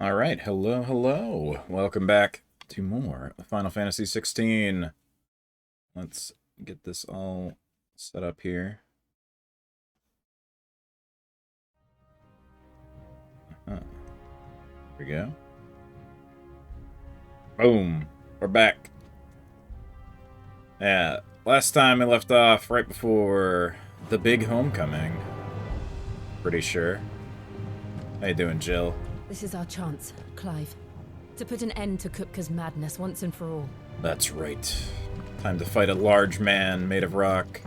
Alright, hello, hello. Welcome back to more Final Fantasy 16. Let's get this all set up here. Here we go. Boom. We're back. Yeah, last time I left off right before the big homecoming. Pretty sure. How you doing, Jill? This is our chance, Clive. To put an end to Kupka's madness once and for all. That's right. Time to fight a large man made of rock.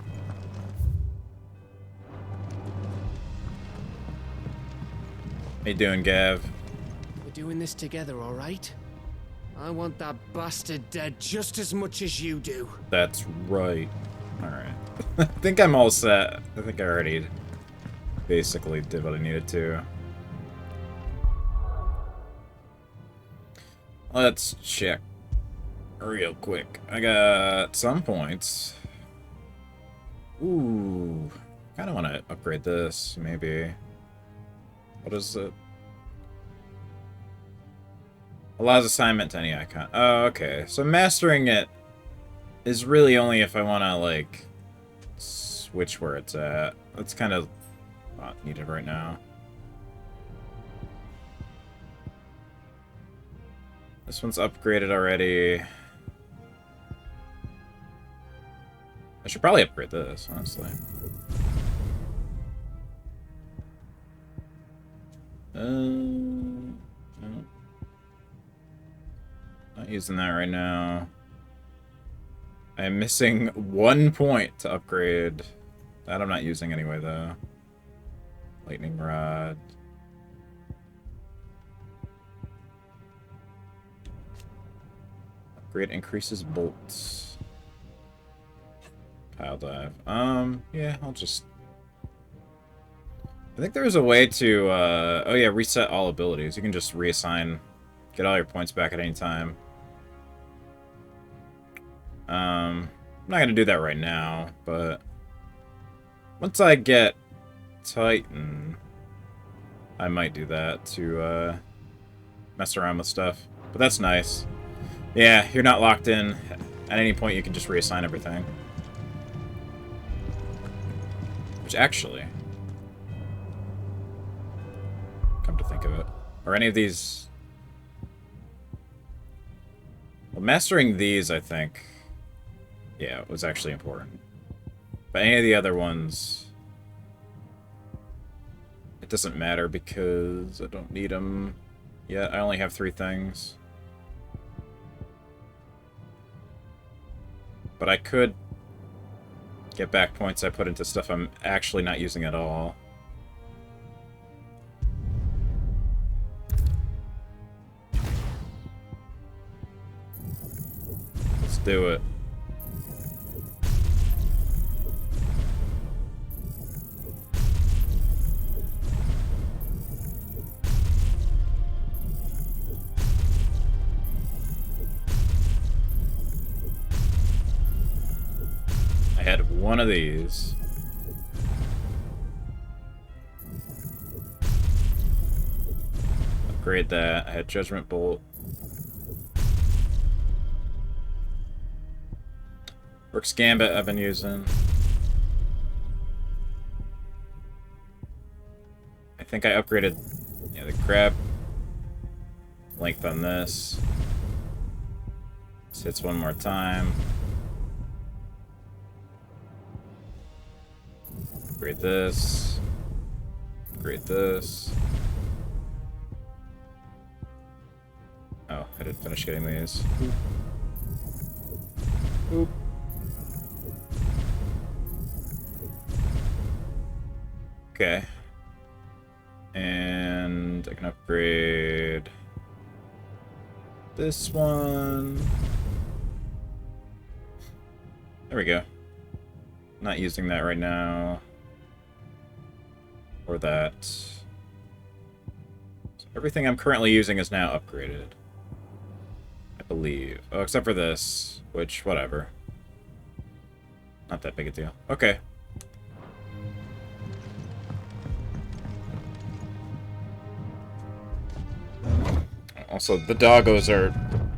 How you doing, Gav? We're doing this together, all right? I want that bastard dead just as much as you do. That's right. Alright. I think I'm all set. I think I already basically did what I needed to. Let's check real quick. I got some points. Ooh. Kind of want to upgrade this, maybe. What is it? Allows assignment to any icon. Oh, okay. So mastering it is really only if I want to, like, switch where it's at. That's kind of not needed right now. This one's upgraded already. I should probably upgrade this, honestly. No. Not using that right now. I'm missing 1 point to upgrade. That I'm not using anyway, though. Lightning Rod. Upgrade increases bolts. Pile dive. Yeah, I'll just... I think there's a way to, oh yeah, reset all abilities. You can just reassign, get all your points back at any time. I'm not gonna do that right now, but once I get Titan, I might do that to, mess around with stuff. But that's nice. Yeah, you're not locked in. At any point, you can just reassign everything. Which actually... come to think of it. Are any of these... Well, mastering these, I think... yeah, it was actually important. But any of the other ones... it doesn't matter because I don't need them yet. I only have 3 things. But I could get back points I put into stuff I'm actually not using at all. Let's do it. I had one of these. Upgrade that. I had Judgment Bolt. Works Gambit I've been using. I think I upgraded, yeah, the grab length on this. This hits one more time. Upgrade this. Upgrade this. Oh, I didn't finish getting these. Oop. Okay. And I can upgrade this one. There we go. Not using that right now. Or that. So everything I'm currently using is now upgraded. I believe. Oh, except for this, which, whatever. Not that big a deal. Okay. Also, the doggos are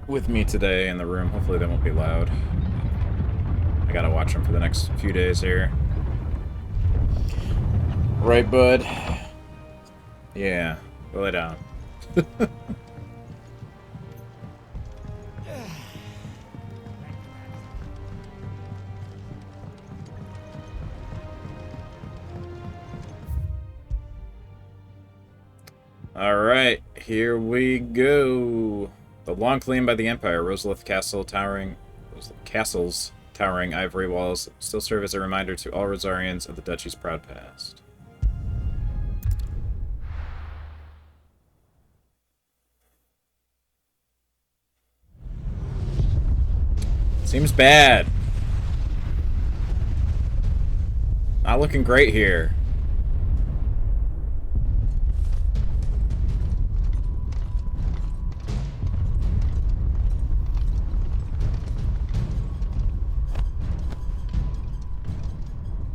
with me today in the room. Hopefully they won't be loud. I gotta watch them for the next few days here. Right, bud? Yeah, go lay down. Alright, here we go. The long claim by the Empire, Rosalith Castle's towering ivory walls still serve as a reminder to all Rosarians of the Duchy's proud past. Seems bad. Not looking great here.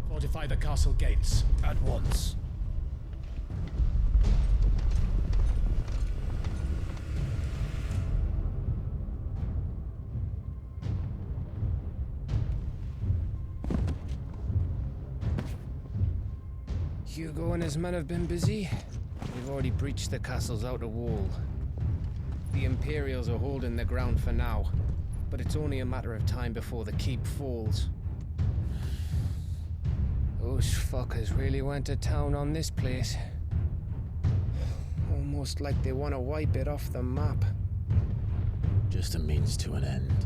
Fortify the castle gates at once. Hugo and his men have been busy. We've already breached the castle's outer wall. The Imperials are holding the ground for now, but it's only a matter of time before the keep falls. Those fuckers really went to town on this place. Almost like they want to wipe it off the map. Just a means to an end.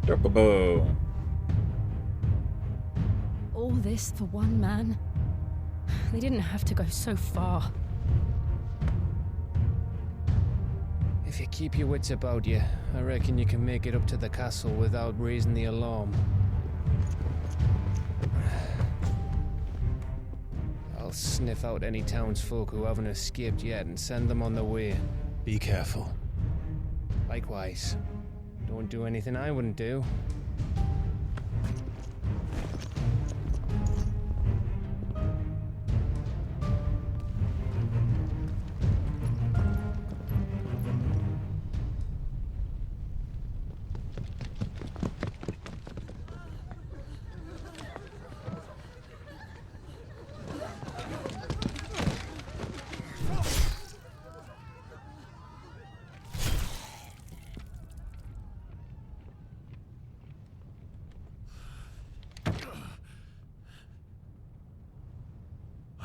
Chocobo. All this for one man? They didn't have to go so far. If you keep your wits about you, I reckon you can make it up to the castle without raising the alarm. I'll sniff out any townsfolk who haven't escaped yet and send them on their way. Be careful. Likewise. Don't do anything I wouldn't do.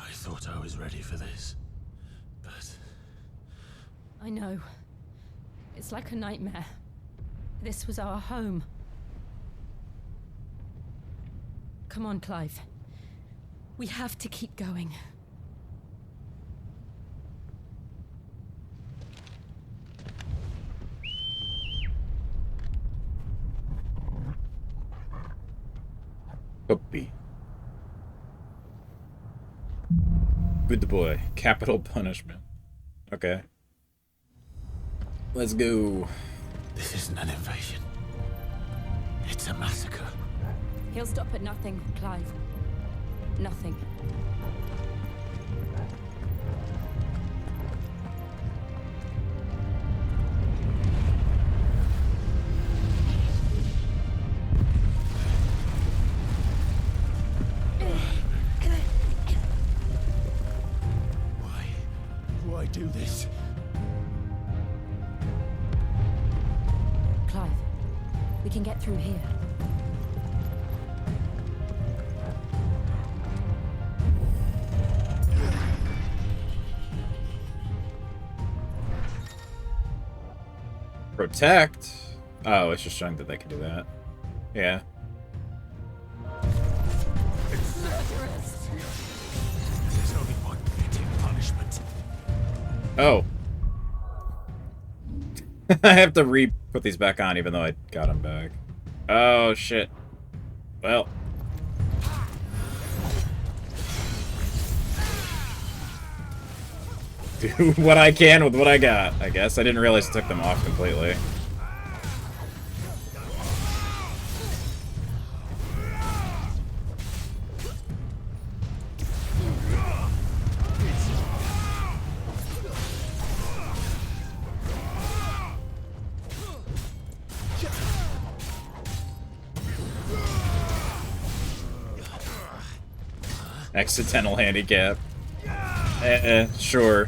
I thought I was ready for this, but... I know. It's like a nightmare. This was our home. Come on, Clive. We have to keep going. Puppy. Good boy. Capital punishment. Okay. Let's go. This isn't an invasion. It's a massacre. He'll stop at nothing, Clive. Nothing. Why do this? Clive, we can get through here. Protect? Oh, it's just showing that they can do that. Yeah. There's only one fitting punishment. Oh. I have to re-put these back on even though I got them back. Oh, shit. Well. Do what I can with what I got, I guess. I didn't realize it took them off completely. Accidental handicap. Sure.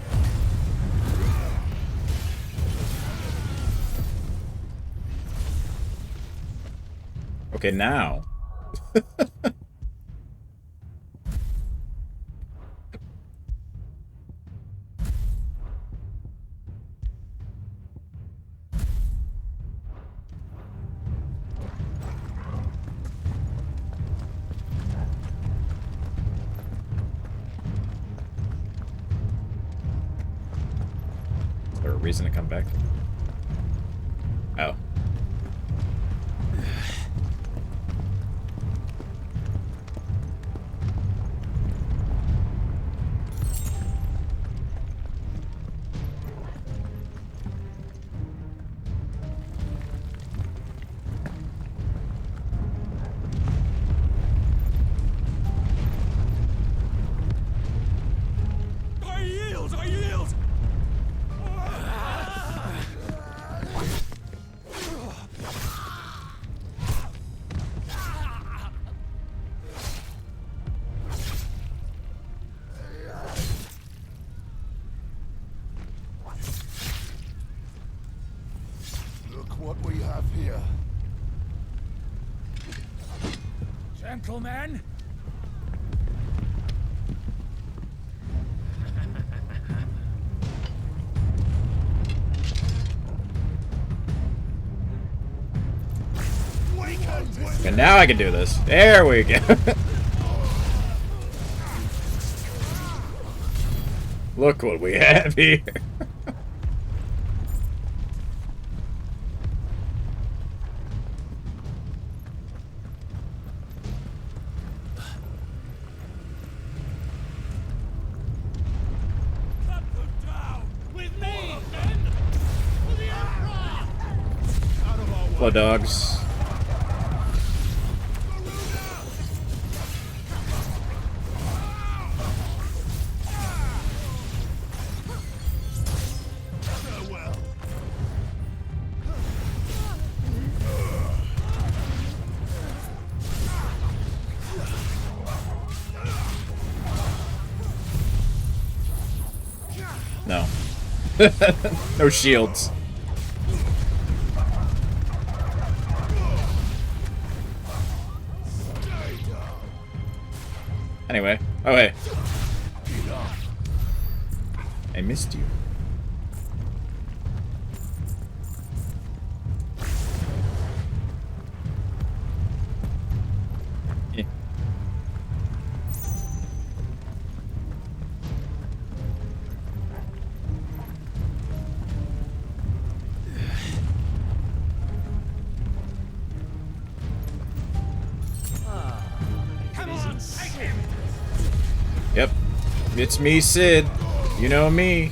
Okay, now. Is there a reason to come back? Oh. I yield! I yield! Look what we have here. Gentlemen! And now I can do this. There we go. Look what we have here. Cut them down! With me, men! For the Emperor! Out of our way! Blood dogs. Farewell. No. No shields. Anyway. Oh, hey. I missed you. Eh. Come on, take him! Yep. It's me, Sid. You know me.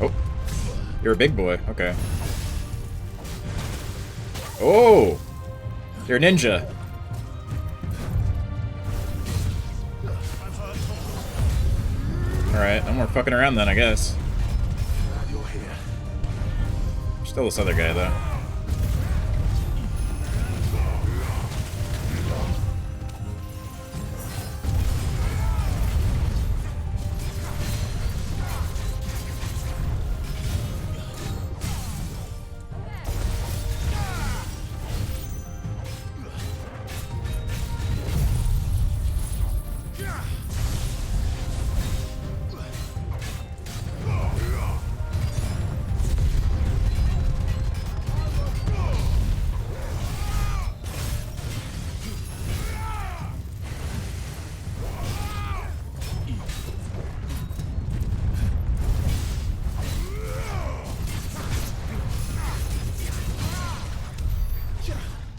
Oh. You're a big boy. Okay. Oh! You're a ninja. Alright, no more fucking around then, I guess. Still this other guy, though.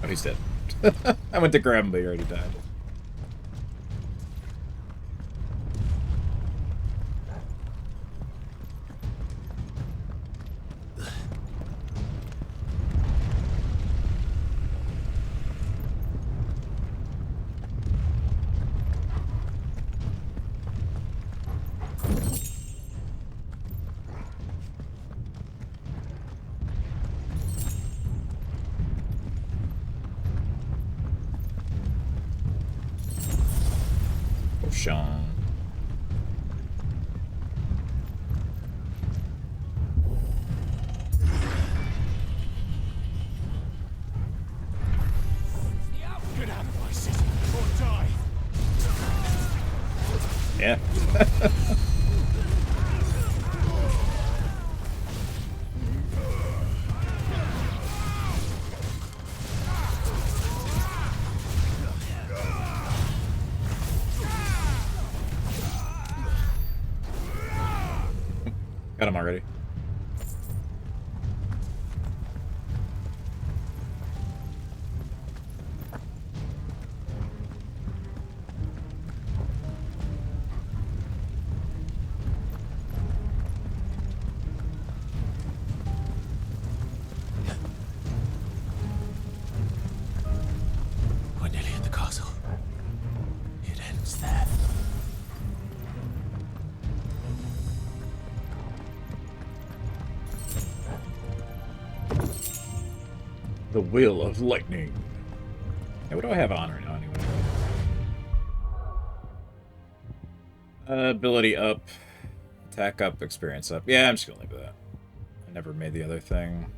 Oh, he's dead. I went to grab him, but he already died. Sean. Get out of my city or die. Yeah. Got him already. We're nearly at the castle. It ends there. The Will of Lightning. Hey, what do I have on right now anyway? Ability up. Attack up, experience up. Yeah, I'm just gonna leave that. I never made the other thing.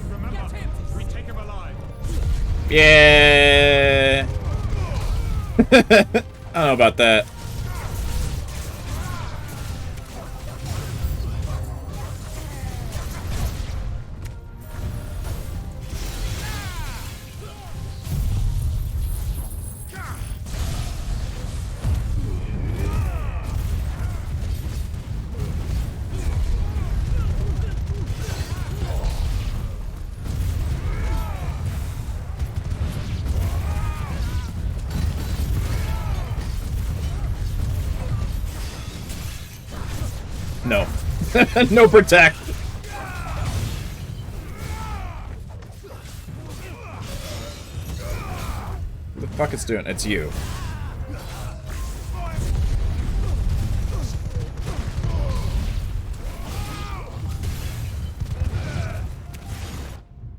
Remember, we take him alive. Yeah. I don't know about that. No. No protect. What the fuck is doing? It's you.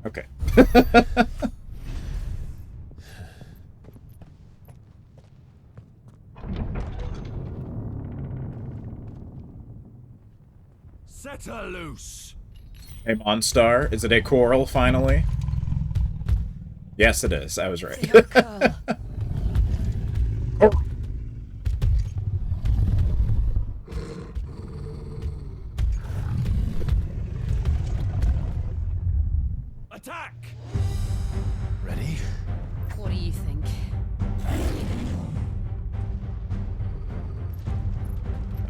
Okay. Set her loose. Hey, Monstar, is it a coral finally? Yes, it is. I was right. It's a young girl. Oh. Attack! Ready? What do you think?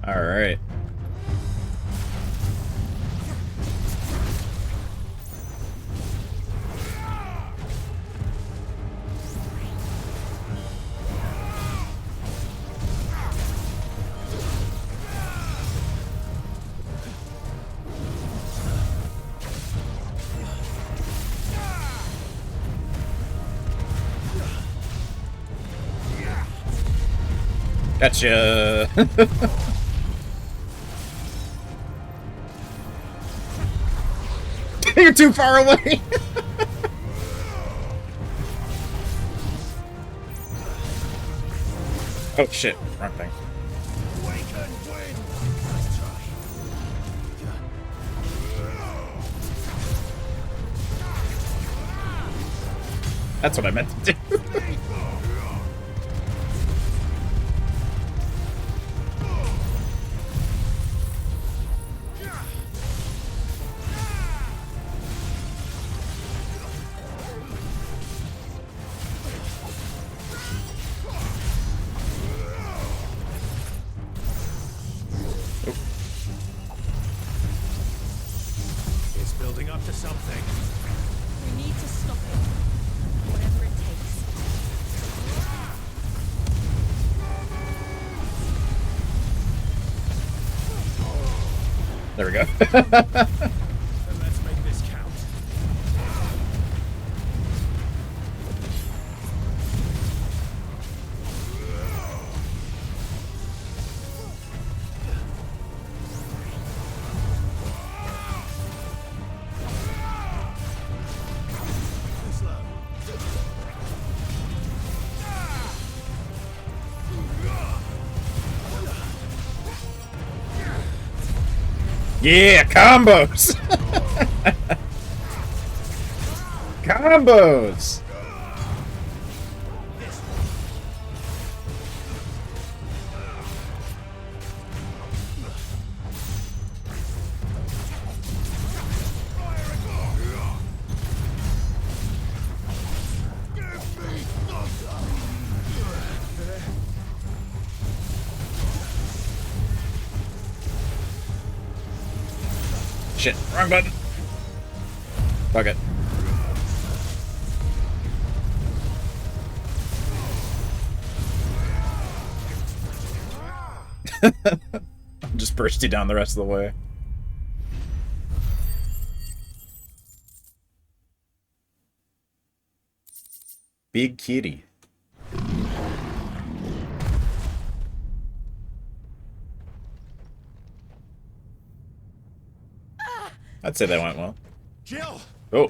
All right. Gotcha. You're too far away. Oh shit, wrong thing. That's what I meant to do. It's building up to something. We need to stop it. Whatever it takes. There we go. Then let's make this count. Yeah, combos! Combos! Shit, wrong button. Fuck it. Just burst you down the rest of the way. Big kitty. I'd say that went well. Jill! Oh.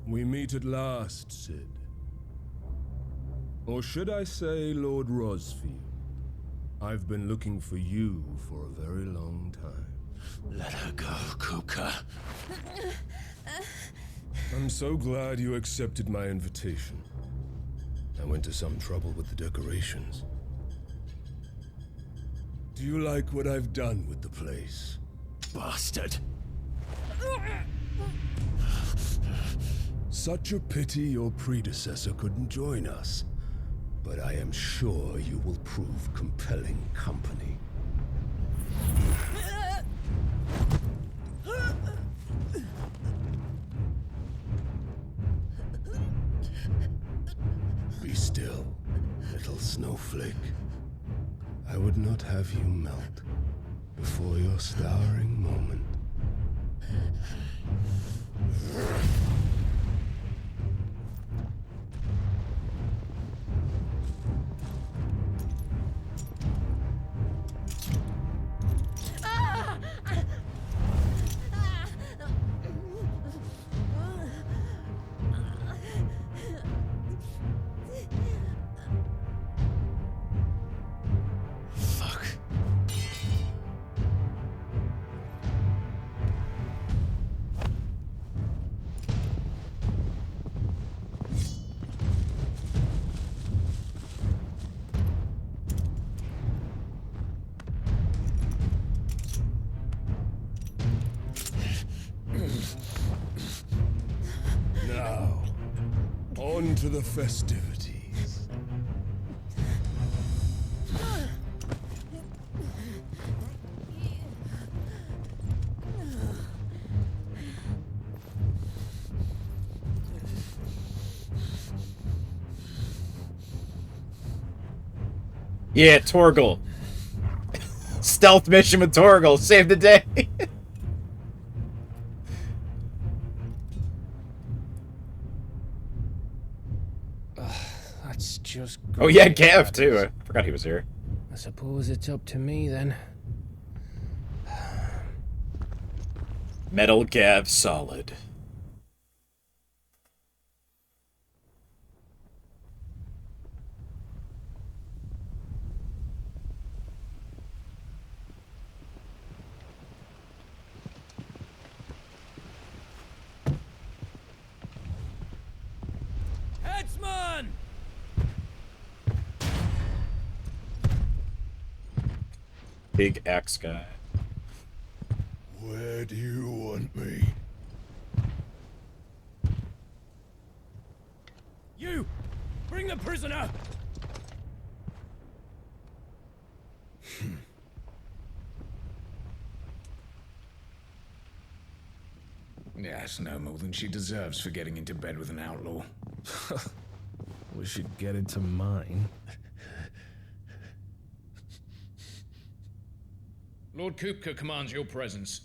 We meet at last, Sid. Or should I say, Lord Rosfield? I've been looking for you for a very long time. Let her go, Kuka. I'm so glad you accepted my invitation. I went to some trouble with the decorations. Do you like what I've done with the place? Bastard. Such a pity your predecessor couldn't join us. But I am sure you will prove compelling company. Be still, little snowflake. I would not have you melt before your starring moment. Fuck. Now, on to the festivities. Yeah, Torgal. Stealth mission with Torgal. Save the day. That's just Oh yeah, great, Gav that too. is. I forgot he was here. I suppose it's up to me then. Metal Gav solid. Headsman! Big axe guy. Where do you want me? You! Bring the prisoner! Yes, no more than she deserves for getting into bed with an outlaw. We should get into mine. Lord Kupka commands your presence.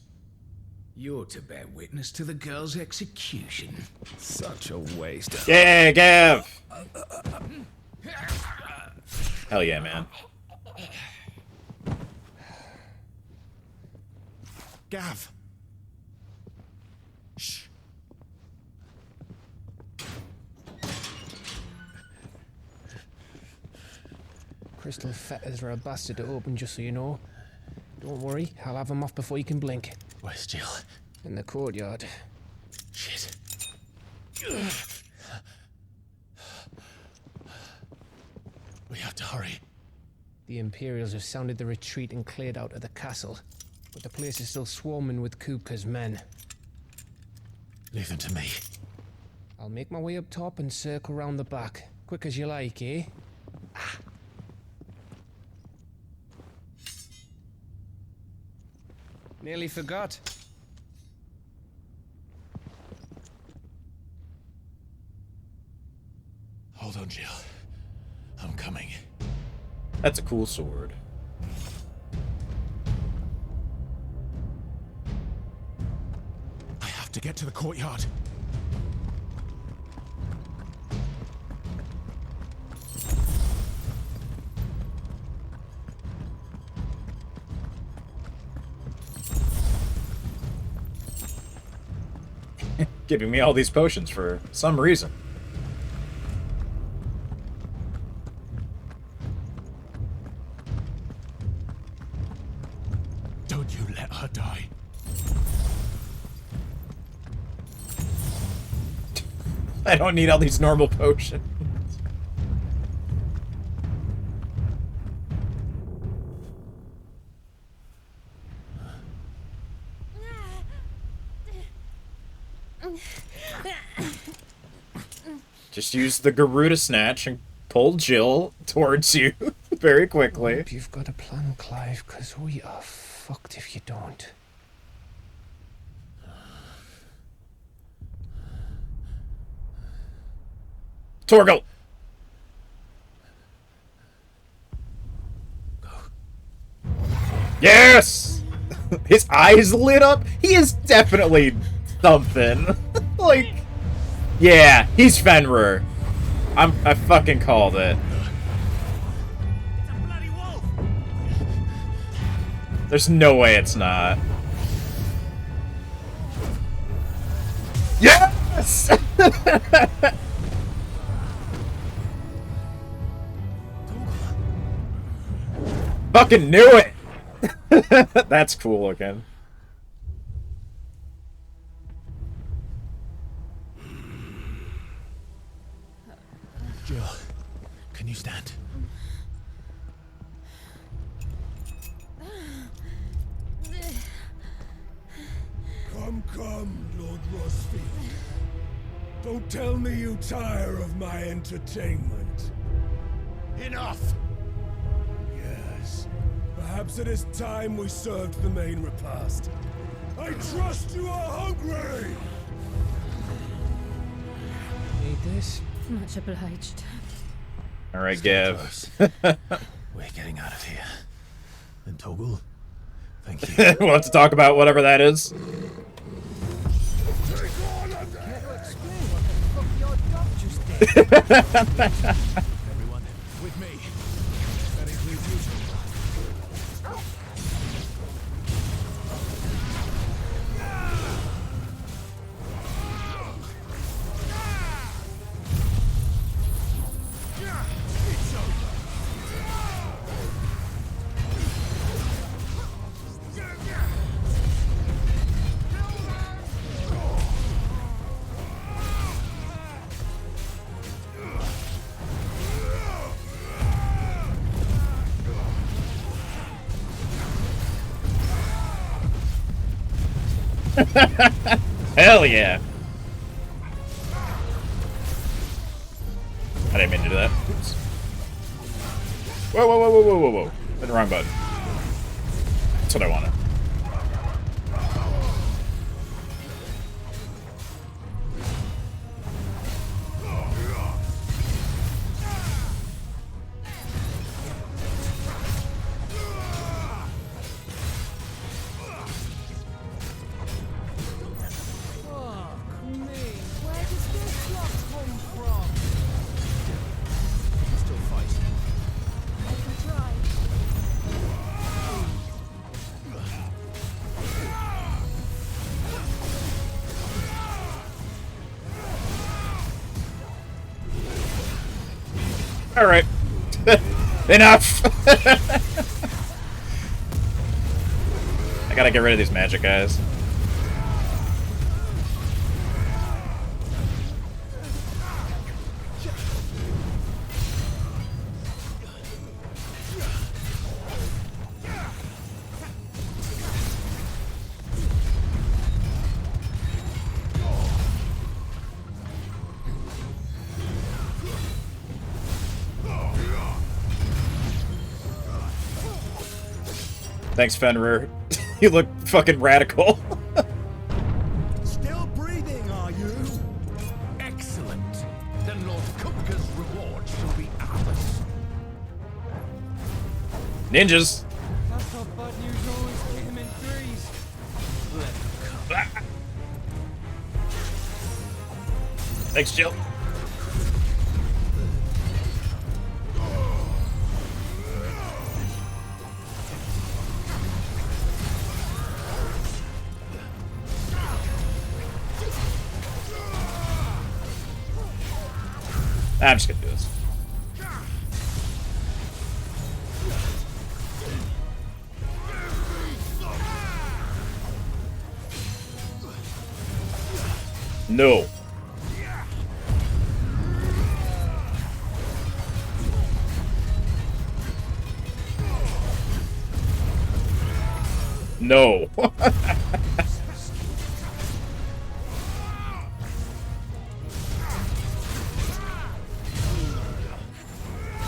You're to bear witness to the girl's execution. Such a waste. Yeah, Gav! Hell yeah, man. Gav! Shh. Crystal fetters are a bastard to open, just so you know. Don't worry, I'll have him off before you can blink. Where's Jill? In the courtyard. Shit. We have to hurry. The Imperials have sounded the retreat and cleared out of the castle, but the place is still swarming with Kupka's men. Leave them to me. I'll make my way up top and circle round the back. Quick as you like, eh? Nearly forgot. Hold on, Jill. I'm coming. That's a cool sword. I have to get to the courtyard. Giving me all these potions for some reason. Don't you let her die. I don't need all these normal potions. Just use the Garuda Snatch and pull Jill towards you very quickly. Hope you've got a plan, Clive, because we are fucked if you don't. Torgal! Yes! His eyes lit up? He is definitely something. Like, yeah, he's Fenrir. I fucking called it. It's a bloody wolf! There's no way it's not. Yes! Fucking knew it! That's cool looking. Jill, can you stand? Come, Lord Rosfield. Don't tell me you tire of my entertainment. Enough! Yes. Perhaps it is time we served the main repast. I trust you are hungry! Need this? Much obliged. Alright, Stay Gav. close. We're getting out of here. And Toggle, thank you. We'll have to talk about whatever that is. Everyone, with me. That includes you two. It's over. Hell yeah. I didn't mean to do that. Oops. Whoa, whoa, whoa, whoa, whoa, whoa, whoa. Hit the wrong button. That's what I wanted. Alright. Enough! I gotta get rid of these magic guys. Thanks, Fenrir. You look fucking radical. Still breathing, are you? Excellent. Then Lord Kupka's reward shall be ours. Ninjas. I thought bad news always came in threes. Thanks, Jill. I'm just gonna do this. No. No.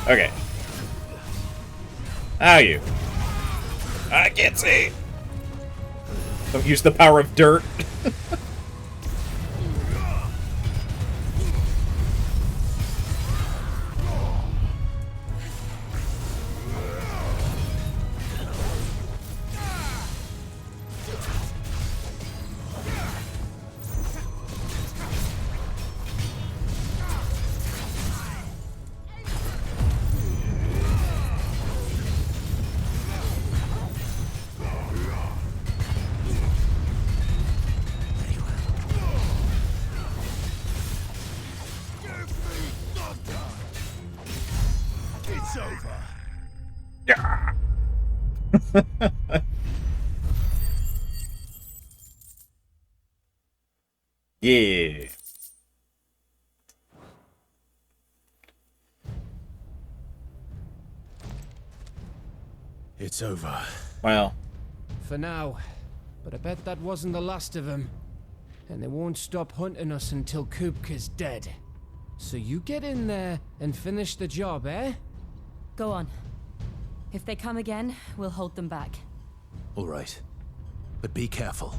Okay. How are you? I can't see. Don't use the power of dirt. It's over. Yeah. It's over. Well, For now. But I bet that wasn't the last of them. And they won't stop hunting us until Kupka's dead. So you get in there and finish the job, eh? Go on. If they come again, we'll hold them back. All right. But be careful.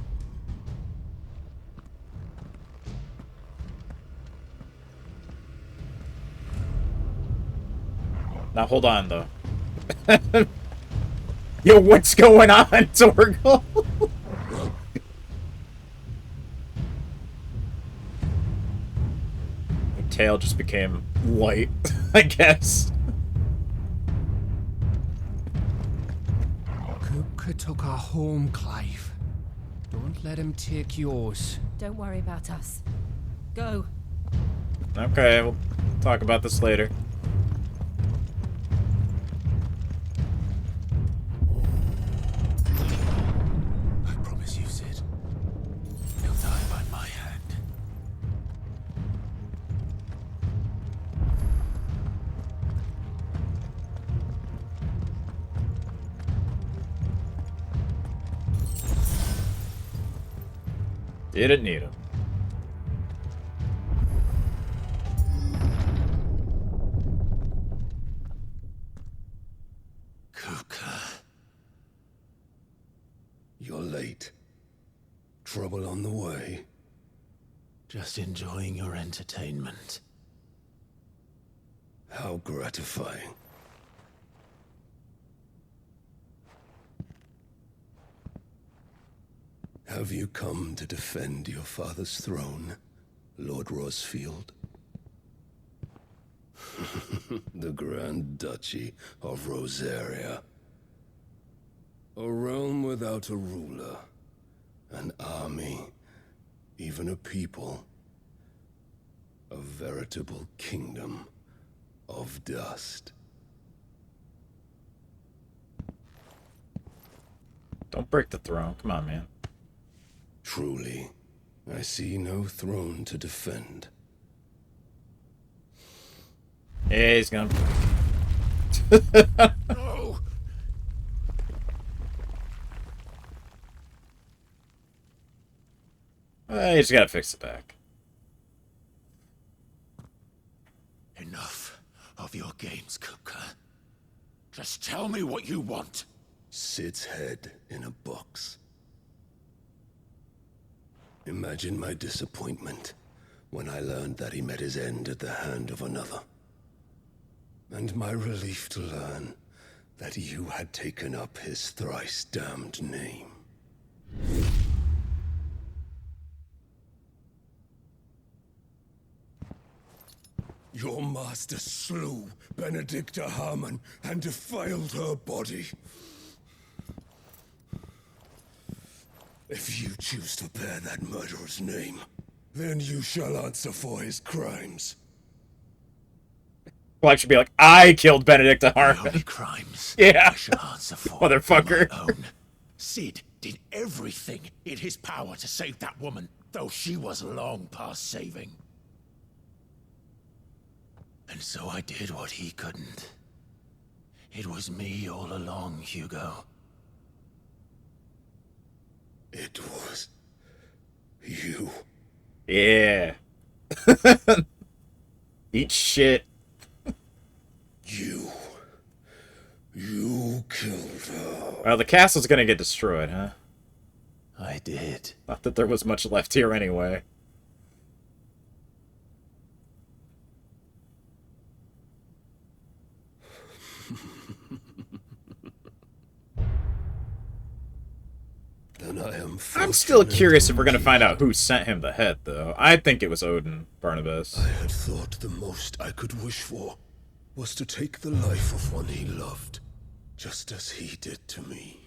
now hold on though. Yo, what's going on, Torgal? Your tail just became white, I guess. Kupka took our home, Clive. Don't let him take yours. Don't worry about us. Go. Okay, we'll talk about this later. I promise you, Sid. He'll die by my hand. Didn't need him. Kupka. You're late. Trouble on the way. Just enjoying your entertainment. How gratifying. Have you come to defend your father's throne, Lord Rosfield? The Grand Duchy of Rosaria. A realm without a ruler, an army, even a people. A veritable kingdom of dust. Don't break the throne. Come on, man. Truly, I see no throne to defend. Yeah, he's gonna... No! You just gotta fix the back. Enough of your games, Cooker. Just tell me what you want. Sid's head in a box. Imagine my disappointment when I learned that he met his end at the hand of another. And my relief to learn that you had taken up his thrice damned name. Your master slew Benedicta Harmon and defiled her body. If you choose to bear that murderer's name, then you shall answer for his crimes. Well, I should be like, I killed Benedicta The only Harmon. crimes Yeah. I shall answer for Motherfucker. are my own. Sid did everything in his power to save that woman, though she was long past saving. And so I did what he couldn't. It was me all along, Hugo. It was you. Yeah. Eat shit. You killed her. Well, the castle's gonna get destroyed, huh? I did. Not that there was much left here anyway. Then I am I'm still fortunate curious if we're gonna indeed. find out who sent him the head, though. I think it was Odin Barnabas. I had thought the most I could wish for was to take the life of one he loved, just as he did to me.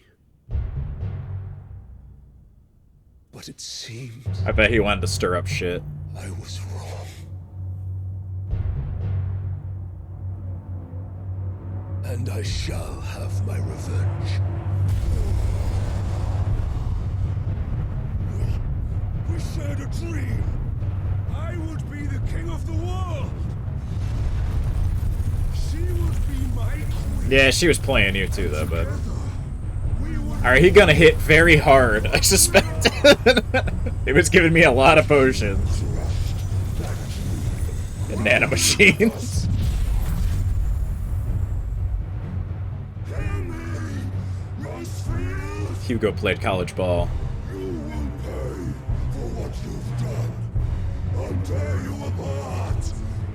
But it seems I bet he wanted to stir up shit. I was wrong. And I shall have my revenge. We shared a dream. I would be the king of the world. She would be my queen. Yeah, she was playing you too, though, but... Together, we would Alright, he gonna hit very hard, I suspect. It was giving me a lot of potions. And nanomachines. Hugo played college ball. You will pay for what you've done. I'll tear you apart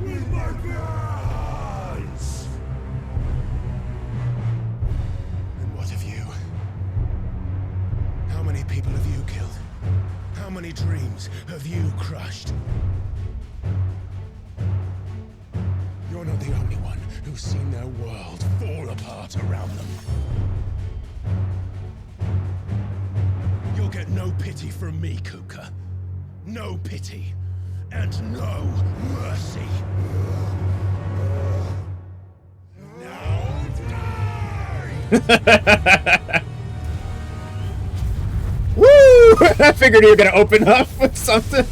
with my hands. And what of you? How many people have you killed? How many dreams have you crushed? You're not the only one who's seen their world fall apart around them. You'll get no pity from me, Kuka. No pity. And no mercy. Now die! Woo! I figured you were gonna open up with something.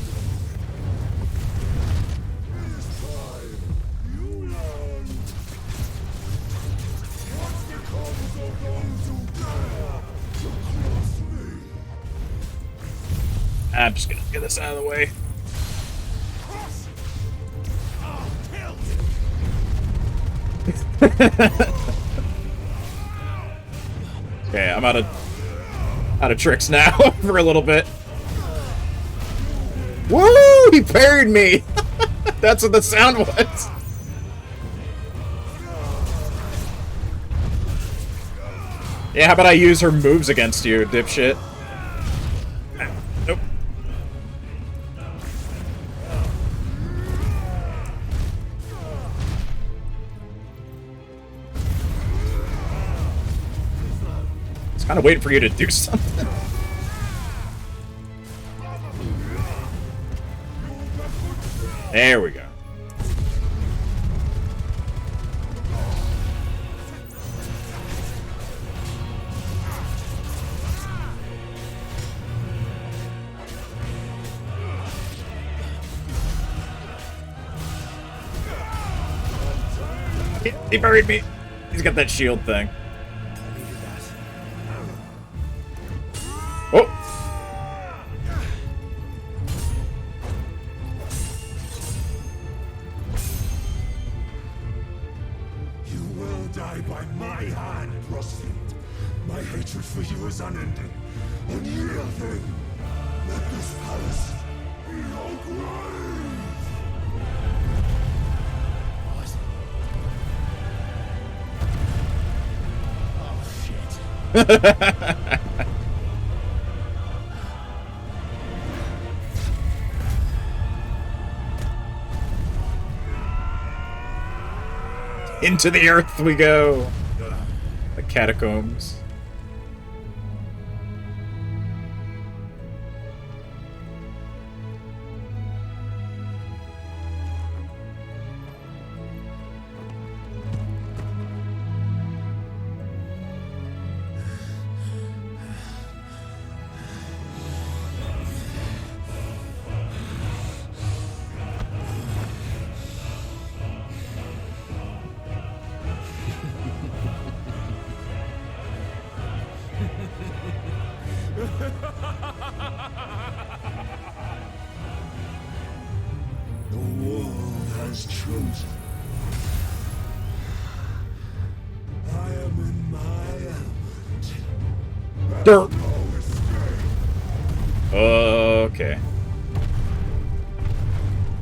I'm just gonna get this out of the way. Okay, I'm out of tricks now for a little bit. Woo! He parried me! That's what the sound was. Yeah, how about I use her moves against you, dipshit? Nope. I was kind of waiting for you to do something. There we go. He buried me. He's got that shield thing. Oh! You will die by my hand, Rosfield. My hatred for you is unending. Unyielding. Let this palace be your grave. Into the earth we go. The catacombs. The world has chosen. I am in my element. Dirt. No escape. Okay.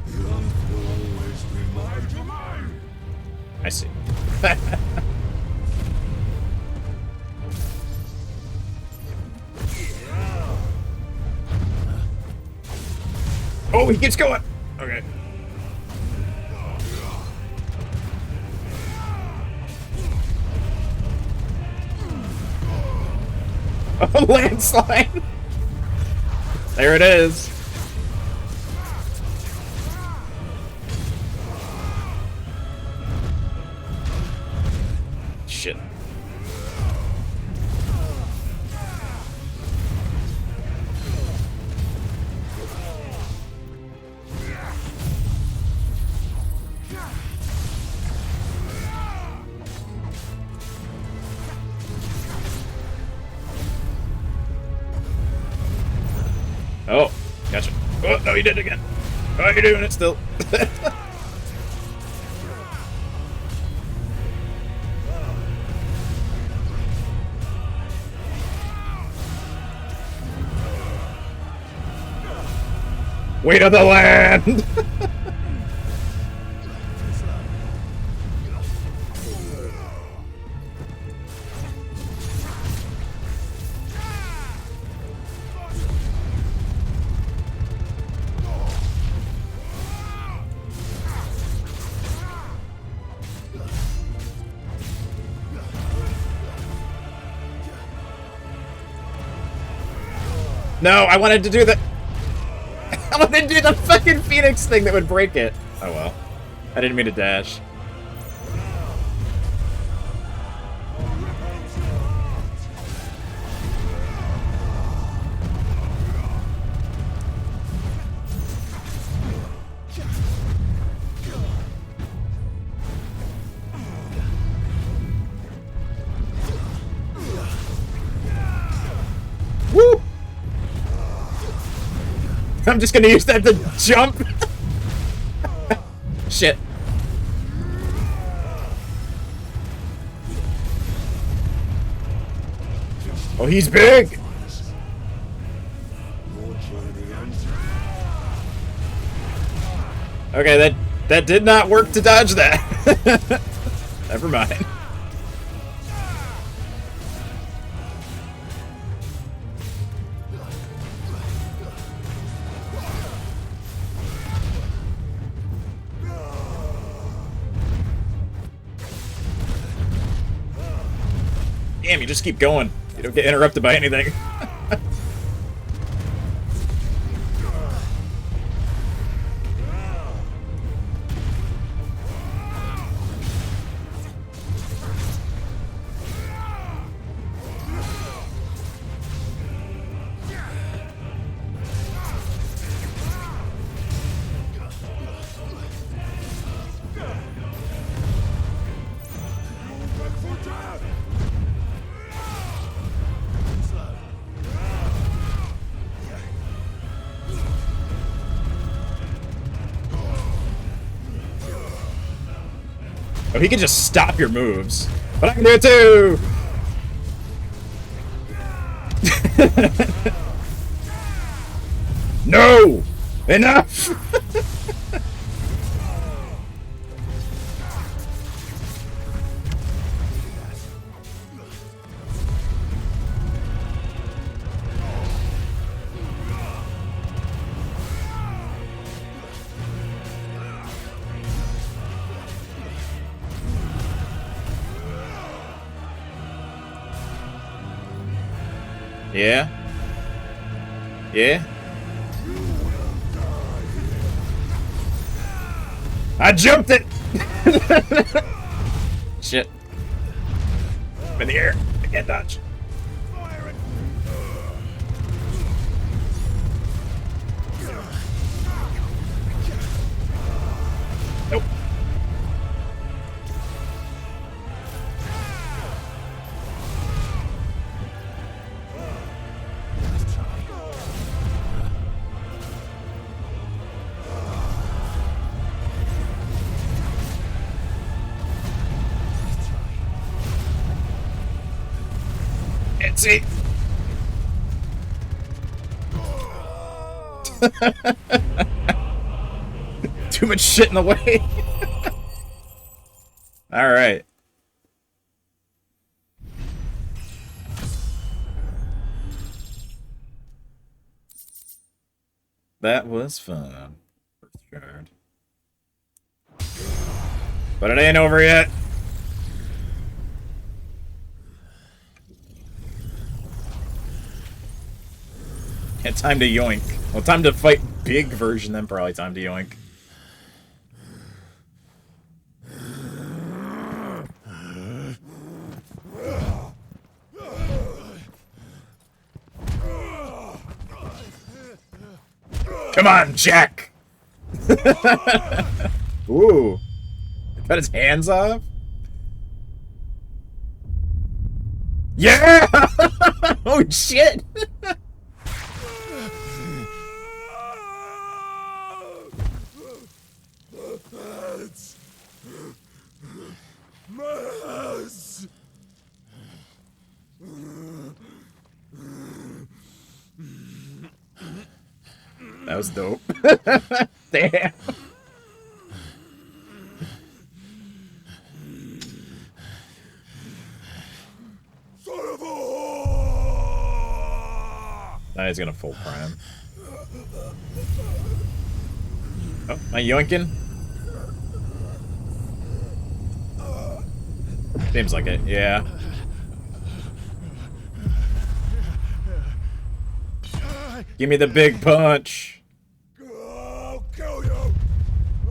The earth will always be my domain. I see. Oh, he keeps going. Okay. Oh, landslide. There it is. Shit. Oh, gotcha. Oh, no, you did it again. Oh, you're doing it still. Weight of the land! No, I wanted to do the... I wanted to do the fucking Phoenix thing that would break it. Oh well. I didn't mean to dash. Woo! I'm just gonna use that to jump. Shit. Oh, he's big. Okay, that did not work to dodge that. Never mind. Damn, you just keep going. You don't get interrupted by anything. Oh, he can just stop your moves. But I can do it too! No! Enough! Yeah? Yeah? I jumped it! Shit. I'm in the air. I can't dodge. Nope. Etsy. Too much shit in the way. All right. That was fun. First shard. But it ain't over yet. Yeah, time to yoink. Well, time to fight big version, then probably time to yoink. Come on, Jack! Ooh. Cut his hands off? Yeah! Oh, shit! That was dope. Damn. Now he's gonna full prime. Oh, am I yoinking? Seems like it, yeah. Give me the big punch. I'll kill you!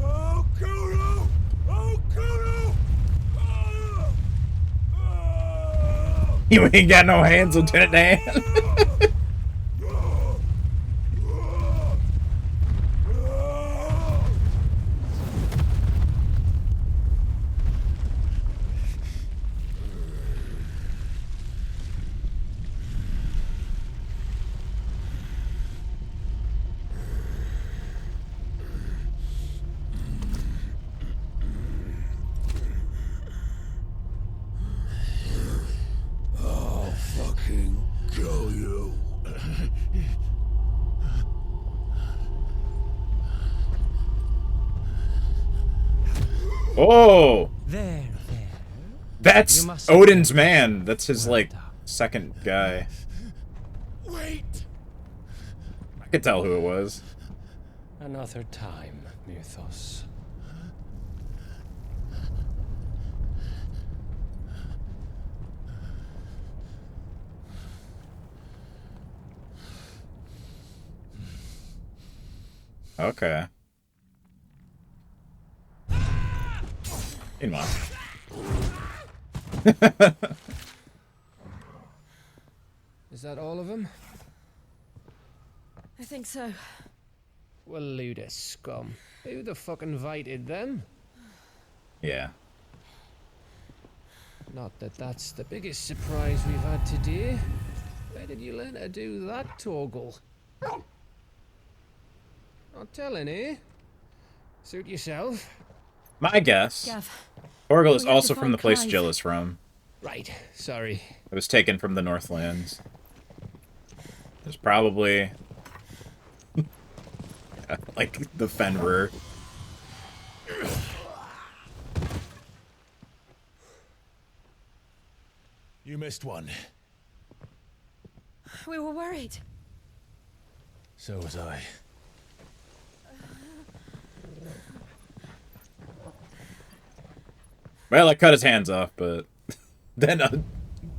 I'll kill you! I'll kill you! You ain't got no hands, Lieutenant Dan. Kill you. Oh! There. That's Odin's man. That's his, like, second guy. Wait! I could tell who it was. Another time, Mythos. Okay. Meanwhile. Is that all of them? I think so. Well, load of scum. Who the fuck invited them? Yeah. Not that that's the biggest surprise we've had today. Where did you learn to do that, Torgal? Not telling, eh? Suit yourself. My guess. Gav, Torgal is We have to also from find the place Clive. Jill is from. Right, sorry. It was taken from the Northlands. There's probably... like, the Fenrir. You missed one. We were worried. So was I. Well, I cut his hands off, but then a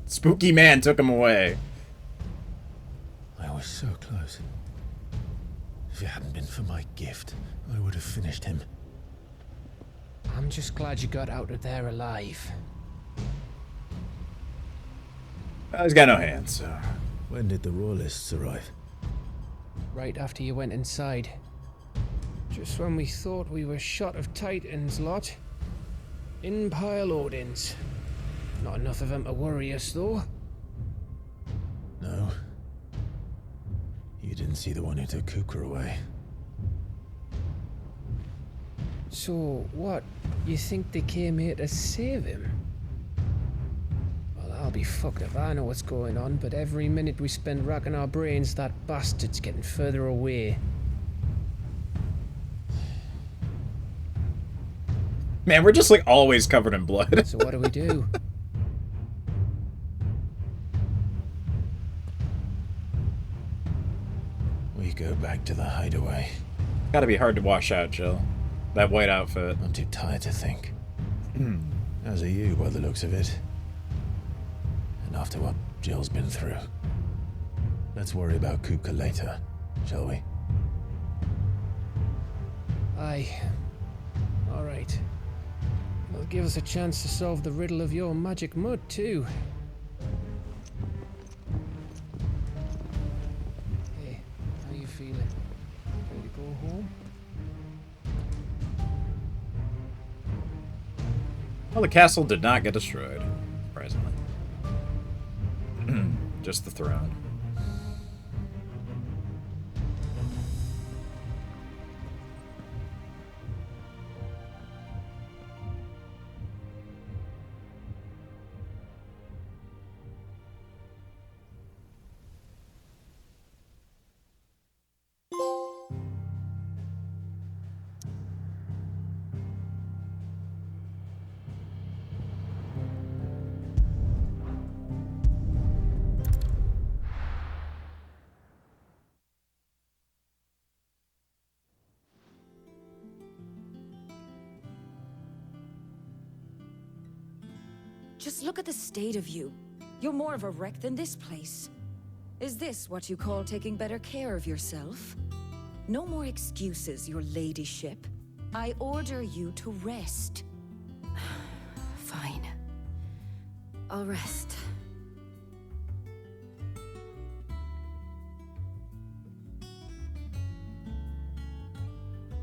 spooky man took him away. I was so close. If it hadn't been for my gift, I would have finished him. I'm just glad you got out of there alive. Well, he's got no hands, so... When did the Royalists arrive? Right after you went inside. Just when we thought we were shot of Titans, lot. In pile Odins. Not enough of them to worry us, though. No. You didn't see the one who took Kupka away. So, what? You think they came here to save him? Well, I'll be fucked if I know what's going on, but every minute we spend racking our brains, that bastard's getting further away. Man, we're just, like, always covered in blood. So what do we do? We go back to the hideaway. Gotta be hard to wash out, Jill. That white outfit. I'm too tired to think. As are you, by the looks of it. And after what Jill's been through. Let's worry about Kupka later, shall we? Aye. All right. It'll give us a chance to solve the riddle of your magic mud, too. Hey, how you feeling? Ready to go home? Well, the castle did not get destroyed, surprisingly. Just the throne. Just look at the state of you. You're more of a wreck than this place. Is this what you call taking better care of yourself? No more excuses, your ladyship. I order you to rest. Fine. I'll rest.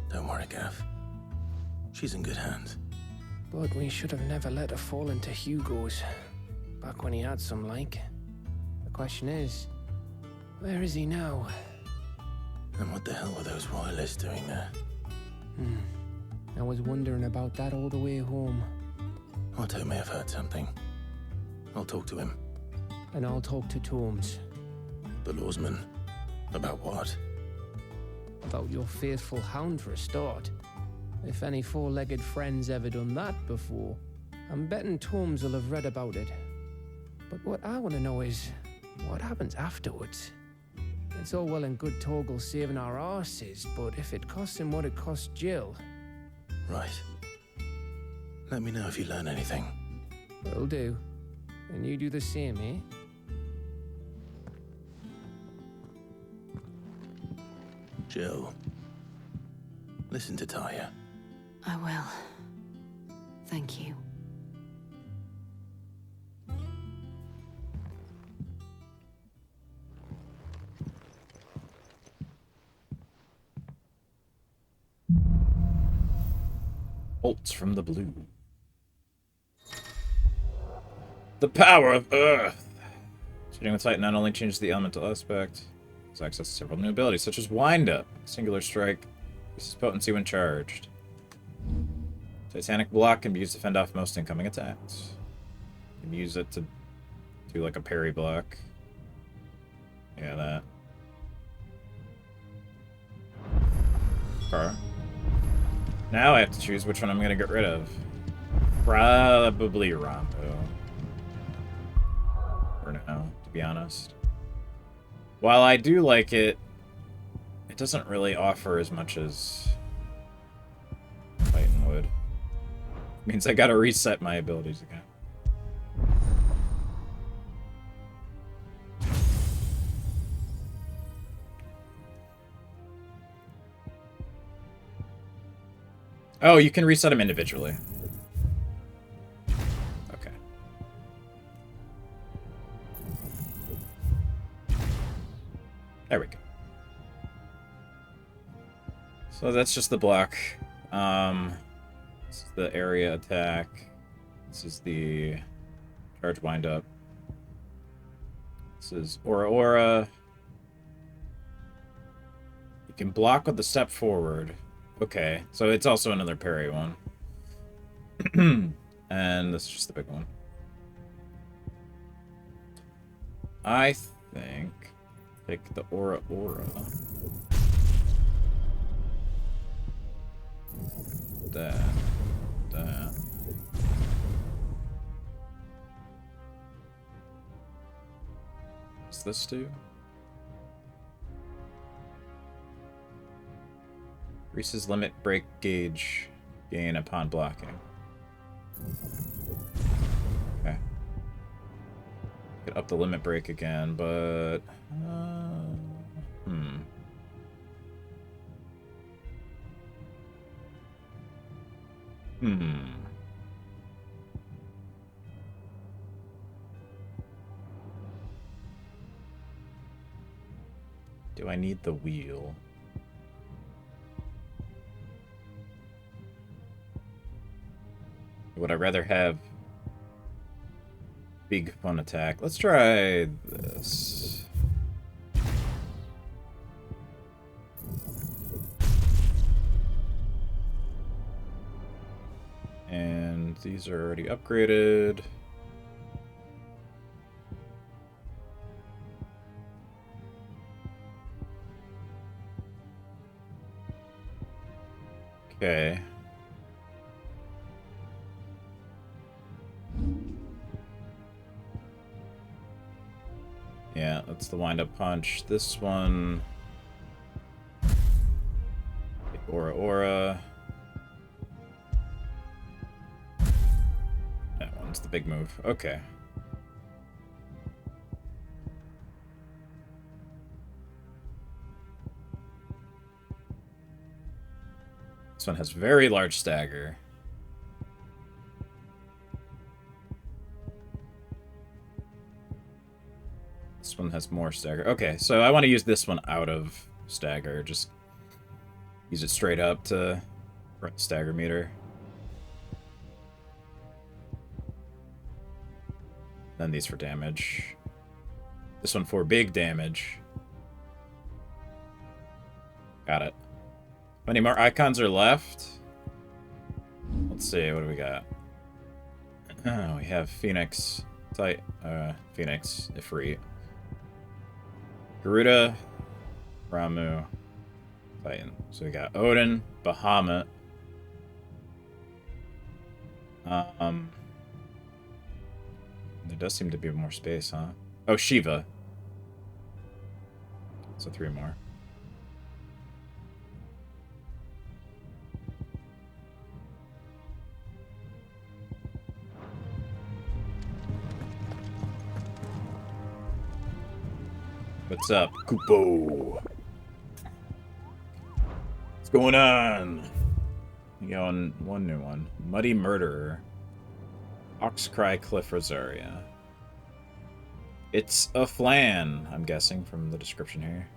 Don't worry, Gav. She's in good hands. But we should have never let her fall into Hugo's. Back when he had some like. The question is, where is he now? And what the hell were those royalists doing there? I was wondering about that all the way home. Otto may have heard something. I'll talk to him. And I'll talk to Tomes. The lawsman. About what? About your faithful hound for a start. If any four-legged friend's ever done that before, I'm betting Tomes will have read about it. But what I want to know is, what happens afterwards? It's all well and good Torgal saving our arses, but if it costs him what it cost Jill... Right. Let me know if you learn anything. Will do. And you do the same, eh? Jill. Listen to Taya. I will. Thank you. Bolts from the blue. The power of Earth! Shooting with Titan not only changes the elemental aspect, it's access to several new abilities, such as Wind Up, Singular Strike, increases potency when charged. Titanic block can be used to fend off most incoming attacks. You can use it to do like a parry block. Yeah, that. Okay. Now I have to choose which one I'm gonna get rid of. Probably Rambo. For now, to be honest. While I do like it, it doesn't really offer as much as Titan would. Means I gotta reset my abilities again. Oh, you can reset them individually. Okay. There we go. So that's just the block. This is the area attack. This is the charge wind up. This is Aura Aura. You can block with the step forward. Okay, so it's also another parry one. And this is just the big one. I think take the Aura Aura. That. What's this do? Increases limit break gauge gain upon blocking. Okay. Get up the limit break again, but... Do I need the wheel? Would I rather have big fun attack? Let's try this. And these are already upgraded. Okay. Yeah, that's the wind-up punch. This one... Aura Aura. That one's the big move. Okay. This one has very large stagger. This one has more stagger. Okay, so I want to use this one out of stagger. Just use it straight up to run the stagger meter. Then these for damage. This one for big damage. Got it. How many more icons are left? Let's see, what do we got? Oh, we have Phoenix, Phoenix, Ifrit. Garuda, Ramu, Titan. So we got Odin, Bahamut. There does seem to be more space, huh? Oh, Shiva. So 3 more. What's up, Kupo? What's going on? We got one new one. Muddy Murderer. Oxcry Cliff Rosaria. It's a flan, I'm guessing, from the description here.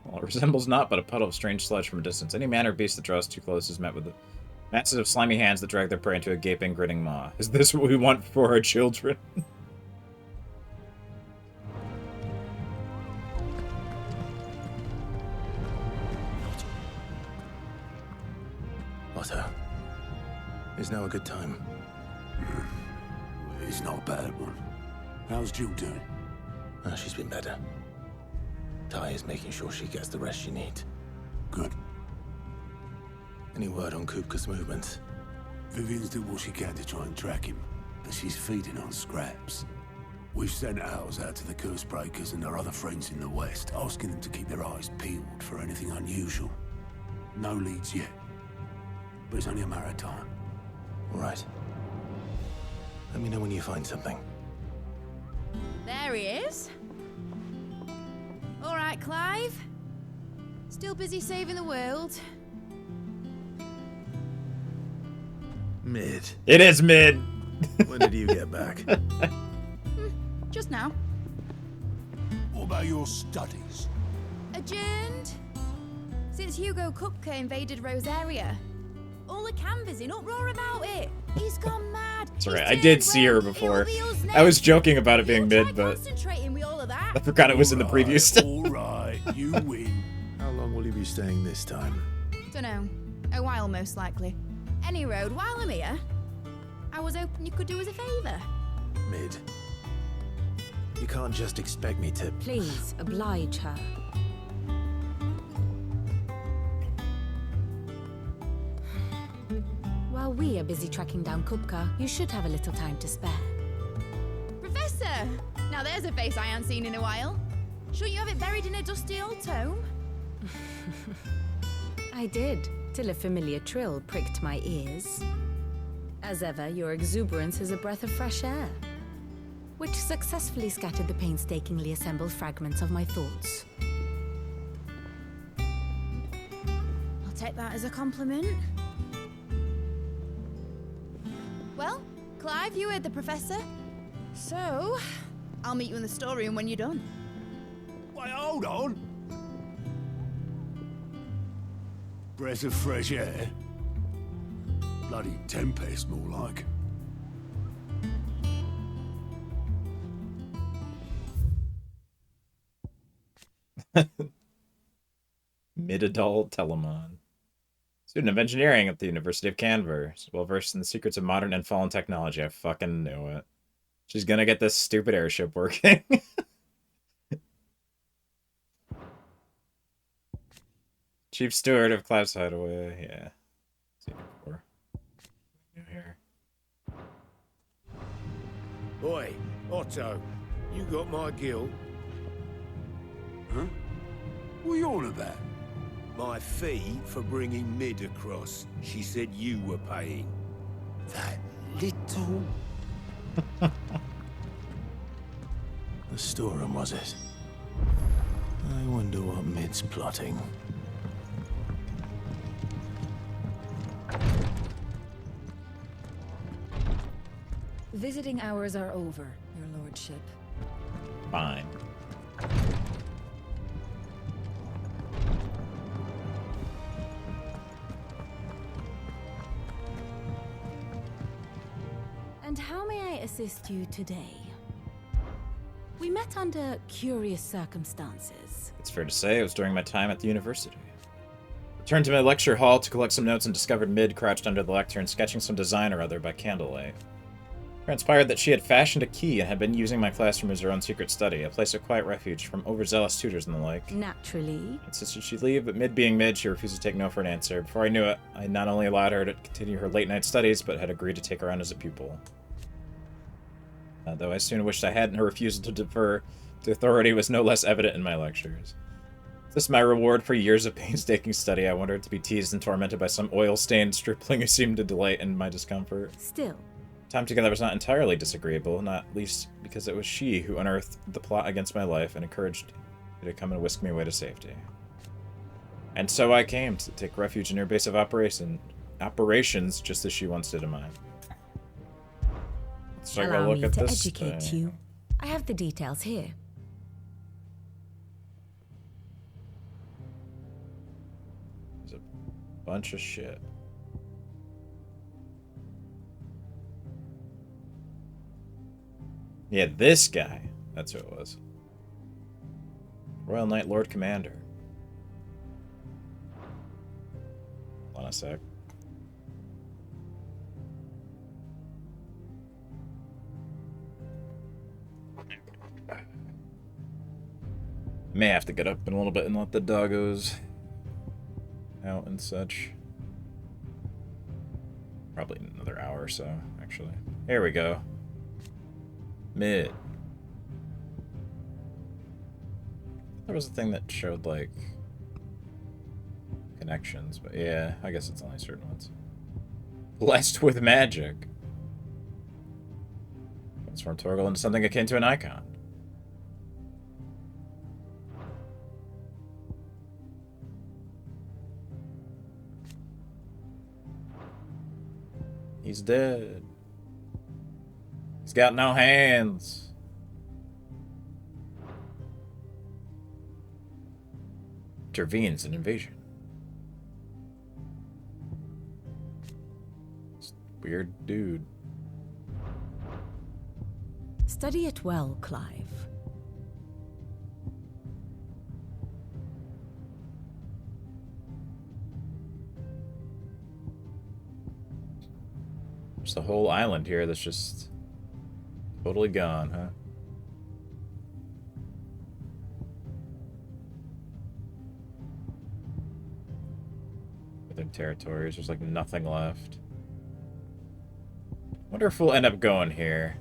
Well, it resembles not but a puddle of strange sludge from a distance. Any man or beast that draws too close is met with massive slimy hands that drag their prey into a gaping, grinning maw. Is this what we want for our children? Otto. Is now a good time? It's not a bad one. How's Jill doing? Oh, she's been better. Ty is making sure she gets the rest she needs. Good. Any word on Kupka's movements? Vivian's did what she can to try and track him, but she's feeding on scraps. We've sent ours out to the Cursebreakers and our other friends in the West, asking them to keep their eyes peeled for anything unusual. No leads yet, but it's only a matter of time. All right. Let me know when you find something. There he is. All right, Clive. Still busy saving the world. Mid. It is mid. When did you get back? Just now. What about your studies? Adjourned. Since Hugo Kupka invaded Rosaria. All the canvassing uproar about it. He's gone mad. That's right. I did see her before. I was joking about it being mid, but I forgot it was in the previous stuff. All right, you win. How long will you be staying this time? Dunno. A while, most likely. Any road, while I'm here, I was hoping you could do us a favour. Mid. You can't just expect me to... Please, oblige her. While we are busy tracking down Kupka, you should have a little time to spare. Professor! Now there's a face I ain't seen in a while. Shouldn't you have it buried in a dusty old tome? I did, till a familiar trill pricked my ears. As ever, your exuberance is a breath of fresh air, which successfully scattered the painstakingly assembled fragments of my thoughts. I'll take that as a compliment. Well, Clive, you heard the professor. So, I'll meet you in the storeroom when you're done. Wait, hold on. Breath of fresh air? Bloody tempest, more like. Mid-adult Telemon. Student of engineering at the University of Canvas. Well versed in the secrets of modern and fallen technology. I fucking knew it. She's gonna get this stupid airship working. Chief Steward of Clive's Hideaway. Yeah. Seen it before. New here. Oi, Otto, you got my gill? Huh? What are you on about? My fee for bringing Mid across. She said you were paying. That little... The storeroom, was it? I wonder what Mid's plotting. Visiting hours are over, your lordship. Fine. And how may I assist you today? We met under curious circumstances. It's fair to say it was during my time at the university. Returned to my lecture hall to collect some notes and discovered Mid crouched under the lectern sketching some design or other by candlelight. Transpired that she had fashioned a key and had been using my classroom as her own secret study, a place of quiet refuge from overzealous tutors and the like. Naturally. Insisted she'd leave, but Mid being Mid, she refused to take no for an answer. Before I knew it, I not only allowed her to continue her late-night studies, but had agreed to take her on as a pupil. Though I soon wished I hadn't, her refusal to defer to authority was no less evident in my lectures. Is this my reward for years of painstaking study? I wanted to be teased and tormented by some oil-stained stripling who seemed to delight in my discomfort. Still. Time together was not entirely disagreeable, not least because it was she who unearthed the plot against my life and encouraged me to come and whisk me away to safety. And so I came to take refuge in her base of operations, just as she once did in mine. Let's take a Allow look me at to this educate thing. you. I have the details here. There's a bunch of shit. Yeah, this guy. That's who it was. Royal Knight Lord Commander. Hold on a sec. May have to get up in a little bit and let the doggos out and such. Probably another hour or so, actually. Here we go. Mid. There was a thing that showed, like, connections, but yeah, I guess it's only certain ones. Blessed with magic. Transform Torgal into something akin to an icon. He's dead. He's got no hands. Intervenes an invasion. Weird dude. Study it well, Clive. There's a whole island here that's just totally gone, huh? Other territories, there's like nothing left. Wonder if we'll end up going here.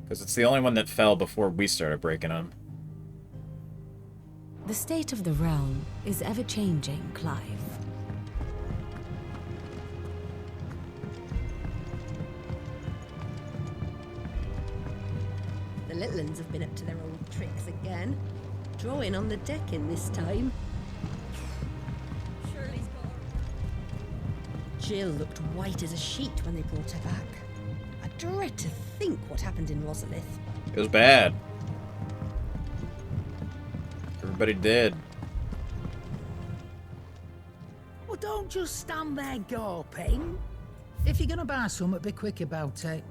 Because it's the only one that fell before we started breaking them. The state of the realm is ever-changing, Clive. The little uns have been up to their old tricks again. Drawing on the decking this time. Shirley's got her. Jill looked white as a sheet when they brought her back. I dread to think what happened in Rosalith. It was bad. Everybody dead. Well, don't just stand there gawping. If you're gonna buy something, be quick about it.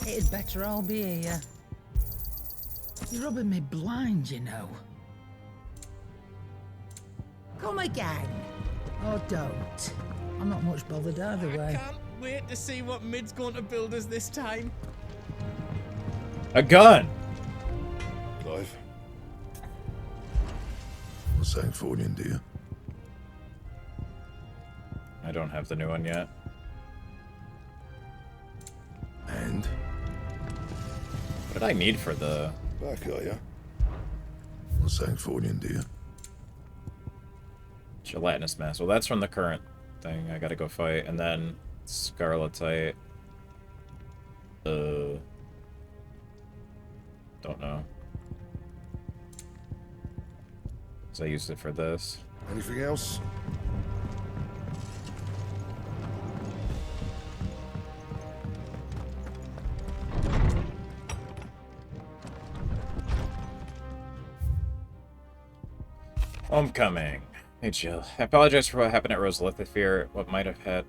It'd better all be here. You're rubbing me blind, you know. Come again. Or don't. I'm not much bothered either way. I can't wait to see what Mid's going to build us this time. A gun! Clive. A Sancfordian, do you? I don't have the new one yet. And? What did I need for the... Back, are you? A Sancfordian, do you? Gelatinous mass. Well, that's from the current thing. I gotta go fight. And then Scarletite. Don't know. So I used it for this. Anything else? Homecoming. Hey, Jill. I apologize for what happened at Rosalith. I fear what might have had...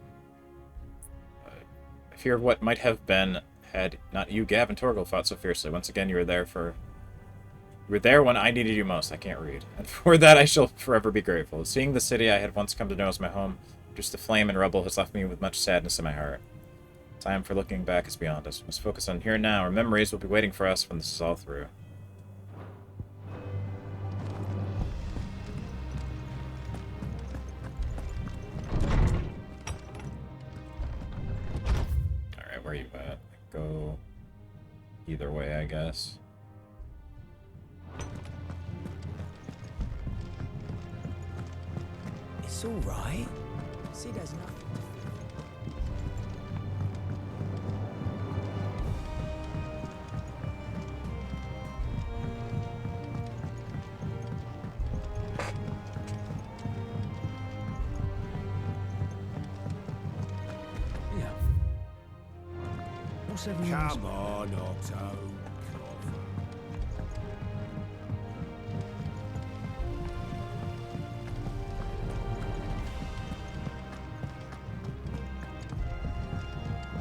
I fear what might have been had not you, Gav, and Torgal fought so fiercely. Once again, you were there when I needed you most. I can't read. And for that, I shall forever be grateful. Seeing the city I had once come to know as my home, just the flame and rubble, has left me with much sadness in my heart. Time for looking back is beyond us. We must focus on here and now. Our memories will be waiting for us when this is all through. Alright, where are you at? Go either way, I guess. It's all right. See, there's nothing. Yeah. What's everyone's... Come on, Otto.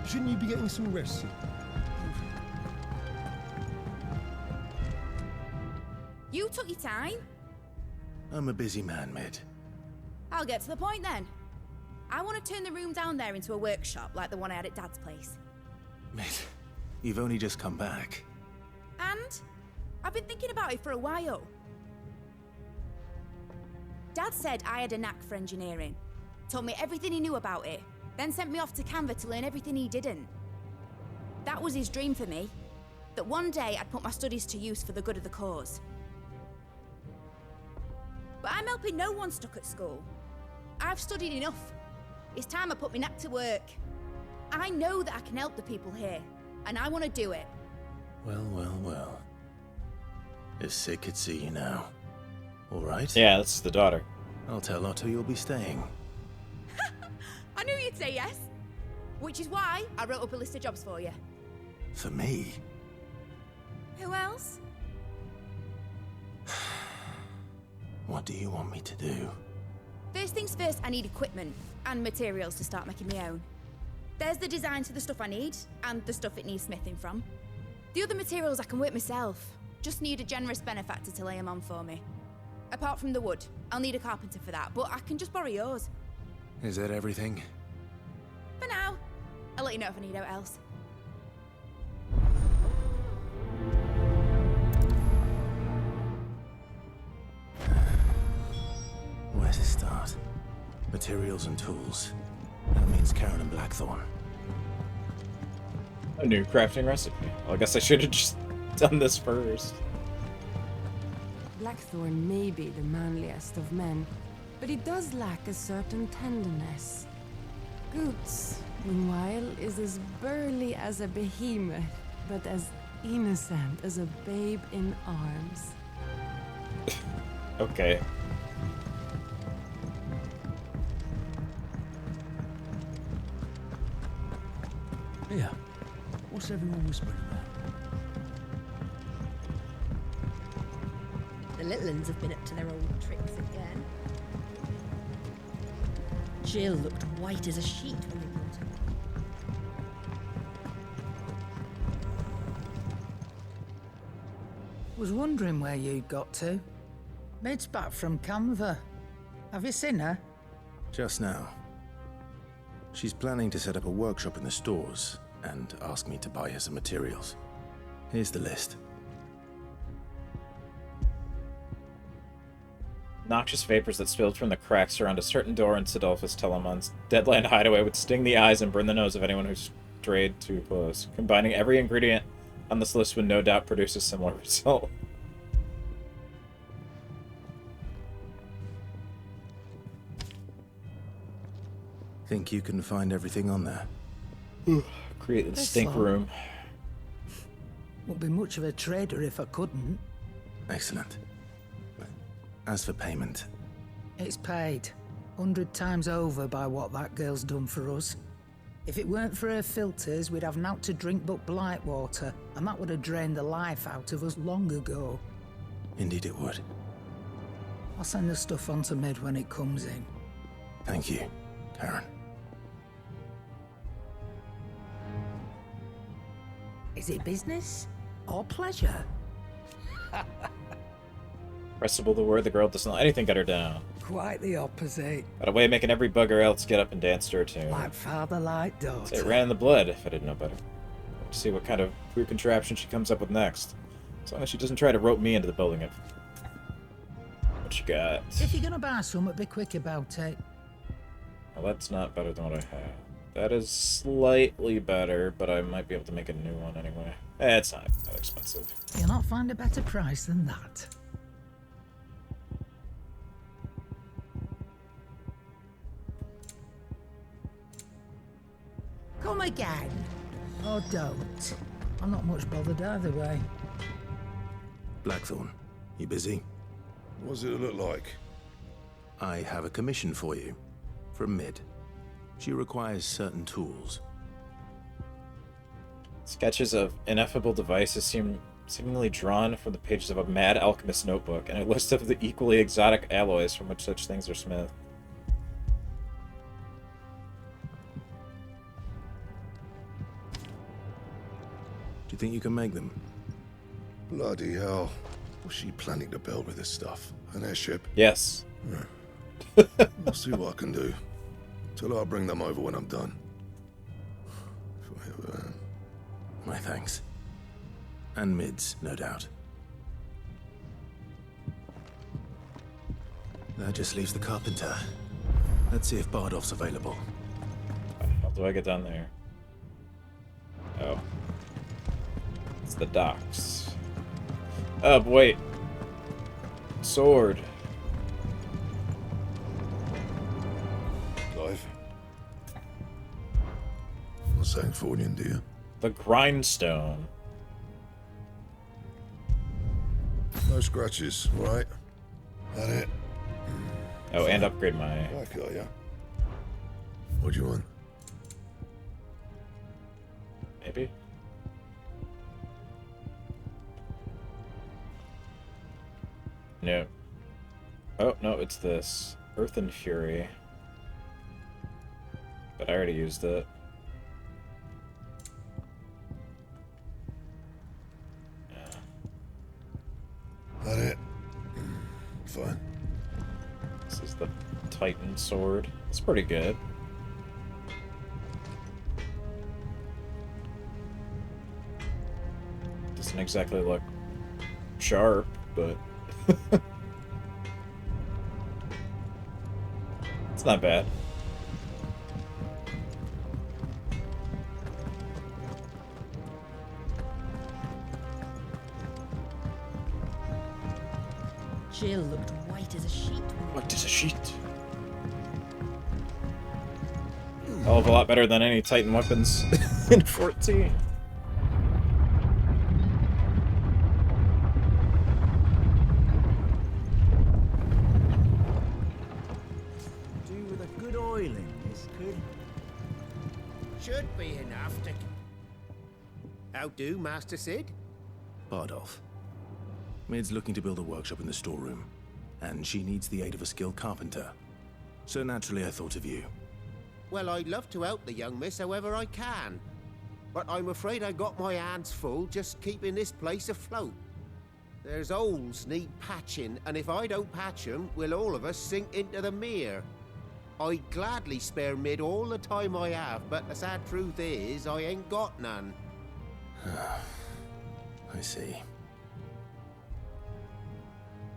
Shouldn't you be getting some rest? You took your time. I'm a busy man, Mid. I'll get to the point then. I want to turn the room down there into a workshop like the one I had at Dad's place. Mate, you've only just come back. And? I've been thinking about it for a while. Dad said I had a knack for engineering. Told me everything he knew about it. Then sent me off to Canva to learn everything he didn't. That was his dream for me. That one day I'd put my studies to use for the good of the cause. But I'm helping no one stuck at school. I've studied enough. It's time I put my knack to work. I know that I can help the people here, and I want to do it. Well, well, well. It's sick at see you now. All right? Yeah, this is the daughter. I'll tell Otto you'll be staying. I knew you'd say yes. Which is why I wrote up a list of jobs for you. For me? Who else? What do you want me to do? First things first, I need equipment and materials to start making my own. There's the designs for the stuff I need, and the stuff it needs smithing from. The other materials I can work myself. Just need a generous benefactor to lay them on for me. Apart from the wood, I'll need a carpenter for that, but I can just borrow yours. Is that everything? For now. I'll let you know if I need out else. Where to start? Materials and tools. That means Karen and Blackthorn. A new crafting recipe. Well, I guess I should have just done this first. Blackthorn may be the manliest of men, but he does lack a certain tenderness. Goots, meanwhile, is as burly as a behemoth, but as innocent as a babe in arms. Okay. Yeah. What's everyone whispering about? The little uns have been up to their old tricks again. Jill looked white as a sheet when they brought her. Was wondering where you'd got to. Maid's back from Canva. Have you seen her? Just now. She's planning to set up a workshop in the stores and ask me to buy her some materials. Here's the list. Noxious vapors that spilled from the cracks around a certain door in Sidolphus Telemon's Deadland hideaway would sting the eyes and burn the nose of anyone who strayed too close. Combining every ingredient on this list would no doubt produce a similar result. Think you can find everything on there? Create the That's stink all. room. Wouldn't be much of a trader if I couldn't. Excellent. As for payment, It's paid 100 times over by what that girl's done for us. If it weren't for her filters, we'd have naught to drink but blight water, and that would have drained the life out of us long ago. indeed it would. I'll send the stuff on to Mid when it comes in. Thank you, Karen. Is it business or pleasure? Restable the word, the girl doesn't let anything get her down. Quite the opposite. Got a way of making every bugger else get up and dance to her tune. Like father, like Say daughter. it ran in the blood, if I didn't know better. To see what kind of weird contraption she comes up with next. As long as she doesn't try to rope me into the building of... What you got? If you're gonna buy something, be quick about it. Well, that's not better than what I have. That is slightly better, but I might be able to make a new one anyway. It's not that expensive. You'll not find a better price than that. Come again. Or don't. I'm not much bothered either way. Blackthorn, you busy? What does it look like? I have a commission for you. From Mid. She requires certain tools. Sketches of ineffable devices seem seemingly drawn from the pages of a mad alchemist notebook, and a list of the equally exotic alloys from which such things are smithed. Do you think you can make them? Bloody hell. What's she planning to build with this stuff? An airship? Yes. I'll see what I can do. Tell her I'll bring them over when I'm done. If I ever am. My thanks. And mids, no doubt. That just leaves the carpenter. Let's see if Bardolph's available. How do I get down there? Oh. It's the docks. Oh, wait. Sword. Clive. A Sancfordian, do you? The grindstone. No scratches, right? That it? Oh, and upgrade my... Back, are ya? What do you want? Maybe? No. Oh, no, it's this. Earth and Fury. But I already used it. Yeah. That it? Fine. This is the Titan sword. It's pretty good. Doesn't exactly look sharp, but it's not bad. Jill looked white as a sheet. White as a sheet. Hell of a lot better than any Titan weapons in 14. Do with a good oiling, this could. Should be enough to... How do, Master Sid? Bardolph. Mid's looking to build a workshop in the storeroom, and she needs the aid of a skilled carpenter. So naturally I thought of you. Well, I'd love to help the young miss however I can. But I'm afraid I got my hands full just keeping this place afloat. There's holes need patching, and if I don't patch them, we'll all of us sink into the mere. I'd gladly spare Mid all the time I have, but the sad truth is, I ain't got none. I see.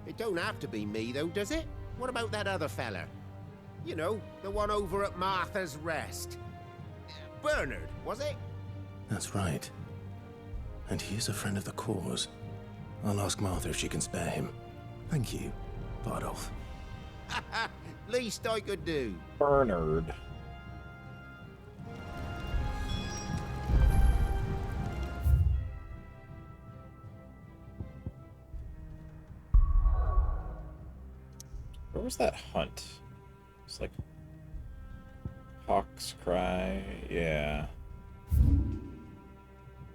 It don't have to be me, though, does it? What about that other fella? You know, the one over at Martha's Rest. Bernard, was it? That's right. And he is a friend of the cause. I'll ask Martha if she can spare him. Thank you, Bardolph. Least I could do. Bernard. Where was that hunt? It's like Hawk's Cry, yeah.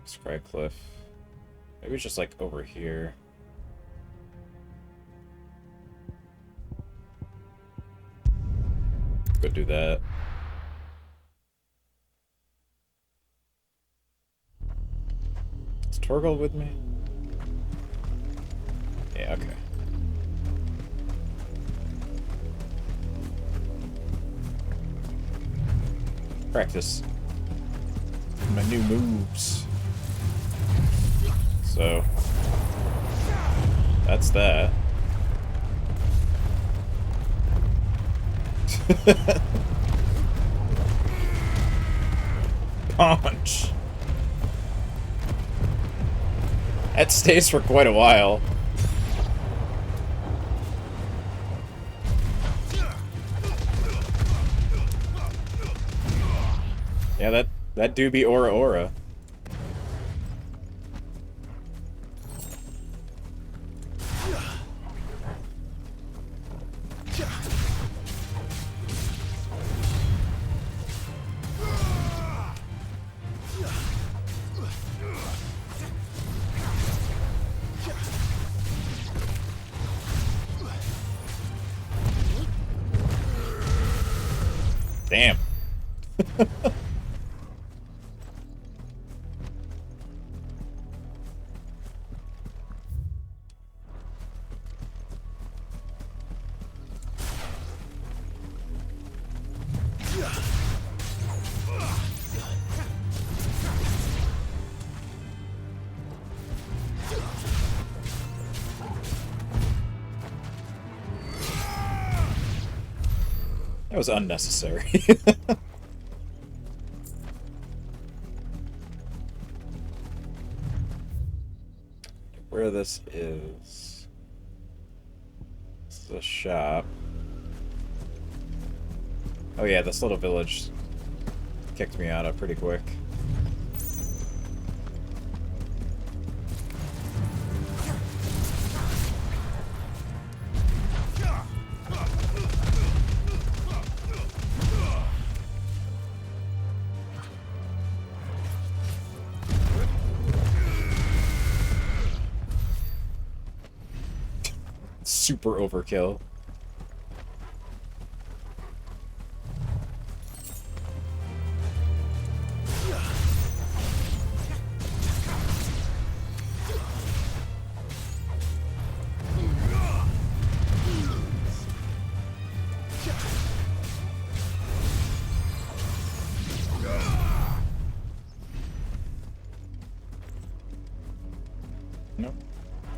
Hawk's Cry Cliff. Maybe it's just like over here. Go do that. Is Torgal with me? Yeah, okay. Practice my new moves. So that's that. Punch. That stays for quite a while. Yeah, that do be Aura Aura. Damn. That was unnecessary. Where this is... This is a shop. Oh yeah, this little village kicked me out of pretty quick. Super overkill. Nope.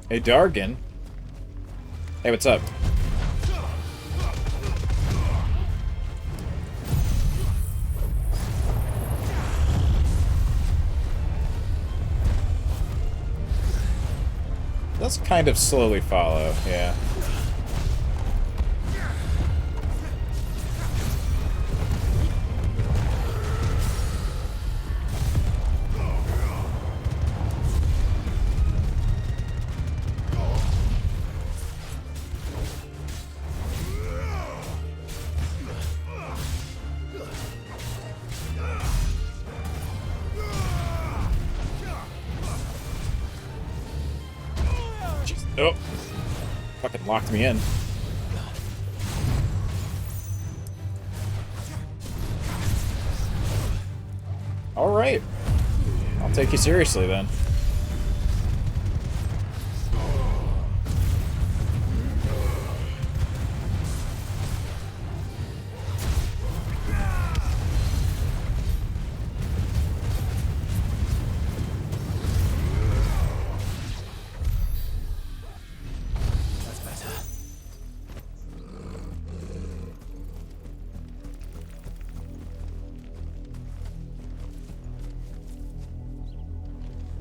Hey, Dargan. Hey, what's up? Does kind of slowly follow, yeah. Oh, fucking locked me in. All right, I'll take you seriously then.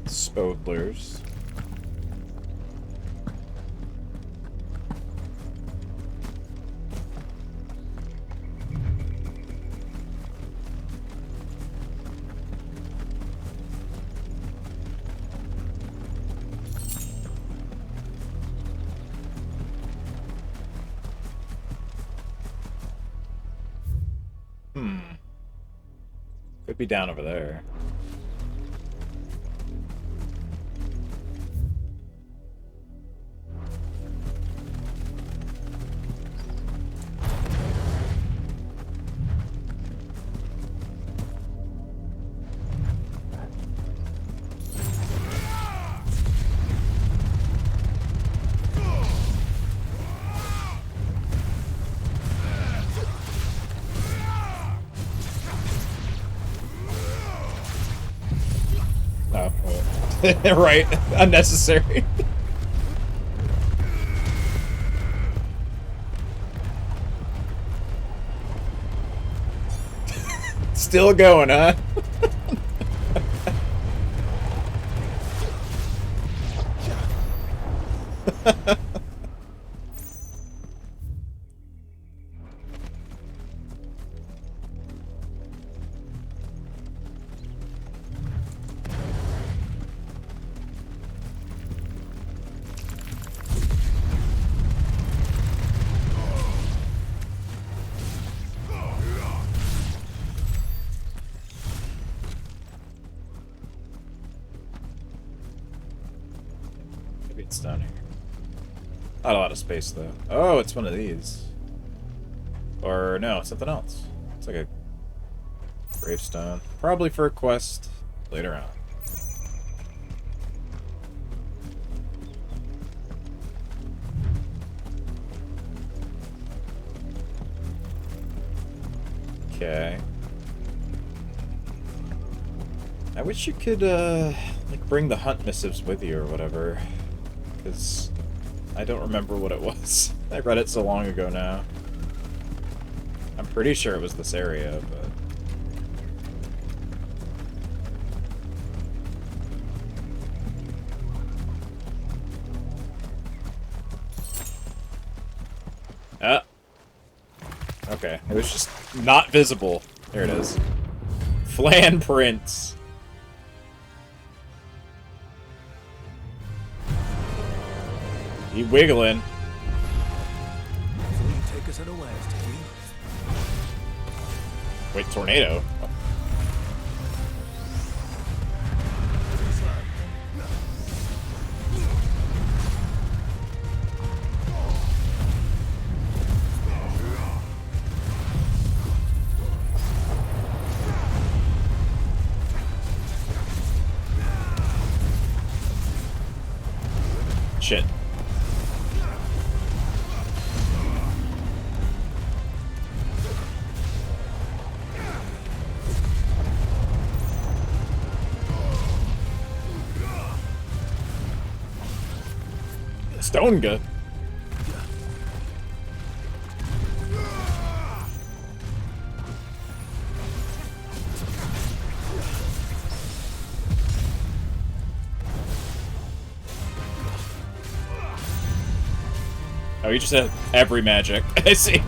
Spodlers. Could be down over there. Right, unnecessary. Still going, huh? Maybe it's down here. Not a lot of space, though. Oh, it's one of these. Or, no, it's something else. It's like a gravestone. Probably for a quest later on. Okay. I wish you could, like, bring the hunt missives with you or whatever. Because I don't remember what it was. I read it so long ago now. I'm Pretty sure it was this area, but... Okay, it was just not visible. There it is. Flan prints. He wiggling. So you take us unawares, did you? Wait, tornado? Shit. Stone gun. Oh, you just had every magic. I see.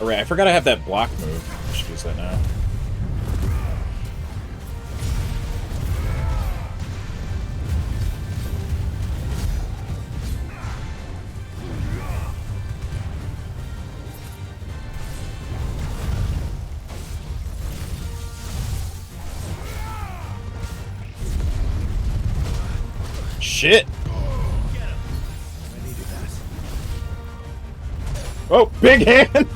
Alright, I forgot I have that block move. I should use that now. Shit! Oh, big hand!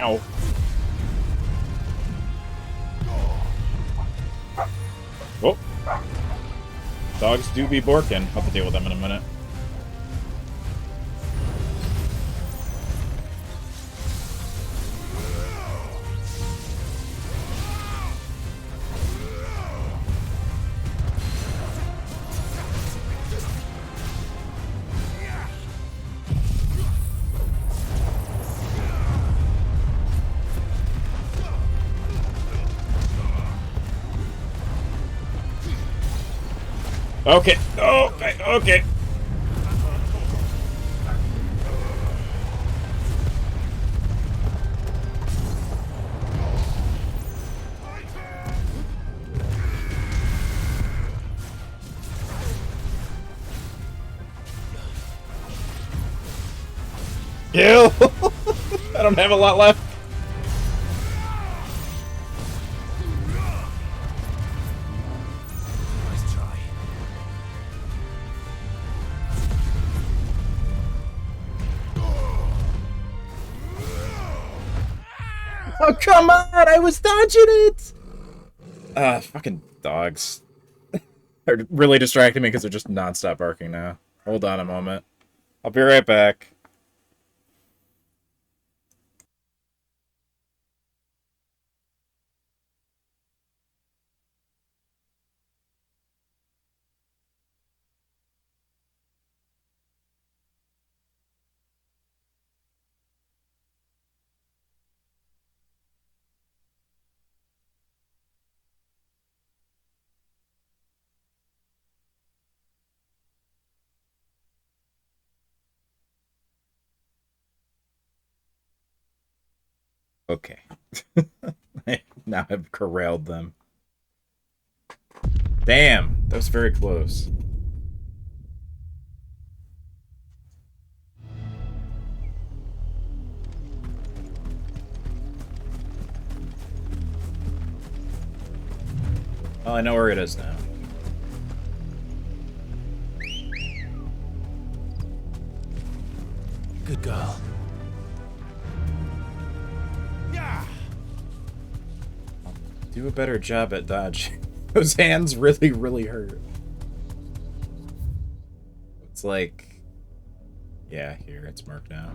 Ow. Oh. Dogs do be borking. I'll have to deal with them in a minute. Okay. Okay. Okay. Kill! I don't have a lot left. Oh, come on! I was dodging it! Fucking dogs. They're really distracting me because they're just non-stop barking now. Hold on a moment. I'll be right back. Okay. Now I've corralled them. Damn, that was very close. Well, I know where it is now. Good girl. Do a better job at dodging. Those hands really, really hurt. It's like... Yeah, here, it's marked now.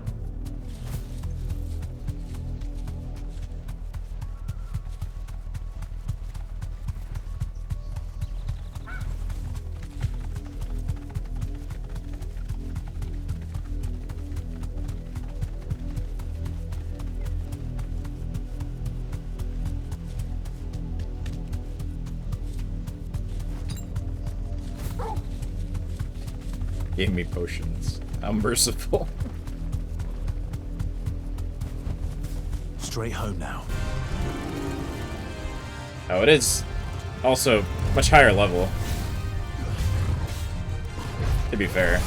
Gave me potions. How merciful. Straight home now. Oh, it is also much higher level. To be fair.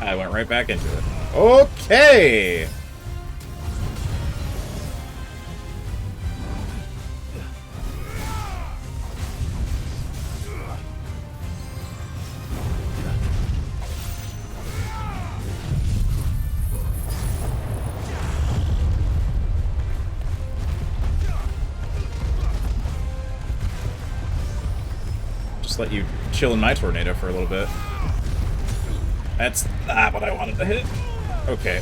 I went right back into it. Okay! Just let you chill in my tornado for a little bit. That's not what I wanted to hit. Okay.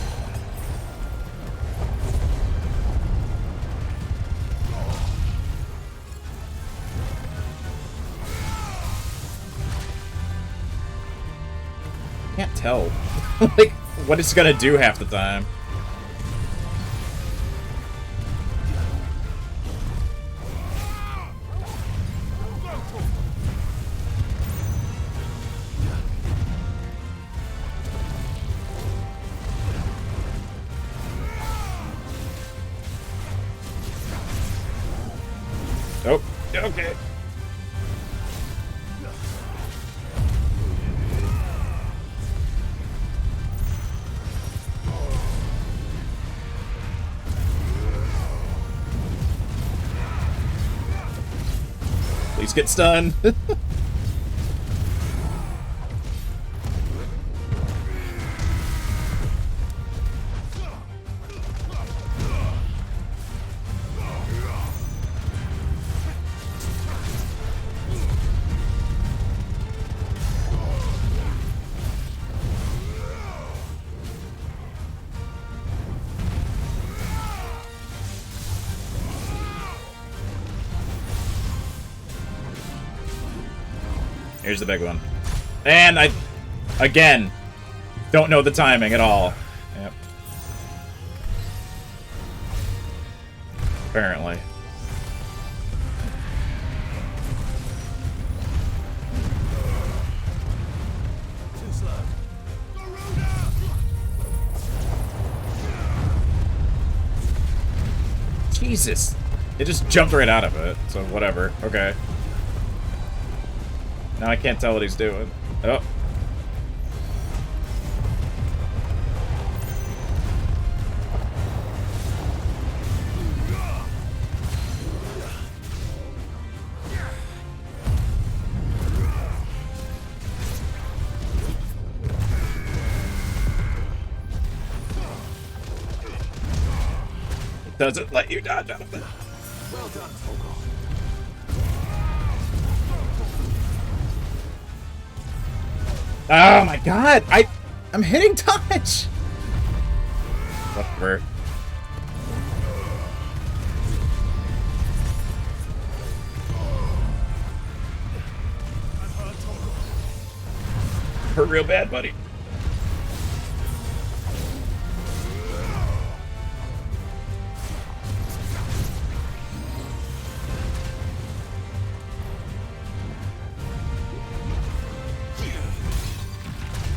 Can't tell. Like, what it's gonna do half the time. Oh, okay. Please get stunned. Here's the big one. And I, again, don't know the timing at all. Yep. Apparently. Jesus. It just jumped right out of it, so whatever. Okay. Now I can't tell what he's doing. Oh. It doesn't let you dodge out of it. Well done, Fogel. Oh my god! I'm hitting touch! Whatever. Hurt real bad, buddy.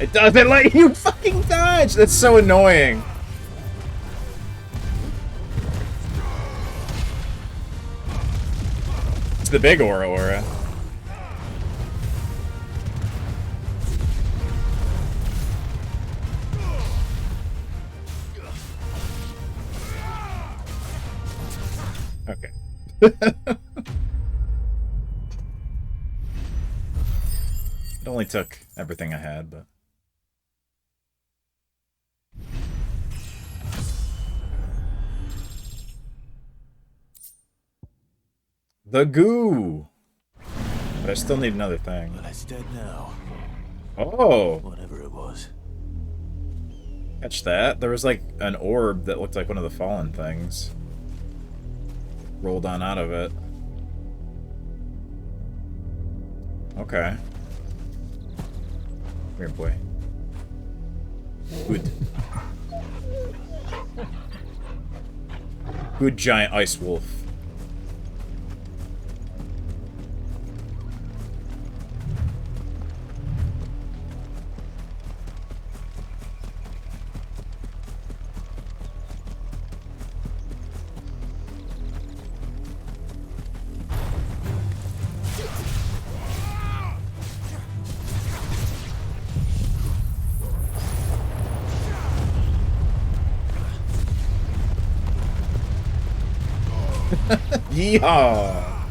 It doesn't let you fucking dodge! That's so annoying. the big Aura. Okay. It only took everything I had, but... The goo! But I still need another thing. Well, it's dead now. Oh! Whatever it was. Catch that. There was like an orb that looked like one of the fallen things. Rolled on out of it. Okay. Come here, boy. Good. Good giant ice wolf. Yeehaw!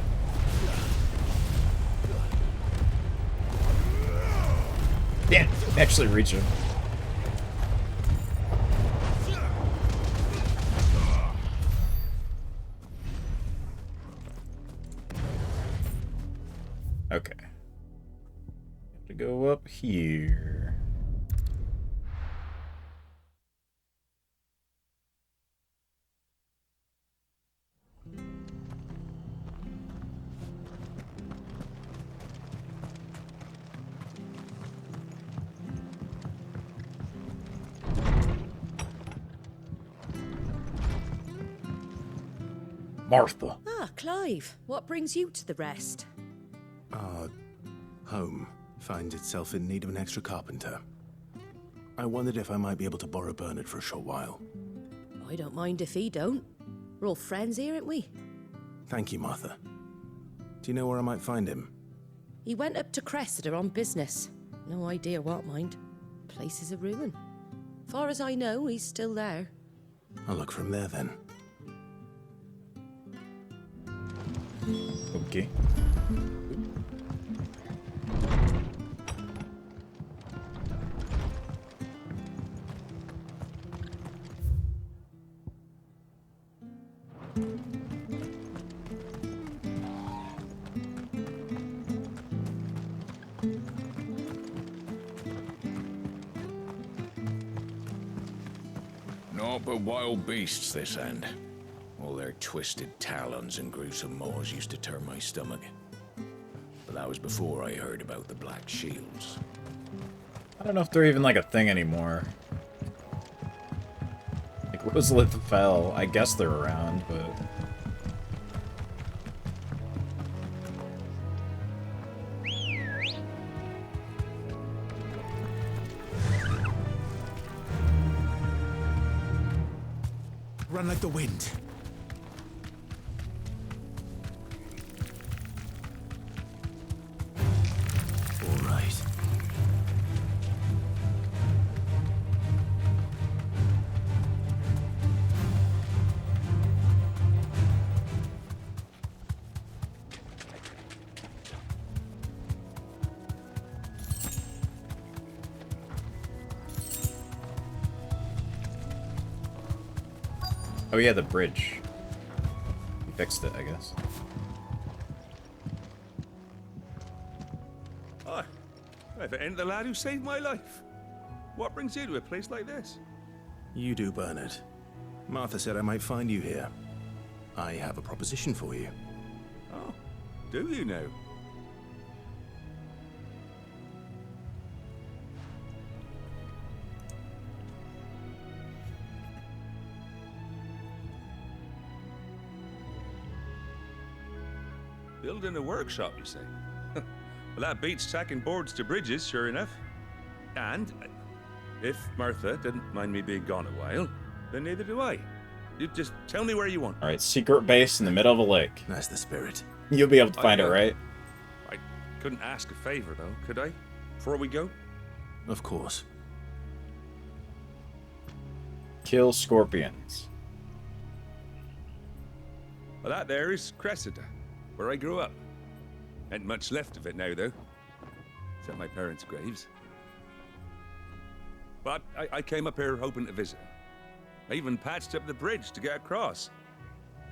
Yeah, actually reach him. Okay. Have to go up here. Martha. Ah, Clive. What brings you to the rest? Our home finds itself in need of an extra carpenter. I wondered if I might be able to borrow Bernard for a short while. I don't mind if he don't. We're all friends here, aren't we? Thank you, Martha. Do you know where I might find him? He went up to Cressida on business. No idea what, mind. Place is a ruin. Far as I know, he's still there. I'll look from there then. Okay. Naught but wild beasts this end. All their twisted talons and gruesome maws used to turn my stomach. But that was before I heard about the Black Shields. I don't know if they're even like a thing anymore. Like Rosalith fell. I guess they're around, but... Run like the wind. All right. Oh yeah, the bridge. You fixed it, I guess. Hi. If it ain't the lad who saved my life. What brings you to a place like this? You do, Bernard. Martha said I might find you here. I have a proposition for you. Oh, do you now? Building a workshop, you say? Well, that beats tacking boards to bridges, sure enough. And if Martha didn't mind me being gone a while, then neither do I. You just tell me where you want. Alright, secret base in the middle of a lake. That's the spirit. You'll be able to find it, right? I couldn't ask a favor, though, could I? Before we go? Of course. Kill scorpions. Well, that there is Cressida, where I grew up. Ain't much left of it now, though. Except my parents' graves. But I came up here hoping to visit. I even patched up the bridge to get across.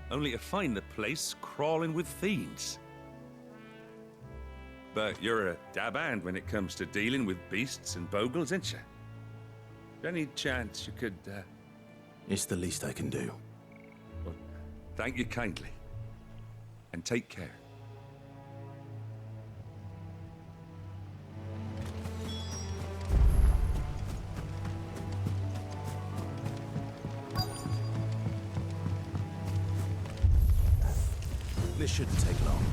Only to find the place crawling with fiends. But you're a dab hand when it comes to dealing with beasts and bogles, ain't you? Any chance you could, It's the least I can do. Well, thank you kindly. And take care. This shouldn't take long.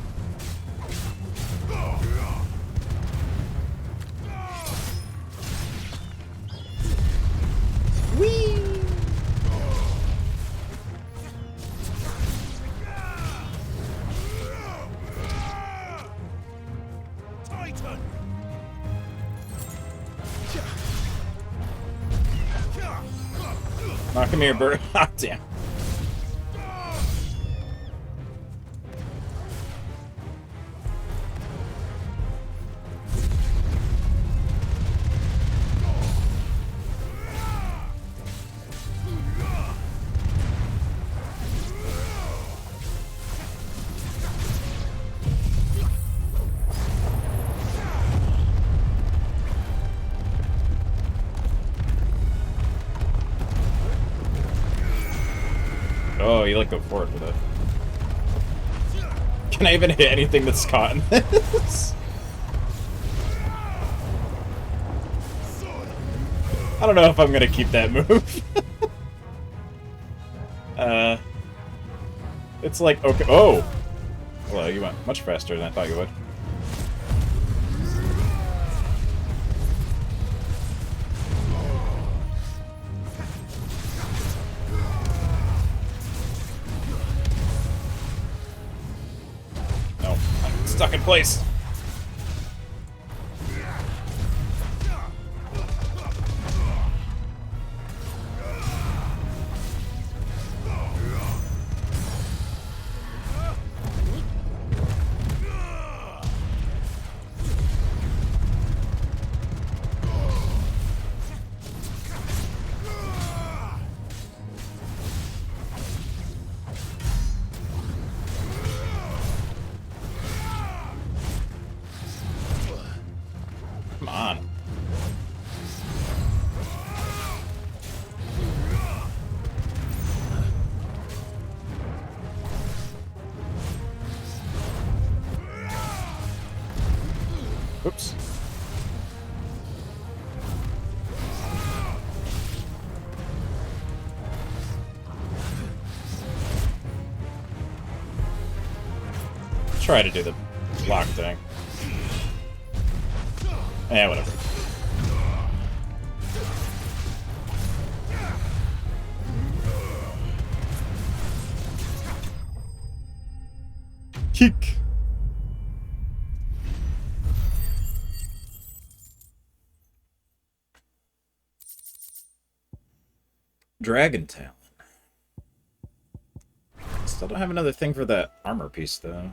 Titan! Oh, come here, bird. Ah, damn. Oh, you like go forward with it. Can I even hit anything that's caught in this? I don't know if I'm gonna keep that move. It's like, okay, oh! Well, you went much faster than I thought you would. No, I'm stuck in place. Come on. Oops. Try to do the block thing. Yeah, whatever. Kick. Dragon Talon. Still don't have another thing for that armor piece, though.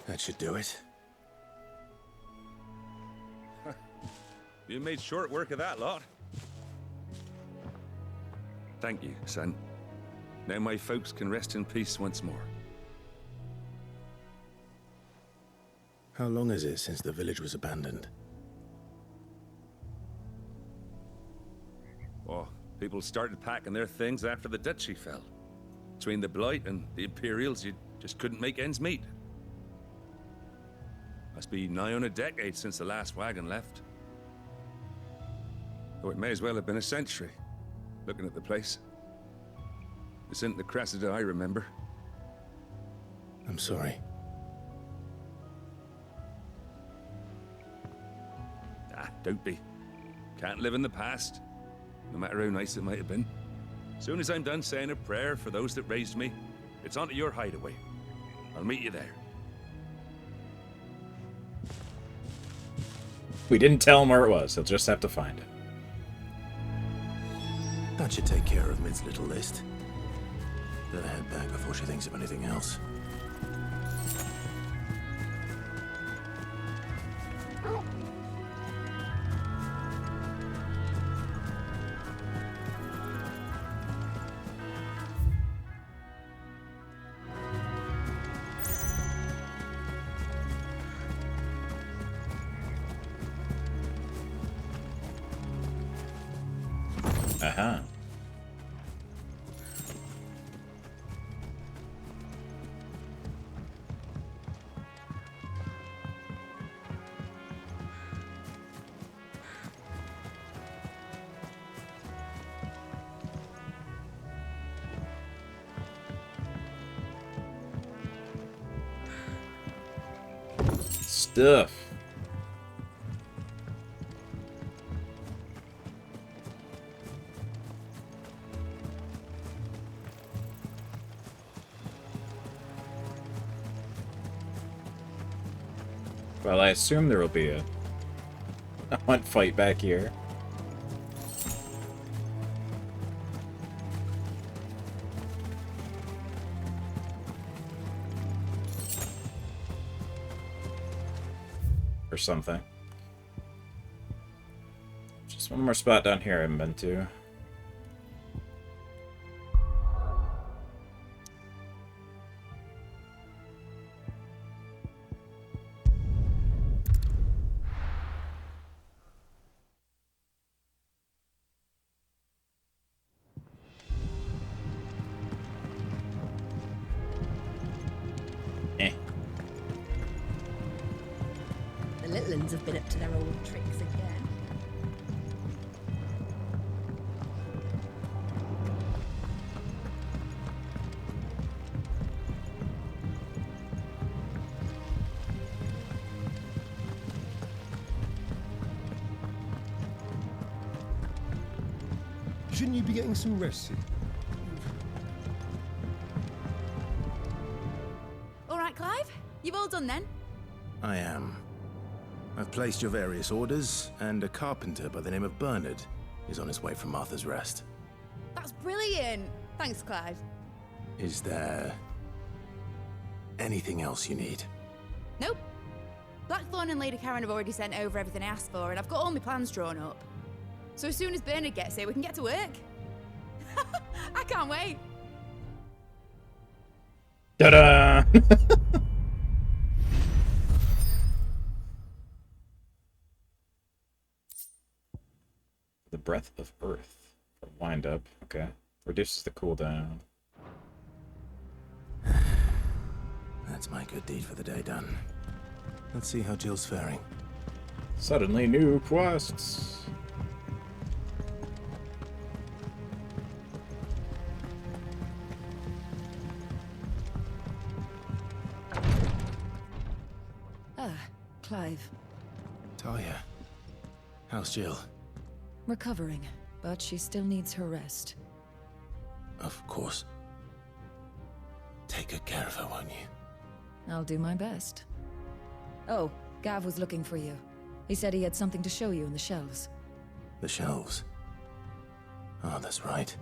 That should do it. You made short work of that lot. Thank you, son. Now my folks can rest in peace once more. How long is it since the village was abandoned? Oh, people started packing their things after the duchy fell. Between the Blight and the Imperials, you just couldn't make ends meet. Must be nigh on a decade since the last wagon left. Though it may as well have been a century, looking at the place. This isn't the Cressida I remember. I'm sorry. Ah, don't be. Can't live in the past, no matter how nice it might have been. Soon as I'm done saying a prayer for those that raised me, it's onto your hideaway. I'll meet you there. We didn't tell him where it was. He'll just have to find it. That should take care of Mid's little list. Better head back before she thinks of anything else. Uh-huh. Stuff. Well, I assume there will be a hunt fight back here. Or something. Just one more spot down here I haven't been to. The little uns have been up to their old tricks again. Shouldn't you be getting some rest soon? All right, Clive? You've all done then? I am. I've placed your various orders, and a carpenter by the name of Bernard is on his way from Martha's Rest. That's brilliant. Thanks, Clive. Is there anything else you need? Nope. Blackthorn and Lady Karen have already sent over everything I asked for, and I've got all my plans drawn up. So as soon as Bernard gets here, we can get to work. I can't wait. Ta-da! The Breath of Earth. For wind up. Okay. Reduces the cooldown. That's my good deed for the day done. Let's see how Jill's faring. Suddenly new quests. Clive. Talia. How's Jill? Recovering, but she still needs her rest. Of course. Take good care of her, won't you? I'll do my best. Oh, Gav was looking for you. He said he had something to show you in the shelves. The shelves? Oh, that's right.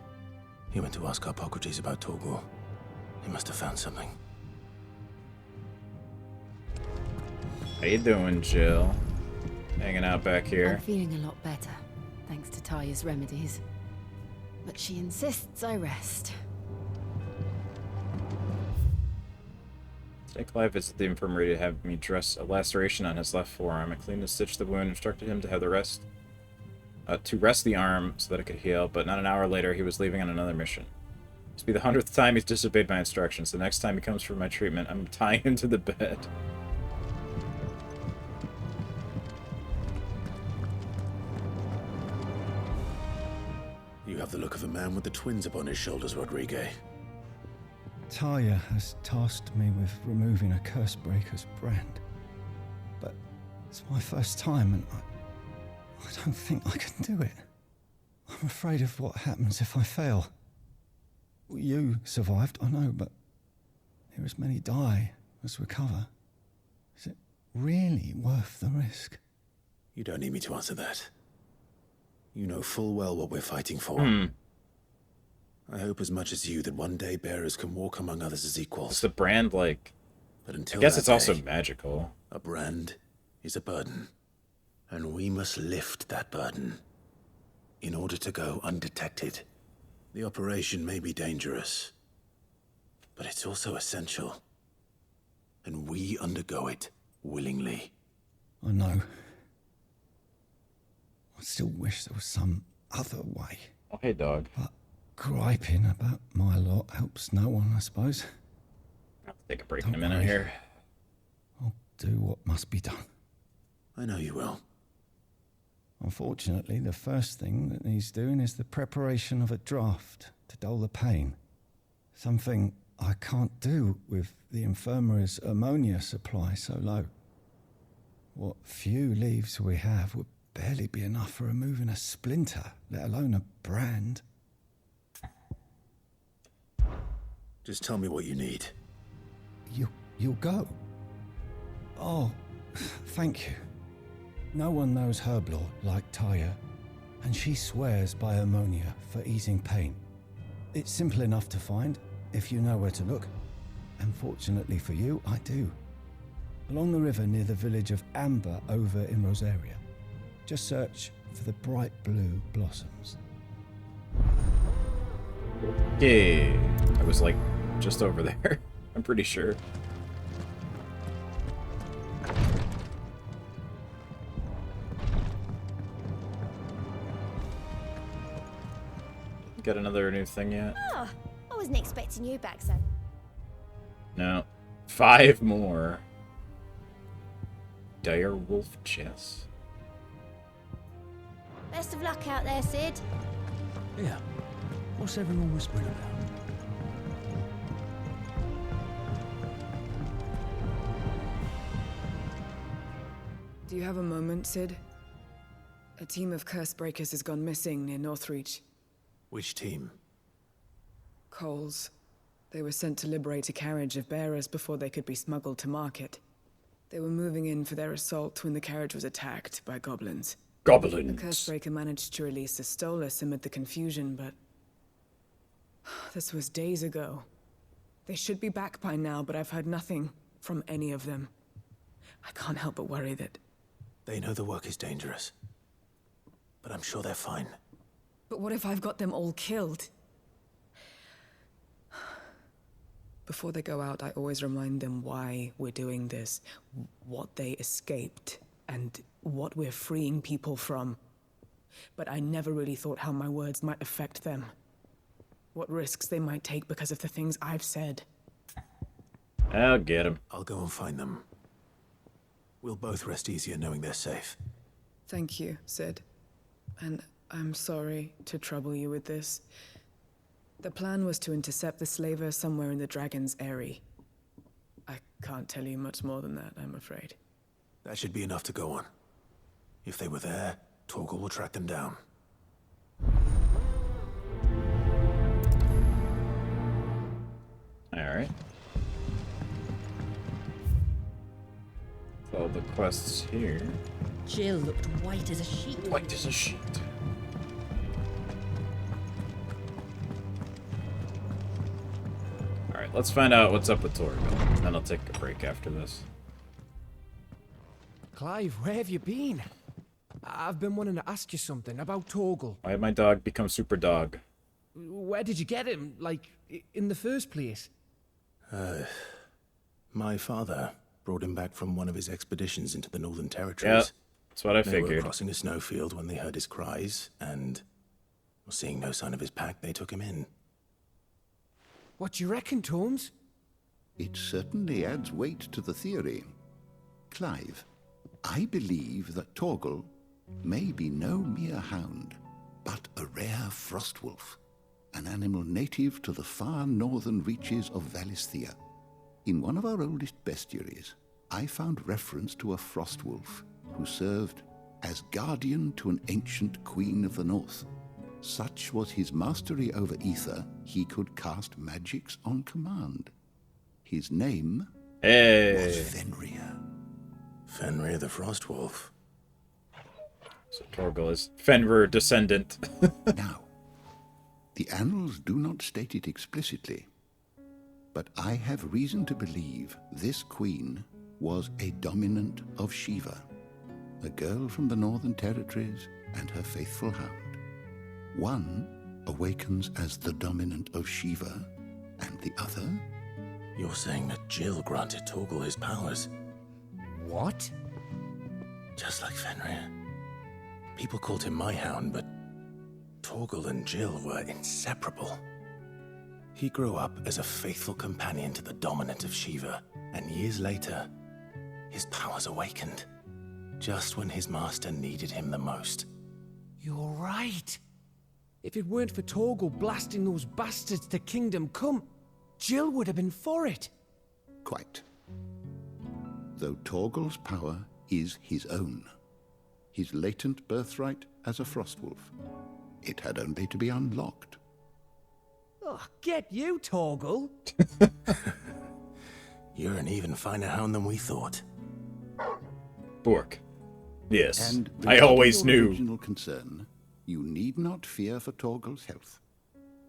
He went to ask Harpocrates about Torgor. He must have found something. How you doing, Jill? Hanging out back here. I'm feeling a lot better, thanks to Talia's remedies. But she insists I rest. Today, Clive visited the infirmary to have me dress a laceration on his left forearm. I cleaned and stitched the wound, instructed him to have the rest the arm so that it could heal, but not an hour later he was leaving on another mission. This will be the 100th time he's disobeyed my instructions. The next time he comes for my treatment, I'm tying him to the bed. You have the look of a man with the twins upon his shoulders, Rodrigue. Talia has tasked me with removing a Cursebreaker's brand. But it's my first time, and I don't think I can do it. I'm afraid of what happens if I fail. You survived, I know, but here as many die as recover. Is it really worth the risk? You don't need me to answer that. You know full well what we're fighting for. I hope as much as you that one day bearers can walk among others as equals. Is the brand like... But until I guess that it's also day, magical. A brand is a burden. And we must lift that burden in order to go undetected. The operation may be dangerous, but it's also essential. And we undergo it willingly. I know. I still wish there was some other way. Oh, hey, dog. But griping about my lot helps no one, I suppose. I'll take a break in a minute here. I'll do what must be done. I know you will. Unfortunately, the first thing that needs doing is the preparation of a draft to dull the pain. Something I can't do with the infirmary's ammonia supply so low. What few leaves we have would barely be enough for removing a splinter, let alone a brand. Just tell me what you need. You'll go? Oh, thank you. No one knows herb lore like Taya, and she swears by ammonia for easing pain. It's simple enough to find, if you know where to look. And fortunately for you, I do. Along the river near the village of Amber over in Rosaria. Just search for the bright blue blossoms. Yeah, I was like just over there. I'm pretty sure. Got another new thing yet? Oh, I wasn't expecting you back, son. No. 5 more. Dire wolf chess. Best of luck out there, Sid. Yeah. What's everyone whispering about? Do you have a moment, Sid? A team of curse breakers has gone missing near Northreach. Which team? Coles. They were sent to liberate a carriage of bearers before they could be smuggled to market. They were moving in for their assault when the carriage was attacked by goblins. Goblins! The curse breaker managed to release a Stolus amid the confusion, but... this was days ago. They should be back by now, but I've heard nothing from any of them. I can't help but worry that... They know the work is dangerous. But I'm sure they're fine. But what if I've got them all killed? Before they go out, I always remind them why we're doing this, what they escaped, and what we're freeing people from. But I never really thought how my words might affect them. What risks they might take because of the things I've said. I'll get them. I'll go and find them. We'll both rest easier knowing they're safe. Thank you, Sid. And I'm sorry to trouble you with this. The plan was to intercept the slaver somewhere in the Dragon's Eyrie. I can't tell you much more than that, I'm afraid. That should be enough to go on. If they were there, Torgal will track them down. Alright. All the quests here. Jill looked white as a sheet. White as a sheet. Alright, let's find out what's up with Torgal. Then I'll take a break after this. Clive, where have you been? I've been wanting to ask you something about Torgal. Why did my dog become super dog? Where did you get him? Like, in the first place? My father brought him back from one of his expeditions into the Northern Yeah, Territories. that's what I They figured. were crossing a snowfield when they heard his cries, and seeing no sign of his pack, they took him in. What do you reckon, Tomes? It certainly adds weight to the theory. Clive, I believe that Torgal may be no mere hound, but a rare frostwolf, an animal native to the far northern reaches of Valisthea. In one of our oldest bestiaries, I found reference to a frostwolf who served as guardian to an ancient queen of the north. Such was his mastery over ether, he could cast magics on command. His name was Fenrir. Fenrir the Frostwolf. So Torgal is Fenrir descendant. Now, the annals do not state it explicitly, but I have reason to believe this queen was a dominant of Shiva, a girl from the Northern Territories and her faithful hound. One awakens as the dominant of Shiva, and the other... You're saying that Jill granted Torgal his powers? What? Just like Fenrir. People called him my hound, but Torgal and Jill were inseparable. He grew up as a faithful companion to the dominant of Shiva, and years later, his powers awakened, just when his master needed him the most. You're right. If it weren't for Torgal blasting those bastards to Kingdom Come, Jill would have been for it. Quite. Though Torgal's power is his own, his latent birthright as a Frostwolf, it had only to be unlocked. Oh, get you, Torgal. You're an even finer hound than we thought. Bork. Yes, And I always regarding your knew. Original concern, you need not fear for Torgal's health.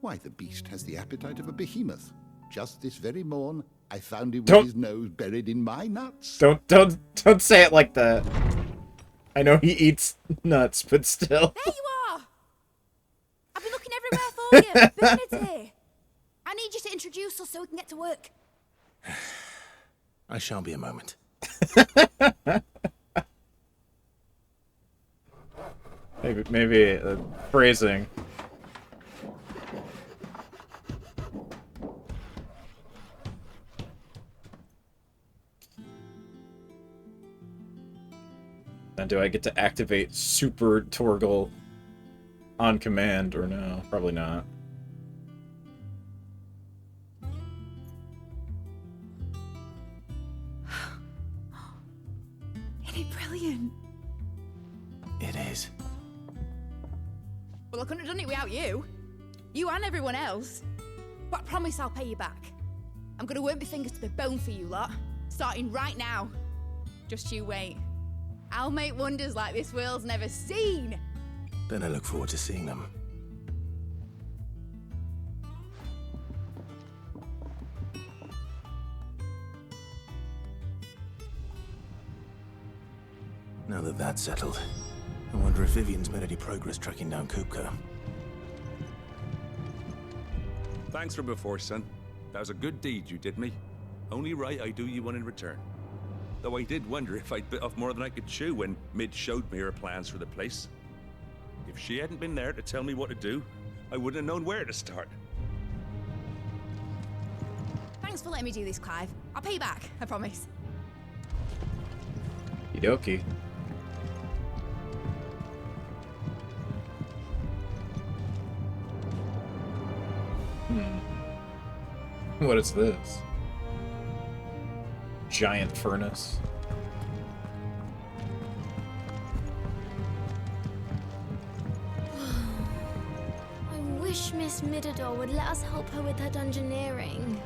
Why, the beast has the appetite of a behemoth. Just this very morn, I found him with his nose buried in my nuts. Don't say it like that. I know he eats nuts, but still. There you are! I've been looking everywhere for you. Bernard's here. I need you to introduce us so we can get to work. I shan't be a moment. Maybe phrasing. And do I get to activate Super Torgal on command or no? Probably not. Isn't it brilliant? It is. Well, I couldn't have done it without you. You and everyone else. But I promise I'll pay you back. I'm gonna work my fingers to the bone for you lot, starting right now. Just you wait. I'll make wonders like this world's never seen. Then I look forward to seeing them. Now that that's settled, I wonder if Vivian's made any progress tracking down Kupka. Thanks for before, son. That was a good deed you did me. Only right I do you one in return. Though I did wonder if I'd bit off more than I could chew when Mid showed me her plans for the place. If she hadn't been there to tell me what to do, I wouldn't have known where to start. Thanks for letting me do this, Clive. I'll pay you back, I promise. Okie What is this? Giant furnace. I wish Miss Midador would let us help her with her dungeoneering.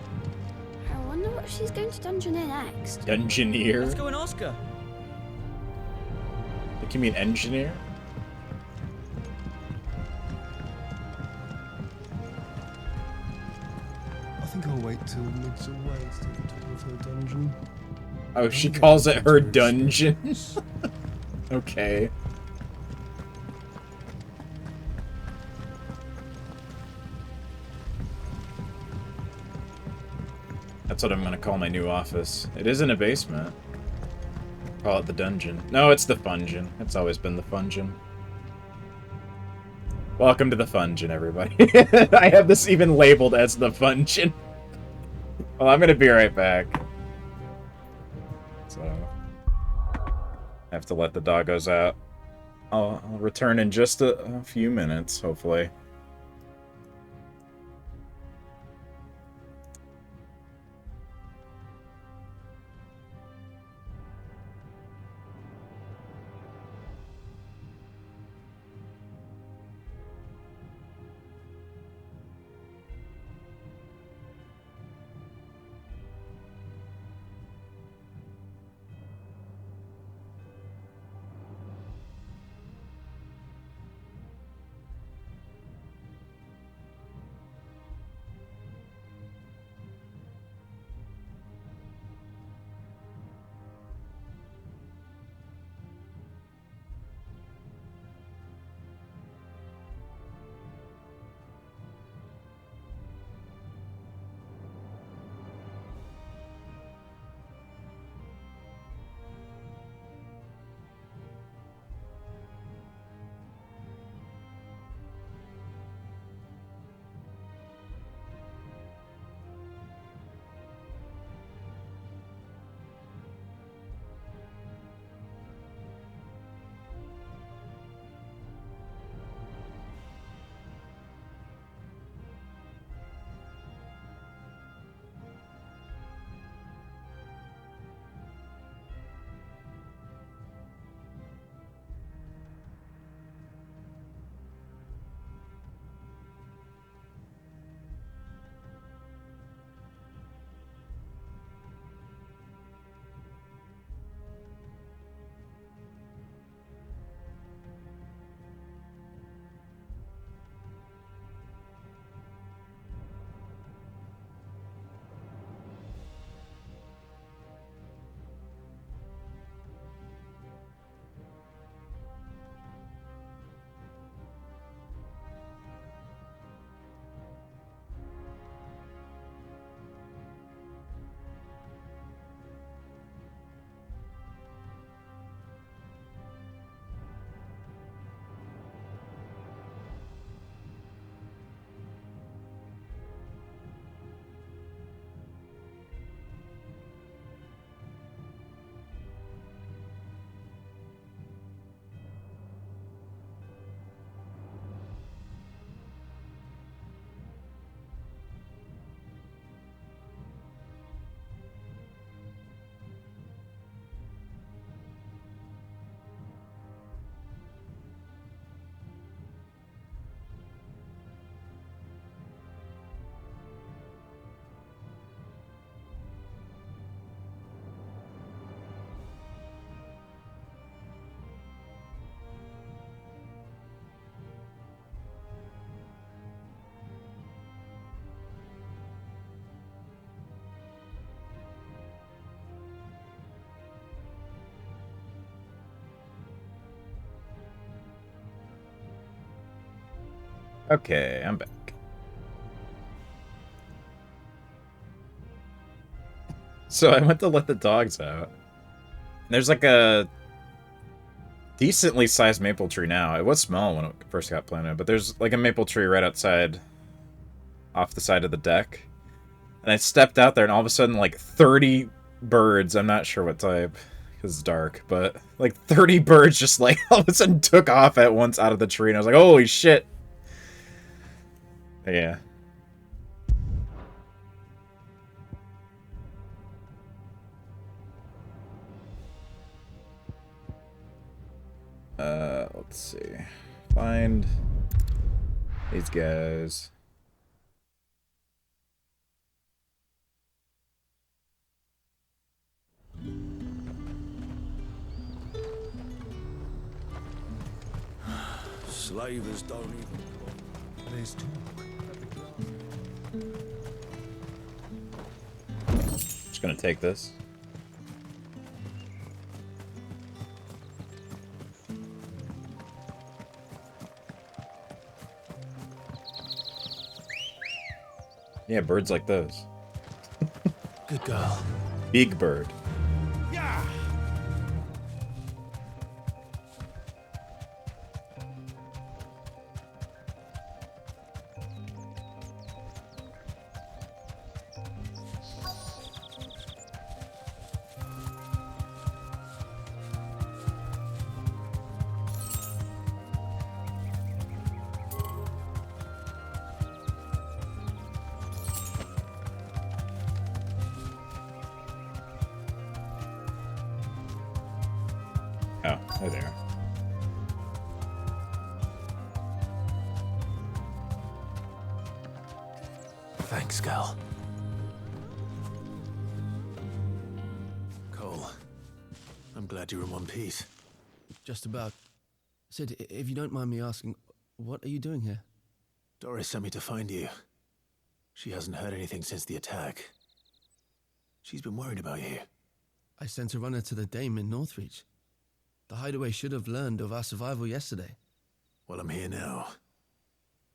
I wonder what she's going to dungeoneer next. Dungeoneer? Let's go and ask her. I think you mean engineer? I think I'll wait till Mid's away to take the tour of her dungeon. Oh, she calls it her dungeon? Okay. That's what I'm gonna call my new office. It is in a basement. Call it the dungeon. No, it's the fungeon. It's always been the fungeon. Welcome to the fungeon, everybody. I have this even labeled as the fungeon. Well, I'm gonna be right back. So, I have to let the doggos out. I'll return in just a few minutes, hopefully. Okay, I'm back. So I went to let the dogs out. There's like a decently sized maple tree now. It was small when it first got planted, but there's like a maple tree right outside, off the side of the deck. And I stepped out there, and all of a sudden, like 30 birds, I'm not sure what type, because it's dark, but like 30 birds just like all of a sudden took off at once out of the tree, and I was like, holy shit. Yeah. Let's see. Find these guys. Slavers don't even... There's talk. Just gonna take this. Yeah, birds like those. Good girl. Big bird. Yeah. Oh, there they are. Thanks, Gal. Cole, I'm glad you're in one piece. Just about. Sid, if you don't mind me asking, what are you doing here? Doris sent me to find you. She hasn't heard anything since the attack. She's been worried about you. I sent a runner to the Dame in Northreach. The hideaway should have learned of our survival yesterday. Well, I'm here now.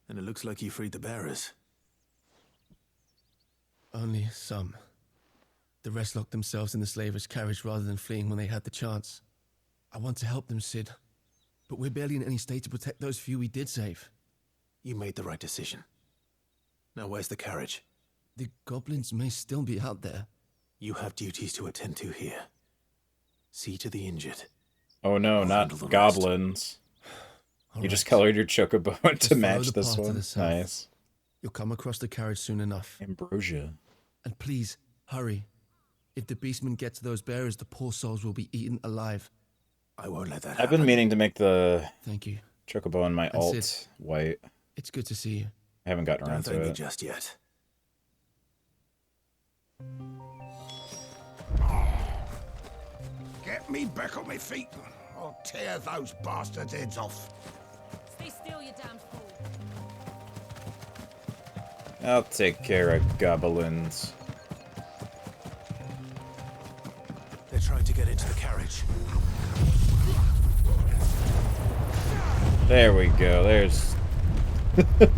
And it looks like you freed the bearers. Only some. The rest locked themselves in the slavers' carriage rather than fleeing when they had the chance. I want to help them, Sid. But we're barely in any state to protect those few we did save. You made the right decision. Now where's the carriage? The goblins may still be out there. You have duties to attend to here. See to the injured. Oh no, not goblins. You just colored your chocobo to match this one. Nice. You'll come across the carriage soon enough. Ambrosia. And please, hurry. If the beastmen get to those bearers, the poor souls will be eaten alive. I won't let that happen. I've been meaning to make the Thank you. chocobo in my And alt Sid, white. It's good to see you. I haven't gotten around Don't to thank me it. just yet. Get me back on my feet. I'll tear those bastards' heads off. Stay still, you damn fool. I'll take care of goblins. They're trying to get into the carriage. There we go. There's...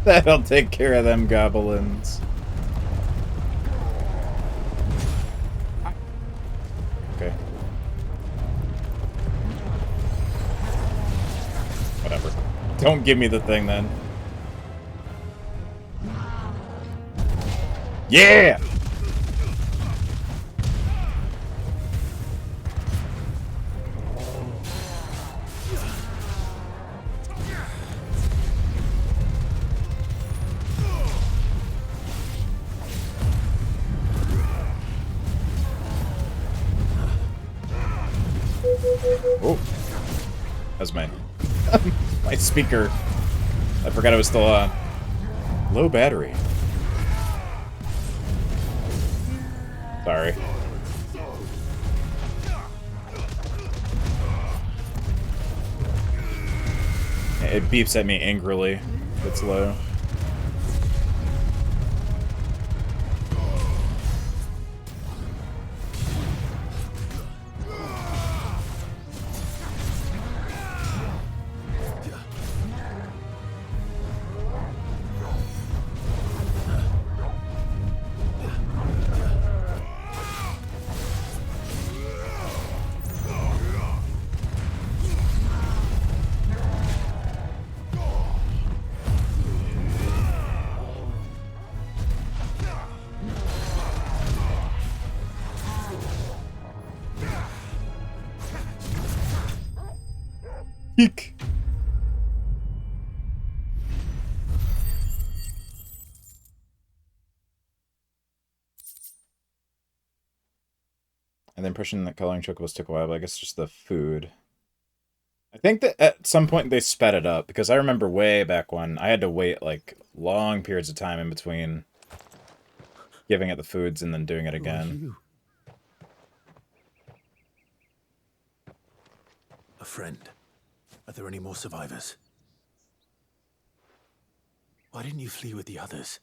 That'll take care of them goblins. Okay. Whatever. Don't give me the thing then. Yeah! Oh, that's my my speaker. I forgot it was still on. Low battery. Sorry. It beeps at me angrily. It's low. Eek. And then pushing the coloring chocobos took a while, but I guess just the food. I think that at some point they sped it up, because I remember way back when I had to wait, like, long periods of time in between giving it the foods and then doing it again. A friend. Are there any more survivors? Why didn't you flee with the others?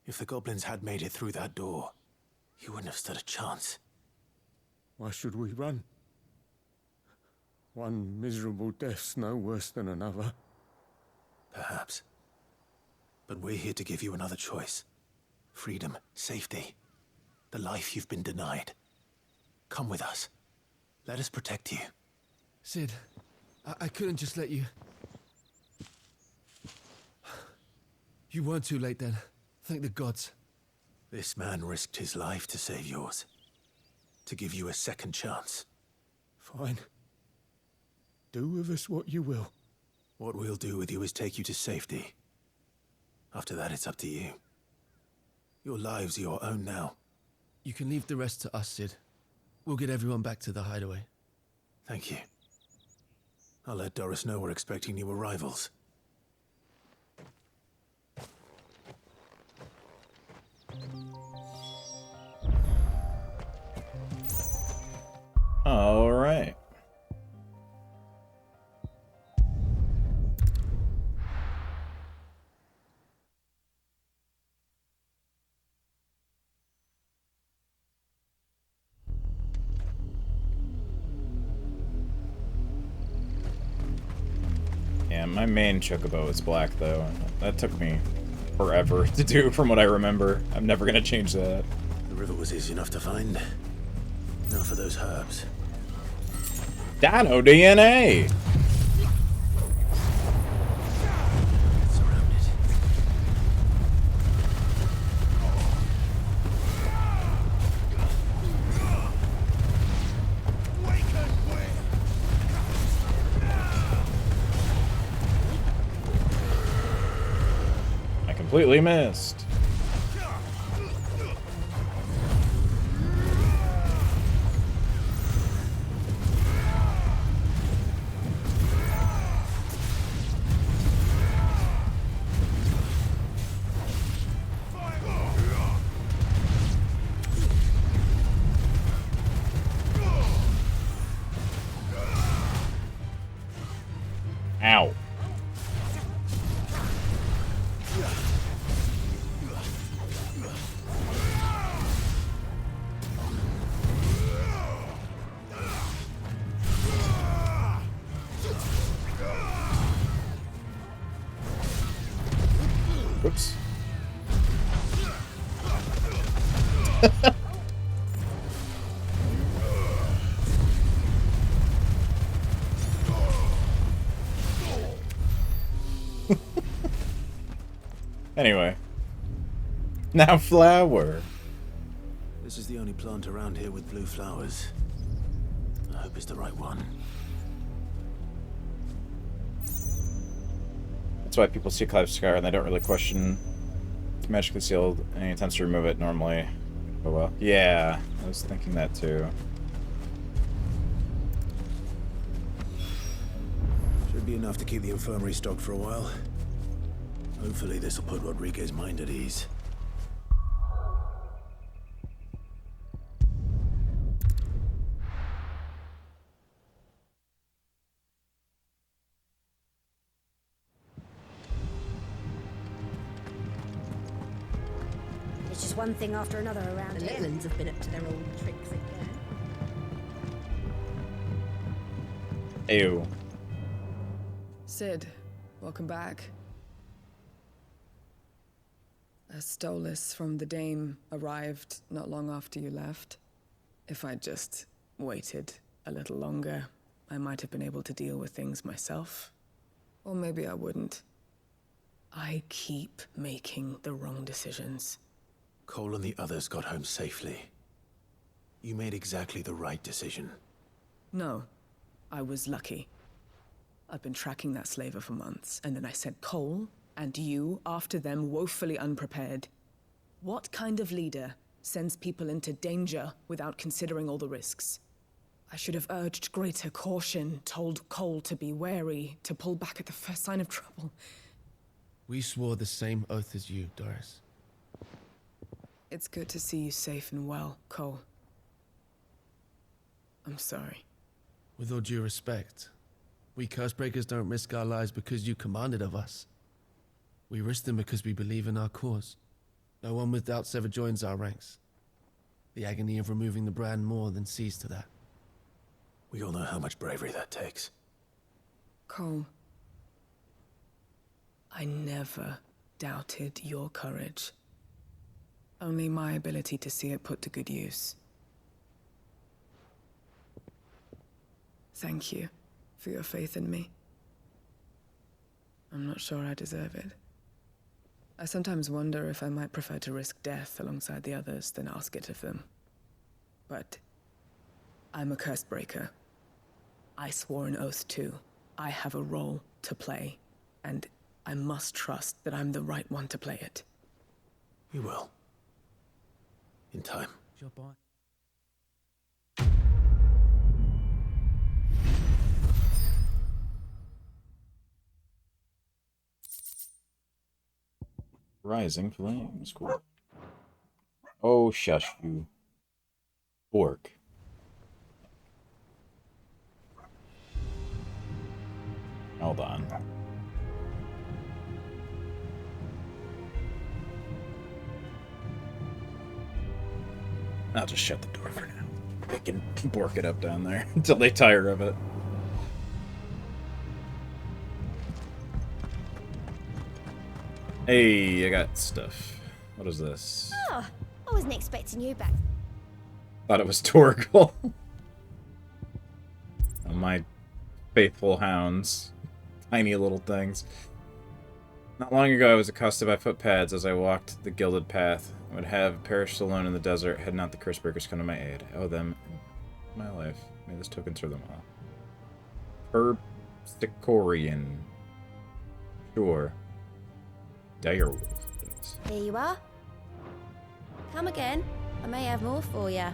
If the goblins had made it through that door, you wouldn't have stood a chance. Why should we run? One miserable death's no worse than another. Perhaps. But we're here to give you another choice. Freedom, safety, the life you've been denied. Come with us. Let us protect you. Sid, I couldn't just let you... You weren't too late then. Thank the gods. This man risked his life to save yours. To give you a second chance. Fine. Do with us what you will. What we'll do with you is take you to safety. After that, it's up to you. Your lives are your own now. You can leave the rest to us, Sid. We'll get everyone back to the hideaway. Thank you. I'll let Doris know we're expecting new arrivals. All right. Yeah, my main chocobo is black, though. That took me forever to do from what I remember. I'm never gonna change that. The river was easy enough to find. Now for those herbs. Dino DNA! I completely missed. Ow. Whoops. Anyway. Now flower. This is the only plant around here with blue flowers. I hope it's the right one. That's why people see Clive's scar and they don't really question it's magically sealed and he attempts to remove it normally. Oh well. Yeah, I was thinking that too. Should be enough to keep the infirmary stocked for a while. Hopefully this will put Rodriguez's mind at ease. It's just one thing after another around The here. Leylands have been up to their old tricks again. Ew. Sid, welcome back. A Stolas from the Dame arrived not long after you left. If I'd just waited a little longer, I might have been able to deal with things myself. Or maybe I wouldn't. I keep making the wrong decisions. Cole and the others got home safely. You made exactly the right decision. No, I was lucky. I've been tracking that slaver for months, and then I sent Cole and you after them, woefully unprepared. What kind of leader sends people into danger without considering all the risks? I should have urged greater caution, told Cole to be wary, to pull back at the first sign of trouble. We swore the same oath as you, Doris. It's good to see you safe and well, Cole. I'm sorry. With all due respect, we Cursebreakers don't risk our lives because you commanded of us. We risk them because we believe in our cause. No one with doubts ever joins our ranks. The agony of removing the brand more than sees to that. We all know how much bravery that takes. Cole, I never doubted your courage. Only my ability to see it put to good use. Thank you for your faith in me. I'm not sure I deserve it. I sometimes wonder if I might prefer to risk death alongside the others than ask it of them. But I'm a Cursebreaker. I swore an oath too. I have a role to play, and I must trust that I'm the right one to play it. You will. In time. Rising flames, cool. Oh, shush you. Bork. Hold on. I'll just shut the door for now. They can bork it up down there until they tire of it. Hey, I got stuff. What is this? Oh, I wasn't expecting you back. Thought it was Torgal. Oh, my faithful hounds. Tiny little things. Not long ago, I was accosted by footpads as I walked the gilded path. I would have perished alone in the desert had not the Cursebreakers come to my aid. I owe them my life. May this token serve them all. Terpsichorian. Sure. Direwolf. Here you are. Come again. I may have more for you.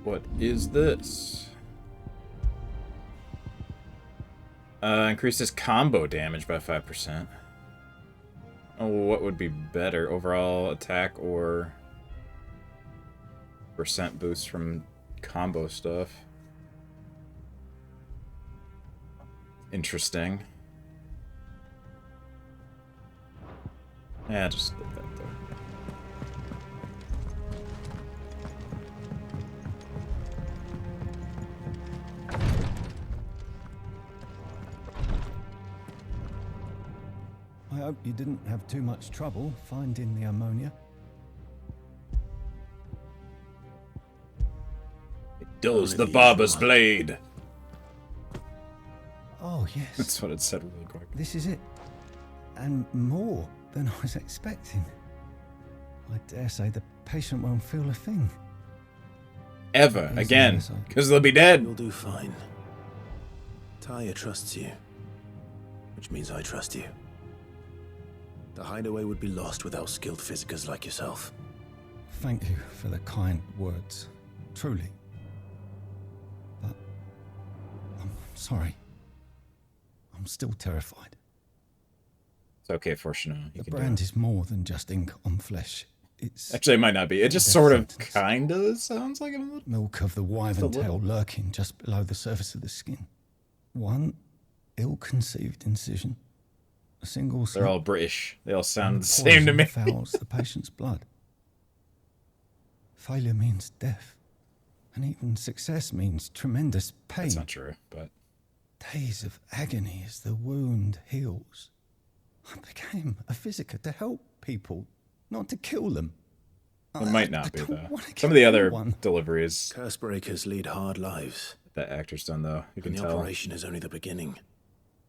What is this? Increases combo damage by 5%. Oh, what would be better? Overall attack or percent boost from combo stuff? Interesting. Yeah, just leave that there. I hope you didn't have too much trouble finding the ammonia. It dulls the barber's blade. Oh, yes. That's what it said really quick. This is it. And more than I was expecting. I dare say the patient won't feel a thing. Ever again, because they'll be dead. You'll do fine. Taya trusts you, which means I trust you. The hideaway would be lost without skilled physicers like yourself. Thank you for the kind words. Truly. But I'm sorry. I'm still terrified. It's okay, Fortuna. The brand is more than just ink on flesh. It's actually, it might not be. It just sort of kind of sounds like it. Milk of the wyvern tail lurking just below the surface of the skin. One ill-conceived incision. A single They're all British. They all sound the same to me. Fouls the patient's blood. Failure means death. And even success means tremendous pain. That's not true, but... Days of agony as the wound heals. I became a physiker to help people, not to kill them. It might not be, though. Some of the other deliveries... Cursebreakers lead hard lives. That actor's done, though. You can the tell. Operation is only the beginning.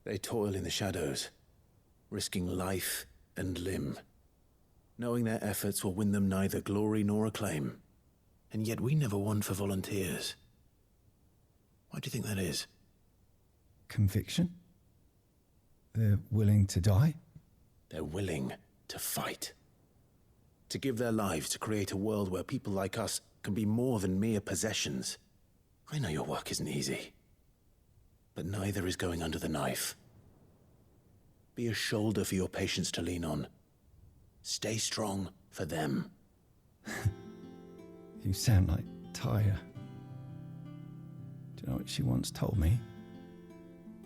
They toil in the shadows, risking life and limb, knowing their efforts will win them neither glory nor acclaim. And yet we never won for volunteers. Why do you think that is? Conviction? They're willing to die? They're willing to fight. To give their lives to create a world where people like us can be more than mere possessions. I know your work isn't easy. But neither is going under the knife. Be a shoulder for your patients to lean on. Stay strong for them. You sound like Tyre. Do you know what she once told me?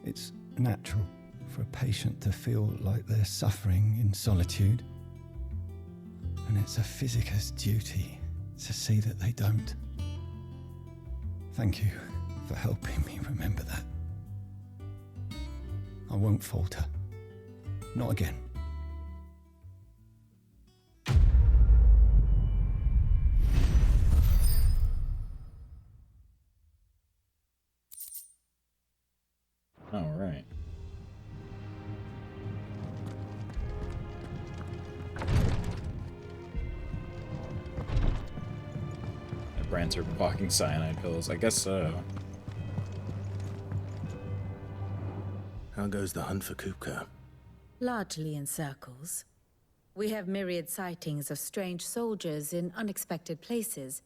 It's natural for a patient to feel like they're suffering in solitude. And it's a physicist's duty to see that they don't. Thank you for helping me remember that. I won't falter. Not again. All right. The brands are walking cyanide pills. I guess so. How goes the hunt for Kupka? Largely in circles. We have myriad sightings of strange soldiers in unexpected places,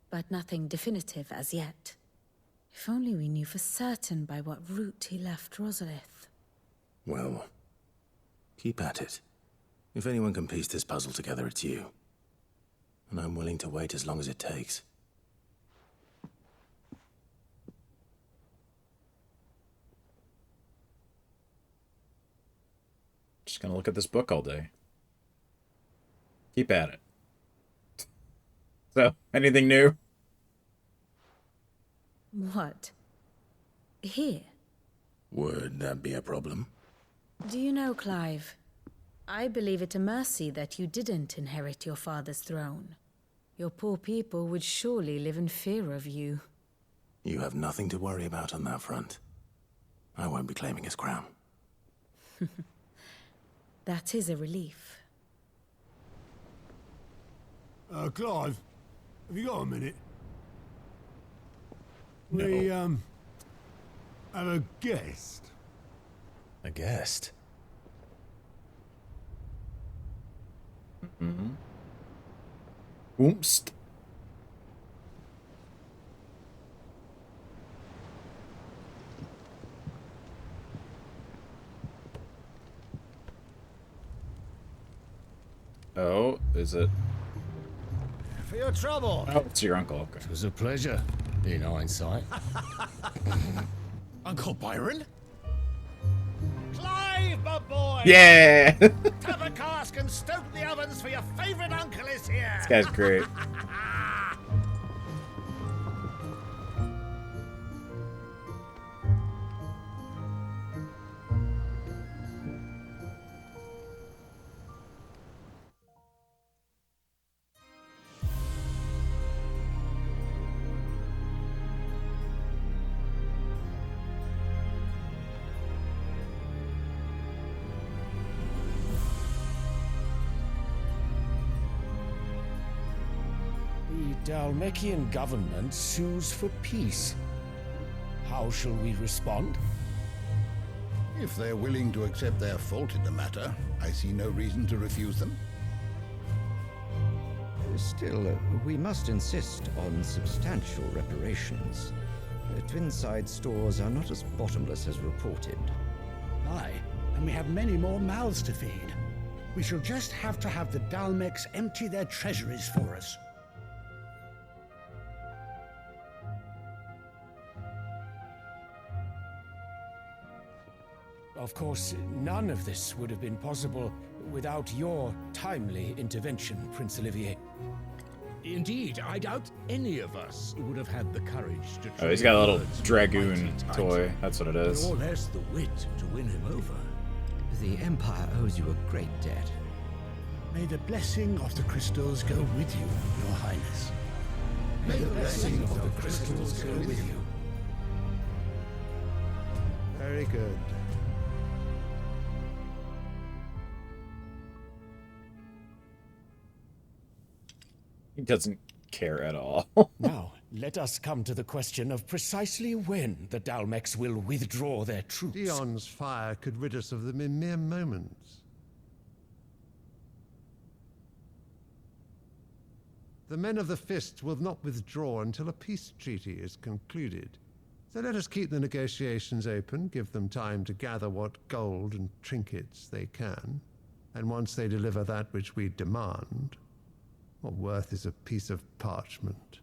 but nothing definitive as yet. If only we knew for certain by what route he left Rosalith. Well, keep at it. If anyone can piece this puzzle together, it's you. And I'm willing to wait as long as it takes. Just gonna look at this book all day. Keep at it. So, anything new? What? Here? Would that be a problem? Do you know, Clive? I believe it a mercy that you didn't inherit your father's throne. Your poor people would surely live in fear of you. You have nothing to worry about on that front. I won't be claiming his crown. That is a relief. Clive, have you got a minute? No. We, have a guest. A guest? Mm-hmm. Oops. Oh, is it? For your trouble. Oh, it's your uncle. Okay. It was a pleasure, in hindsight. Uncle Byron? Clive, my boy! Yeah! Tap a cask and stoke the ovens for your favorite uncle is here! This guy's great. The Dalmekian government sues for peace. How shall we respond? If they're willing to accept their fault in the matter, I see no reason to refuse them. Still, we must insist on substantial reparations. Twinside stores are not as bottomless as reported. Aye, and we have many more mouths to feed. We shall just have to have the Dalmeks empty their treasuries for us. Of course, none of this would have been possible without your timely intervention, Prince Olivier. Indeed, I doubt any of us would have had the courage to. Oh, he's got a little dragoon toy. That's what it is. Or less the wit to win him over. The Empire owes you a great debt. May the blessing of the crystals go with you, Your Highness. May the blessing of the crystals go with you. Very good. He doesn't care at all. Now, Let us come to the question of precisely when the Dalmex will withdraw their troops. Dion's fire could rid us of them in mere moments. The men of the Fist will not withdraw until a peace treaty is concluded. So let us keep the negotiations open, give them time to gather what gold and trinkets they can, and once they deliver that which we demand, what worth is a piece of parchment?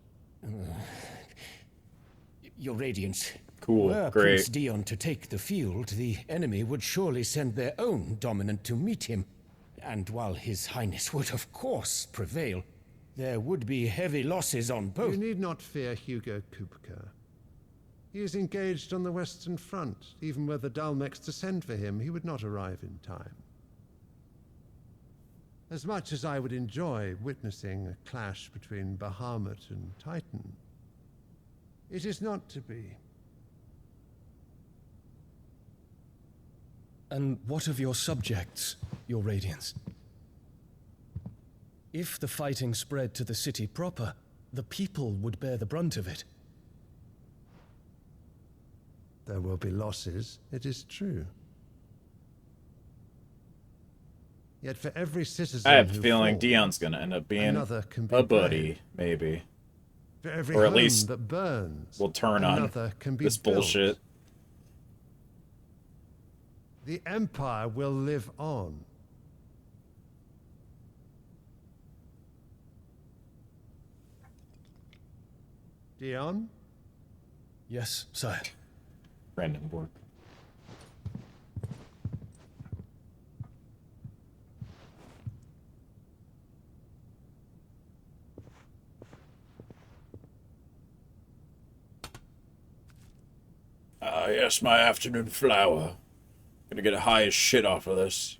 Your Radiance. Cool, Were great. Prince Dion to take the field, the enemy would surely send their own dominant to meet him. And while His Highness would of course prevail, there would be heavy losses on both. You need not fear Hugo Kupka. He is engaged on the Western Front. Even were the Dalmex to send for him, he would not arrive in time. As much as I would enjoy witnessing a clash between Bahamut and Titan, it is not to be. And what of your subjects, Your Radiance? If the fighting spread to the city proper, the people would bear the brunt of it. There will be losses, it is true. Yet for every citizen I have a who feeling falls, Dion's gonna end up being another can be a buddy, brave. maybe. For every Or at home least that burns, we'll turn on another can be this built. bullshit. The Empire will live on. Dion? Yes, sire. Brandenburg. Ah, yes, my afternoon flower. Gonna get high as shit off of this.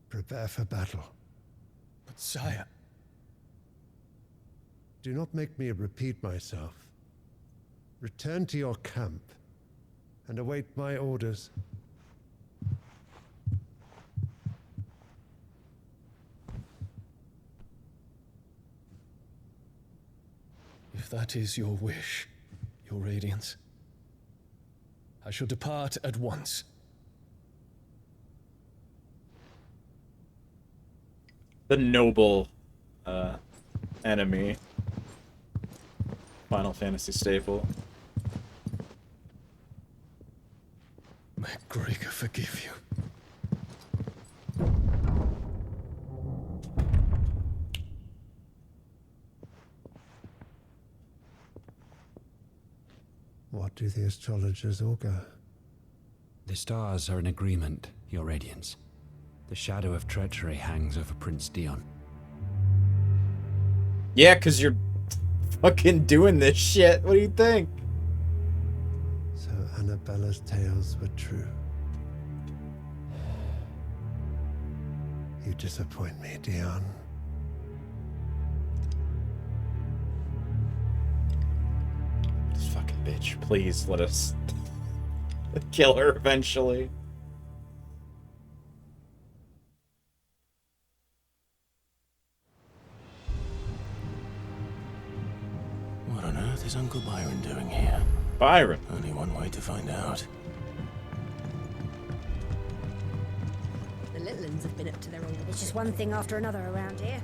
Prepare for battle. But sire... Do not make me repeat myself. Return to your camp and await my orders. If that is your wish, Your Radiance, I shall depart at once. The noble enemy. Final Fantasy staple. May Gregor forgive you. What do the astrologers augur? The stars are in agreement, Your Radiance. The shadow of treachery hangs over Prince Dion. Yeah, 'cause you're fucking doing this shit. What do you think? So Annabella's tales were true. You disappoint me, Dion. This fucking bitch. Please let us kill her eventually. What on earth is Uncle Byron doing here? Byron? Only one way to find out. The little uns have been up to their old... It's just one thing after another around here.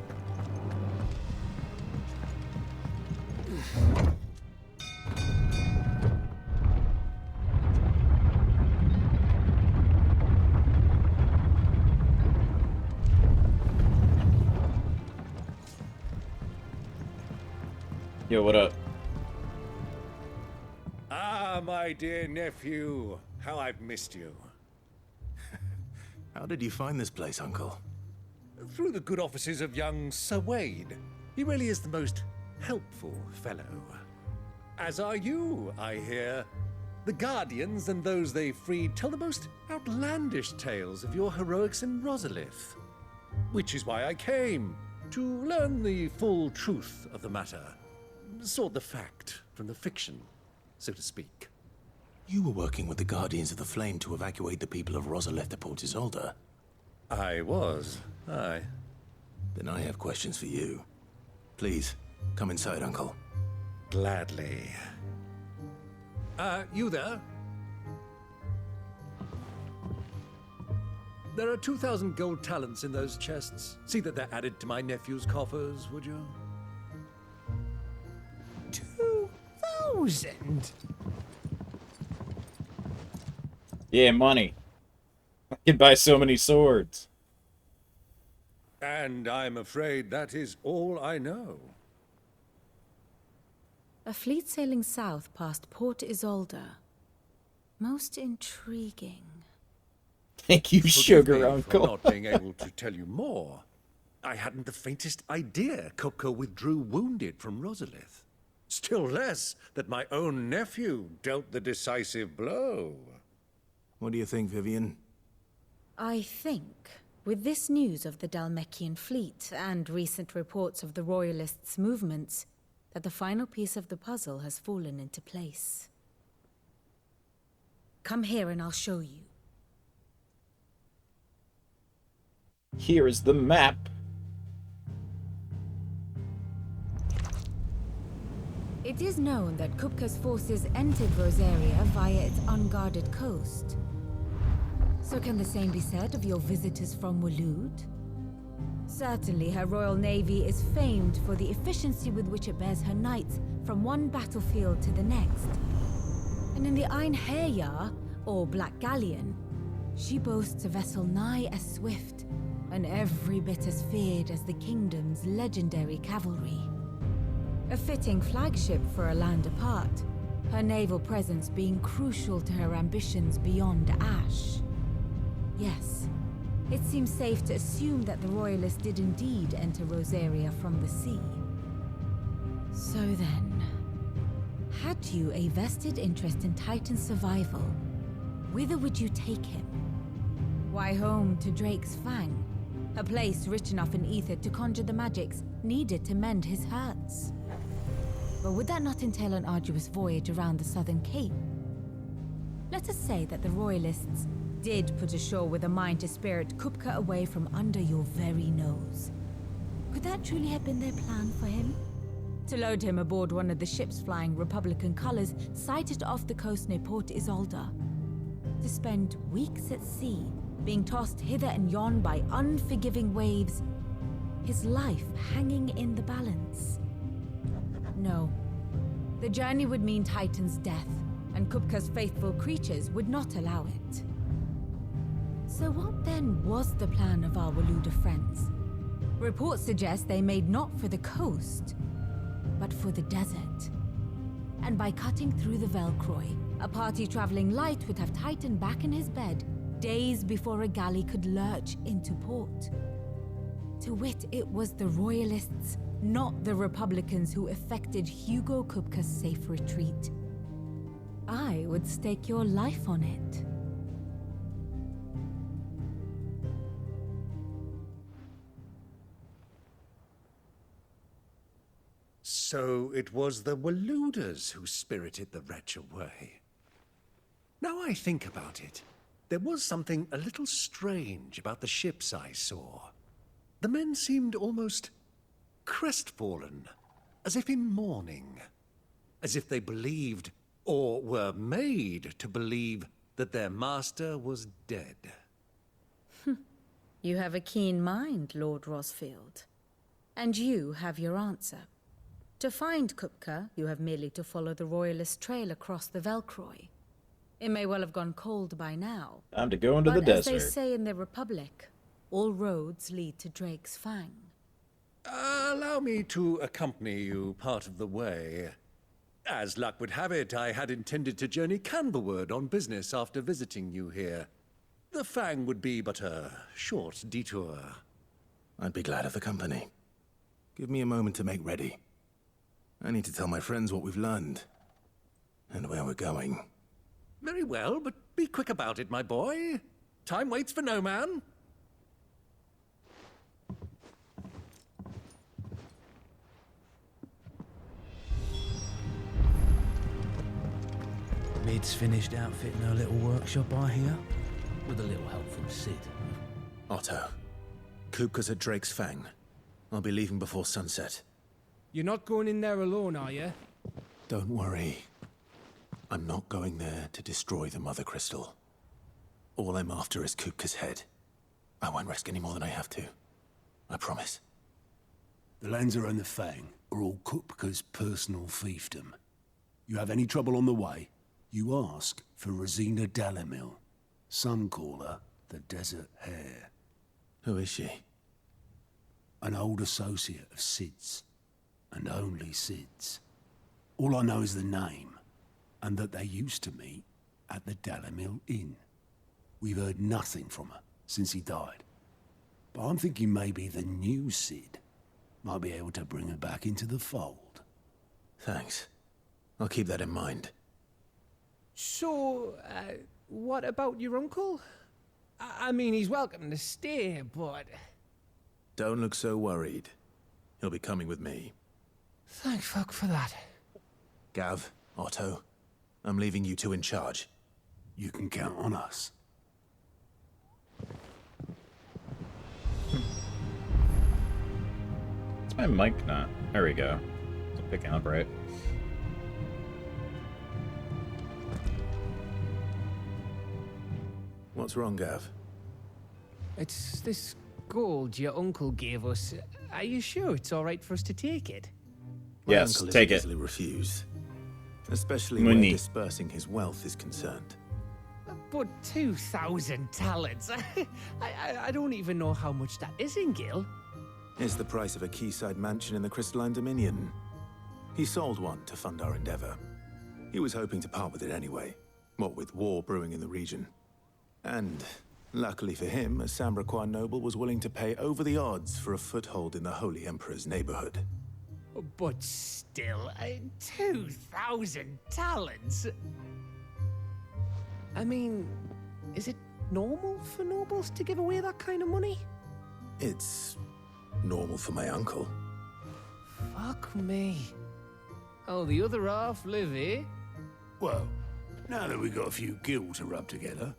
Yo, what up? Ah, my dear nephew. How I've missed you. How did you find this place, Uncle? Through the good offices of young Sir Wade. He really is the most helpful fellow. As are you, I hear. The Guardians and those they freed tell the most outlandish tales of your heroics in Rosalith. Which is why I came, to learn the full truth of the matter. Sort the fact from the fiction, so to speak. You were working with the Guardians of the Flame to evacuate the people of Rosalith to Port Isolde. I was, aye. Then I have questions for you. Please, come inside, Uncle. Gladly. You there? There are 2,000 gold talents in those chests. See that they're added to my nephew's coffers, would you? 2,000? Yeah, money. I can buy so many swords. And I'm afraid that is all I know. A fleet sailing south past Port Isolde. Most intriguing. Thank you, Forgive sugar me uncle. for not being able to tell you more. I hadn't the faintest idea Kupka withdrew wounded from Rosalith. Still less that my own nephew dealt the decisive blow. What do you think, Vivian? I think, with this news of the Dhalmekian fleet and recent reports of the Royalists' movements, that the final piece of the puzzle has fallen into place. Come here and I'll show you. Here is the map. It is known that Kupka's forces entered Rosaria via its unguarded coast. So can the same be said of your visitors from Waloed? Certainly her Royal Navy is famed for the efficiency with which it bears her knights from one battlefield to the next. And in the Einherjar, or Black Galleon, she boasts a vessel nigh as swift and every bit as feared as the kingdom's legendary cavalry. A fitting flagship for a land apart, her naval presence being crucial to her ambitions beyond Ash. Yes, it seems safe to assume that the Royalists did indeed enter Rosaria from the sea. So then, had you a vested interest in Titan's survival, whither would you take him? Why, home to Drake's Fang, a place rich enough in ether to conjure the magics needed to mend his hurts. But would that not entail an arduous voyage around the southern cape? Let us say that the Royalists did put ashore with a mind to spirit Kupka away from under your very nose. Could that truly have been their plan for him? To load him aboard one of the ships flying Republican colors sighted off the coast near Port Isolde? To spend weeks at sea, being tossed hither and yon by unforgiving waves, his life hanging in the balance? No. The journey would mean Titan's death, and Kupka's faithful creatures would not allow it. So what then was the plan of our Waluda friends? Reports suggest they made not for the coast, but for the desert. And by cutting through the Velcroy, a party traveling light would have Titan back in his bed days before a galley could lurch into port. To wit, it was the Royalists, not the Republicans, who effected Hugo Kupka's safe retreat. I would stake your life on it. So it was the Waludas who spirited the wretch away. Now I think about it, there was something a little strange about the ships I saw. The men seemed almost crestfallen, as if in mourning, as if they believed, or were made to believe, that their master was dead. You have a keen mind, Lord Rosfield. And you have your answer. To find Kupka, you have merely to follow the Royalist trail across the Velcroy. It may well have gone cold by now. Time to go into the But as desert. they say in the Republic, all roads lead to Drake's Fang. Allow me to accompany you part of the way. As luck would have it, I had intended to journey Canberward on business after visiting you here. The Fang would be but a short detour. I'd be glad of the company. Give me a moment to make ready. I need to tell my friends what we've learned. And where we're going. Very well, but be quick about it, my boy. Time waits for no man. Mid's finished outfitting her little workshop, I hear. With a little help from Sid. Otto, Kupka's at Drake's Fang. I'll be leaving before sunset. You're not going in there alone, are you? Don't worry. I'm not going there to destroy the Mother Crystal. All I'm after is Kupka's head. I won't risk any more than I have to. I promise. The Lancer and the Fang are all Kupka's personal fiefdom. You have any trouble on the way, you ask for Rosina Dalamil. Some call her the Desert Hare. Who is she? An old associate of Sid's. And only Sid's. All I know is the name, and that they used to meet at the Dalamil Inn. We've heard nothing from her since he died. But I'm thinking maybe the new Sid might be able to bring her back into the fold. Thanks. I'll keep that in mind. So, what about your uncle? I mean, he's welcome to stay, but... Don't look so worried. He'll be coming with me. Thank fuck for that. Gav, Otto, I'm leaving you two in charge. You can count on us. It's my mic not. There we go. It's picking up right. What's wrong, Gav? It's this gold your uncle gave us. Are you sure it's all right for us to take it? Yes, My take uncle it. is easily refused. Especially Money. where dispersing his wealth is concerned. But 2,000 talents. I don't even know how much that is in Gil. It's the price of a quayside mansion in the Crystalline Dominion. He sold one to fund our endeavor. He was hoping to part with it anyway, what with war brewing in the region. And, luckily for him, a Sambraquan noble was willing to pay over the odds for a foothold in the Holy Emperor's neighborhood. But still, 2,000 talents? I mean, is it normal for nobles to give away that kind of money? It's normal for my uncle. Fuck me. Oh, the other half live, eh? Well, now that we've got a few gil to rub together,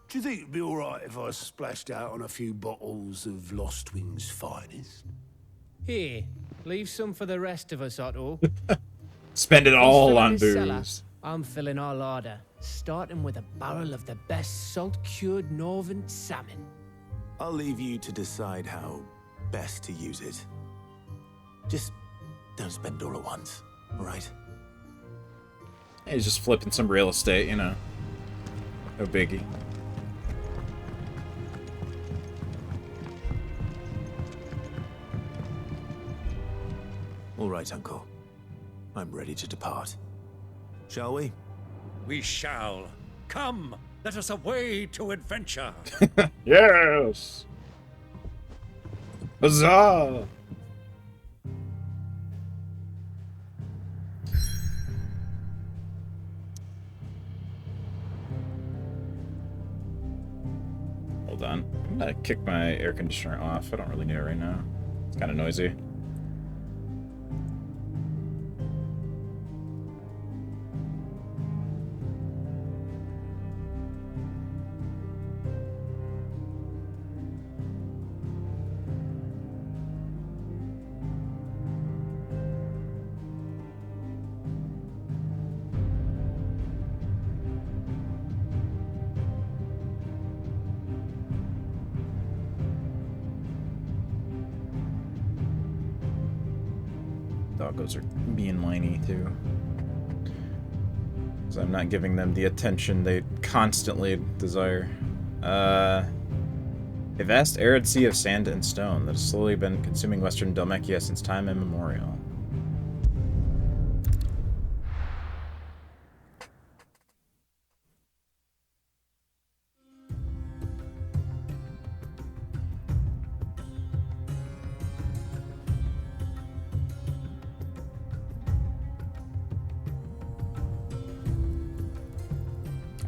do you think it'd be all right if I splashed out on a few bottles of Lost Wing's finest? Here, leave some for the rest of us, Otto. Spend it all Filling on this cellar, booze. I'm filling our larder, starting with a barrel of the best salt-cured northern salmon. I'll leave you to decide how best to use it. Just don't spend it all at once, all right? He's just flipping some real estate, you know. No biggie. All right, Uncle. I'm ready to depart. Shall we? We shall. Come, let us away to adventure. Yes! Huzzah! Hold on. I'm gonna kick my air conditioner off. I don't really need it right now. It's kind of noisy. Doggos are being whiny too. Because I'm not giving them the attention they constantly desire. A vast arid sea of sand and stone that has slowly been consuming western Dhalmekia since time immemorial.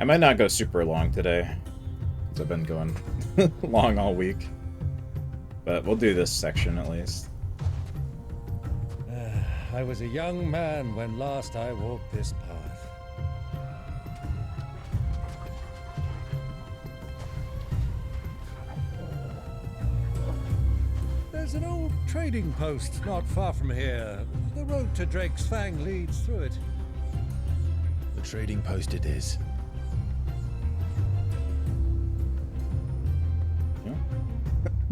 I might not go super long today, because I've been going long all week. But we'll do this section at least. I was a young man when last I walked this path. There's an old trading post not far from here. The road to Drake's Fang leads through it. The trading post it is. Yeah.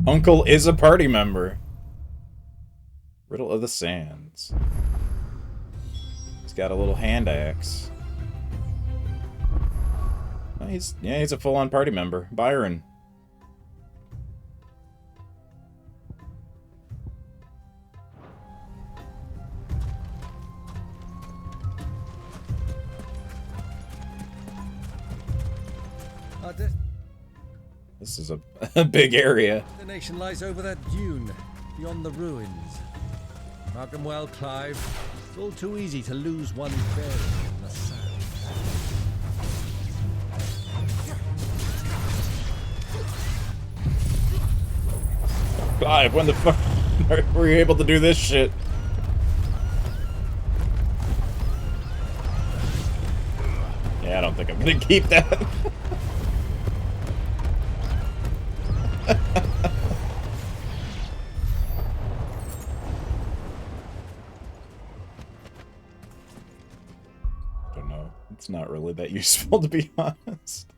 Uncle is a party member. Riddle of the Sands. He's got a little hand axe. Oh, he's a full-on party member. Byron. This is a big area. The nation lies over that dune, beyond the ruins. Mark them well, Clive. It's all too easy to lose one bearing in the sand. Clive, when the fuck were you able to do this shit? Yeah, I don't think I'm gonna keep that. I don't know. It's not really that useful, to be honest.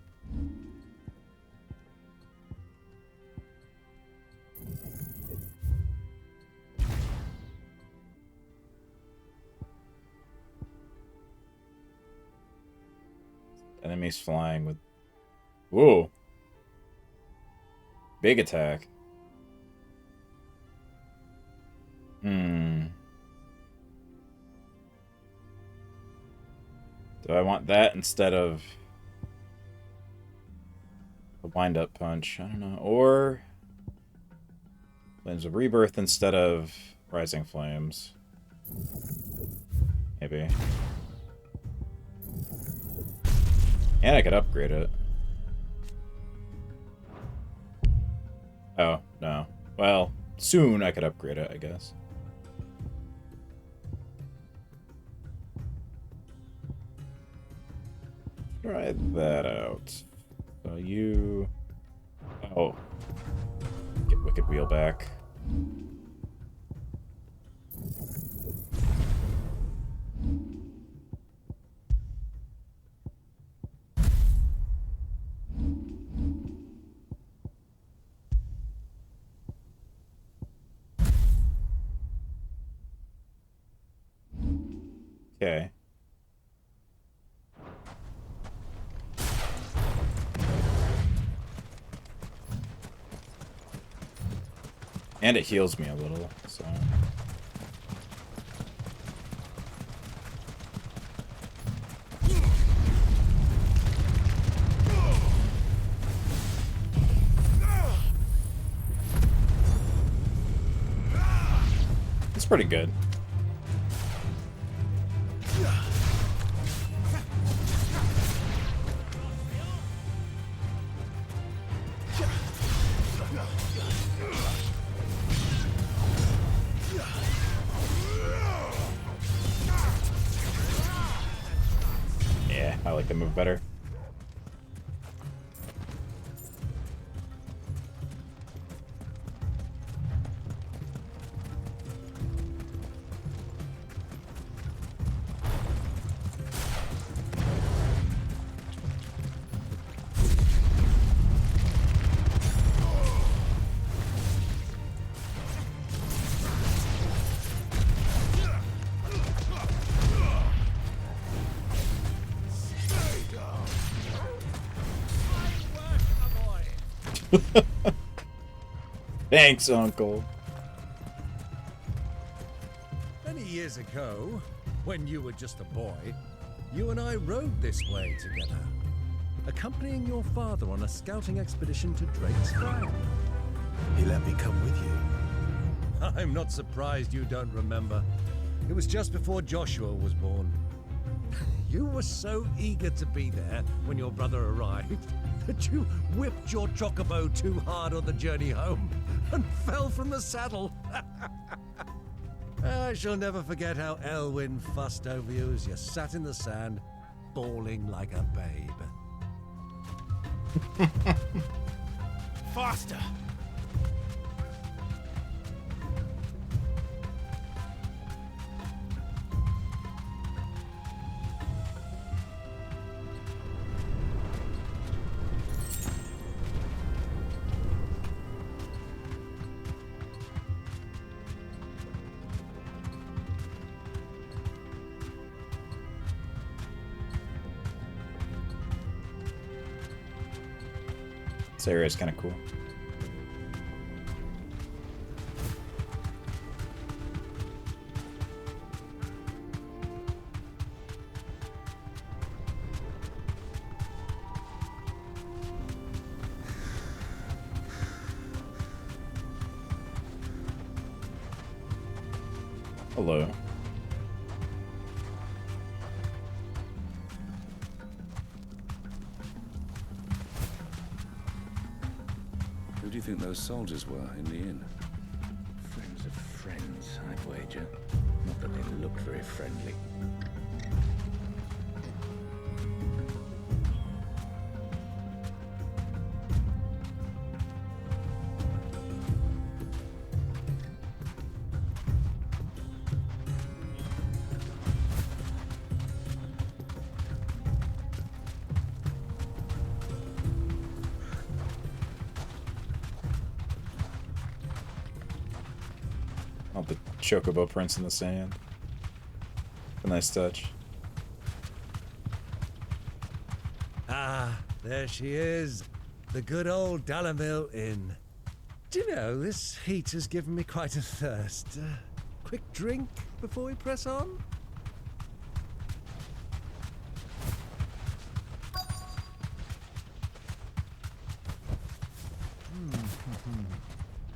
Enemies flying with... Whoa. Big attack. Do I want that instead of a wind-up punch? I don't know. Or Flames of Rebirth instead of Rising Flames. Maybe. And I could upgrade it. Oh, no. Well, soon I could upgrade it, I guess. Try that out. So you... Oh. Get Wicked Wheel back. Okay. And it heals me a little, so... It's pretty good. Yeah, I like the move better. Thanks, Uncle. Many years ago, when you were just a boy, you and I rode this way together, accompanying your father on a scouting expedition to Drake's Fang. He let me come with you. I'm not surprised you don't remember. It was just before Joshua was born. You were so eager to be there when your brother arrived that you whipped your chocobo too hard on the journey home and fell from the saddle. I shall never forget how Elwyn fussed over you as you sat in the sand, bawling like a babe. Faster! This area is kind of cool. Hello. Who do you think those soldiers were in the inn? Friends of friends, I'd wager. Not that they looked very friendly. Oh, the chocobo prints in the sand. A nice touch. Ah, there she is. The good old Dalamil Inn. Do you know, this heat has given me quite a thirst. Quick drink before we press on?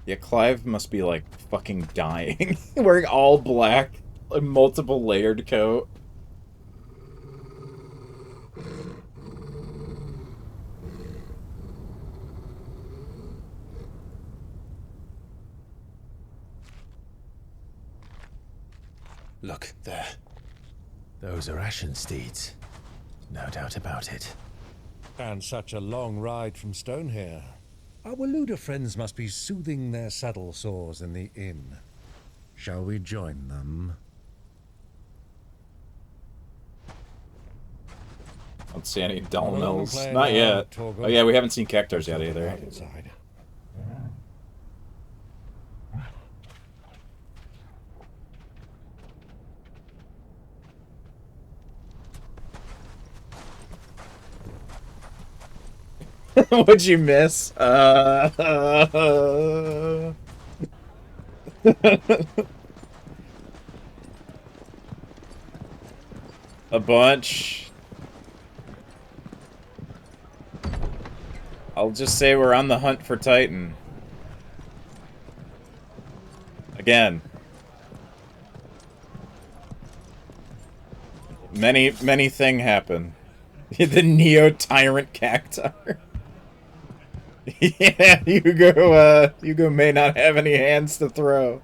Yeah, Clive must be like fucking dying. Wearing all black, a multiple layered coat. Look, there. Those are ashen steeds. No doubt about it. And such a long ride from Stonehere. Our Waluda friends must be soothing their saddle sores in the inn. Shall we join them? I don't see any dull Well, mills. play Not now, yet. Torgal. Oh yeah, we haven't seen Cactars yet either. Outside. What'd you miss? A bunch. I'll just say we're on the hunt for Titan. Again. Many thing happen. The Neo-Tyrant Cactar. Yeah, Hugo may not have any hands to throw.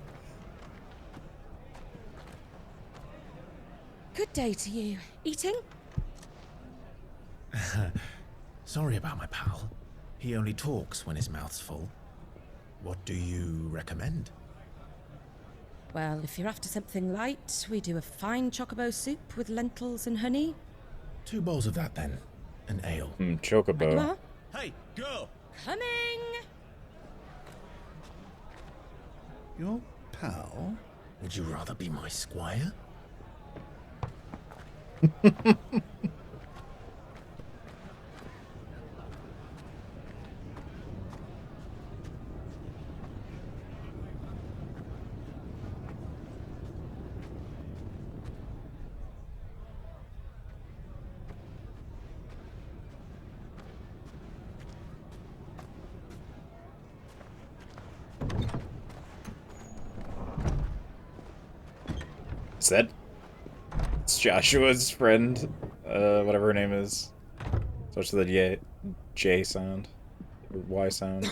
Good day to you. Eating? Sorry about my pal. He only talks when his mouth's full. What do you recommend? Well, if you're after something light, we do a fine chocobo soup with lentils and honey. 2 bowls of that, then. An ale. Chocobo. Right you are. Hey, girl! Coming! Your pal? Would you rather be my squire? It's Joshua's friend. whatever her name is. Starts with a J sound. Or Y sound.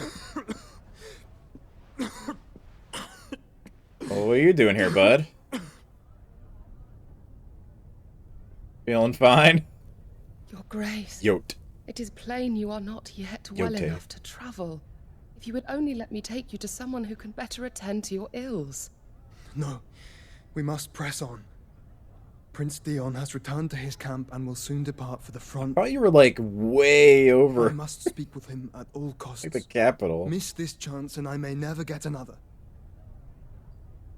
Well, what are you doing here, bud? Feeling fine? Your Grace. Yote. It is plain you are not yet well Yote. enough to travel. If you would only let me take you to someone who can better attend to your ills. No, we must press on. Prince Dion has returned to his camp and will soon depart for the front. I thought you were like way over. I must speak with him at all costs. Like the capital. Miss this chance and I may never get another.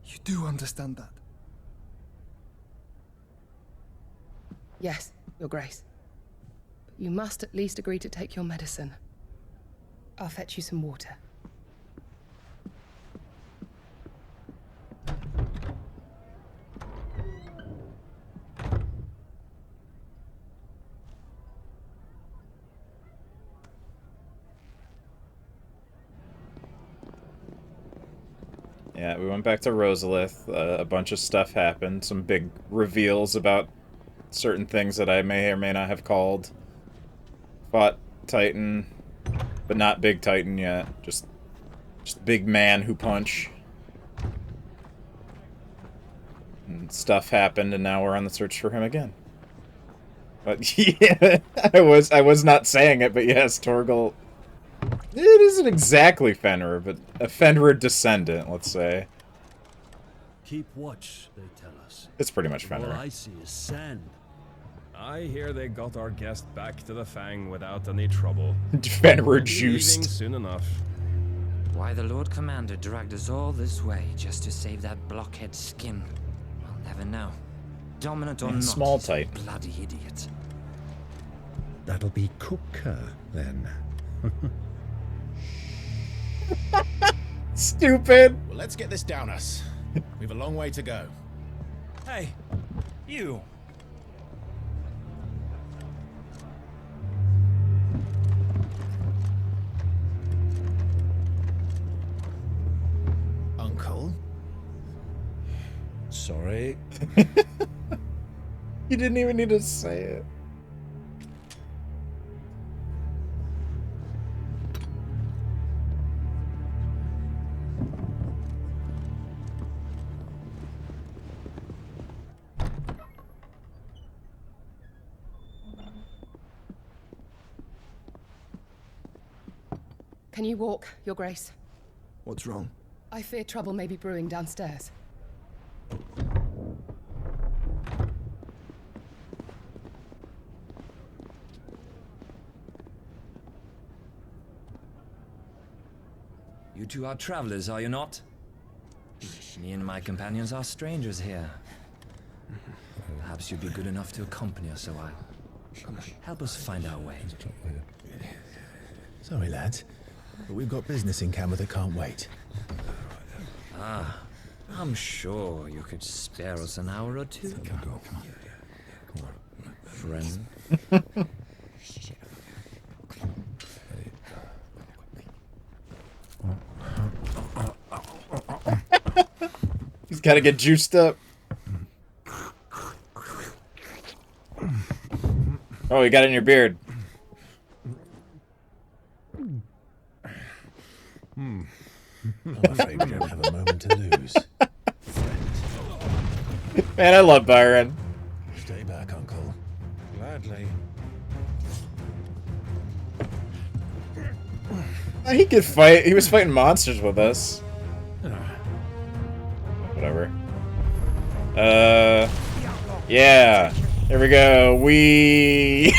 You do understand that? Yes, Your Grace. But you must at least agree to take your medicine. I'll fetch you some water. Yeah, we went back to Rosalith. A bunch of stuff happened. Some big reveals about certain things that I may or may not have called. Fought Titan, but not Big Titan yet. Just big man who punch. And stuff happened, and now we're on the search for him again. But yeah, I was not saying it, but yes, Torgal. It isn't exactly Fenrir, but a Fenrir descendant, let's say. Keep watch, they tell us. It's pretty much All Fenrir. I see is sand. I hear they got our guest back to the Fang without any trouble. Fenrir We'll be juiced. leaving soon enough. Why the Lord Commander dragged us all this way just to save that blockhead Skim, we'll never know. Dominant or Yeah, not, small he's a Titan. bloody idiot. That'll be Cooker, then. Stupid. Well, let's get this down us. We've a long way to go. Hey, you. Uncle? Sorry. You didn't even need to say it. Can you walk, Your Grace? What's wrong? I fear trouble may be brewing downstairs. You two are travelers, are you not? Me and my companions are strangers here. Perhaps you'd be good enough to accompany us a while. Help us find our way. Sorry, lads, but we've got business in camera that can't wait. Ah, I'm sure you could spare us an hour or two. Come on. Friend. He's got to get juiced up. Oh, you got it in your beard. I'm afraid we don't have a moment to lose. Man, I love Byron. Stay back, Uncle. Gladly. He could fight. He was fighting monsters with us. Whatever. Yeah. Here we go. We.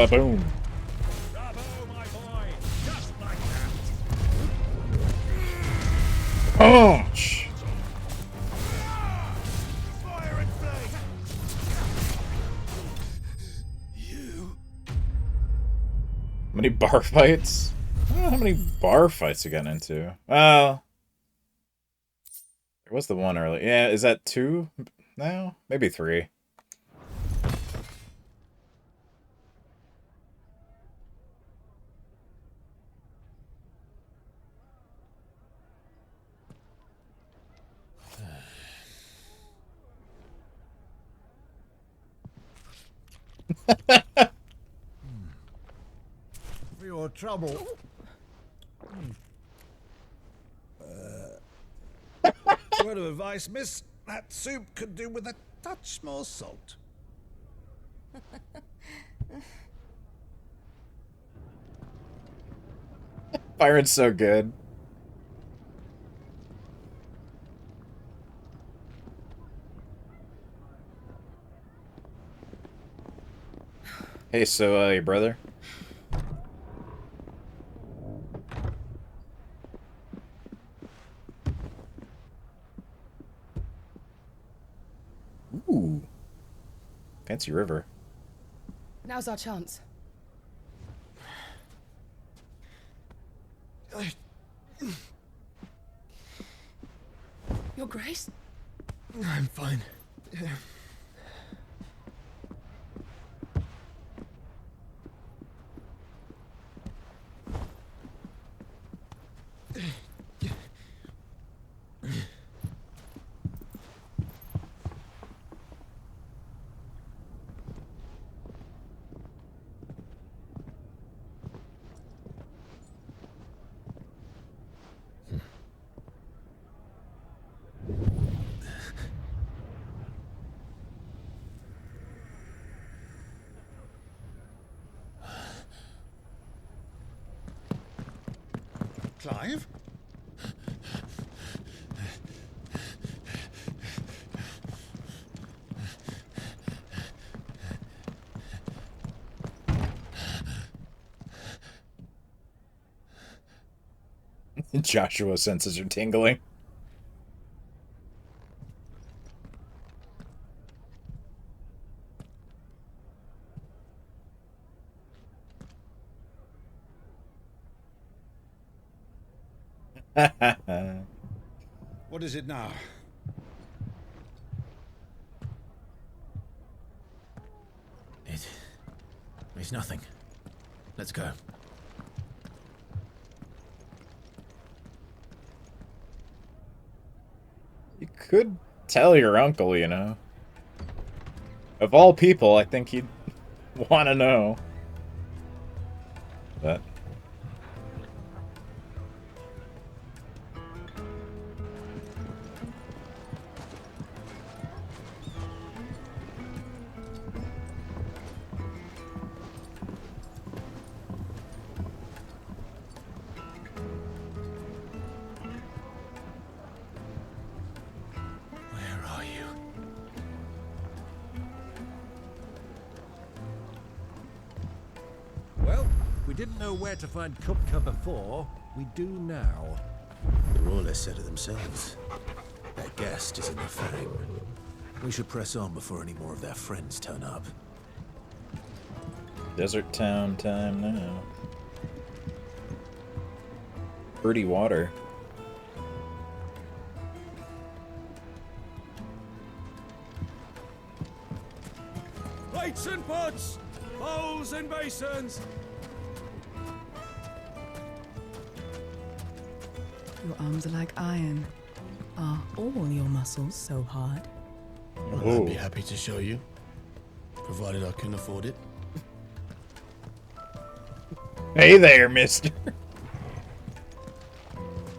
Boom. Punch. How many bar fights? I don't know how many bar fights you got into. Well, there was the one earlier. Yeah, is that 2 now? Maybe 3. For your trouble. Word of advice, miss. That soup could do with a touch more salt. Byron's so good. Hey, so, your brother? Ooh. Fancy river. Now's our chance. Your Grace? I'm fine. Clive? Joshua's senses are tingling. What is it now? It's nothing. Let's go. You could tell your uncle, you know. Of all people, I think he'd want to know. But... Well, we didn't know where to find Kupka before. We do now. The Royalists said it themselves. Their guest is in the Fang. We should press on before any more of their friends turn up. Desert town time now. Pretty water. Plates and pots! Bowls and basins! Your arms are like iron. Are all your muscles so hard? Well, I'd be happy to show you, provided I can afford it. Hey there, mister.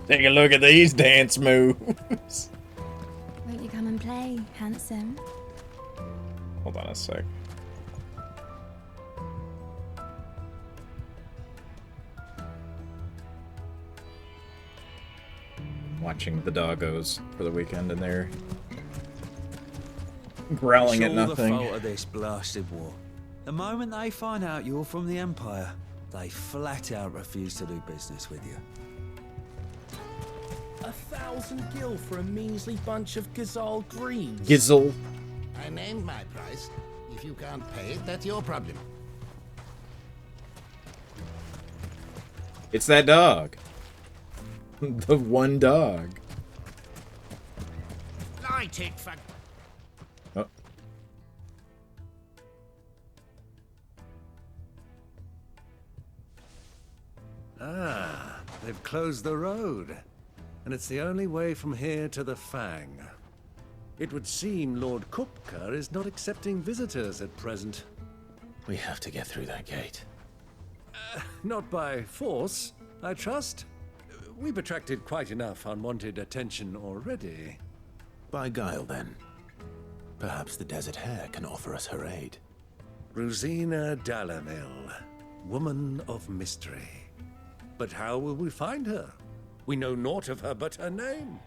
Take a look at these dance moves. Won't you come and play, handsome? Hold on a sec. Watching the doggos for the weekend, and they're growling at nothing. The fault of this blasted war. The moment they find out you're from the Empire, they flat out refuse to do business with you. 1,000 gil for a measly bunch of Gazal greens. Gizzle. I named my price. If you can't pay it, that's your problem. It's that dog. The one dog. Light it for... Oh. Ah, they've closed the road. And it's the only way from here to the Fang. It would seem Lord Kupka is not accepting visitors at present. We have to get through that gate. Not by force, I trust. We've attracted quite enough unwanted attention already. By guile, then. Perhaps the Desert Hare can offer us her aid. Rosina Dalamil, woman of mystery. But how will we find her? We know naught of her but her name.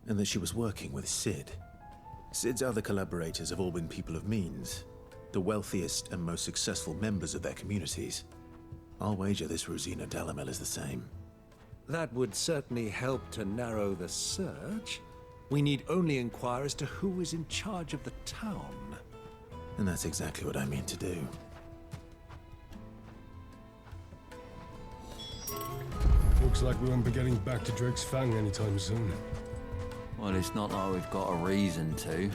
And that she was working with Cid. Cid's other collaborators have all been people of means, the wealthiest and most successful members of their communities. I'll wager this Rosina Dalamil is the same. That would certainly help to narrow the search. We need only inquire as to who is in charge of the town. And that's exactly what I mean to do. Looks like we won't be getting back to Drake's Fang anytime soon. Well, it's not like we've got a reason to.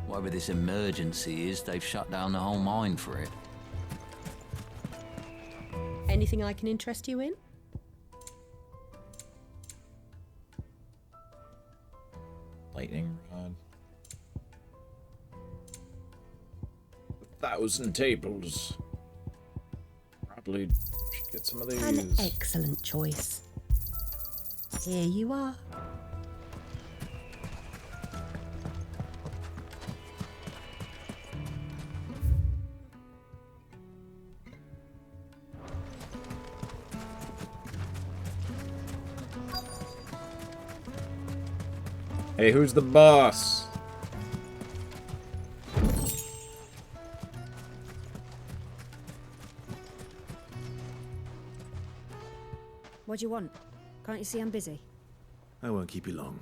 Whatever this emergency is, they've shut down the whole mine for it. Anything I can interest you in? Lightning rod. 1,000 tables. Probably should get some of these. An excellent choice. Here you are. Hey, who's the boss? What do you want? Can't you see I'm busy? I won't keep you long.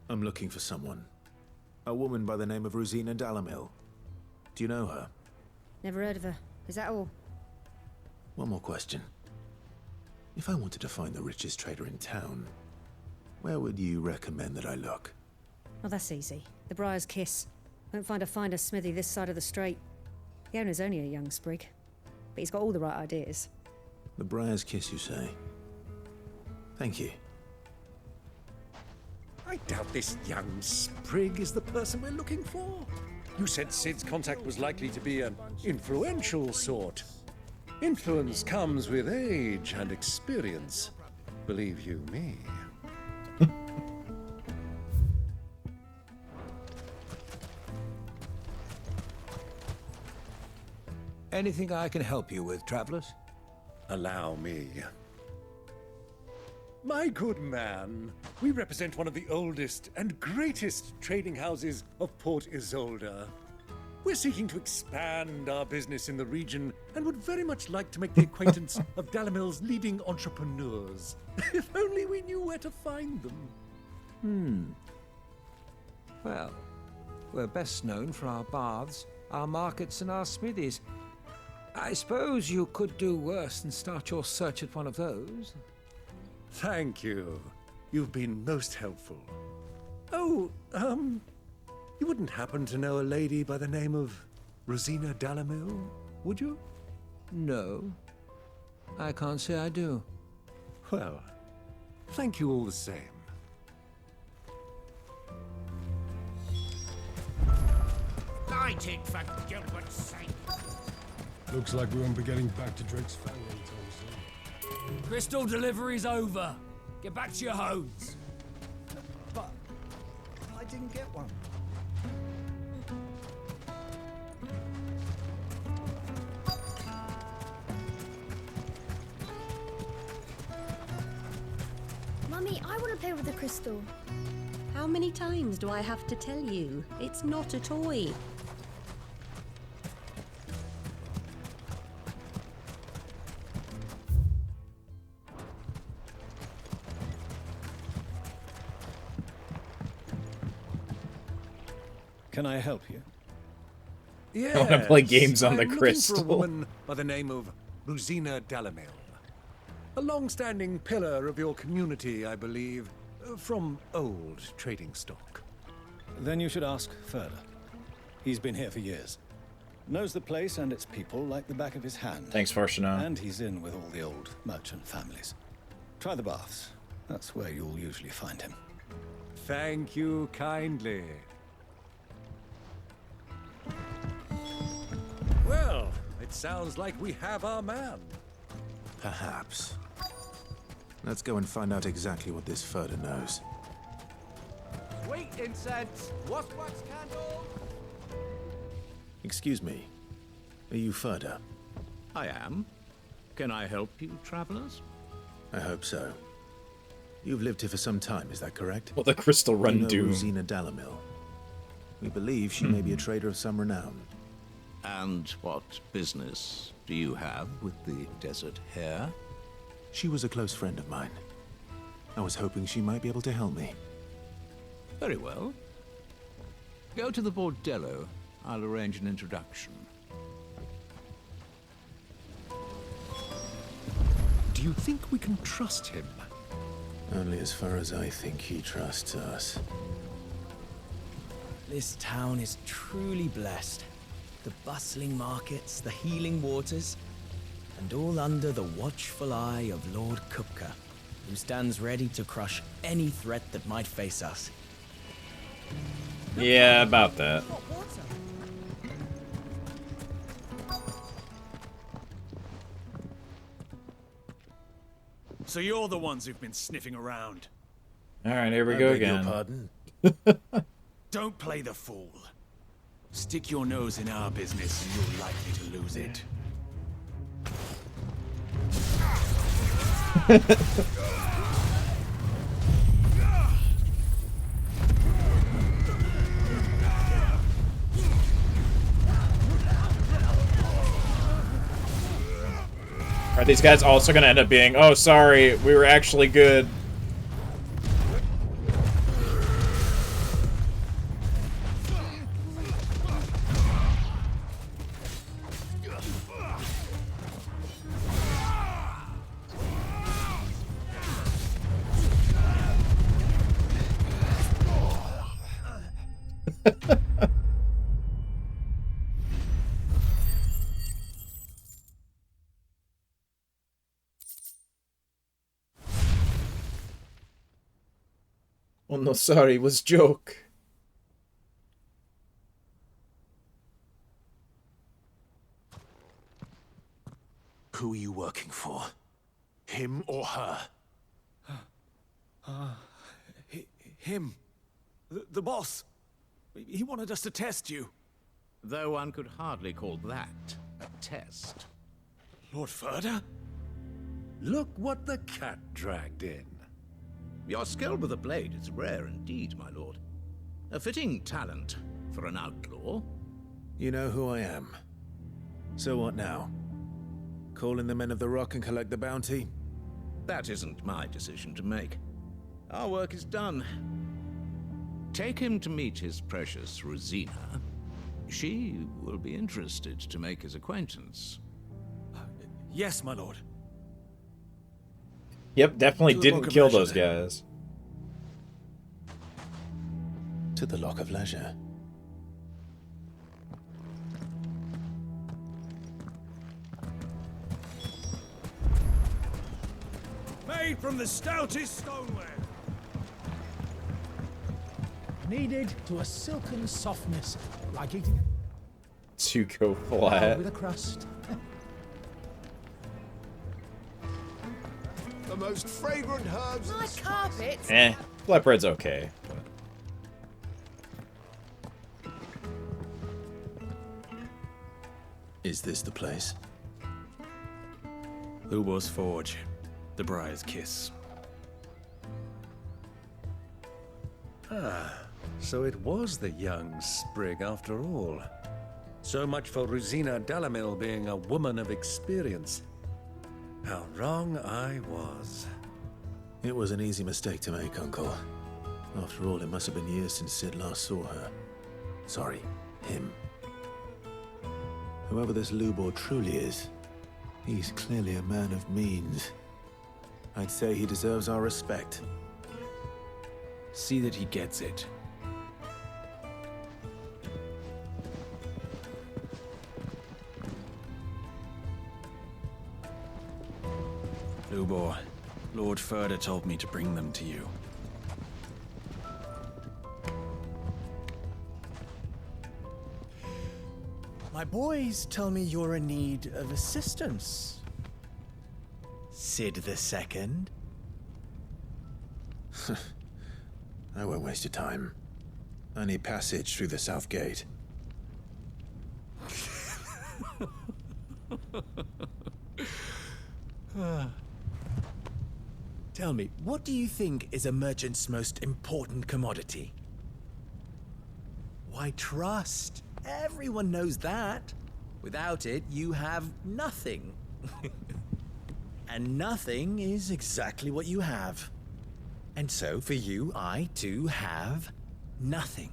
I'm looking for someone. A woman by the name of Rosina Dalamil. Do you know her? Never heard of her. Is that all? One more question. If I wanted to find the richest trader in town, where would you recommend that I look? Oh, that's easy. The Briar's Kiss. Won't find a finer smithy this side of the strait. The owner's only a young sprig, but he's got all the right ideas. The Briar's Kiss, you say? Thank you. I doubt this young sprig is the person we're looking for. You said Cid's contact was likely to be an influential sort. Influence comes with age and experience. Believe you me. Anything I can help you with, travelers? Allow me. My good man, we represent one of the oldest and greatest trading houses of Port Isolde. We're seeking to expand our business in the region and would very much like to make the acquaintance of Dalamil's leading entrepreneurs. If only we knew where to find them. Well, we're best known for our baths, our markets, and our smithies. I suppose you could do worse than start your search at one of those. Thank you. You've been most helpful. Oh, you wouldn't happen to know a lady by the name of Rosina Dalamil, would you? No. I can't say I do. Well, thank you all the same. Light it, for Gilbert's sake! Looks like we won't be getting back to Drake's Fang anytime soon. Crystal delivery's over. Get back to your homes. But I didn't get one. Mummy, I want to play with the crystal. How many times do I have to tell you? It's not a toy. Can I help you? I want to play games on the I'm looking crystal. for a woman by the name of Rosina Dalamil. A long-standing pillar of your community, I believe, from old trading stock. Then you should ask further. He's been here for years. Knows the place and its people like the back of his hand. Thanks, Farshana. And he's in with all the old merchant families. Try the baths. That's where you'll usually find him. Thank you kindly. Well, it sounds like we have our man. Perhaps. Let's go and find out exactly what this Furder knows. Sweet incense, wax candles. Excuse me. Are you Furder? I am. Can I help you, travelers? I hope so. You've lived here for some time, is that correct? Well, the Crystal Run you know Doom. Rosina Dalamil. We believe she may be a trader of some renown. And what business do you have with the desert hare? She was a close friend of mine. I was hoping she might be able to help me. Very well. Go to the bordello. I'll arrange an introduction. Do you think we can trust him? Only as far as I think he trusts us. This town is truly blessed. The bustling markets, the healing waters, and all under the watchful eye of Lord Kupka, who stands ready to crush any threat that might face us. Yeah, about that. So you're the ones who've been sniffing around. Alright, here we I go beg your again. pardon? Don't play the fool. Stick your nose in our business and you're likely to lose it. Are these guys also gonna end up being, oh, sorry, we were actually good? Oh no, sorry, it was joke. Who are you working for? Him or her? Him. The boss. He wanted us to test you. Though one could hardly call that a test. Lord Furder? Look what the cat dragged in. Your skill with a blade is rare indeed, my lord. A fitting talent for an outlaw. You know who I am. So what now? Call in the Men of the Rock and collect the bounty? That isn't my decision to make. Our work is done. Take him to meet his precious Rosina. She will be interested to make his acquaintance. Yes, my lord. Yep, definitely didn't kill those guys. To the Lock of Leisure. Made from the stoutest stoneware. Kneaded to a silken softness, like eating To go flat. with a crust. The most fragrant herbs. Nice carpets. Flatbread's okay. Is this the place? Lubor's Forge. The Briar's Kiss. Ah, so it was the young sprig after all. So much for Rosina Dalamil being a woman of experience. How wrong I was. It was an easy mistake to make, Uncle. After all, it must have been years since Sid last saw her. Sorry, him. Whoever this Lubor truly is, he's clearly a man of means. I'd say he deserves our respect. See that he gets it. Lubor, Lord Furder told me to bring them to you. My boys tell me you're in need of assistance. Sid the Second. I won't waste your time. I need passage through the south gate. Tell me, what do you think is a merchant's most important commodity? Why, trust. Everyone knows that. Without it, you have nothing. And nothing is exactly what you have. And so, for you, I, too, have nothing.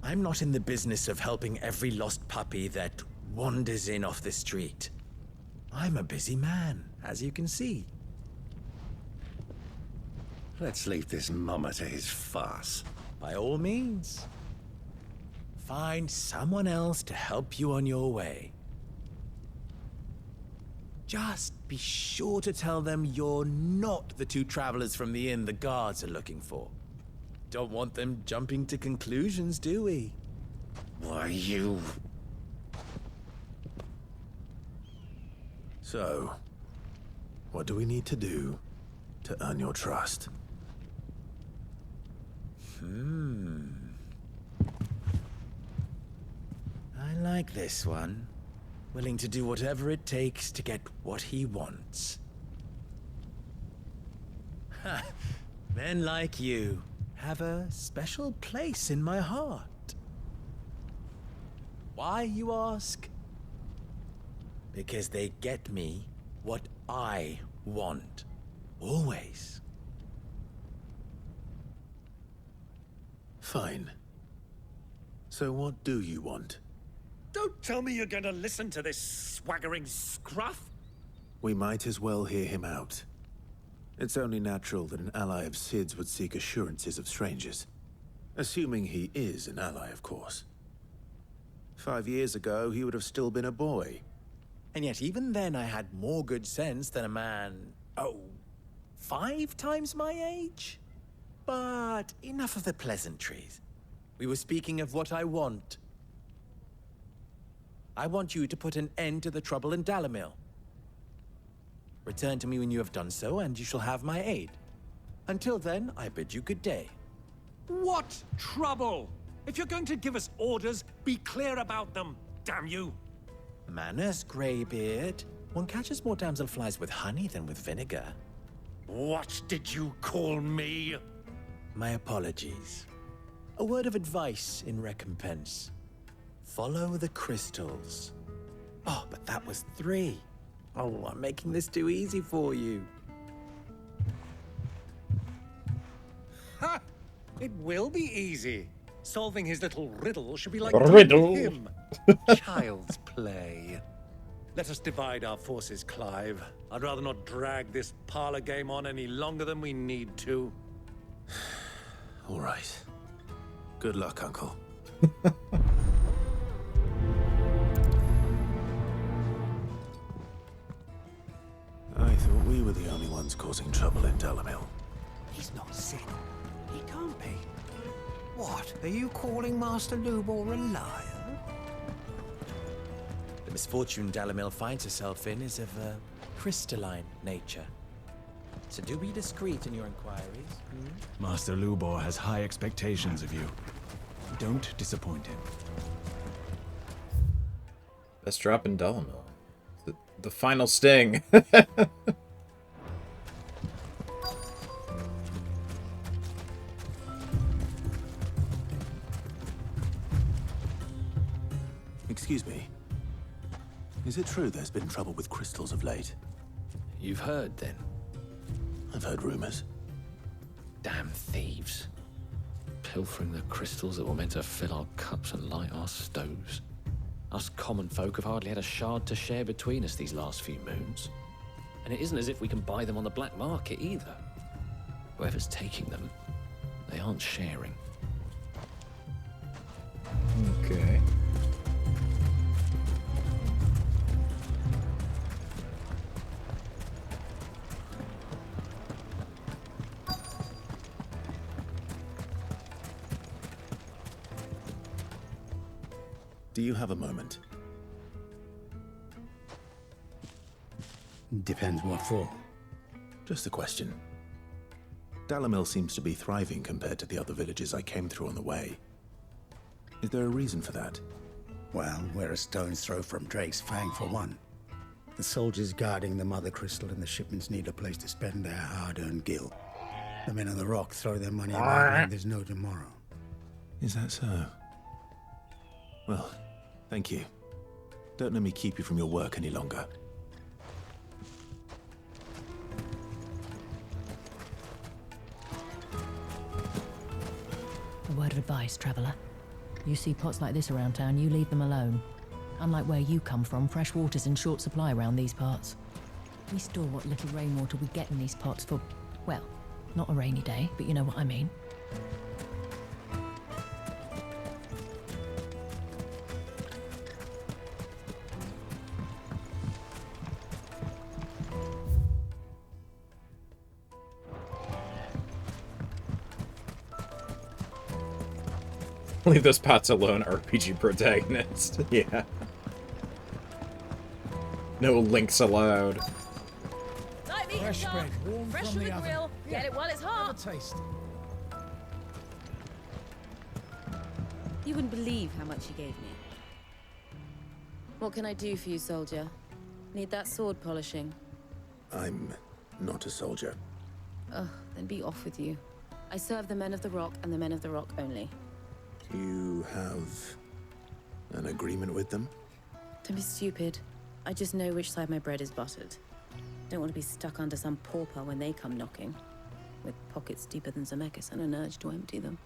I'm not in the business of helping every lost puppy that wanders in off the street. I'm a busy man, as you can see. Let's leave this mummer to his farce. By all means. Find someone else to help you on your way. Just be sure to tell them you're not the two travelers from the inn the guards are looking for. Don't want them jumping to conclusions, do we? Why, you... So, what do we need to do to earn your trust? I like this one. Willing to do whatever it takes to get what he wants. Ha! Men like you have a special place in my heart. Why, you ask? Because they get me what I want. Always. Fine. So what do you want? Don't tell me you're going to listen to this swaggering scruff. We might as well hear him out. It's only natural that an ally of Sid's would seek assurances of strangers. Assuming he is an ally, of course. 5 years ago, he would have still been a boy. And yet even then I had more good sense than a man, 5 times my age? But enough of the pleasantries. We were speaking of what I want. I want you to put an end to the trouble in Dalamil. Return to me when you have done so, and you shall have my aid. Until then, I bid you good day. What trouble? If you're going to give us orders, be clear about them, damn you. Manners, Greybeard. One catches more damselflies with honey than with vinegar. What did you call me? My apologies. A word of advice in recompense. Follow the crystals. Oh, but that was 3. Oh, I'm making this too easy for you. Ha! It will be easy. Solving his little riddle should be like Riddle. him. Child's play. Let us divide our forces, Clive. I'd rather not drag this parlor game on any longer than we need to. All right. Good luck, Uncle. I thought we were the only ones causing trouble in Dalamil. He's not sick. He can't be. What? Are you calling Master Lubor a liar? The misfortune Dalamil finds herself in is of a crystalline nature. So do be discreet in your inquiries. Master Lubor has high expectations of you. Don't disappoint him. Best drop in Dalamil. The final sting. Excuse me. Is it true there's been trouble with crystals of late? You've heard, then? I've heard rumors. Damn thieves. Pilfering the crystals that were meant to fill our cups and light our stoves. Us common folk have hardly had a shard to share between us these last few moons. And it isn't as if we can buy them on the black market either. Whoever's taking them, they aren't sharing. Okay. Do you have a moment? Depends what for. Just a question. Dalamil seems to be thriving compared to the other villages I came through on the way. Is there a reason for that? Well, we're a stone's throw from Drake's Fang, for one. The soldiers guarding the Mother Crystal and the shipments need a place to spend their hard-earned gil. The men on the rock throw their money about and there's no tomorrow. Is that so? Well, thank you. Don't let me keep you from your work any longer. A word of advice, traveller. You see pots like this around town, you leave them alone. Unlike where you come from, fresh water's in short supply around these parts. We store what little rainwater we get in these pots for, well, not a rainy day, but you know what I mean. Leave those pots alone, RPG protagonist. Yeah. No links allowed. Like me, Fresh bread, warm fresh from from the the oven. grill. Get it while it's hot. Have a taste. You wouldn't believe how much he gave me. What can I do for you, soldier? Need that sword polishing? I'm not a soldier. Ugh, then be off with you. I serve the men of the rock and the men of the rock only. You have an agreement with them? Don't be stupid. I just know which side my bread is buttered. Don't want to be stuck under some pauper when they come knocking, with pockets deeper than Zemeckis and an urge to empty them.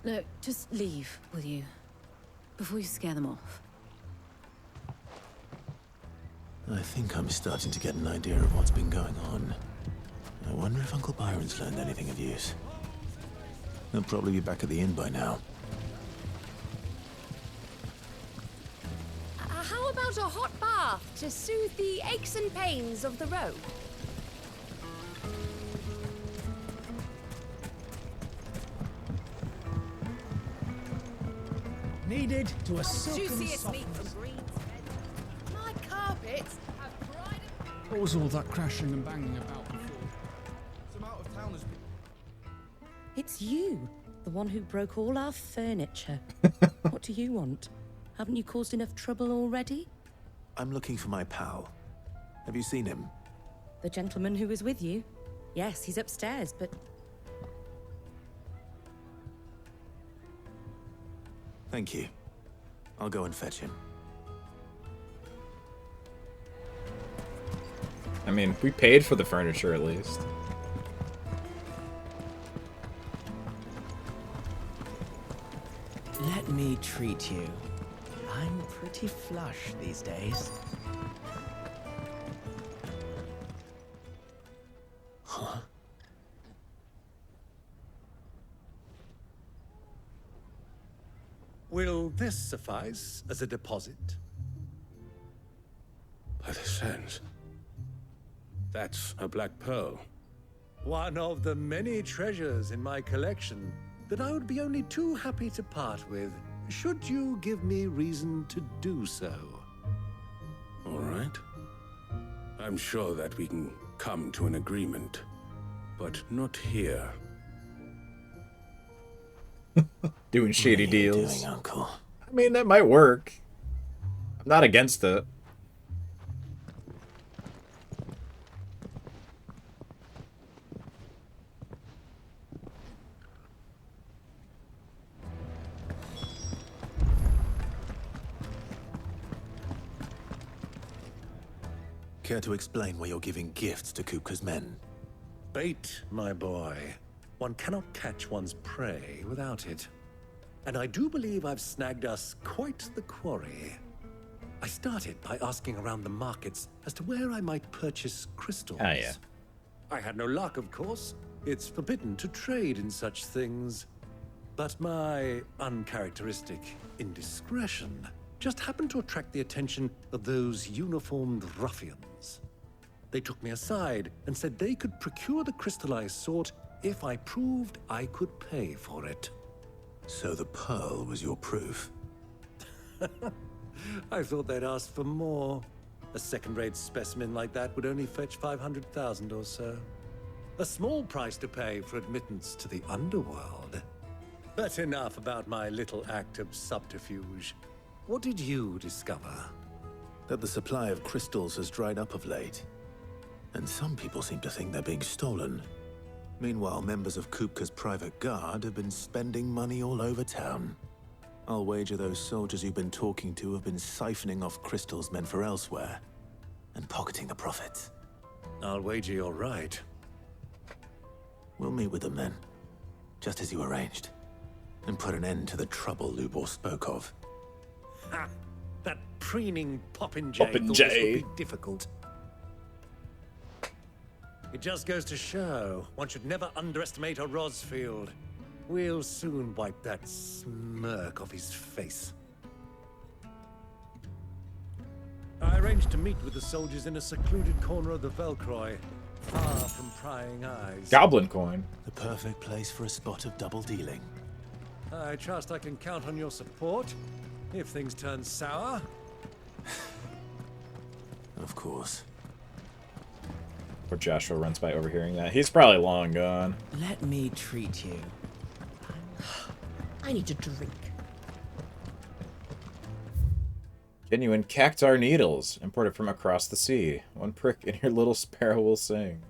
No, just leave, will you? Before you scare them off. I think I'm starting to get an idea of what's been going on. I wonder if Uncle Byron's learned anything of use. He'll probably be back at the inn by now. How about a hot bath to soothe the aches and pains of the road? Needed to a silken Juiciest meat softness. from Green's Head. My carpets have pride and... What was all that crashing and banging about before? Some out-of-towners. It's you, the one who broke all our furniture. What do you want? Haven't you caused enough trouble already? I'm looking for my pal. Have you seen him? The gentleman who was with you? Yes, he's upstairs, but... Thank you. I'll go and fetch him. I mean, we paid for the furniture at least. Let me treat you. I'm pretty flush these days. Huh? Will this suffice as a deposit? By the sands. That's a black pearl. One of the many treasures in my collection that I would be only too happy to part with, should you give me reason to do so. All right. I'm sure that we can come to an agreement, but not here. Doing shady What are you deals. doing, Uncle? I mean, that might work. I'm not against it. Care to explain why you're giving gifts to Kupka's men? Bait, my boy. One cannot catch one's prey without it. And I do believe I've snagged us quite the quarry. I started by asking around the markets as to where I might purchase crystals. Ah, yeah. I had no luck, of course. It's forbidden to trade in such things. But my uncharacteristic indiscretion just happened to attract the attention of those uniformed ruffians. They took me aside and said they could procure the crystal I sought if I proved I could pay for it. So the pearl was your proof? I thought they'd ask for more. A second-rate specimen like that would only fetch 500,000 or so. A small price to pay for admittance to the underworld. But enough about my little act of subterfuge. What did you discover? That the supply of crystals has dried up of late. And some people seem to think they're being stolen. Meanwhile, members of Kupka's private guard have been spending money all over town. I'll wager those soldiers you've been talking to have been siphoning off crystals meant for elsewhere, and pocketing the profits. I'll wager you're right. We'll meet with them then, just as you arranged, and put an end to the trouble Lubor spoke of. Ha! That preening Popinjay thought this would be difficult. It just goes to show, one should never underestimate a Rosfield. We'll soon wipe that smirk off his face. I arranged to meet with the soldiers in a secluded corner of the Velcroy, far from prying eyes. Goblin coin. The perfect place for a spot of double dealing. I trust I can count on your support, if things turn sour. Of course. Poor Joshua runs by overhearing that. He's probably long gone. Let me treat you. I need a drink. Genuine cactar needles, imported from across the sea. One prick and your little sparrow will sing.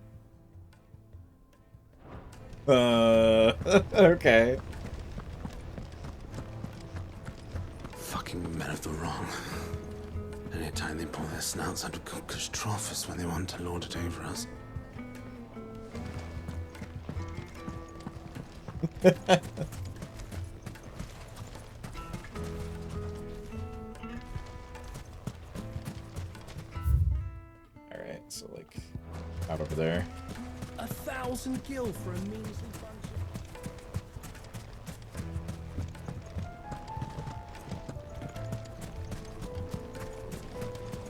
Okay. Fucking men of the wrong. Anytime they pull their snouts out of Kupka's trough is when they want to lord it over us. Alright, so like out over there. 1,000 gil for a measly bunch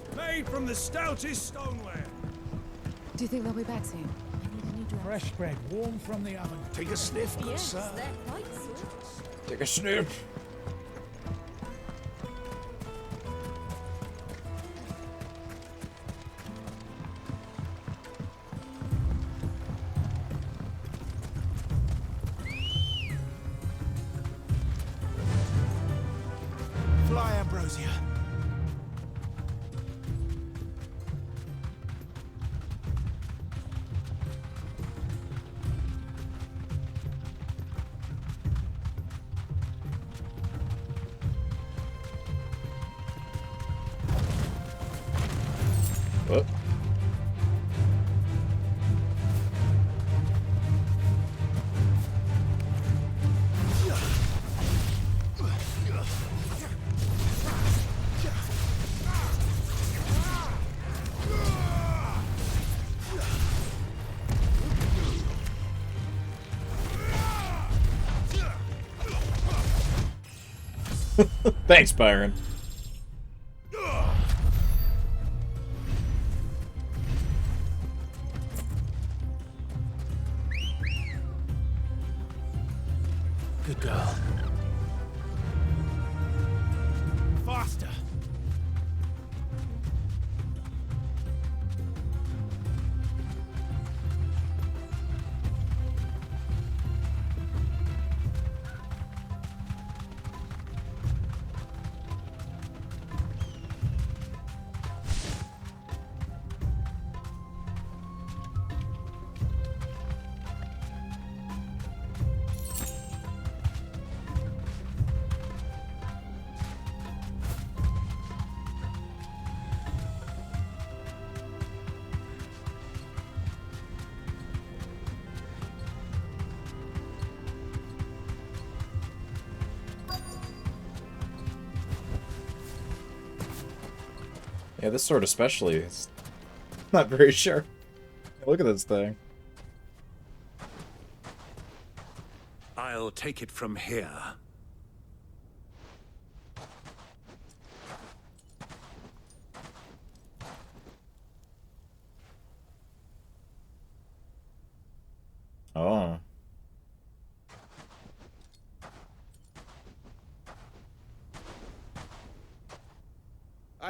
of... Made from the stoutest stoneware. Do you think they'll be back soon? Fresh bread, warm from the oven. Take a sniff, good sir. They're quite sweet. Take a sniff. Fly, Ambrosia. What? Thanks, Byron. Good girl. Faster. Yeah, this sword especially is not very sharp. Look at this thing. I'll take it from here. Oh.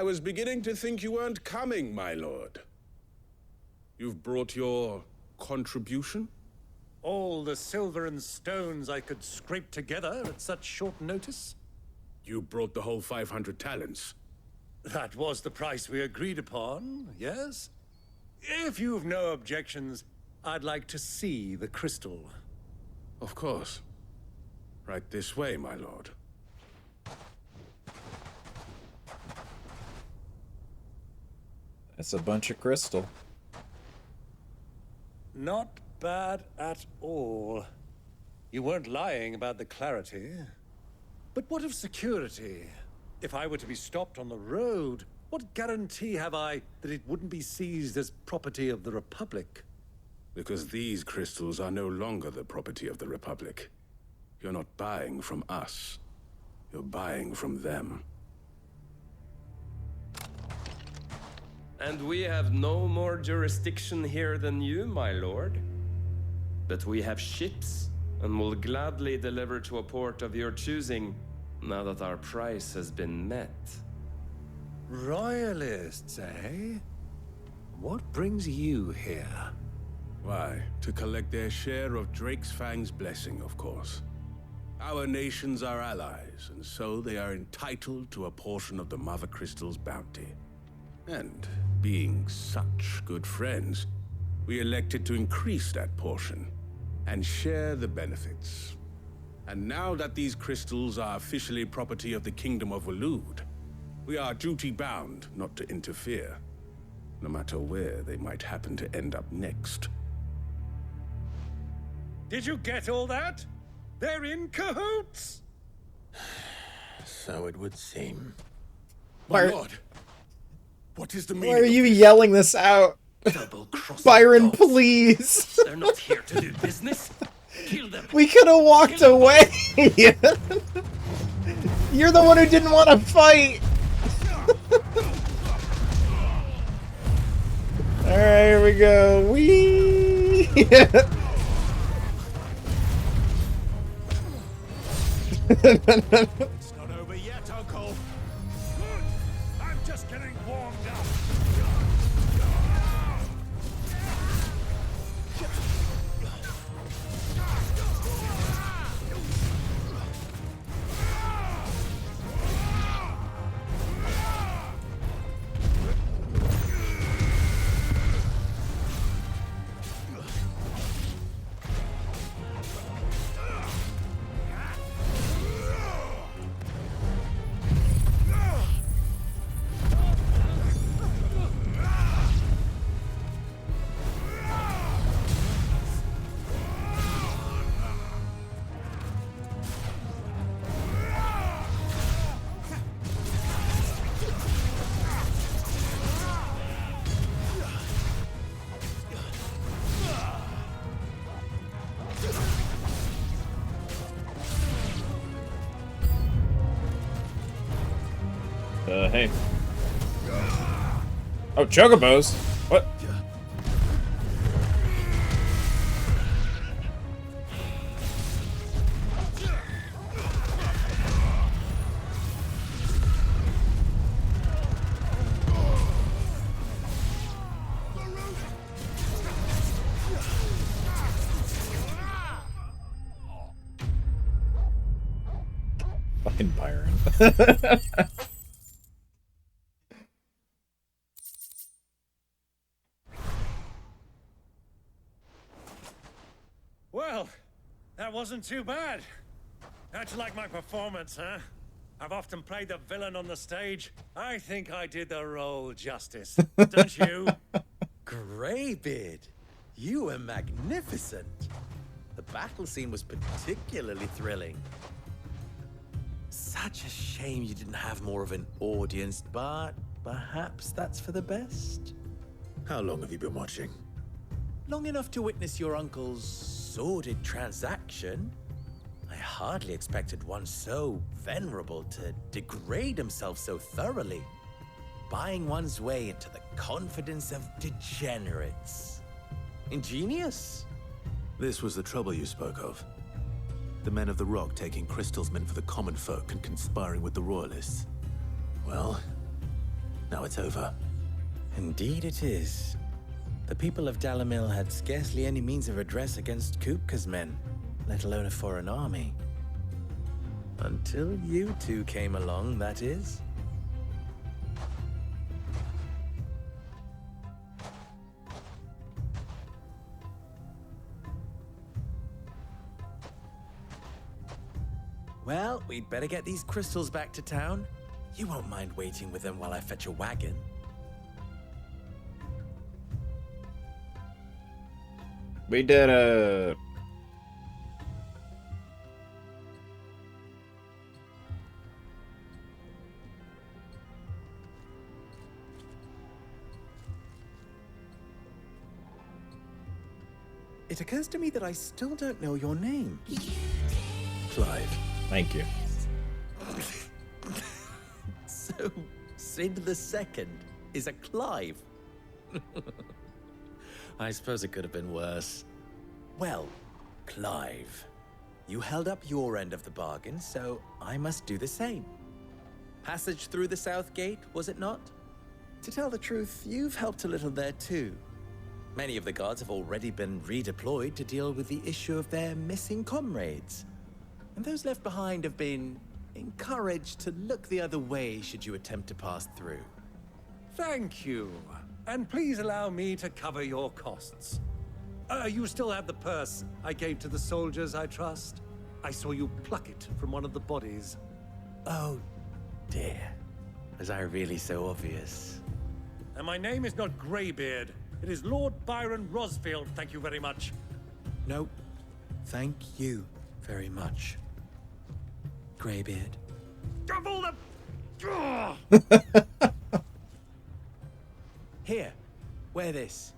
I was beginning to think you weren't coming, my lord. You've brought your contribution? All the silver and stones I could scrape together at such short notice? You brought the whole 500 talents. That was the price we agreed upon, yes? If you've no objections, I'd like to see the crystal. Of course. Right this way, my lord. That's a bunch of crystal. Not bad at all. You weren't lying about the clarity. But what of security? If I were to be stopped on the road, what guarantee have I that it wouldn't be seized as property of the Republic? Because these crystals are no longer the property of the Republic. You're not buying from us. You're buying from them. And we have no more jurisdiction here than you, my lord. But we have ships, and will gladly deliver to a port of your choosing, now that our price has been met. Royalists, eh? What brings you here? Why, to collect their share of Drake's Fang's blessing, of course. Our nations are allies, and so they are entitled to a portion of the Mother Crystal's bounty. And, being such good friends, we elected to increase that portion, and share the benefits. And now that these crystals are officially property of the Kingdom of Waloed, we are duty-bound not to interfere, no matter where they might happen to end up next. Did you get all that? They're in cahoots! So it would seem. My lord! What is the meaning? Why are you yelling this out? Byron, please! They're not here to do business. Kill them. We could have walked away! You're the one who didn't want to fight! Alright, here we go. Whee! It's not over yet, Uncle. Good. I'm just getting warmed up. Hey. Oh, chocobos? What? Fucking Byron. Well, that wasn't too bad. How'd you like my performance, huh? I've often played the villain on the stage. I think I did the role justice. Don't you? Greybeard, you were magnificent. The battle scene was particularly thrilling. Such a shame you didn't have more of an audience, but perhaps that's for the best. How long have you been watching? Long enough to witness your uncle's sordid transaction. I hardly expected one so venerable to degrade himself so thoroughly, buying one's way into the confidence of degenerates. Ingenious. This was the trouble you spoke of. The men of the Rock taking crystals meant for the common folk and conspiring with the Royalists. Well, Now it's over. Indeed it is. The people of Dalamil had scarcely any means of redress against Kupka's men, let alone a foreign army. Until you two came along, that is. Well, we'd better get these crystals back to town. You won't mind waiting with them while I fetch a wagon. We did it! It occurs to me that I still don't know your name. Clive. Thank you. So, Sid the Second is a Clive. I suppose it could have been worse. Well, Clive, you held up your end of the bargain, so I must do the same. Passage through the South Gate, was it not? To tell the truth, you've helped a little there too. Many of the guards have already been redeployed to deal with the issue of their missing comrades. And those left behind have been encouraged to look the other way should you attempt to pass through. Thank you. And please allow me to cover your costs. You still have the purse I gave to the soldiers, I trust? I saw you pluck it from one of the bodies. Oh, dear. Was I really so obvious? And my name is not Greybeard. It is Lord Byron Rosfield, thank you very much. No, thank you very much, Greybeard. Of all the... Here, wear this.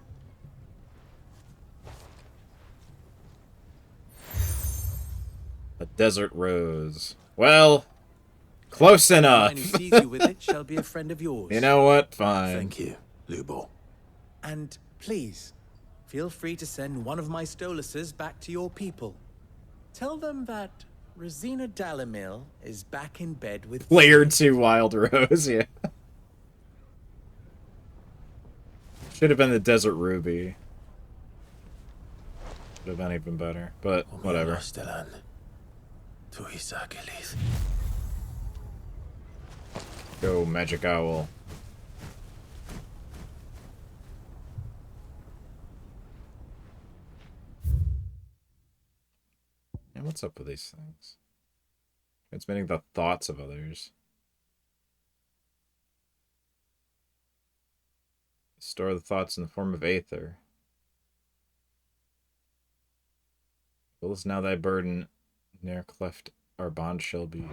A desert rose. Well, close enough. Anyone who sees you with it shall be a friend of yours. You know what? Fine. Thank you, Lubor. And please, feel free to send one of my Stoluses back to your people. Tell them that Rosina Dalamil is back in bed with... Layer 2 Wild Rose, yeah. Should have been the Desert Ruby. Should have been even better, but whatever. Go, Magic Owl. And what's up with these things? Transmitting the thoughts of others. Store the thoughts in the form of aether. Will is now thy burden, ne'er cleft our bond shall be.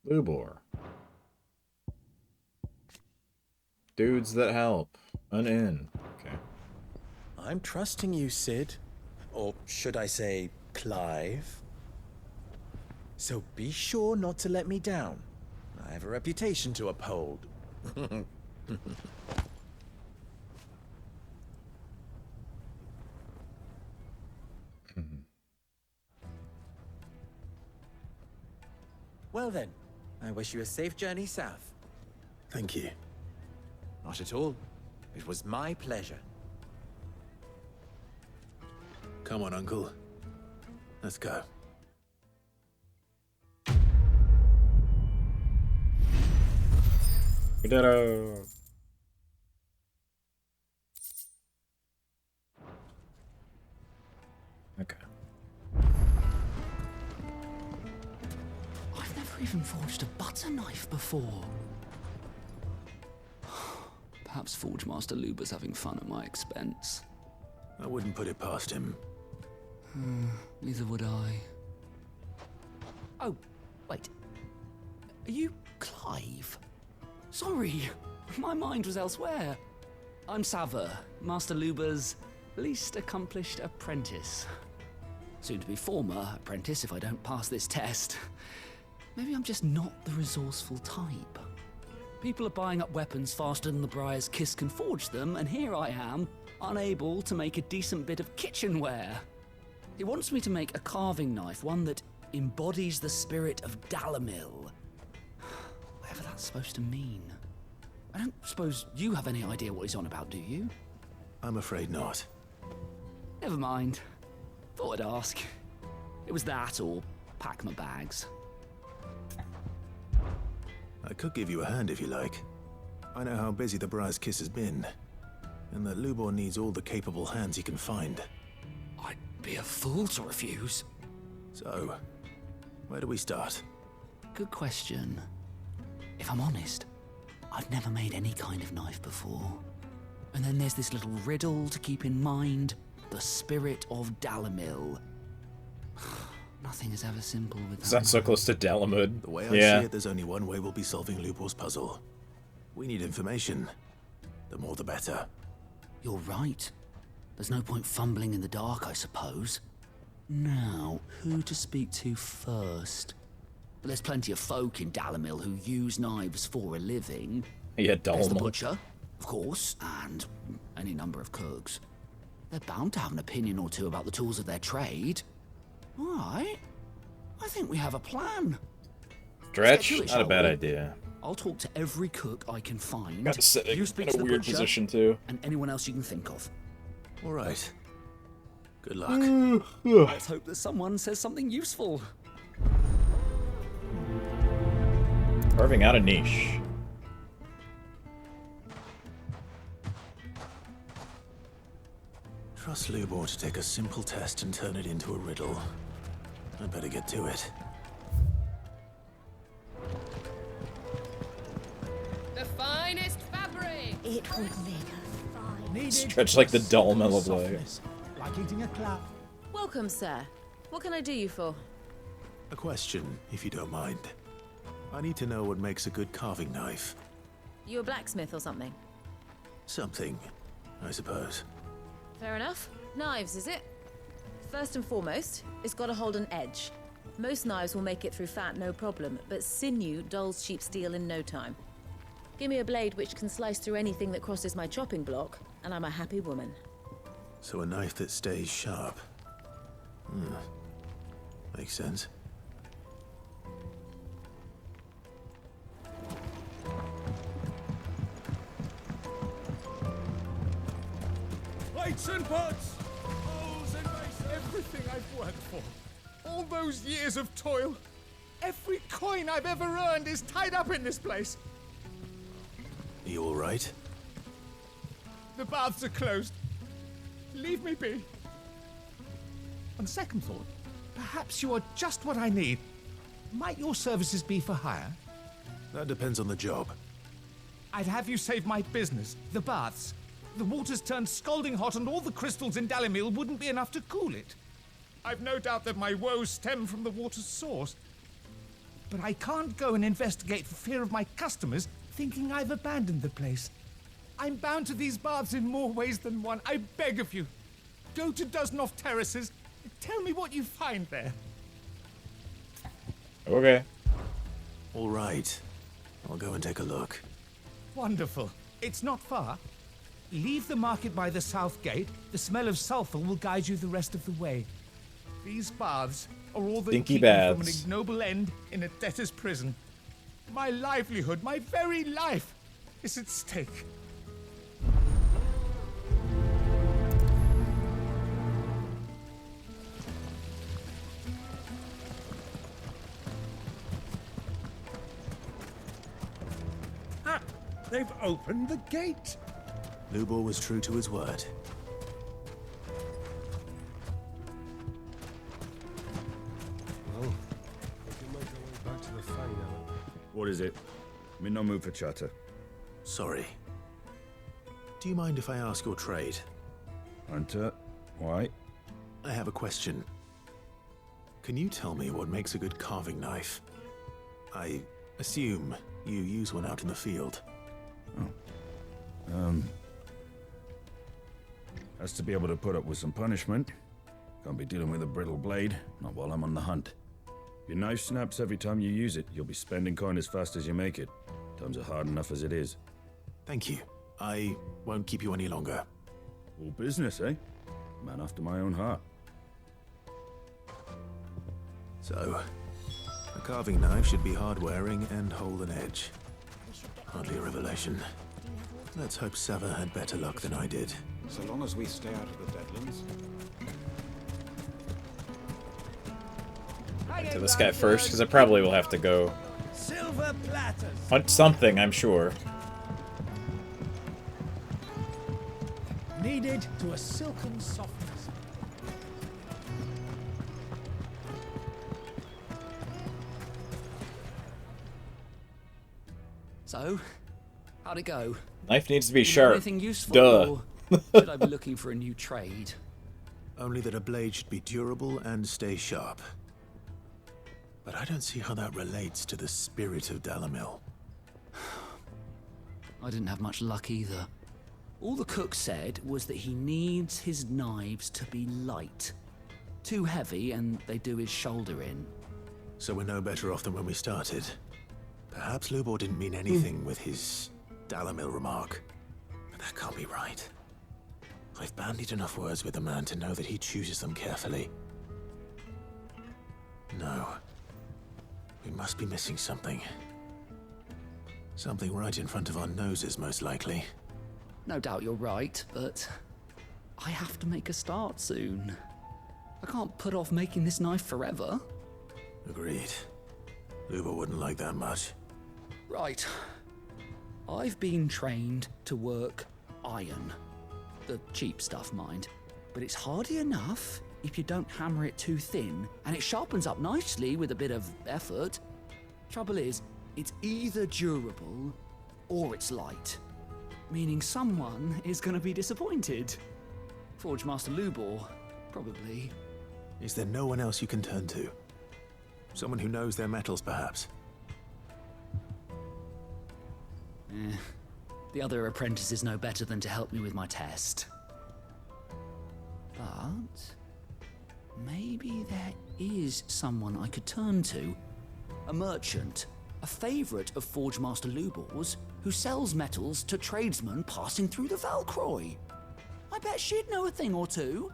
Lubor. Dudes that help. An inn. Okay. I'm trusting you, Sid. Or should I say, Clive? So be sure not to let me down. I have a reputation to uphold. Well then, I wish you a safe journey south. Thank you. Not at all. It was my pleasure. Come on, Uncle. Let's go. We did a... Okay. I've never even forged a butter knife before. Perhaps Forge Master Luber's having fun at my expense. I wouldn't put it past him. Neither would I. Oh, wait. Are you Clive? Sorry, my mind was elsewhere. I'm Sava, Master Luber's least accomplished apprentice. Soon to be former apprentice if I don't pass this test. Maybe I'm just not the resourceful type. People are buying up weapons faster than the Briar's Kiss can forge them, and here I am, unable to make a decent bit of kitchenware. He wants me to make a carving knife, one that embodies the spirit of Dalamil. whatever that's supposed to mean. I don't suppose you have any idea what he's on about, do you? I'm afraid not. Never mind. Thought I'd ask. It was that or pack my bags. I could give you a hand if you like. I know how busy the Briar's Kiss has been, and that Lubor needs all the capable hands he can find. I'd be a fool to refuse. So, where do we start? Good question. If I'm honest, I've never made any kind of knife before. And then there's this little riddle to keep in mind. The spirit of Dalamil. Nothing is ever simple with that. Is that so close to Dalamud? The way I see it, there's only one way we'll be solving Lubor's puzzle. We need information. The more the better. You're right. There's no point fumbling in the dark, I suppose. Now, who to speak to first? But there's plenty of folk in Dalamil who use knives for a living. Yeah, There's the Dalamud. butcher, of course, and any number of cooks. They're bound to have an opinion or two about the tools of their trade. All right. I think we have a plan. Stretch? Let's get to it, Not a shall bad we? idea. I'll talk to every cook I can find. Got to sit You speak in to a the weird butcher, position, too. and anyone else you can think of. All right. Good luck. Let's hope that someone says something useful. Carving out a niche. Trust Lubor to take a simple test and turn it into a riddle. I'd better get to it. The finest fabric. It would make a fine. Stretch like the dull mellow blade. Like eating a cloud. Welcome, sir. What can I do you for? A question, if you don't mind. I need to know what makes a good carving knife. You a blacksmith or something? Something, I suppose. Fair enough. Knives, is it? First and foremost, it's got to hold an edge. Most knives will make it through fat, no problem, but sinew dulls cheap steel in no time. Give me a blade which can slice through anything that crosses my chopping block, and I'm a happy woman. So a knife that stays sharp. Makes sense. Plates and pots! Bowls and basins! Everything I've worked for. All those years of toil. Every coin I've ever earned is tied up in this place. Are you all right? The baths are closed. Leave me be. On second thought, perhaps you are just what I need. Might your services be for hire? That depends on the job. I'd have you save my business, the baths. The water's turned scalding hot and all the crystals in Dalamil wouldn't be enough to cool it. I've no doubt that my woes stem from the water's source. But I can't go and investigate for fear of my customers thinking I've abandoned the place. I'm bound to these baths in more ways than one. I beg of you. Go to Dusnoff Terraces. Tell me what you find there. Okay. All right. I'll go and take a look. Wonderful. It's not far. Leave the market by the south gate. The smell of sulfur will guide you the rest of the way. These baths are all that Stinky keep me from an baths. ignoble end in a debtor's prison. My livelihood, my very life, is at stake. Ah, they've opened the gate. Lubor was true to his word. Well, we can make our way back to the Fang now. What is it? I'm in no mood for chatter. Sorry. Do you mind if I ask your trade? Hunter, why? I have a question. Can you tell me what makes a good carving knife? I assume you use one out in the field. Has to be able to put up with some punishment. Can't be dealing with a brittle blade, not while I'm on the hunt. If your knife snaps every time you use it, you'll be spending coin as fast as you make it. Times are hard enough as it is. Thank you. I won't keep you any longer. All business, eh? Man after my own heart. So, a carving knife should be hard-wearing and hold an edge. Hardly a revelation. Let's hope Sava had better luck than I did. So long as we stay out of the Deadlands. To this guy first, because I probably will have to go Silver platters. hunt something, I'm sure. Kneaded to a silken softness. So, how'd it go? Knife needs to be You know sharp. anything useful, Duh. or should I be looking for a new trade? Only that a blade should be durable and stay sharp. But I don't see how that relates to the spirit of Dalamil. I didn't have much luck either. All the cook said was that he needs his knives to be light. Too heavy and they do his shoulder in. So we're no better off than when we started. Perhaps Lubor didn't mean anything with his Dalamil remark. But that can't be right. I've bandied enough words with the man to know that he chooses them carefully. No. We must be missing something. Something right in front of our noses, most likely. No doubt you're right, but I have to make a start soon. I can't put off making this knife forever. Agreed. Lubor wouldn't like that much. Right. I've been trained to work iron. The cheap stuff, mind. But it's hardy enough if you don't hammer it too thin, and it sharpens up nicely with a bit of effort. Trouble is, it's either durable or it's light. Meaning someone is going to be disappointed. Forge Master Lubor, probably. Is there no one else you can turn to? Someone who knows their metals, perhaps? The other apprentices know better than to help me with my test. But maybe there is someone I could turn to. A merchant, a favorite of Forge Master Lubor's, who sells metals to tradesmen passing through the Valcroy. I bet she'd know a thing or two.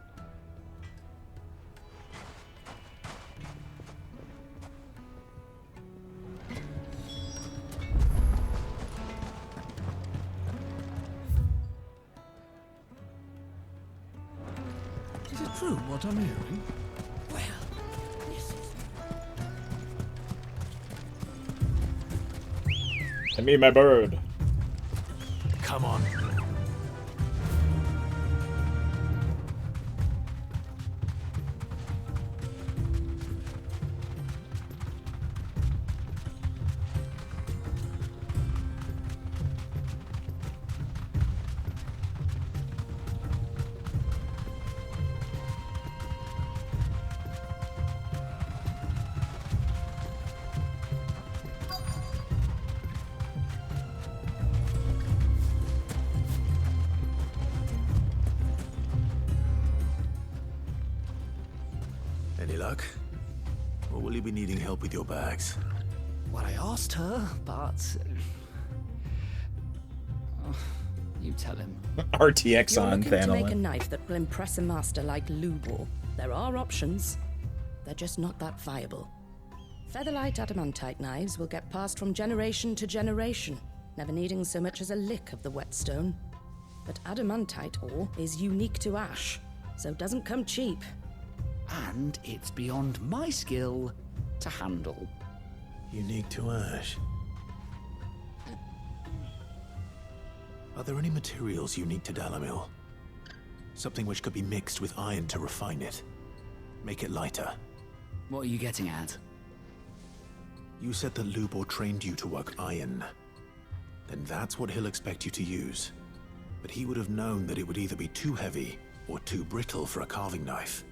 Is it true what I'm hearing? I mean my bird. Come on. Any luck? Or will you be needing help with your bags? Well, I asked her, but... you tell him. RTX You're on looking to make a Thanolin. knife that will impress a master like Lubor. There are options. They're just not that viable. Featherlight adamantite knives will get passed from generation to generation, never needing so much as a lick of the whetstone. But adamantite ore is unique to ash, so doesn't come cheap. And it's beyond my skill to handle. Unique to ash. Are there any materials unique to Dalamil? Something which could be mixed with iron to refine it. Make it lighter. What are you getting at? You said that Lubor trained you to work iron. Then that's what he'll expect you to use. But he would have known that it would either be too heavy or too brittle for a carving knife.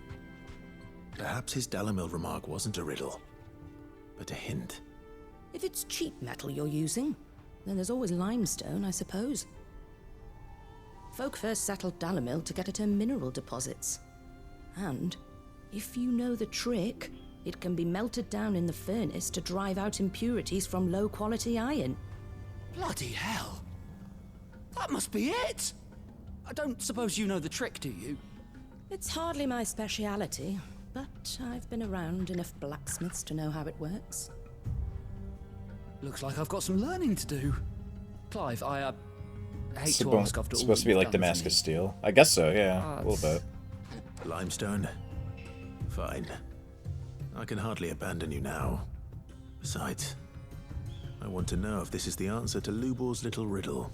Perhaps his Dalamil remark wasn't a riddle, but a hint. If it's cheap metal you're using, then there's always limestone, I suppose. Folk first settled Dalamil to get at her mineral deposits. And, if you know the trick, it can be melted down in the furnace to drive out impurities from low-quality iron. Bloody hell! That must be it! I don't suppose you know the trick, do you? It's hardly my speciality, but I've been around enough blacksmiths to know how it works. Looks like I've got some learning to do. Clive, I hate to Suppo- ask after all supposed to be you've like done for Damascus me. steel. I guess so, yeah. A little bit. Limestone? Fine. I can hardly abandon you now. Besides, I want to know if this is the answer to Lubor's little riddle.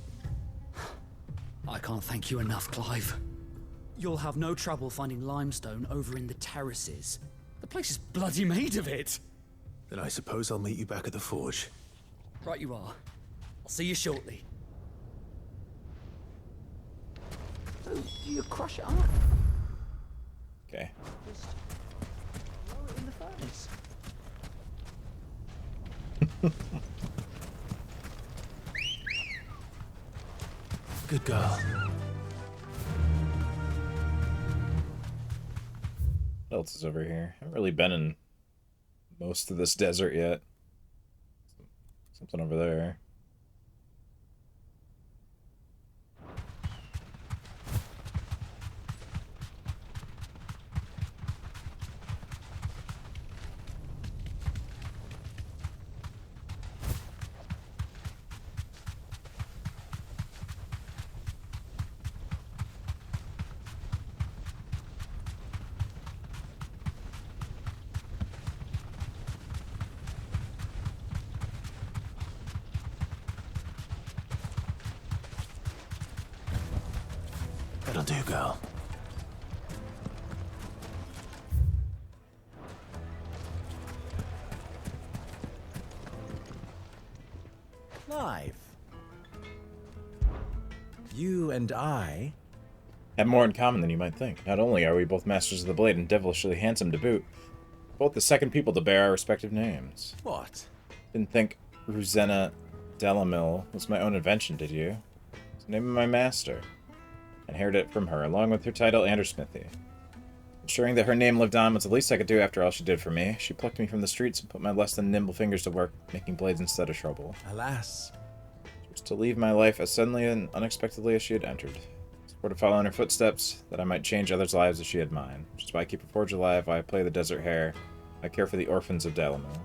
I can't thank you enough, Clive. You'll have no trouble finding limestone over in the terraces. The place is bloody made of it. Then I suppose I'll meet you back at the forge. Right you are. I'll see you shortly. So, do you crush it up? Okay. Just throw it in the furnace. Good girl. What else is over here? I haven't really been in most of this desert yet. Something over there. That'll do, girl. Clive. You and I Have more in common than you might think. Not only are we both masters of the blade and devilishly handsome to boot, both the second people to bear our respective names. What? Didn't think Ruzena Delamil was my own invention, did you? It's the name of my master. I inherited it from her, along with her title and her smithy. Ensuring that her name lived on was the least I could do after all she did for me. She plucked me from the streets and put my less than nimble fingers to work, making blades instead of trouble. Alas. She was to leave my life as suddenly and unexpectedly as she had entered. Or to follow in her footsteps, that I might change others' lives as she had mine. Which is why I keep a forge alive, why I play the desert hare, I care for the orphans of Dalamil.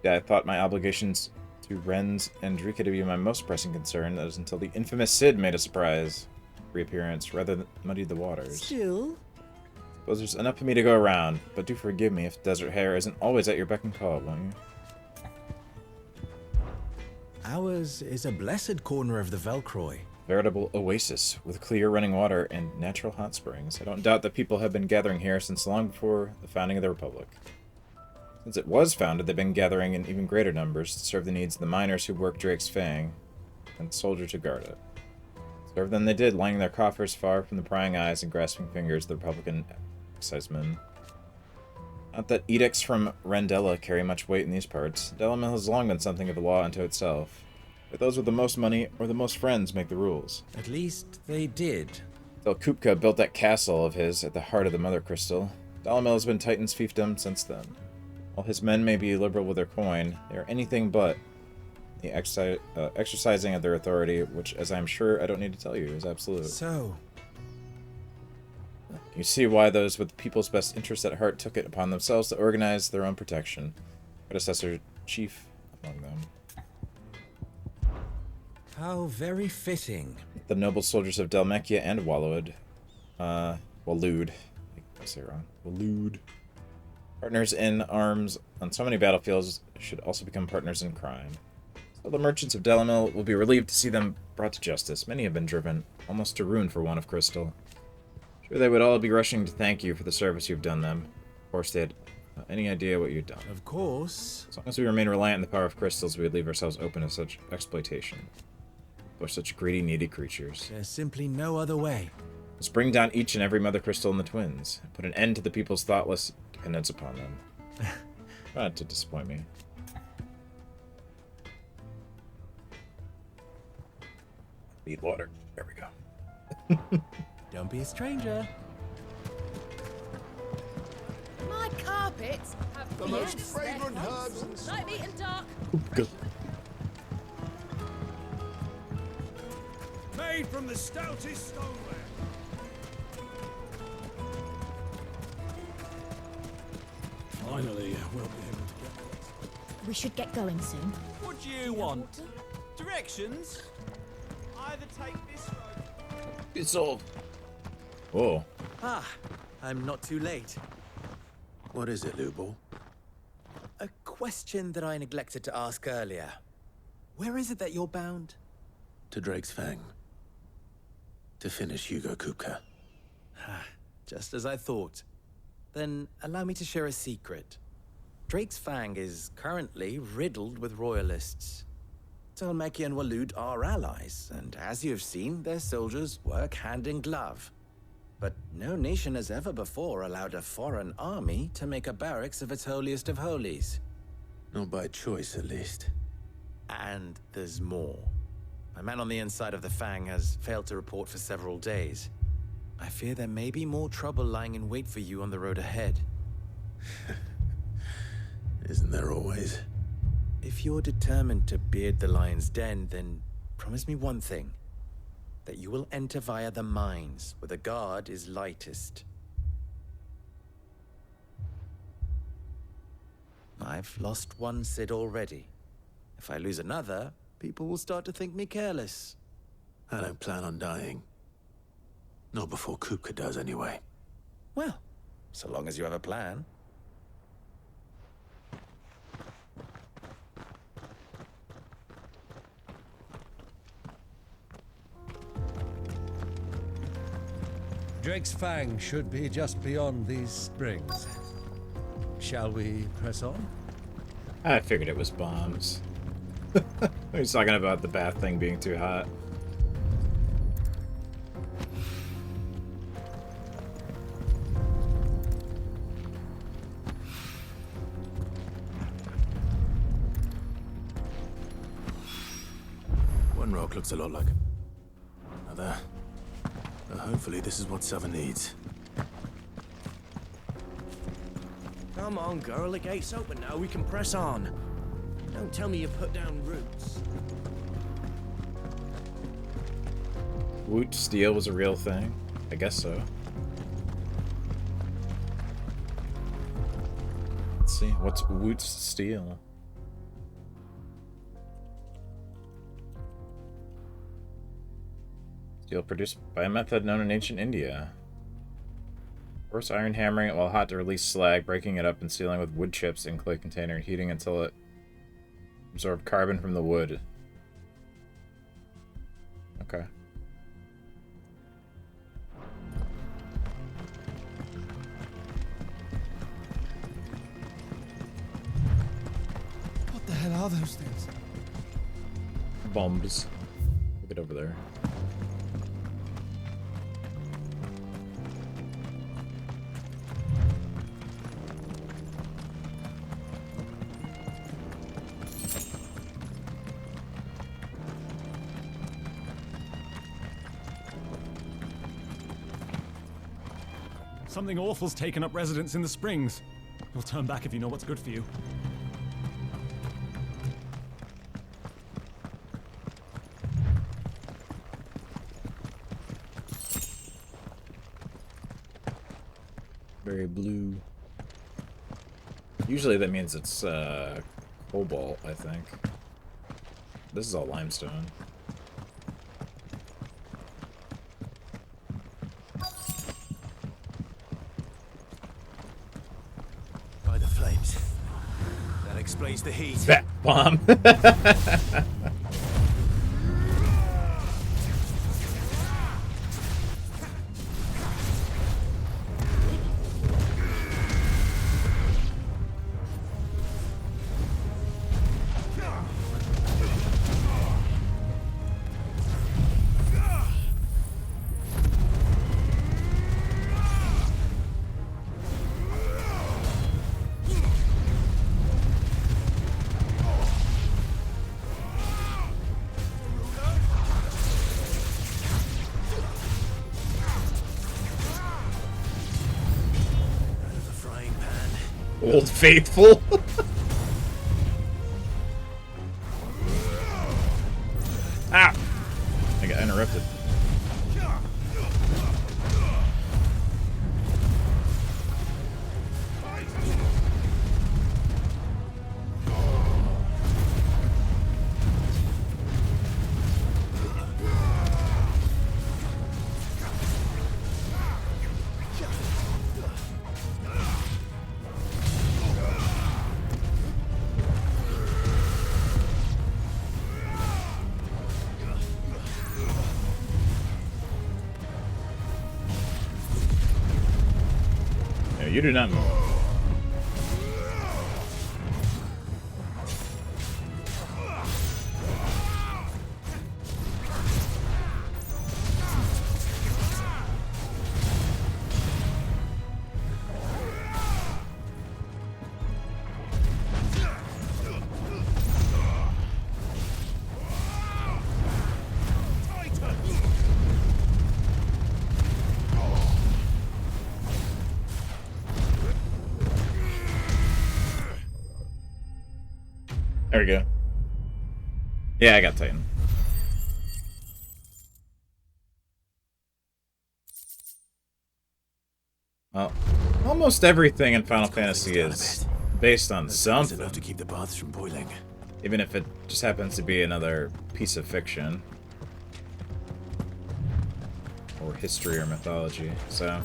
Yeah, I thought my obligations to Renz and Drika to be my most pressing concern. That was until the infamous Cid made a surprise reappearance, rather than muddied the waters. Still? Suppose there's enough for me to go around, but do forgive me if desert hare isn't always at your beck and call, won't you? Ours is a blessed corner of the Velcroy. Veritable oasis with clear running water and natural hot springs. I don't doubt that people have been gathering here since long before the founding of the Republic. Since it was founded, they've been gathering in even greater numbers to serve the needs of the miners who work Drake's Fang and the soldier to guard it. Serve them they did, lining their coffers far from the prying eyes and grasping fingers of the Republican excisemen. Not that edicts from Rendella carry much weight in these parts. Delamil has long been something of a law unto itself. But those with the most money or the most friends make the rules. At least they did. Till Kupka built that castle of his at the heart of the Mother Crystal, Dalamil has been Titan's fiefdom since then. While his men may be liberal with their coin, they are anything but the exercising of their authority, which, as I'm sure I don't need to tell you, is absolute. So, you see why those with the people's best interests at heart took it upon themselves to organize their own protection. Predecessor chief among them. how very fitting. The noble soldiers of Dalmekia and Waloed. Waloed. I say it wrong. Waloed. Partners in arms on so many battlefields should also become partners in crime. So the merchants of Delamil will be relieved to see them brought to justice. Many have been driven almost to ruin for want of crystal. Sure, they would all be rushing to thank you for the service you've done them. Of course, they had any idea what you'd done. Of course. As long as we remain reliant on the power of crystals, we would leave ourselves open to such exploitation. For such greedy, needy creatures. There's simply no other way. Let's bring down each and every Mother Crystal in the Twins, and put an end to the people's thoughtless dependence upon them. Try not to disappoint me. Need water. There we go. Don't be a stranger. My carpets have The most fragrant herbs and light, meat, and dark. Good. Made from the stoutest stoneware. Finally, we'll be able to get We should get going soon. What do you want? To Directions? Either take this road. It's all. Whoa. Ah, I'm not too late. What is it, Lubor? A question that I neglected to ask earlier. Where is it that you're bound? To Drake's Fang. To finish Hugo Kupka. Just as I thought. Then allow me to share a secret. Drake's Fang is currently riddled with royalists. Tolmeki and Waloed are allies, and as you've seen, their soldiers work hand in glove. But no nation has ever before allowed a foreign army to make a barracks of its holiest of holies. Not by choice, at least. And there's more. A man on the inside of the Fang has failed to report for several days. I fear there may be more trouble lying in wait for you on the road ahead. Isn't there always? If you're determined to beard the lion's den, then promise me one thing. That you will enter via the mines, where the guard is lightest. I've lost one Cid already. If I lose another, people will start to think me careless. I don't plan on dying. Not before Kupka does, anyway. Well, so long as you have a plan. Drake's Fang should be just beyond these springs. Shall we press on? I figured it was bombs. He's talking about the bath thing being too hot. One rock looks a lot like another. Hopefully this is what Sava needs. Come on, girl. The gate's open now. We can press on. Don't tell me you put down roots. Woot steel was a real thing? I guess so. Let's see, what's Woot steel? Steel produced by a method known in ancient India. Coarse iron hammering it while hot to release slag, breaking it up and sealing with wood chips in clay container and heating until it absorbed carbon from the wood. Okay. What the hell are those things? Bombs. Look it over there. Something awful's taken up residence in the springs. You'll turn back if you know what's good for you. Very blue. Usually that means it's cobalt, I think. This is all limestone. By the flames. That explains the heat. That bomb. Old Faithful. Ah! I got interrupted. You do not move. There we go. Yeah, I got Titan. Well, almost everything in Final Fantasy is based on something. Enough to keep the baths from boiling. Even if it just happens to be another piece of fiction. Or history or mythology, so...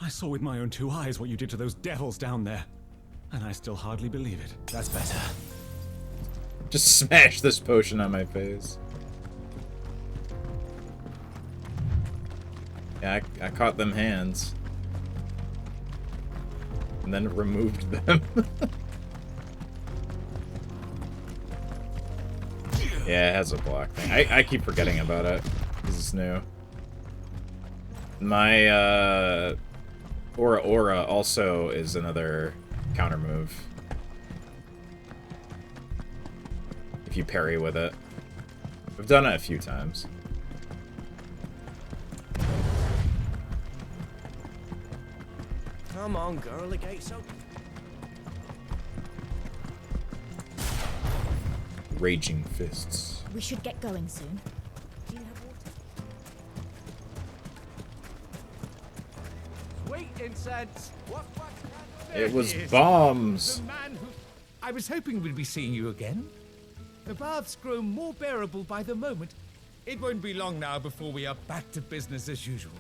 I saw with my own 2 eyes what you did to those devils down there. And I still hardly believe it. That's better. Just smash this potion on my face. Yeah, I caught them hands. And then removed them. Yeah, it has a block thing. I keep forgetting about it. This is new. My, Aura also is another counter move. If you parry with it. I've done it a few times. Come on, girl, the gate's open. Raging fists. We should get going soon. Do you have water? Sweet incense. It was bombs. The man who... I was hoping we'd be seeing you again. The baths grow more bearable by the moment. It won't be long now before we are back to business as usual.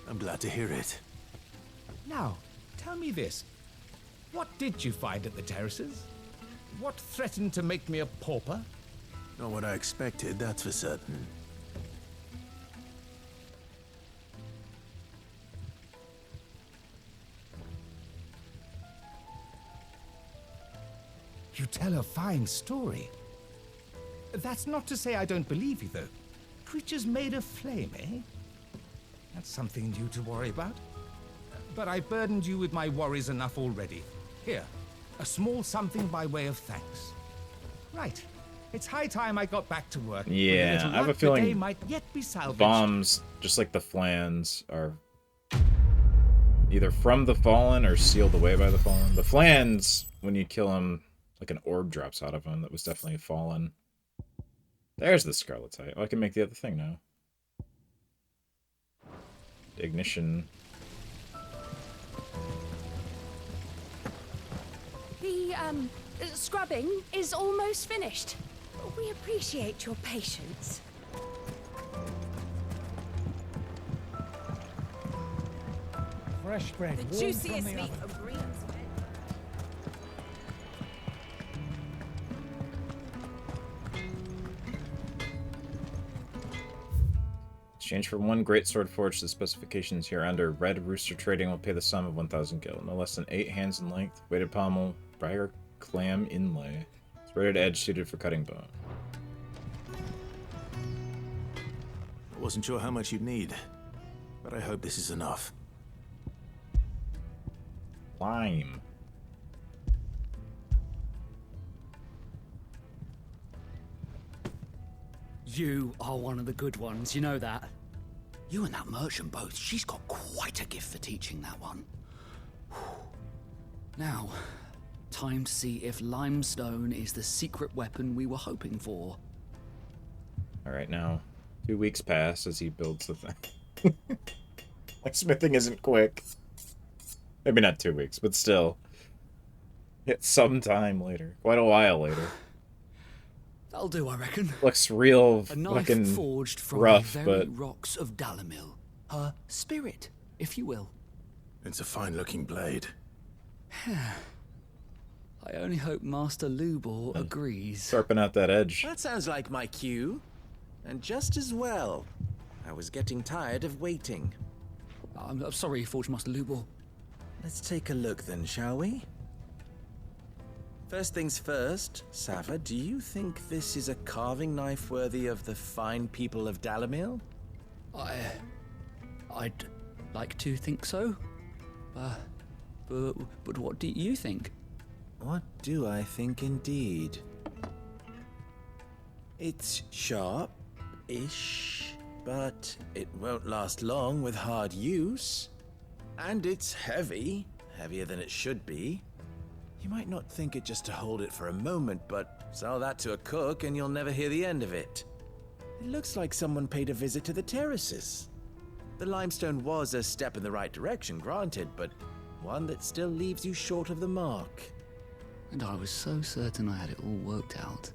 I'm glad to hear it. Now, tell me this. What did you find at the terraces? What threatened to make me a pauper? Not what I expected, that's for certain. You tell a fine story. That's not to say I don't believe you, though. Creatures made of flame, eh? That's something new to worry about. But I burdened you with my worries enough already. Here, a small something by way of thanks. Right. It's high time I got back to work. Yeah, I have a feeling might yet be salvaged. Bombs, just like the flans, are either from the Fallen or sealed away by the Fallen. The flans, when you kill them, like an orb drops out of them. That was definitely a Fallen. There's the Scarletite. Oh, I can make the other thing now. Ignition. The, scrubbing is almost finished. We appreciate your patience. Fresh bread. The warm juiciest from the meat oven. of greens. Exchange for 1 great sword forged. The specifications here under Red Rooster Trading will pay the sum of 1,000 gil. No less than 8 hands in length. Weighted pommel. Briar clam inlay. Threaded edge suited for cutting bone. I wasn't sure how much you'd need, but I hope this is enough. Lime. You are one of the good ones, you know that. You and that merchant both, she's got quite a gift for teaching that one. Now, time to see if limestone is the secret weapon we were hoping for. Alright, now 2 weeks pass as he builds the thing. Like, smithing isn't quick. Maybe not 2 weeks, but still. It's some time later. Quite a while later. That'll do, I reckon. Looks real A knife fucking forged from rough, the very but rocks of Dalamil. Her spirit, if you will. It's a fine-looking blade. I only hope Master Lubor agrees. sharpen out that edge. That sounds like my cue. And just as well. I was getting tired of waiting. I'm sorry, Forge Master Lubor. Let's take a look then, shall we? First things first, Sava, do you think this is a carving knife worthy of the fine people of Dalamil? I'd like to think so. But what do you think? What do I think indeed? It's sharp-ish, but it won't last long with hard use. And it's heavy, heavier than it should be. You might not think it just to hold it for a moment, but sell that to a cook and you'll never hear the end of it. It looks like someone paid a visit to the terraces. The limestone was a step in the right direction, granted, but one that still leaves you short of the mark. And I was so certain I had it all worked out.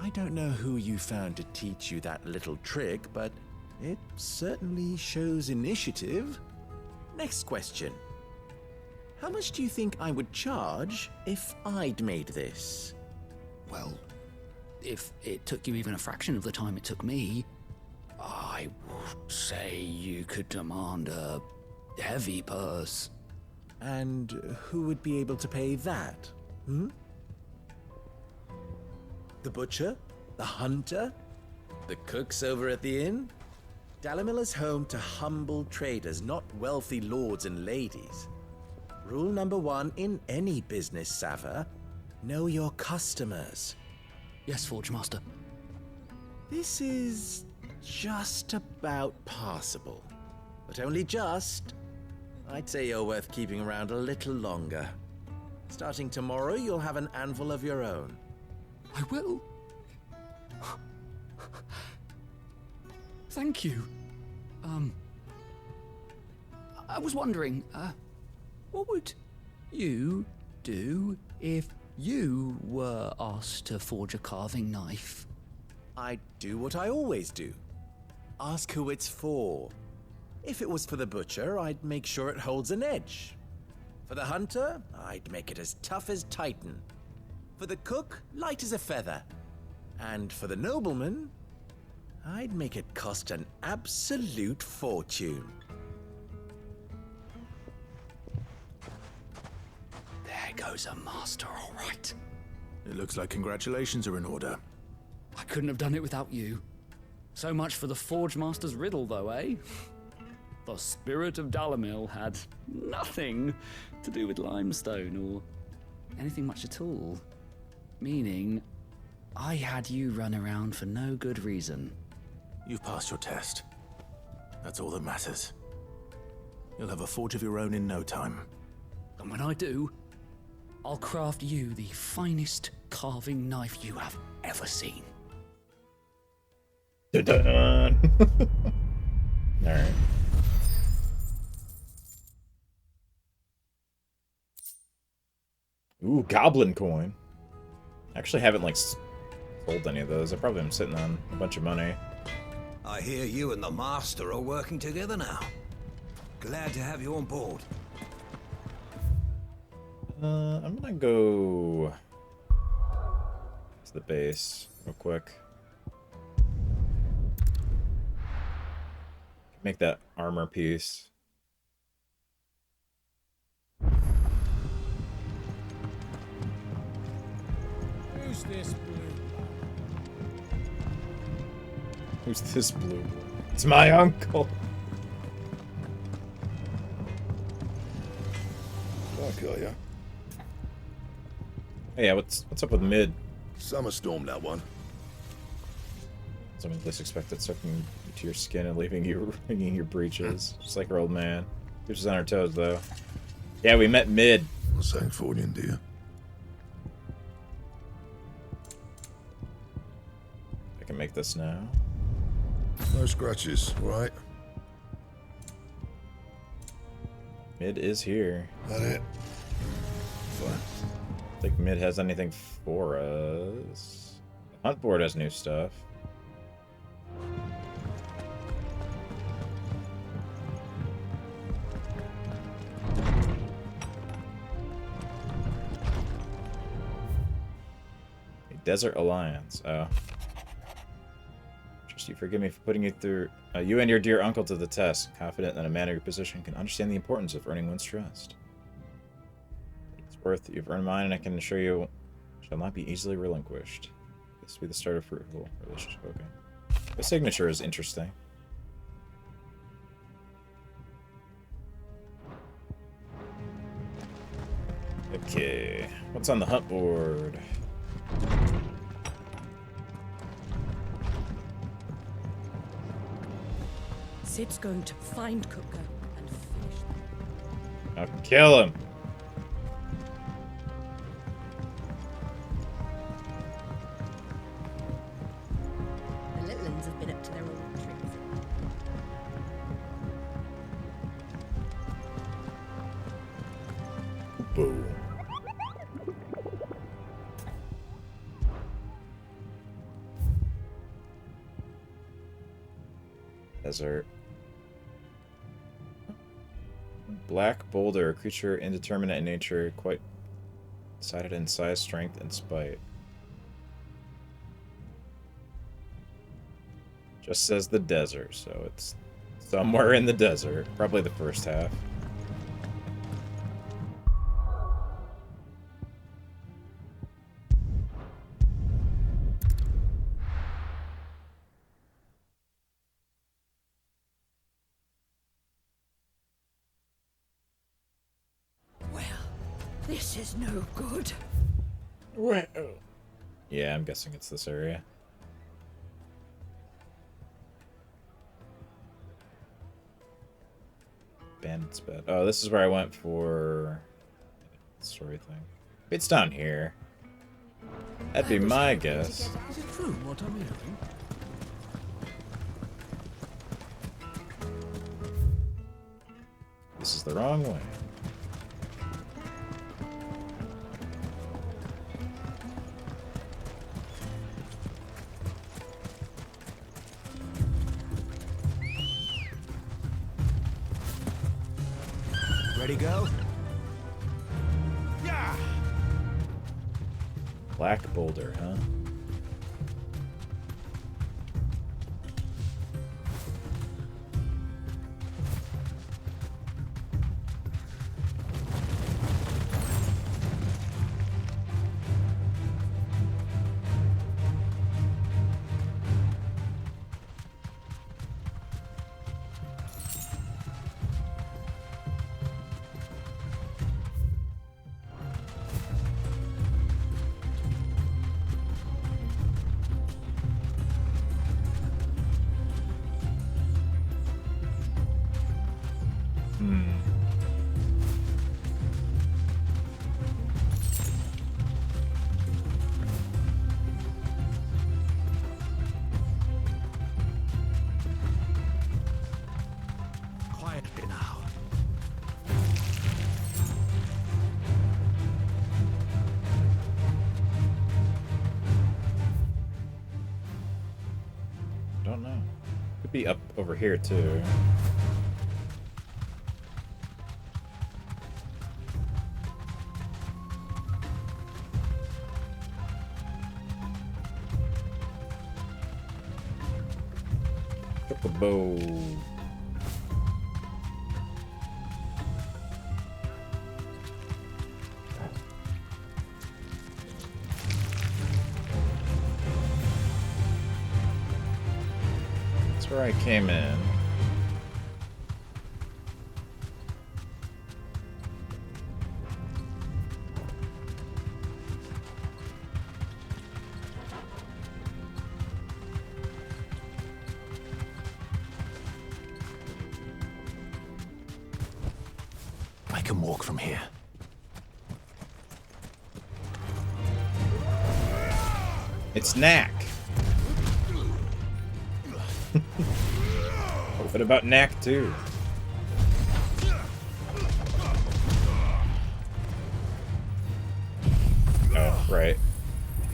I don't know who you found to teach you that little trick, but it certainly shows initiative. Next question. How much do you think I would charge if I'd made this? Well, if it took you even a fraction of the time it took me, I would say you could demand a heavy purse. And who would be able to pay that? The butcher? The hunter? The cooks over at the inn? Dalamil is home to humble traders, not wealthy lords and ladies. Rule number 1 in any business, Sava. Know your customers. Yes, Forge Master. This is just about passable. But only just. I'd say you're worth keeping around a little longer. Starting tomorrow, you'll have an anvil of your own. I will. Thank you. I was wondering, what would you do if you were asked to forge a carving knife? I'd do what I always do. Ask who it's for. If it was for the butcher, I'd make sure it holds an edge. For the hunter, I'd make it as tough as Titan. For the cook, light as a feather. And for the nobleman, I'd make it cost an absolute fortune. There goes a master, all right. It looks like congratulations are in order. I couldn't have done it without you. So much for the Forge Master's riddle, though, eh? The spirit of Dalamil had nothing to do with limestone or anything much at all. Meaning, I had you run around for no good reason. You've passed your test. That's all that matters. You'll have a forge of your own in no time. And when I do, I'll craft you the finest carving knife you have ever seen. Dun-dun. Alright. Ooh, goblin coin. I actually haven't, like, sold any of those. I probably am sitting on a bunch of money. I hear you and the Master are working together now. Glad to have you on board. I'm gonna go to the base real quick. Make that armor piece. Who's this blue? Who's this blue? It's my uncle. I'll kill ya. Hey, yeah, what's up with mid? Summer storm, that one. Something least expected, sucking to your skin and leaving you wringing your breeches, just like our old man. Keeps us on our toes, though. Yeah, we met mid. Well, thanks for you, dear. I can make this now. No scratches, right? Mid is here. That it? Fine. I think mid has anything for us. Hunt board has new stuff. Desert Alliance. Oh. Trust you forgive me for putting you through you and your dear uncle to the test. Confident that a man of your position can understand the importance of earning one's trust. It's worth you've earned mine, and I can assure you shall not be easily relinquished. This will be the start of fruitful relationship. Okay. The signature is interesting. Okay. What's on the hunt board? Sid's going to find Kupka and finish them. I'll kill him. The little ones have been up to their old tricks. Boo. Desert. Black boulder, a creature indeterminate in nature, quite decided in size, strength, and spite. Just says the desert, so it's somewhere in the desert. Probably the first half. This is no good. Well. Yeah, I'm guessing it's this area. Bandit's bed. Oh, this is where I went for story thing. It's down here. That'd be my guess. Is it true what I'm hearing? This is the wrong way. Ready, go? Yeah. Black boulder, huh? Quietly now. Don't know. Could be up over here too. Took a bow. That's where I came in. I can walk from here. It's Knack. What about Knack too? Oh, right.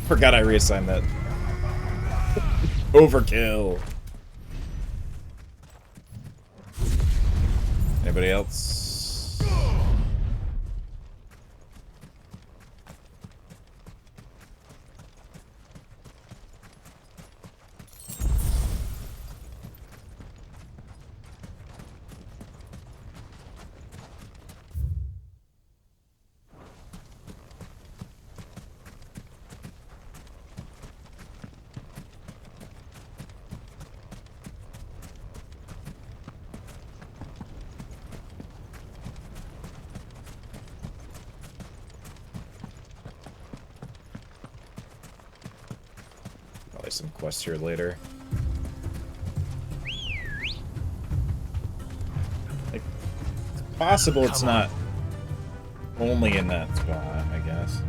Forgot I reassigned that Overkill. Anybody else? Probably some quests here later. Like, it's possible it's not only in that spot, I guess.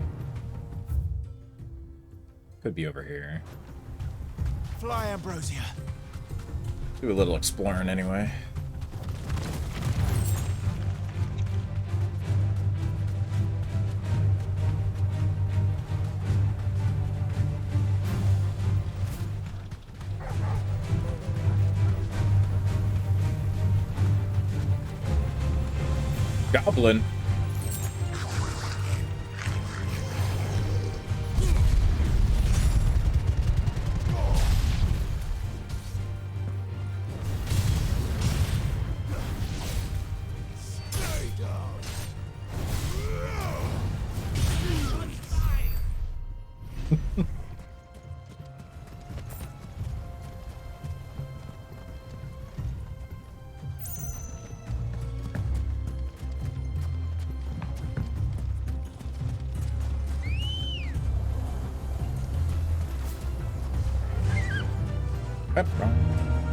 Could be over here. Fly, Ambrosia. Do a little exploring anyway. Goblin.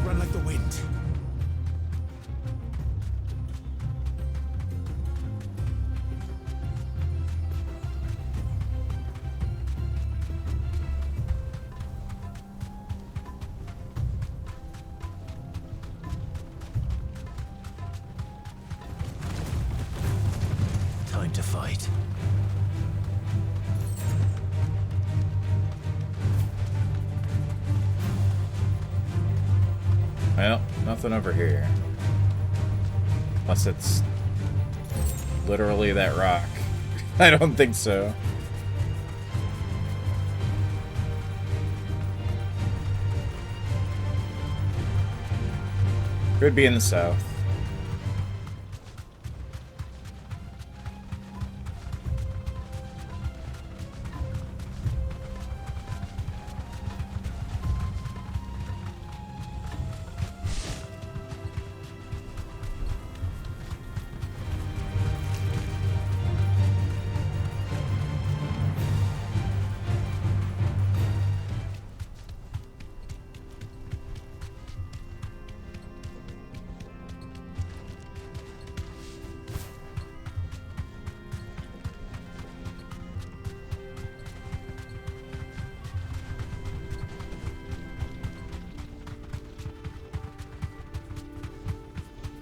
Run like the wind. Time to fight. Well, nothing over here. Unless it's literally that rock. I don't think so. Could be in the south.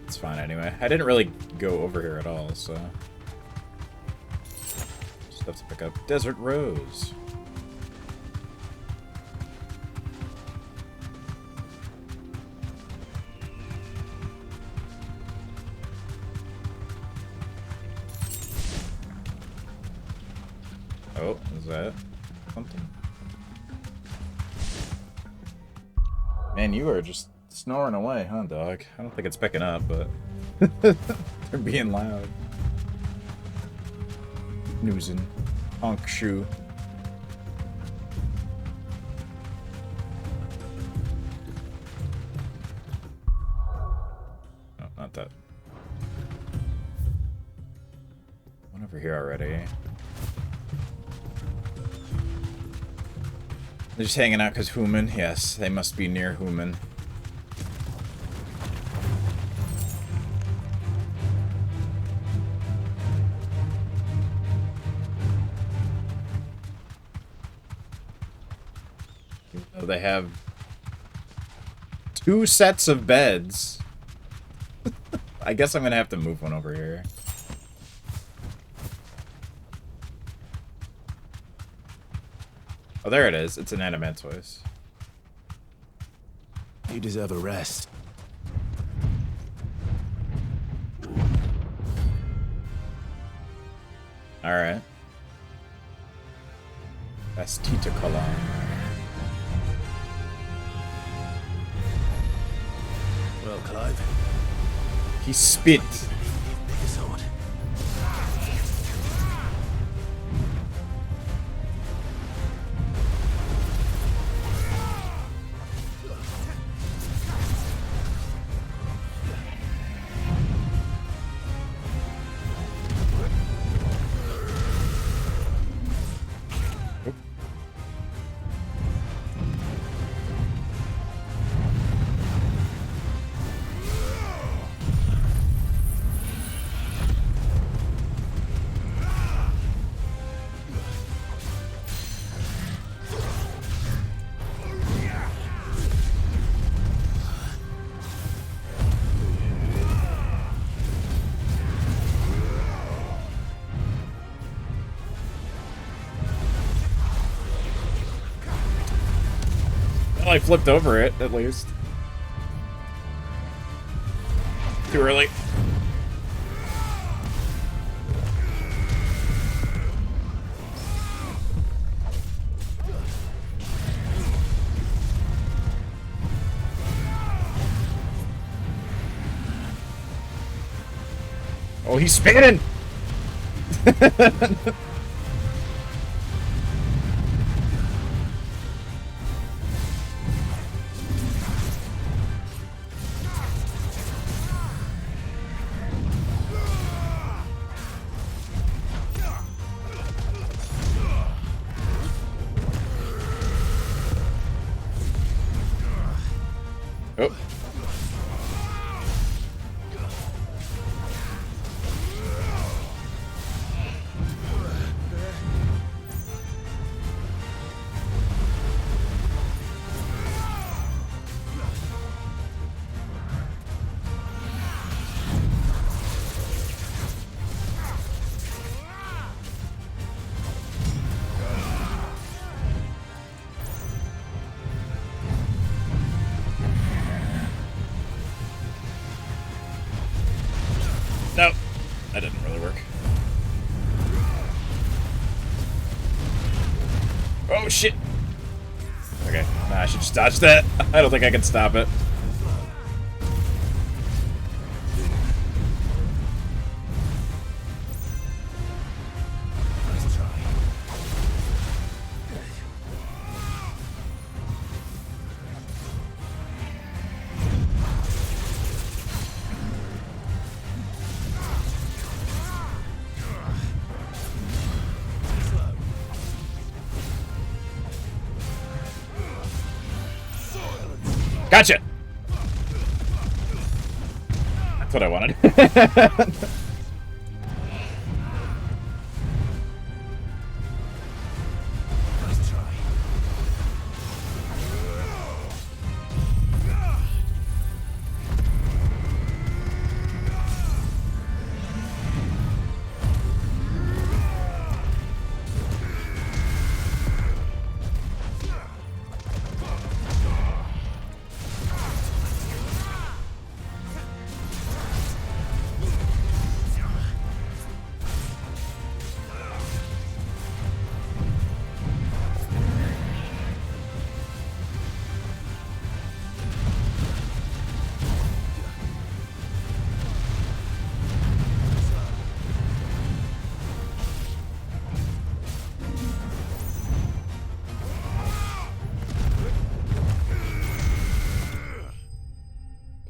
It's fine anyway. I didn't really go over here at all, so... Stuff to pick up. Desert Rose. Oh, is that something? Man, you are just snoring away, huh, dog? I don't think it's picking up, but they're being loud. Snoozing. Honk shoe. Oh, not that. One over here already. They're just hanging out because Human. Yes, they must be near Human. They have 2 sets of beds. I guess I'm gonna have to move one over here. Oh, there it is. It's an Adamantoise. You deserve a rest. Alright. That's Tita Colon. Well, Clive. He spit. Well, I flipped over it, at least. Too early. Oh, he's spinning! Oh. No, that didn't really work. Oh shit! Okay, nah, I should just dodge that. I don't think I can stop it. Gotcha! That's what I wanted.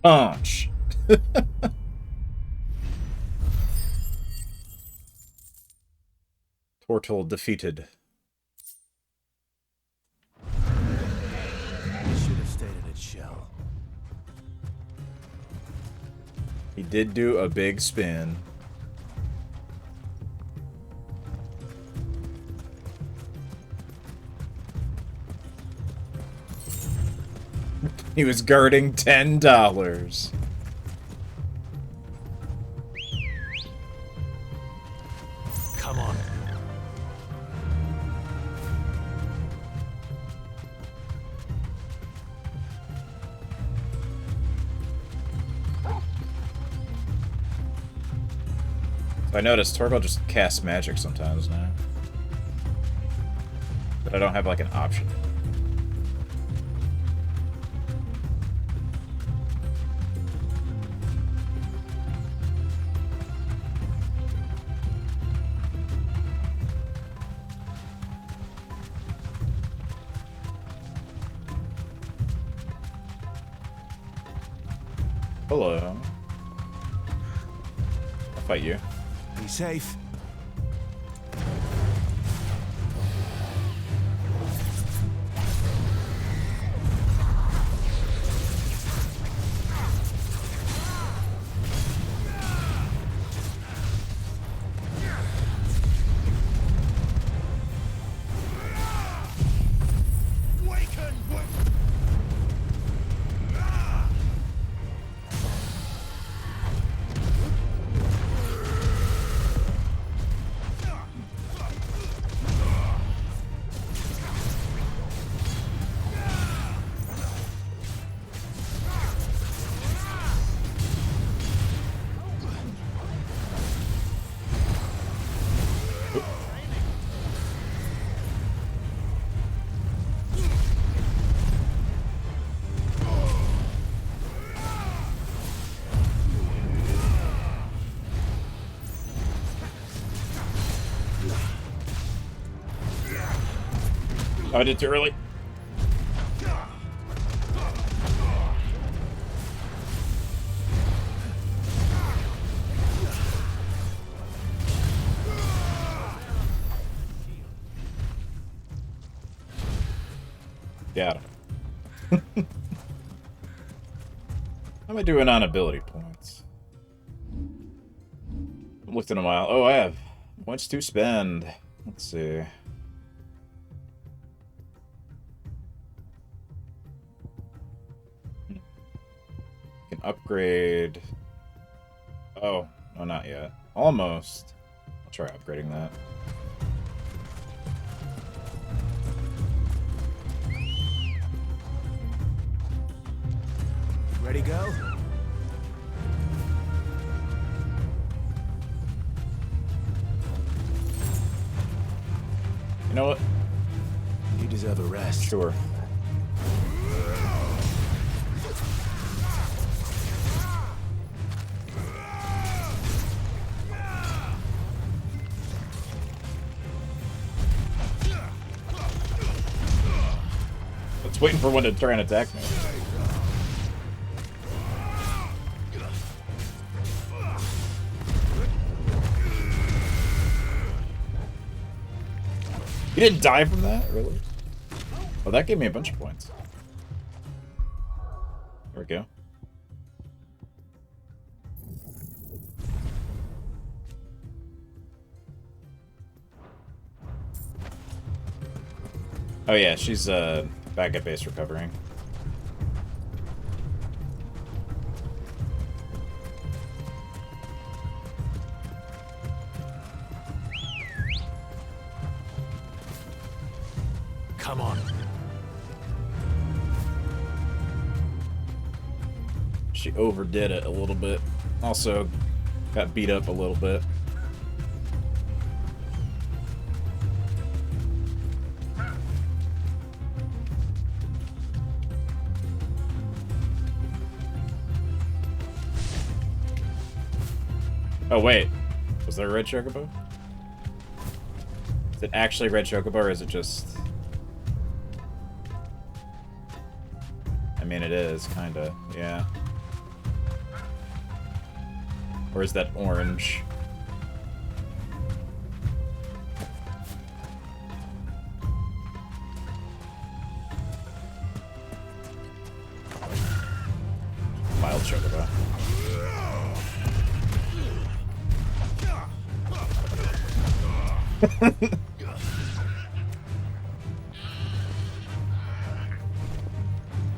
Punch. Portal defeated. Should have stayed in its shell. He did do a big spin. He was guarding $10. Come on. So I noticed Torgal just casts magic sometimes now. But I don't have like an option. Hello. I'll fight you. Be safe. Oh, I did too early. Got him. How am I doing on ability points? I've looked in a while. Oh, I have points to spend. Let's see. Can upgrade. Oh, no, not yet. Almost. I'll try upgrading that. Ready, go? You know what? You deserve a rest. Sure. I was waiting for one to try and attack me. You didn't die from that? Really? Oh, that gave me a bunch of points. There we go. Oh yeah, she's back at base recovering. Come on. She overdid it a little bit. Also got beat up a little bit. Oh wait, was there a red chocobo? Is it actually red chocobo or is it just... I mean it is, kinda, yeah. Or is that orange? Wild chocobo.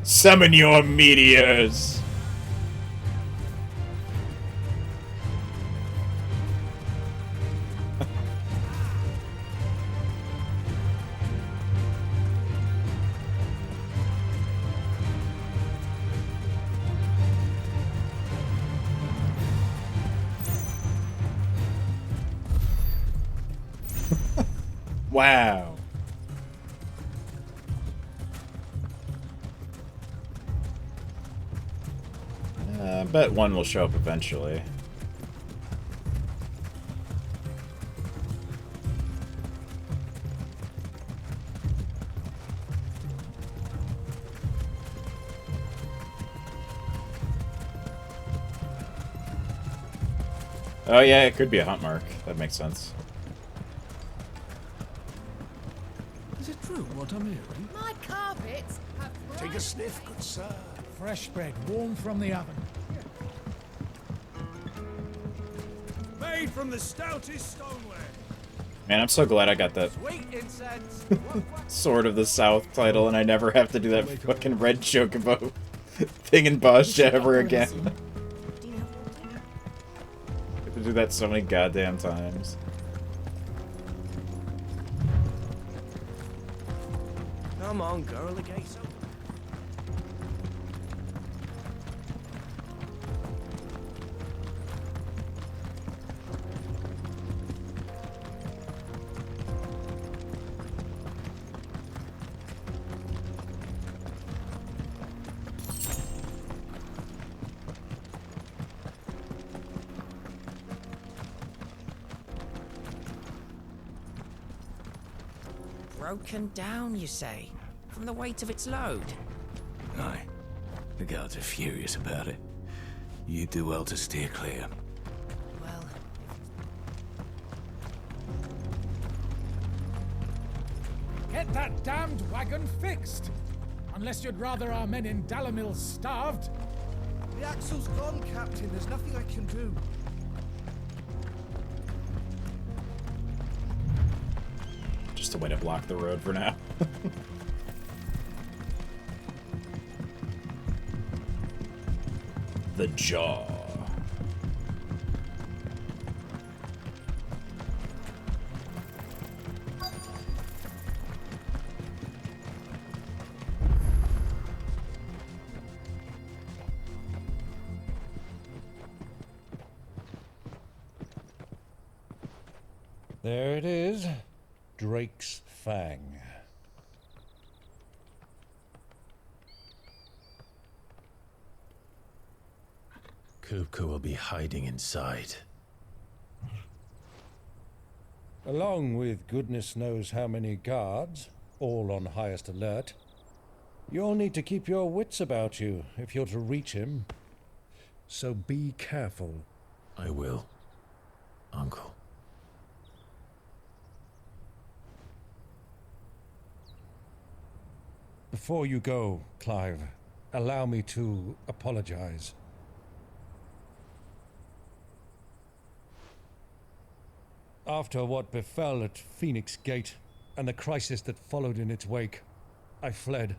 Summon your meteors! Wow. I bet one will show up eventually. Oh yeah, it could be a hunt mark. That makes sense. Is it true what I'm hearing? My carpets have Take a sniff, good sir. Fresh bread, warm from the oven. Made from the stoutest stoneware. Man, I'm so glad I got that Sweet incense. Sword of the South title and I never have to do that fucking red chocobo thing in Bastia ever again. I have to do that so many goddamn times. Come on, girl, the gate's open. Broken down, you say? From the weight of its load? Aye. The guards are furious about it. You do well to steer clear. Well... Get that damned wagon fixed! Unless you'd rather our men in Dalamil starved. The axle's gone, Captain. There's nothing I can do. Just a way to block the road for now. The jaw. There it is. Drake's Fang. Kupka will be hiding inside. Along with goodness knows how many guards, all on highest alert. You'll need to keep your wits about you if you're to reach him. So be careful. I will, Uncle. Before you go, Clive, allow me to apologize. After what befell at Phoenix Gate and the crisis that followed in its wake, I fled.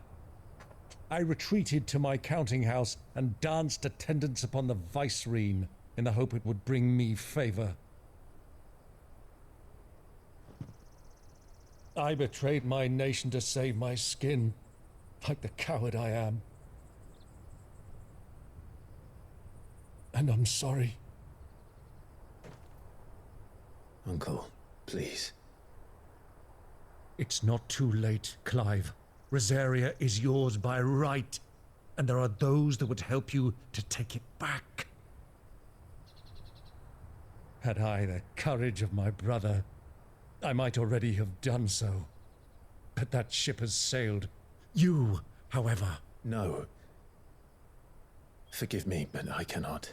I retreated to my counting house and danced attendance upon the vicereine in the hope it would bring me favor. I betrayed my nation to save my skin, like the coward I am. And I'm sorry. Uncle, please. It's not too late, Clive. Rosaria is yours by right, and there are those that would help you to take it back. Had I the courage of my brother, I might already have done so. But that ship has sailed. You, however... No. Forgive me, but I cannot.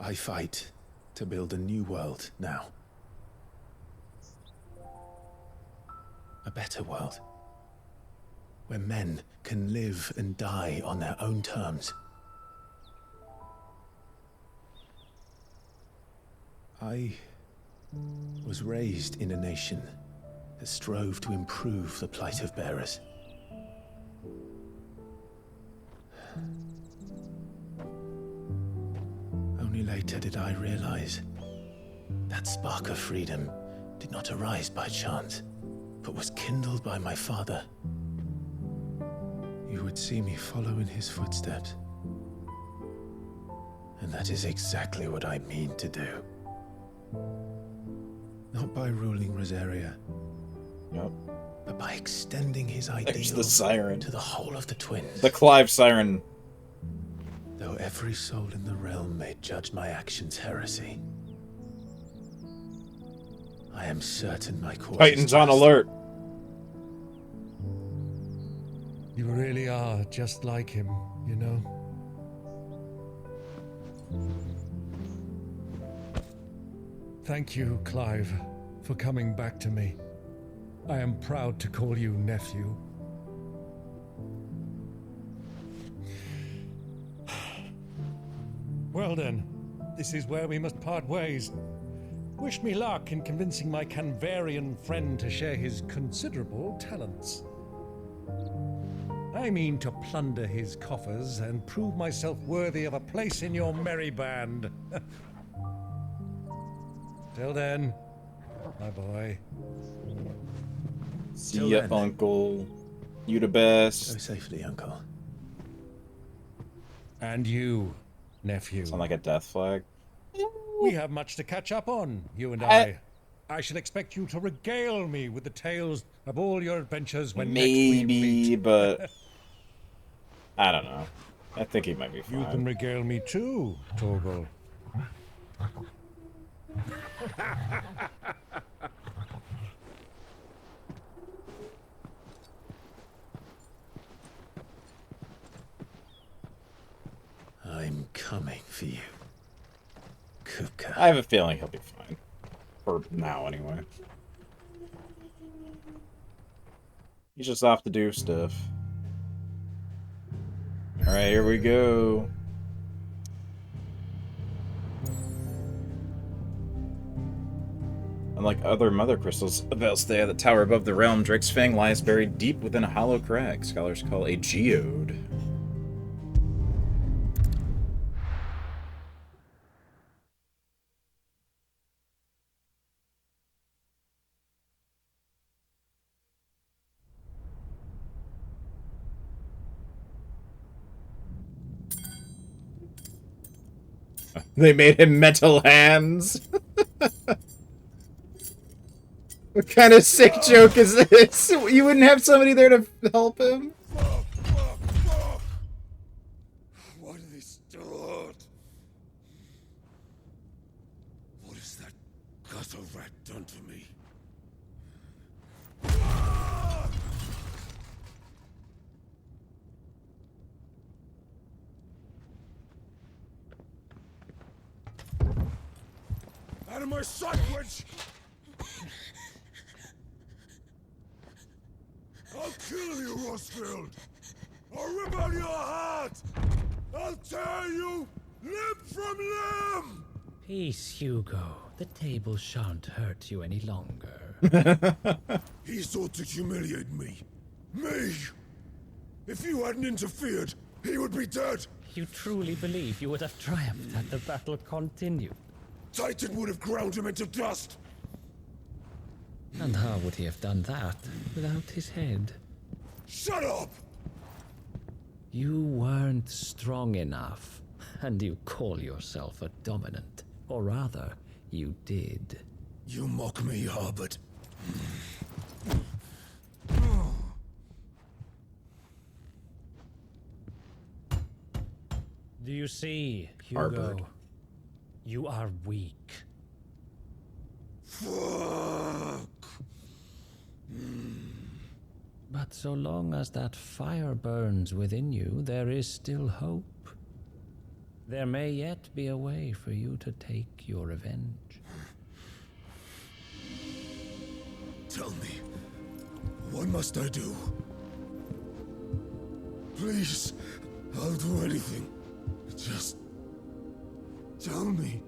I fight to build a new world now. A better world. Where men can live and die on their own terms. I was raised in a nation that strove to improve the plight of bearers. Only later did I realize that spark of freedom did not arise by chance, but was kindled by my father. You would see me follow in his footsteps. And that is exactly what I mean to do. Not by ruling Rosaria. Yep. But by extending his There's ideal the siren. to the whole of the twins. The Clive siren. Though every soul in the realm may judge my actions heresy, I am certain my course Titans on alert. You really are just like him, you know? Thank you, Clive, for coming back to me. I am proud to call you nephew. Well then, this is where we must part ways. Wish me luck in convincing my Canvarian friend to share his considerable talents. I mean to plunder his coffers and prove myself worthy of a place in your merry band. Till then, my boy. See ya, Uncle. You the best. Go safely, Uncle. And you, nephew. Sound like a death flag. We have much to catch up on, you and I. I shall expect you to regale me with the tales of all your adventures when next we meet. But I don't know. I think he might be fine. You can regale me too, Torgal. I'm coming for you, Kupka. I have a feeling he'll be fine. For now, anyway. He's just off to do stuff. Alright, here we go. Unlike other mother crystals of Elsthea that tower above the realm, Drake's Fang lies buried deep within a hollow crag scholars call a geode. They made him metal hands. What kind of sick joke is this? You wouldn't have somebody there to help him? Why do they still hurt? What has that gutter rat done to me? Out of my sight, witch! I'll kill you, Rosfield! I'll rip out your heart! I'll tear you limb from limb! Peace, Hugo. The table shan't hurt you any longer. He sought to humiliate me. Me! If you hadn't interfered, he would be dead! You truly believe you would have triumphed had the battle continued? Titan would have ground him into dust! And how would he have done that without his head? Shut up! You weren't strong enough, and you call yourself a dominant. Or rather, you did. You mock me, Harbert. Do you see, Hugo? Harbert. You are weak. Fuck! But so long as that fire burns within you, there is still hope. There may yet be a way for you to take your revenge. Tell me, what must I do? Please, I'll do anything. Just tell me.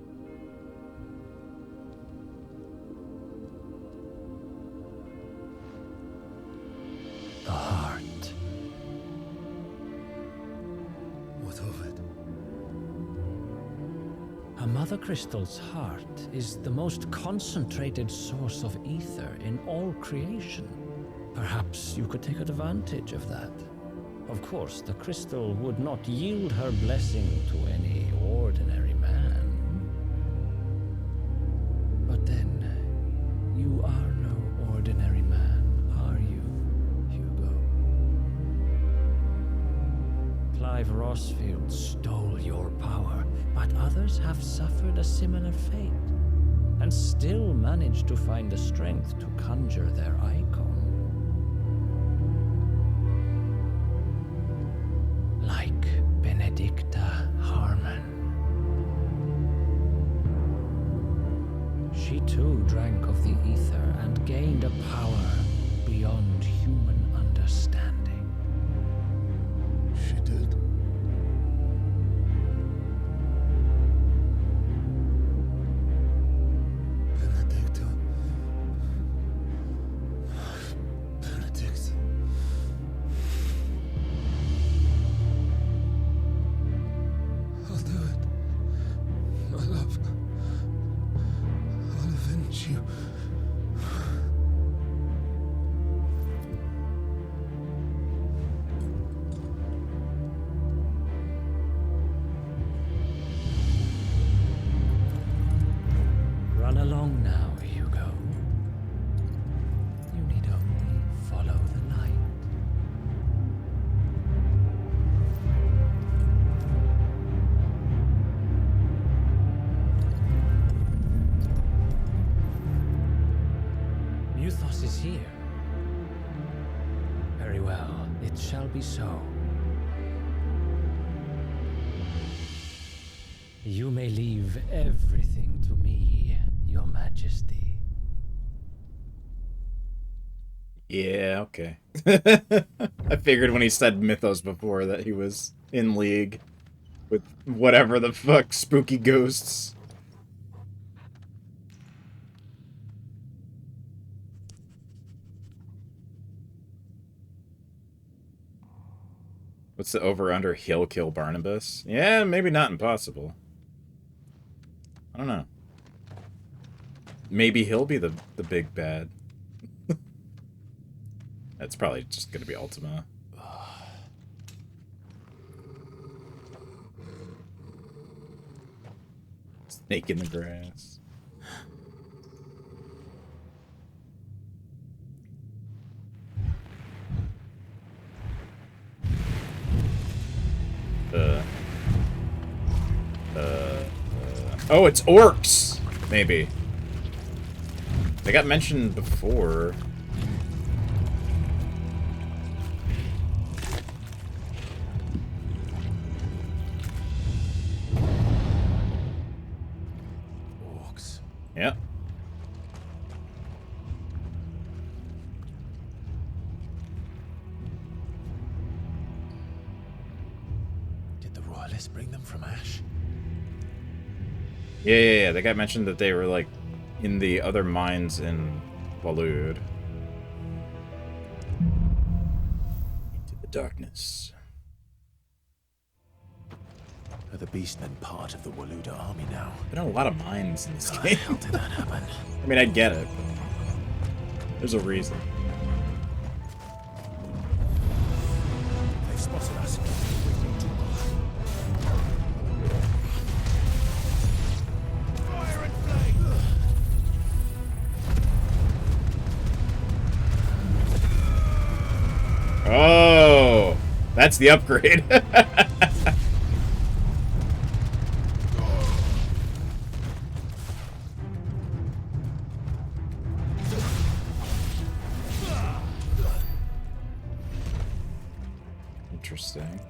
The heart. What of it? A mother crystal's heart is the most concentrated source of ether in all creation. Perhaps you could take advantage of that. Of course, the crystal would not yield her blessing to any ordinary man. But then, have suffered a similar fate, and still managed to find the strength to conjure their icon. Like Benedicta Harmon. She too drank of the ether and gained a power beyond human understanding. She did. Benedicta. Benedict. I'll do it. My love. I'll avenge you. Run along now, Hugo. You need only follow the light. Muthos is here. Very well, it shall be so. You may leave everything to me, Your Majesty. Yeah, okay. I figured when he said Mythos before that he was in league with whatever the fuck spooky ghosts. What's the over-under? He'll kill Barnabas? Yeah, maybe not impossible. I don't know. Maybe he'll be the big bad. That's probably just gonna be Ultima. Snake in the grass. Oh, it's orcs! Maybe. They got mentioned before. Orcs. Yep. Did the royalists bring them from Ash? Yeah. They got mentioned that they were, like, in the other mines in Walud. Into the darkness. Are the beastmen part of the Waluda army now? There are a lot of mines in this How game. the hell did that happen? I mean, I get it, but there's a reason. They've spotted us. Fire and flame! Oh, that's the upgrade. Interesting.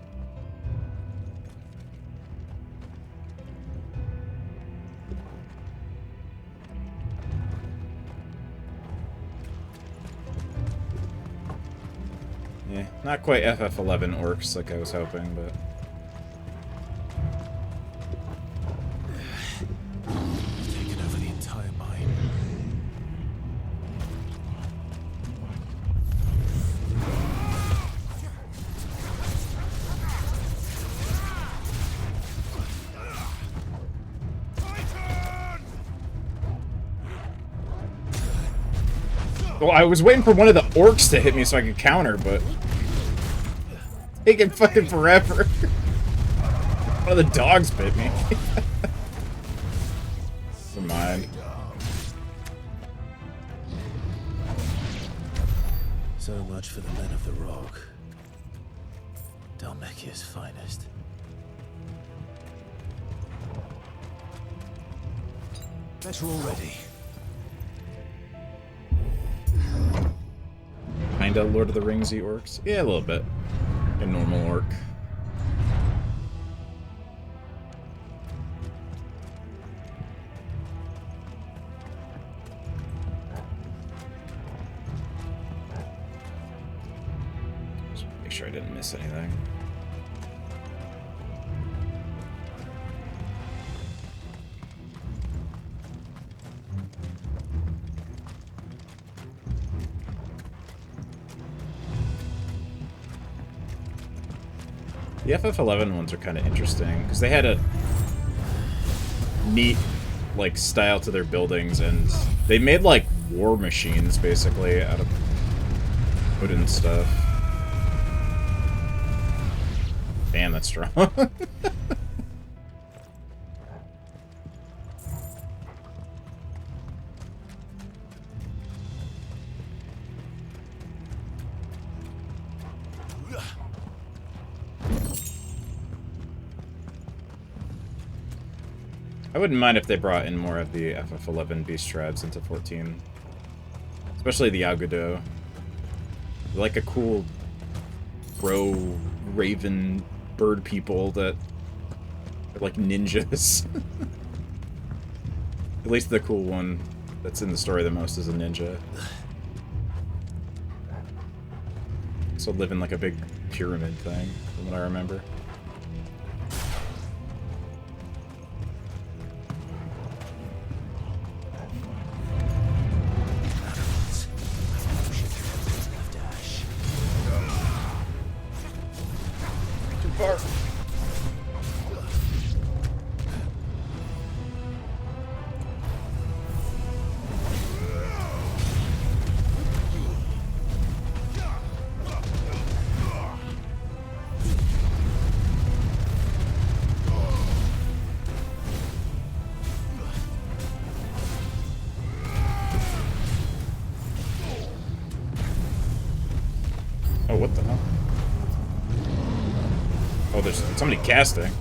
Yeah, not quite FF11 orcs like I was hoping, but... Taken over the entire mine. Well, I was waiting for one of the orcs to hit me so I could counter, but... taking fucking forever. One of the dogs bit me. Never mind. So much for the men of the Rock. Dalmekia's finest. Better already. Kinda Lord of the Ringsy orcs. Yeah, a little bit. A normal orc. Just make sure I didn't miss anything. The FF11 ones are kind of interesting, because they had a neat, like, style to their buildings, and they made, like, war machines, basically, out of wooden stuff. Damn, that's strong. I wouldn't mind if they brought in more of the FF11 beast tribes into 14. Especially the Agudo. Like a cool bro raven bird people that are like ninjas. At least the cool one that's in the story the most is a ninja. So live in like a big pyramid thing, from what I remember. Oh, what the hell? Oh, there's somebody casting.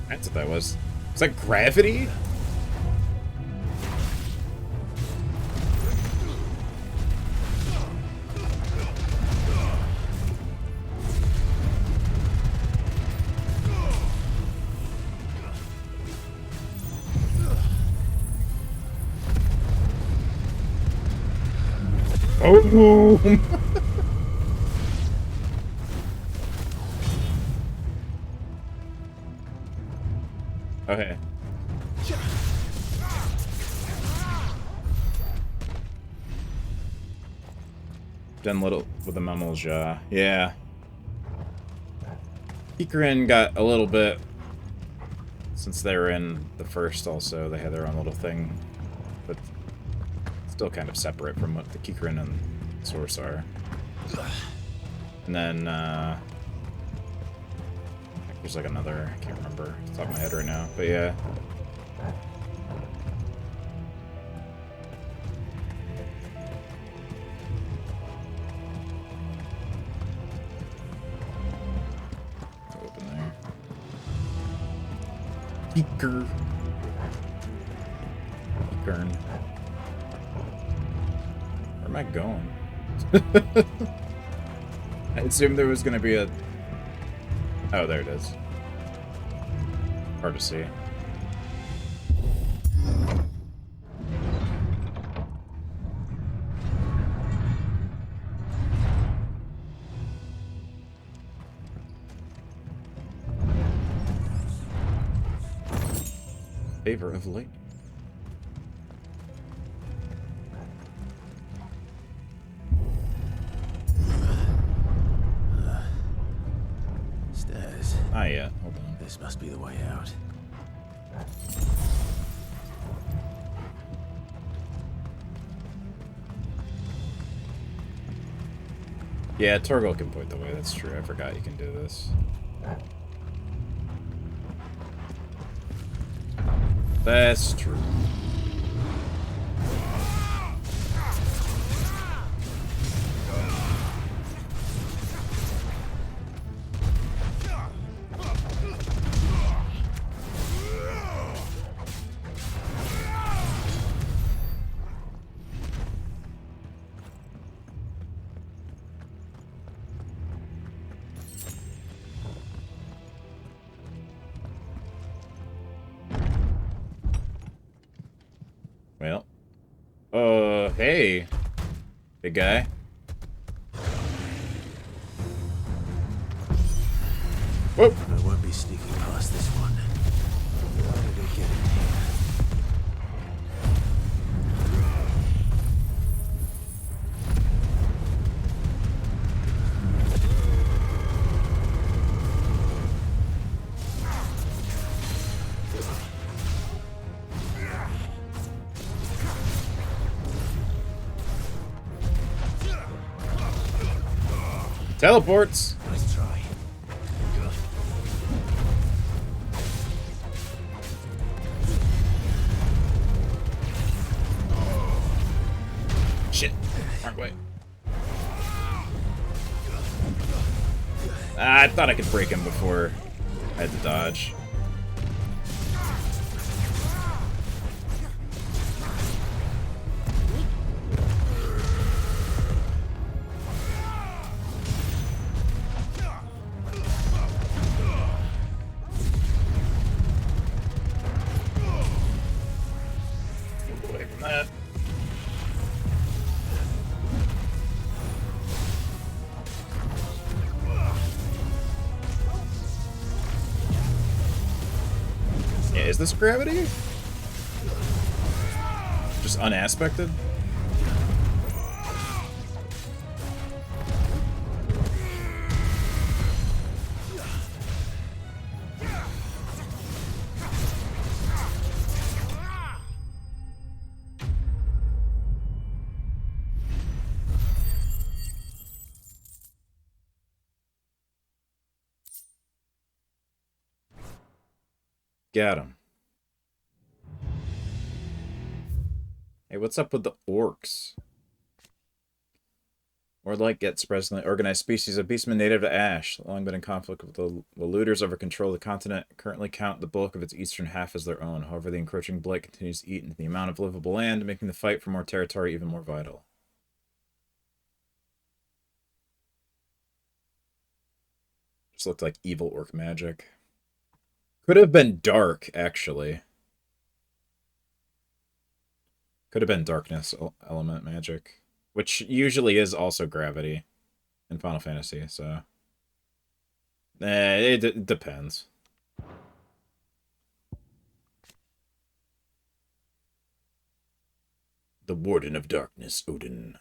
That's what that was. Is that gravity? Oh! Okay. Done little with the mammal's jaw. Yeah. Ikarin got a little bit, since they were in the first also, they had their own little thing, but still kind of separate from what the Kikarin and Source are. And then, there's like another, I can't remember off the top of my head right now, but yeah. Open there. Kikern. Where am I going? I assumed there was gonna be a... Oh, there it is. Hard to see. Favor of light. Stairs. Ah, yeah. Hold on. This must be the way out. Yeah, Torgal can point the way. That's true. I forgot you can do this. That's true. Hey, big guy. Whoop. I won't be sneaking past this one. How did it get in here? Teleports. Nice try. Shit. Wrong way. I thought I could break him before I had to dodge. Away from that. Yeah, is this gravity? Just unaspected? Got him. Hey, what's up with the orcs? Warlike gets presently organized species of beastmen native to Ash, long been in conflict with the looters over control of the continent, currently count the bulk of its eastern half as their own. However, the encroaching blight continues to eat into the amount of livable land, making the fight for more territory even more vital. Just looked like evil orc magic. Could have been dark, actually. Could have been darkness element magic. Which usually is also gravity in Final Fantasy, so... it depends. The Warden of Darkness, Odin.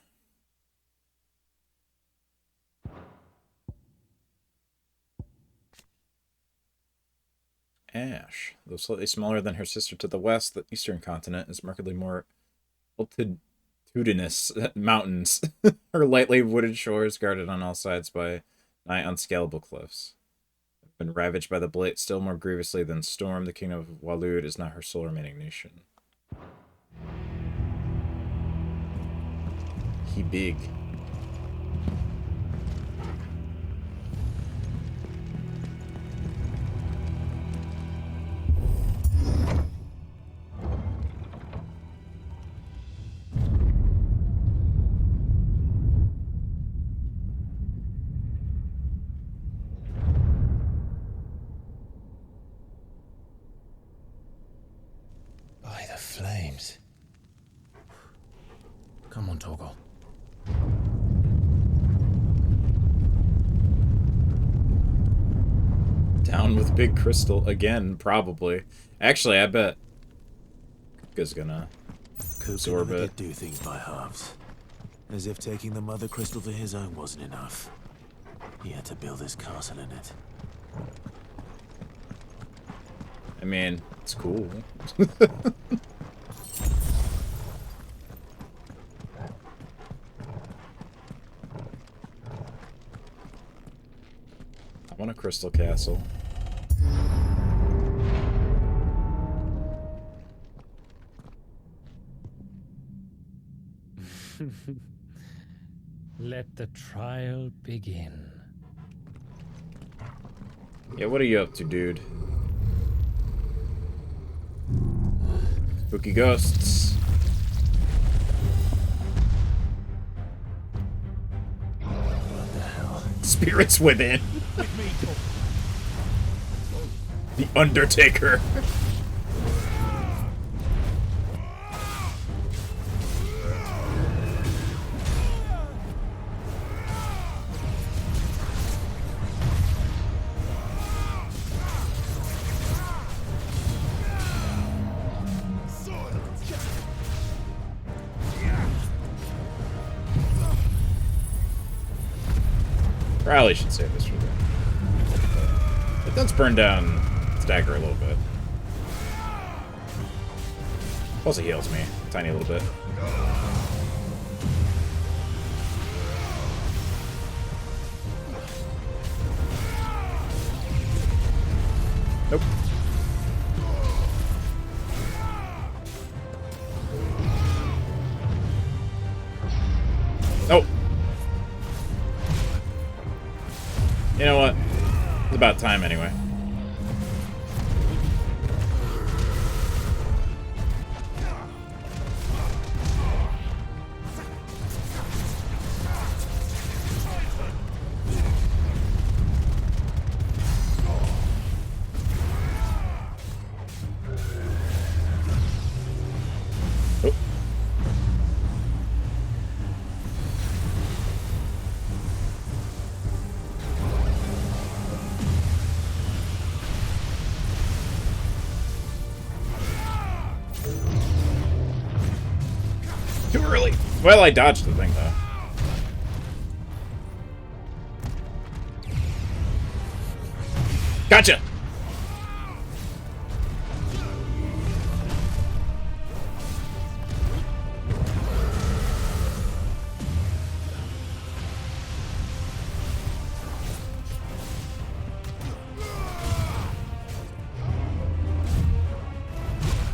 Ash. Though slightly smaller than her sister to the west, the eastern continent is markedly more altitudinous mountains. Her lightly wooded shores, guarded on all sides by nigh unscalable cliffs. Have been ravaged by the blight still more grievously than Storm. The kingdom of Walud is not her sole remaining nation. He big. By the flames. Come on, Torgal. Down with Big Crystal again, probably. Actually, I bet Kupka's gonna absorb it. Do things by halves. As if taking the Mother Crystal for his own wasn't enough. He had to build his castle in it. I mean, it's cool. I want a crystal castle. Let the trial begin. Yeah, what are you up to, dude? Spooky ghosts. What the hell? Spirits within. The Undertaker. Probably should save this for them. It does burn down Stagger a little bit. Plus it heals me a tiny little bit. Nope. Oh. You know what? It's about time anyway. Too early. Well, I dodged the thing, though. Gotcha!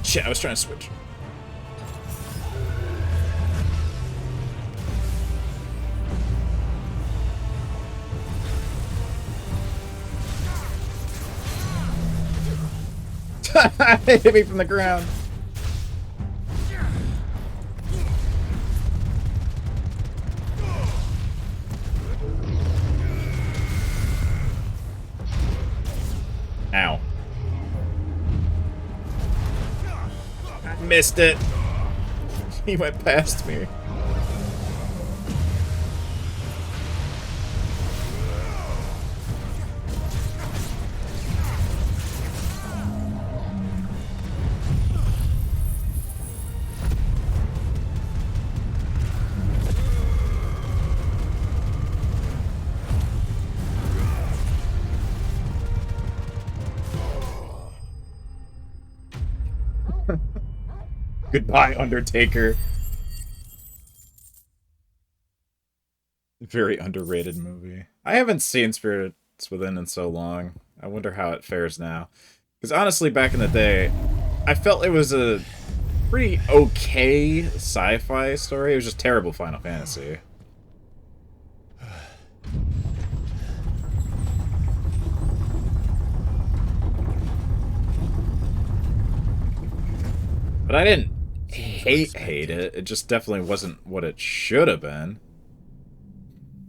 Shit, I was trying to switch. It hit me from the ground. Ow. I missed it. He went past me. Goodbye, Undertaker. Very underrated movie. I haven't seen Spirits Within in so long. I wonder how it fares now. Because honestly, back in the day, I felt it was a pretty okay sci-fi story. It was just terrible Final Fantasy. But I didn't hate it. It just definitely wasn't what it should have been.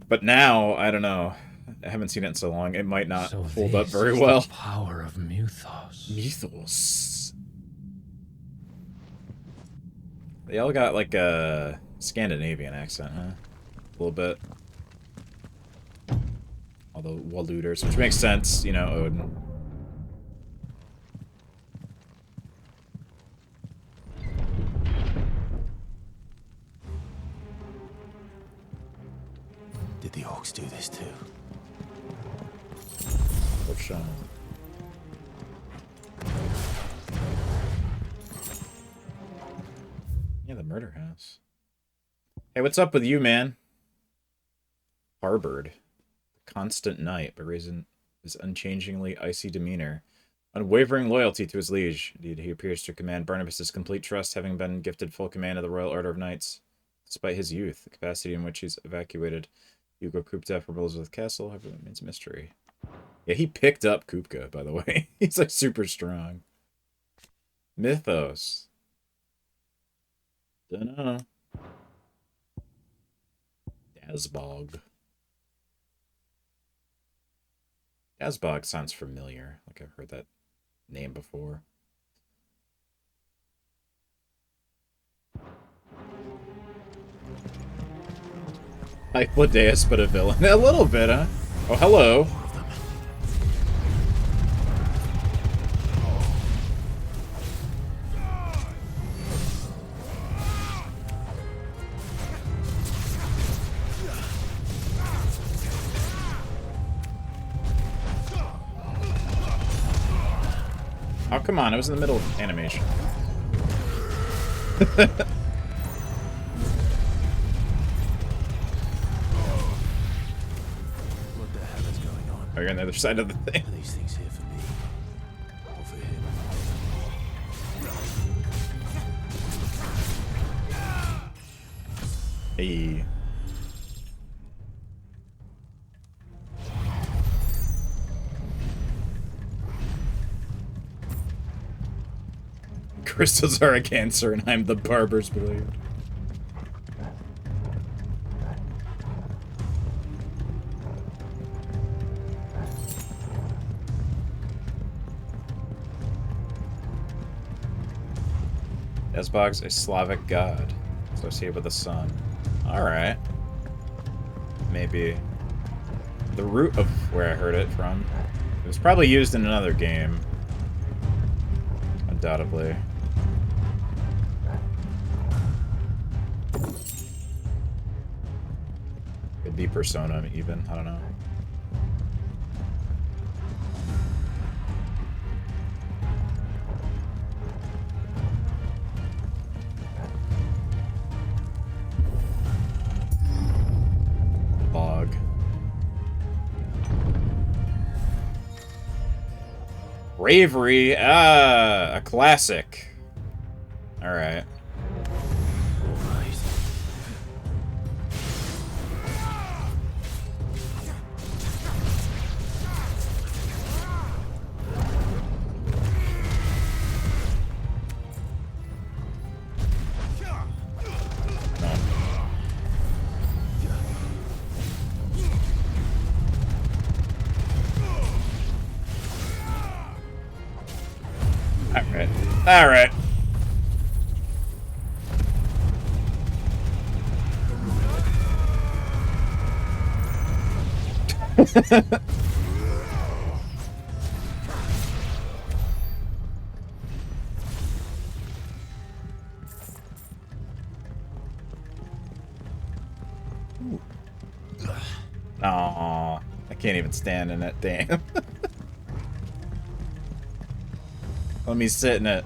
But now, I don't know. I haven't seen it in so long. It might not hold up very well. The power of Mythos. Mythos. They all got like a Scandinavian accent, huh? A little bit. All the Waluders, which makes sense, you know, Odin. Did the orcs do this too? Which, yeah, the murder house. Hey, what's up with you, man? Harbored. Constant knight, but reason his unchangingly icy demeanor. Unwavering loyalty to his liege. Indeed, he appears to command Barnabas' complete trust, having been gifted full command of the Royal Order of Knights. Despite his youth, the capacity in which he's evacuated Hugo Kupka from Elizabeth Castle, however, remains a mystery. Yeah, he picked up Kupka, by the way. He's like super strong. Mythos. Dunno. Dazbog. Dazbog sounds familiar. Like I've heard that name before. Hypodeus, but a villain. A little bit, huh? Oh, hello. Oh, come on. I was in the middle of animation. What the hell is going on? Oh, you're on the other side of the thing. Are these things here for me? Or for him? Hey. Crystals are a cancer, and I'm the barber's blade. Esbog's a Slavic god, associated with the sun. Alright. Maybe the root of where I heard it from. It was probably used in another game. Undoubtedly. Could be Persona, even. I don't know. Bog. Bravery, a classic. All right. All right. Aw, I can't even stand in it, damn. Let me sit in it.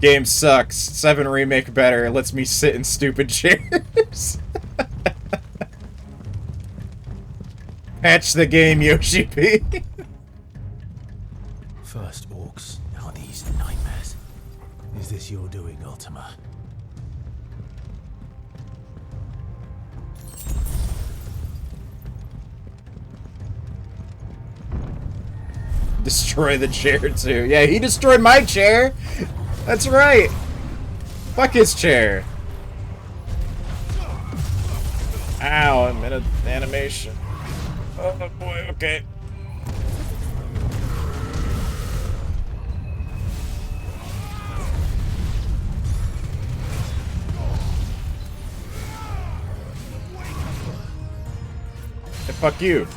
Game sucks. 7 remake better. Lets me sit in stupid chairs. Patch the game, Yoshi P. First orcs, now these nightmares. Is this your doing, Ultima? Destroy the chair, too. Yeah, he destroyed my chair. That's right. Fuck his chair. Ow, I'm in an animation. Oh boy, okay. Hey, fuck you.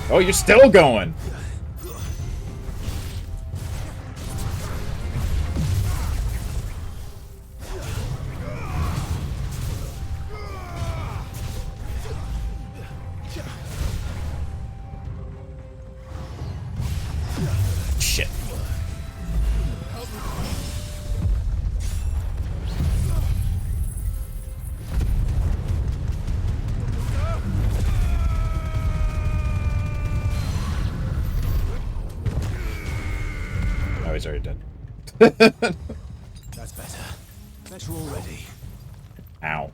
Oh, you're still going. Shit. Oh, he's already dead. That's better. Bet you're all ready. Ow.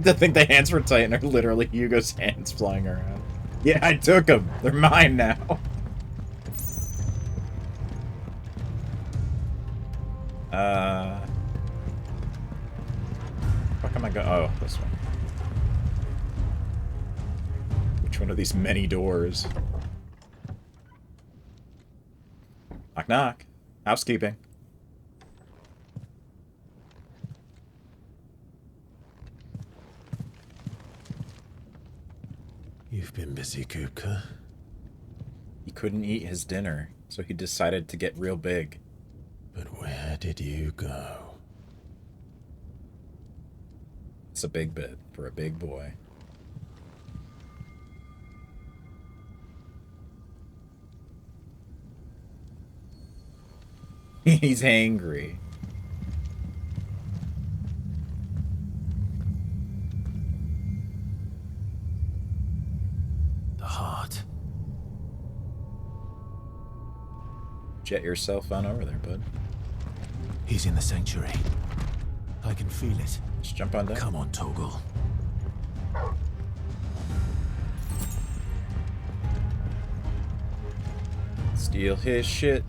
To think the hands were tight and are literally Hugo's hands flying around. Yeah, I took them. They're mine now. Fuck am I going? Oh, this one. Which one of these many doors? Knock knock. Housekeeping. You've been busy, Kupka. He couldn't eat his dinner, so he decided to get real big. But where did you go? It's a big bit for a big boy. He's angry. The heart. Jet yourself on over there, bud. He's in the sanctuary. I can feel it. Just jump on down. Come on, Toggle. Steal his shit.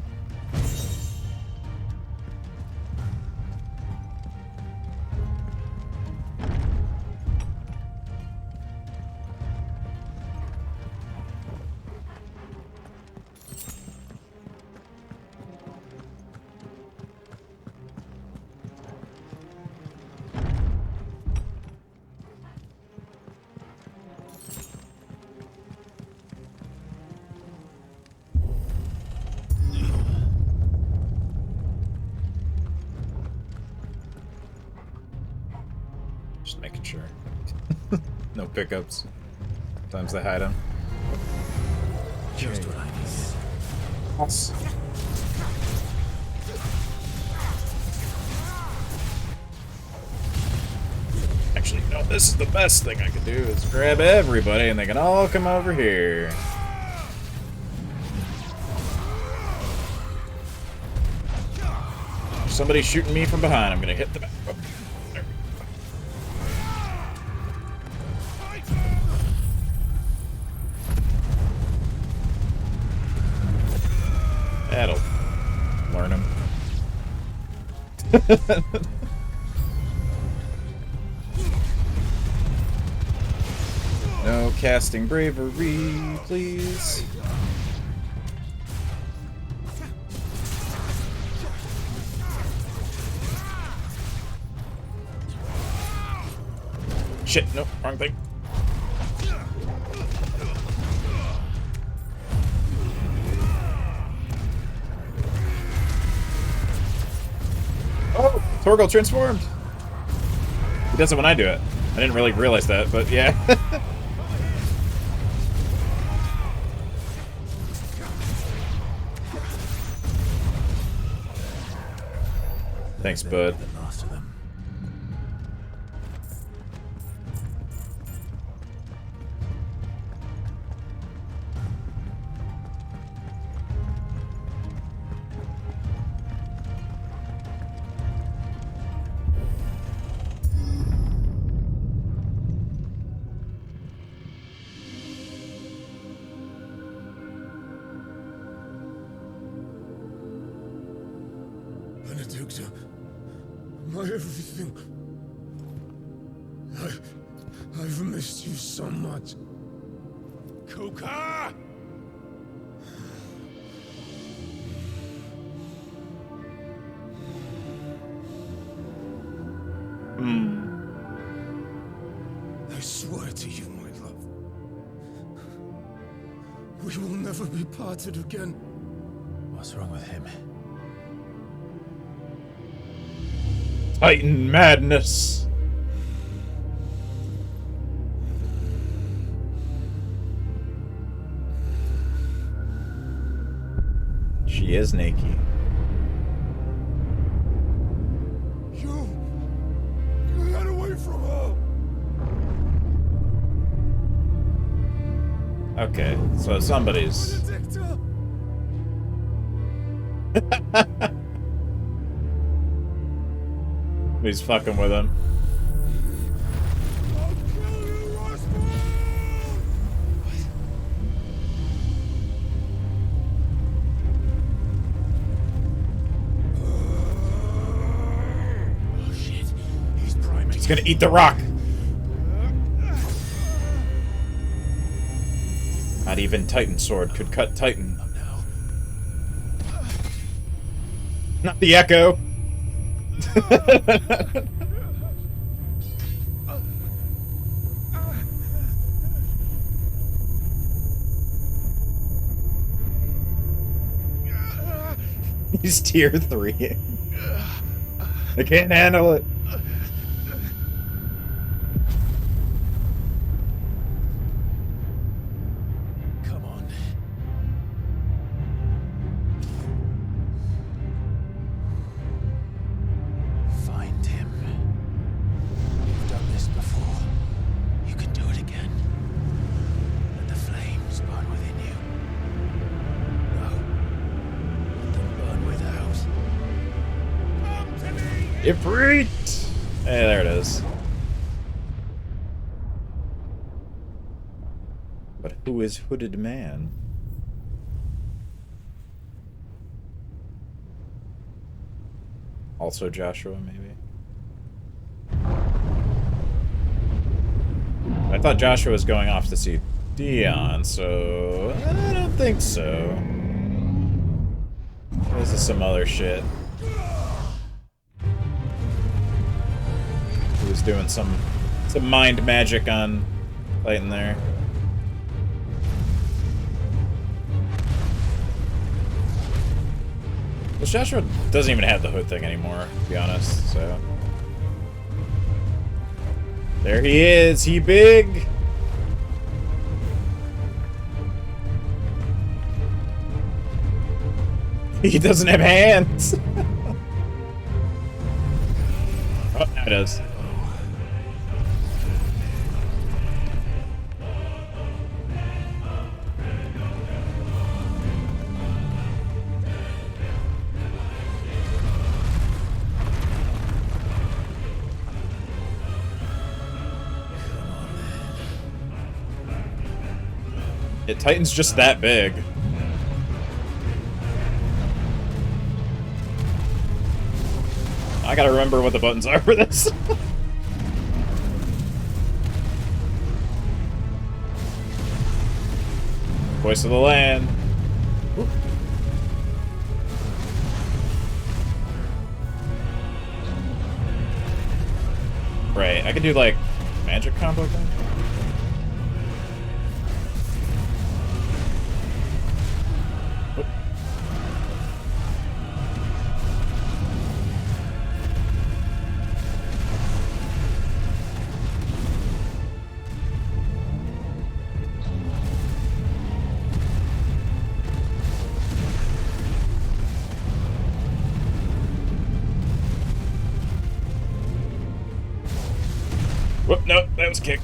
Just making sure. No pickups. Sometimes they hide them. Just what I need. Awesome. Actually, no, this is the best thing I could do is grab everybody and they can all come over here. If somebody's shooting me from behind, I'm gonna hit the back. Oh, there we go. That'll learn him. No casting bravery, please. Shit, nope, wrong thing. Oh, Torgal transformed. He does it when I do it. I didn't really realize that, but yeah. Thanks, bud. The last of them. Benedicta, my everything. I've missed you so much. Kuka! I swear to you, my love. We will never be parted again. What's wrong with him? Titan madness. She is naked. You get away from her. Okay, so somebody's. Benedicta. He's fucking with him. gonna eat the rock. Not even Titan sword could cut Titan. Not the Echo. He's tier 3. I can't handle it. Come on. Find him. You've done this before. You can do it again. Let the flames burn within you. No. Let them burn without. Come to me! Ifrit! Hey, there it is. But who is Hooded Man? Also Joshua, maybe? I thought Joshua was going off to see Dion, so I don't think so. This is some other shit. He was doing some mind magic on Titan there. Well, Joshua doesn't even have the hood thing anymore, to be honest, so... There he is, he big! He doesn't have hands! Oh, now it does. Yeah, Titan's just that big. I gotta remember what the buttons are for this. Voice of the land. Oop. Right, I could do like magic combo thing. Whoop, no, that was kick.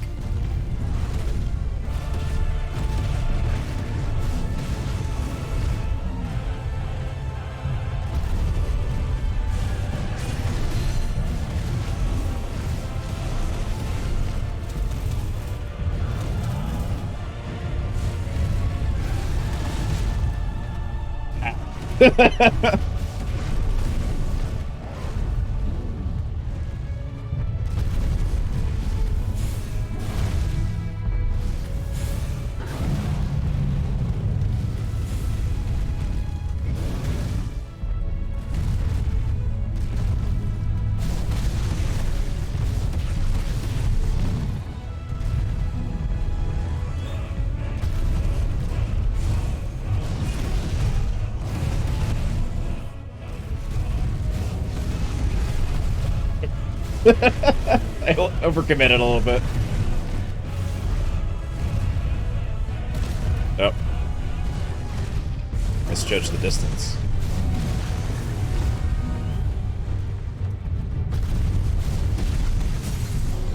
I overcommitted a little bit. Oh. Misjudged the distance.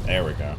There we go.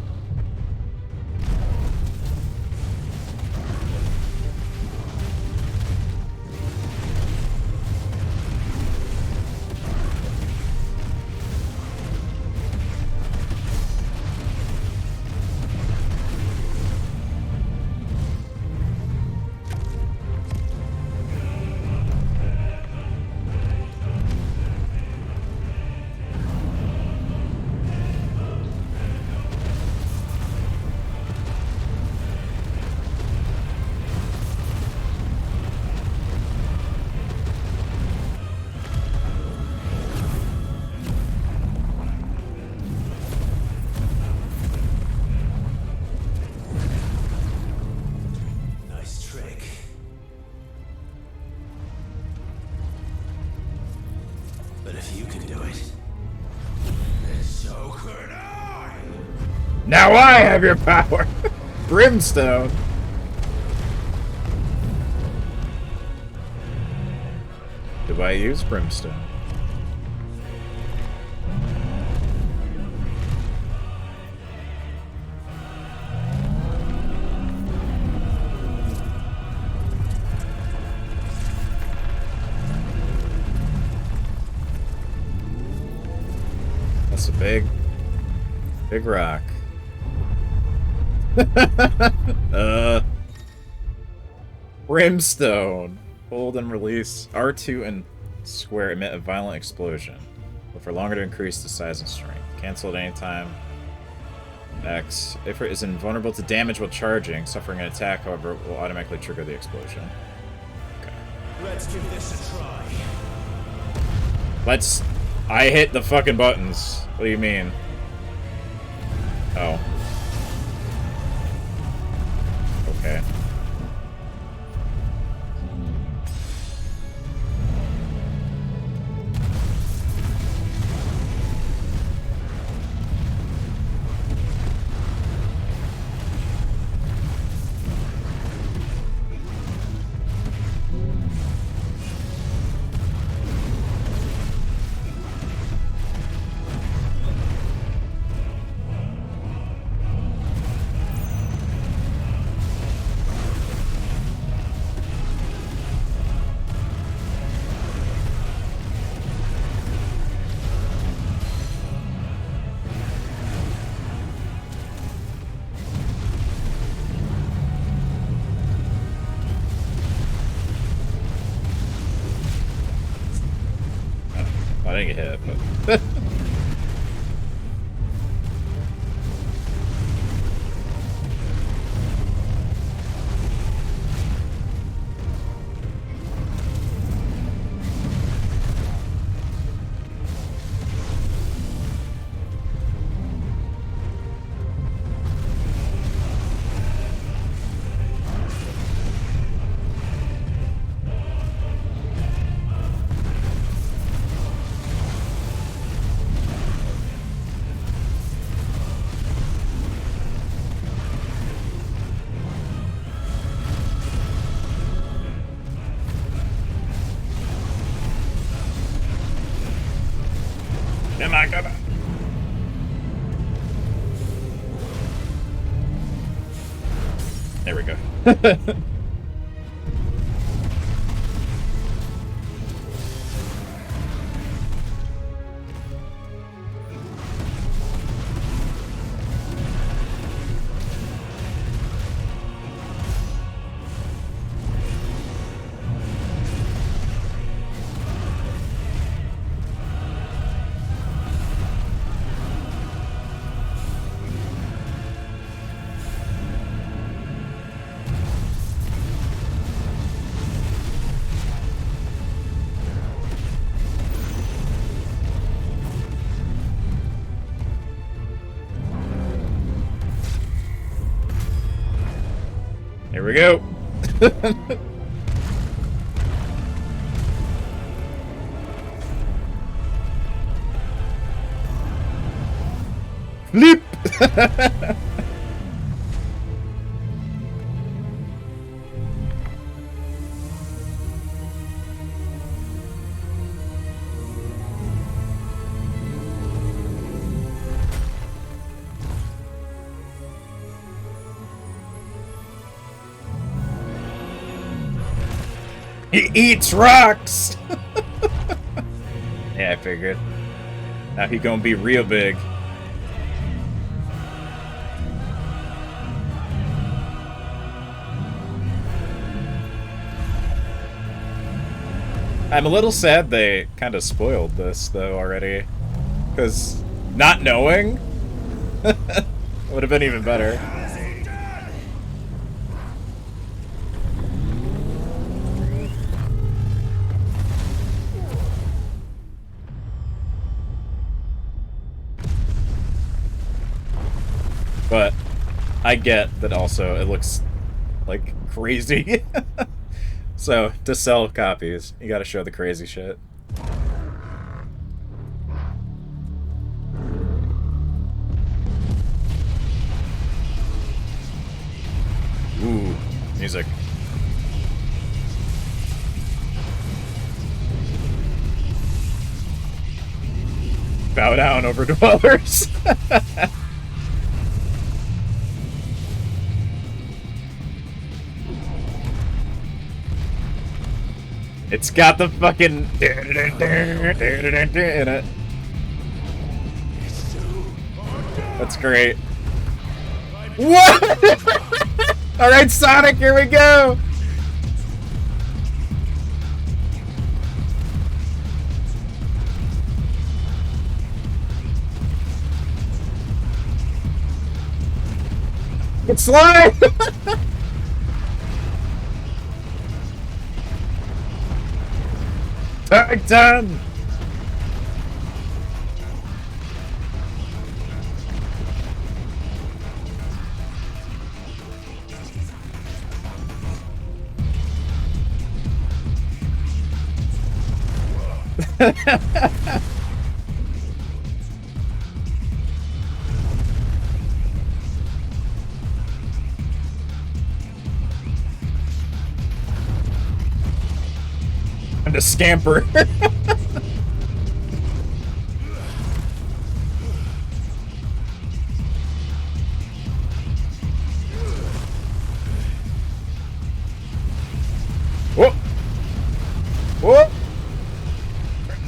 Now I have your power! Brimstone! Do I use Brimstone? That's a big rock. Brimstone. Hold and release. R2 and square emit a violent explosion, but for longer to increase the size and strength. Cancel at any time. X. Ifrit is invulnerable to damage while charging. Suffering an attack, however, will automatically trigger the explosion. Okay. Let's give this a try. Let's... I hit the fucking buttons. What do you mean? Oh. Okay. I didn't get hit, but... Am I gonna? There we go. Here we go. Leap. He eats rocks! Yeah, I figured. Now he gonna be real big. I'm a little sad they kind of spoiled this, though, already. Because not knowing would have been even better. But I get that also it looks like crazy. So to sell copies, you gotta show the crazy shit. music. Bow down, overdwellers. It's got the fucking in it. That's great. What? All right, Sonic, here we go. It's slide. Done. And a scamper. Whoa! Whoa!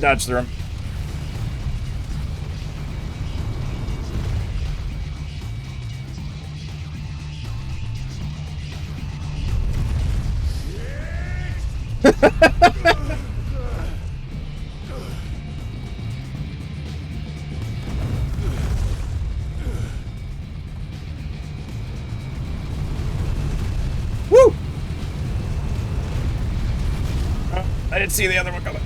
Dodge through him. Woo! I didn't see the other one coming.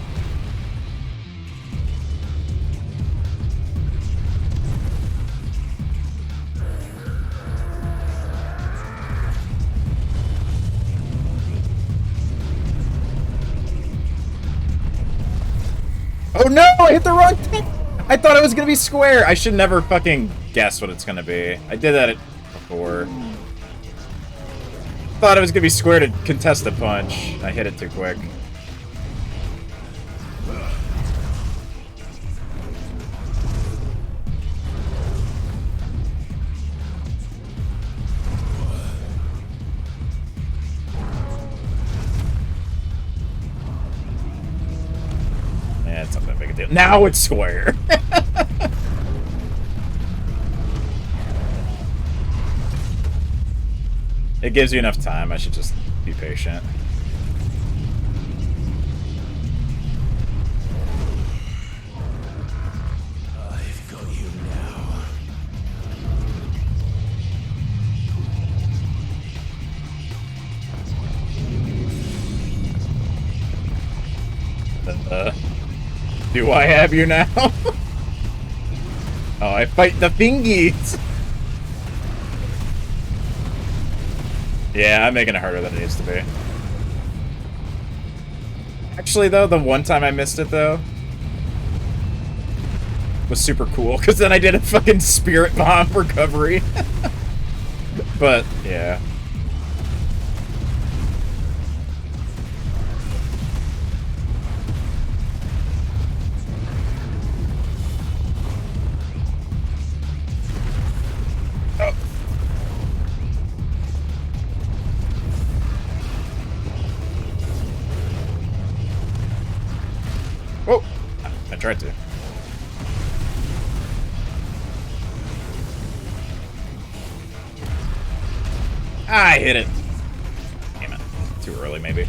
Oh no! I hit the wrong thing! I thought it was gonna be square! I should never fucking guess what it's gonna be. I did that before. Thought it was gonna be square to contest the punch. I hit it too quick. Yeah, it's not that big a deal. Now it's square! It gives you enough time. I should just be patient. I've got you now. Do I have you now? Oh, I fight the thingies! Yeah, I'm making it harder than it needs to be. Actually, though, the one time I missed it, though, was super cool, because then I did a fucking spirit bomb recovery. But, yeah. Oh! I tried to. I hit it. Damn it. Too early, maybe.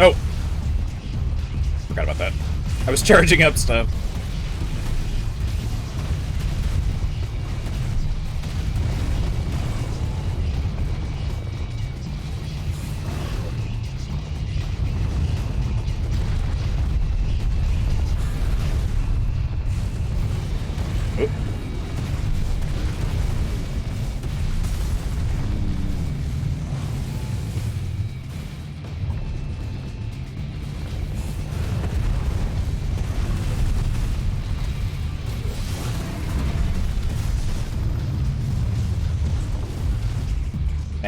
Oh! Forgot about that. I was charging up stuff.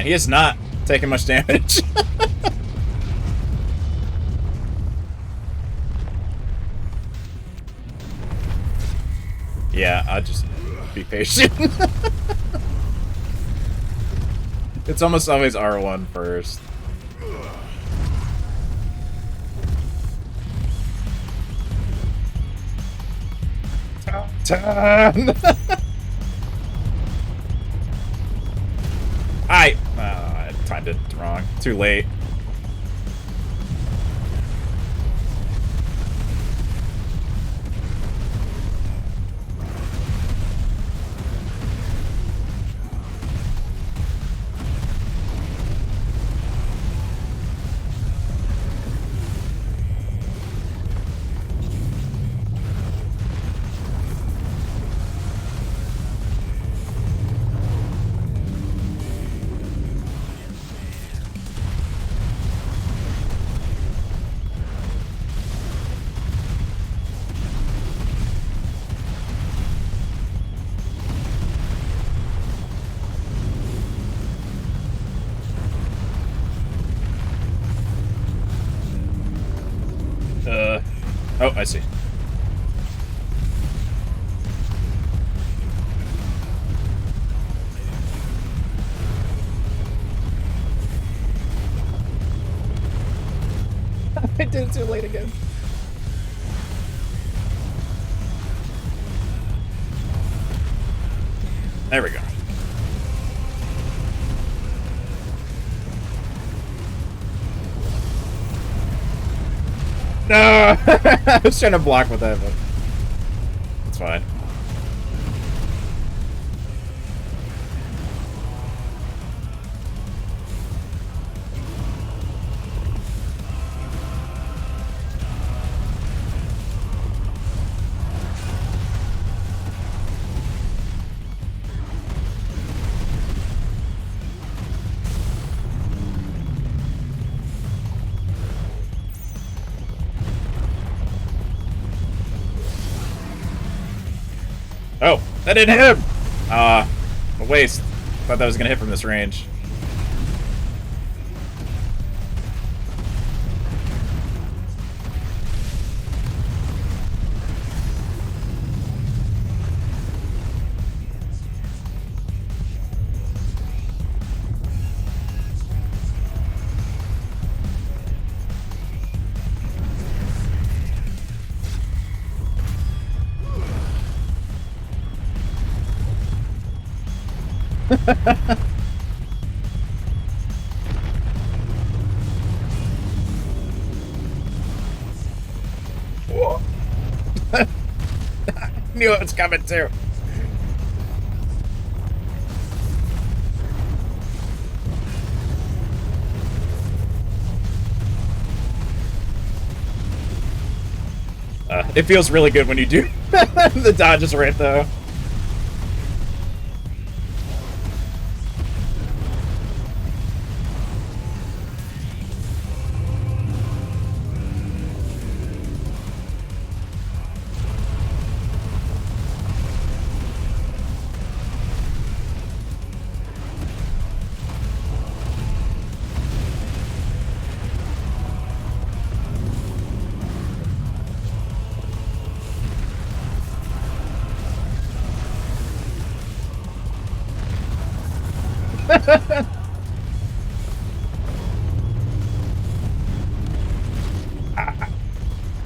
he is not taking much damage. Yeah, I'll just be patient. It's almost always R1 first. Turn! I timed it wrong. Too late. Oh, I see. I did it too late again. There we go. No! I was trying to block with that, but it's fine. Oh, that didn't hit him! A waste. Thought that was gonna hit from this range. Whoa. I knew it was coming too. It feels really good when you do the dodges right though.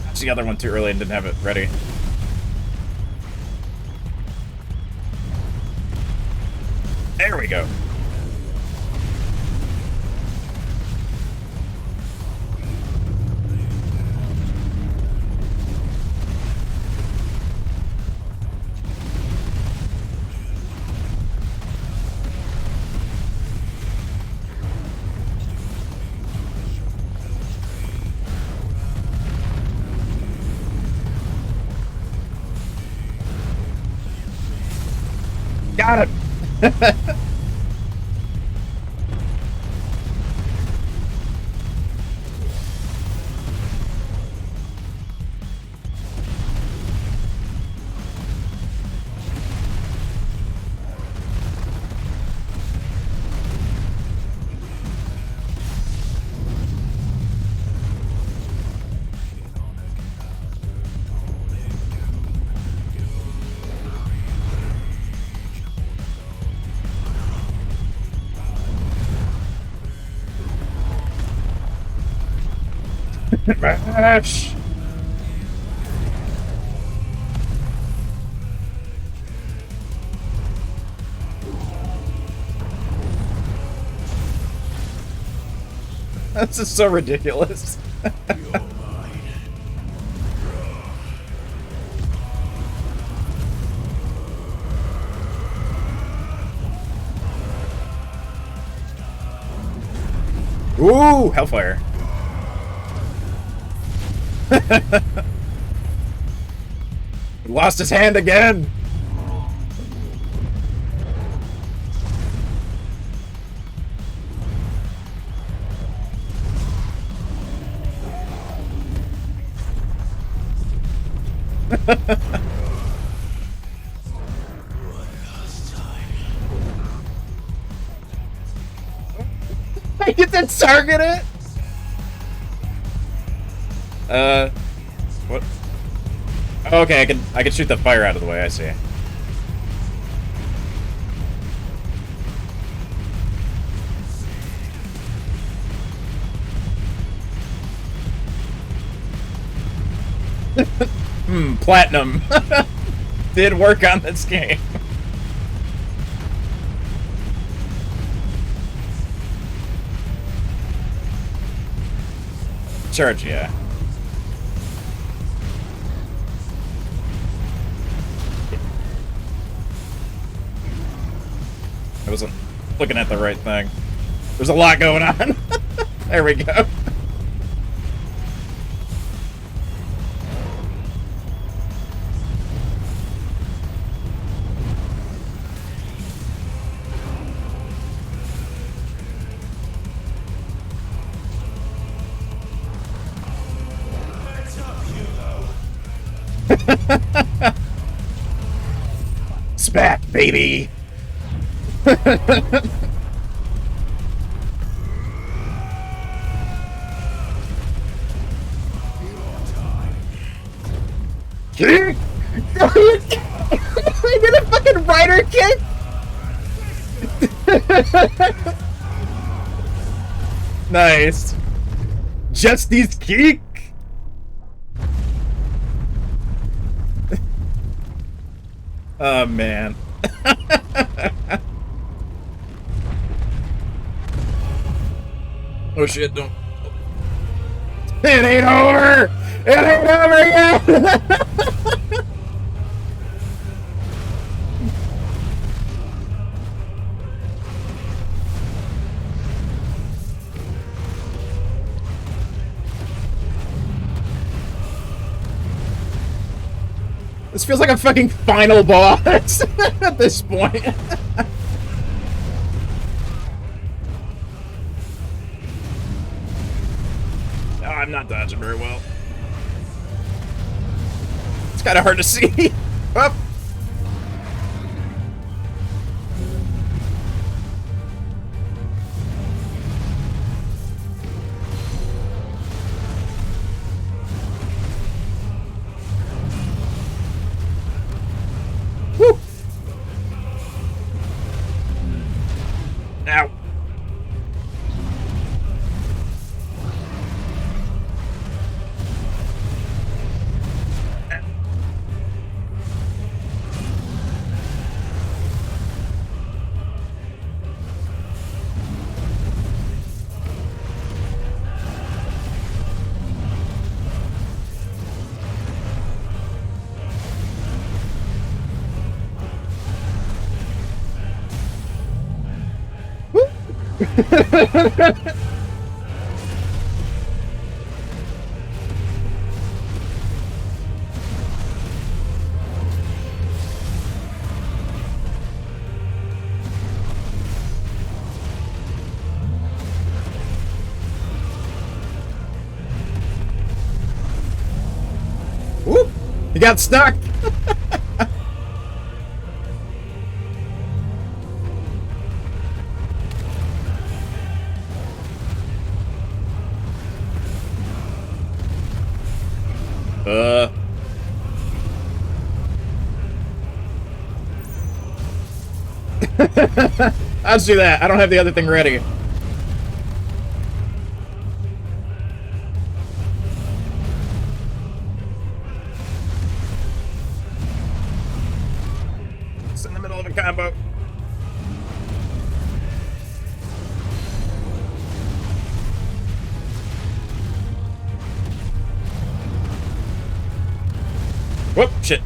That's the other one too early and didn't have it ready. There we go. Got it! Mash! This is so ridiculous. Ooh, Hellfire. He lost his hand again. I get to target it. What? Oh, okay, I can shoot the fire out of the way. I see. Platinum. Did work on this game. Charge, yeah. I wasn't looking at the right thing. There's a lot going on. There we go. Spat, baby. Kick! I did a fucking rider kick! Nice. Justy's kick! Oh, man. Oh, shit, don't. It ain't over! It ain't over yet! This feels like a fucking final boss at this point. Oh, I'm not dodging very well. It's kind of hard to see. Oh. Woo. Ow. Whoop! He got stuck! I'll just do that. I don't have the other thing ready. Whoop, shit.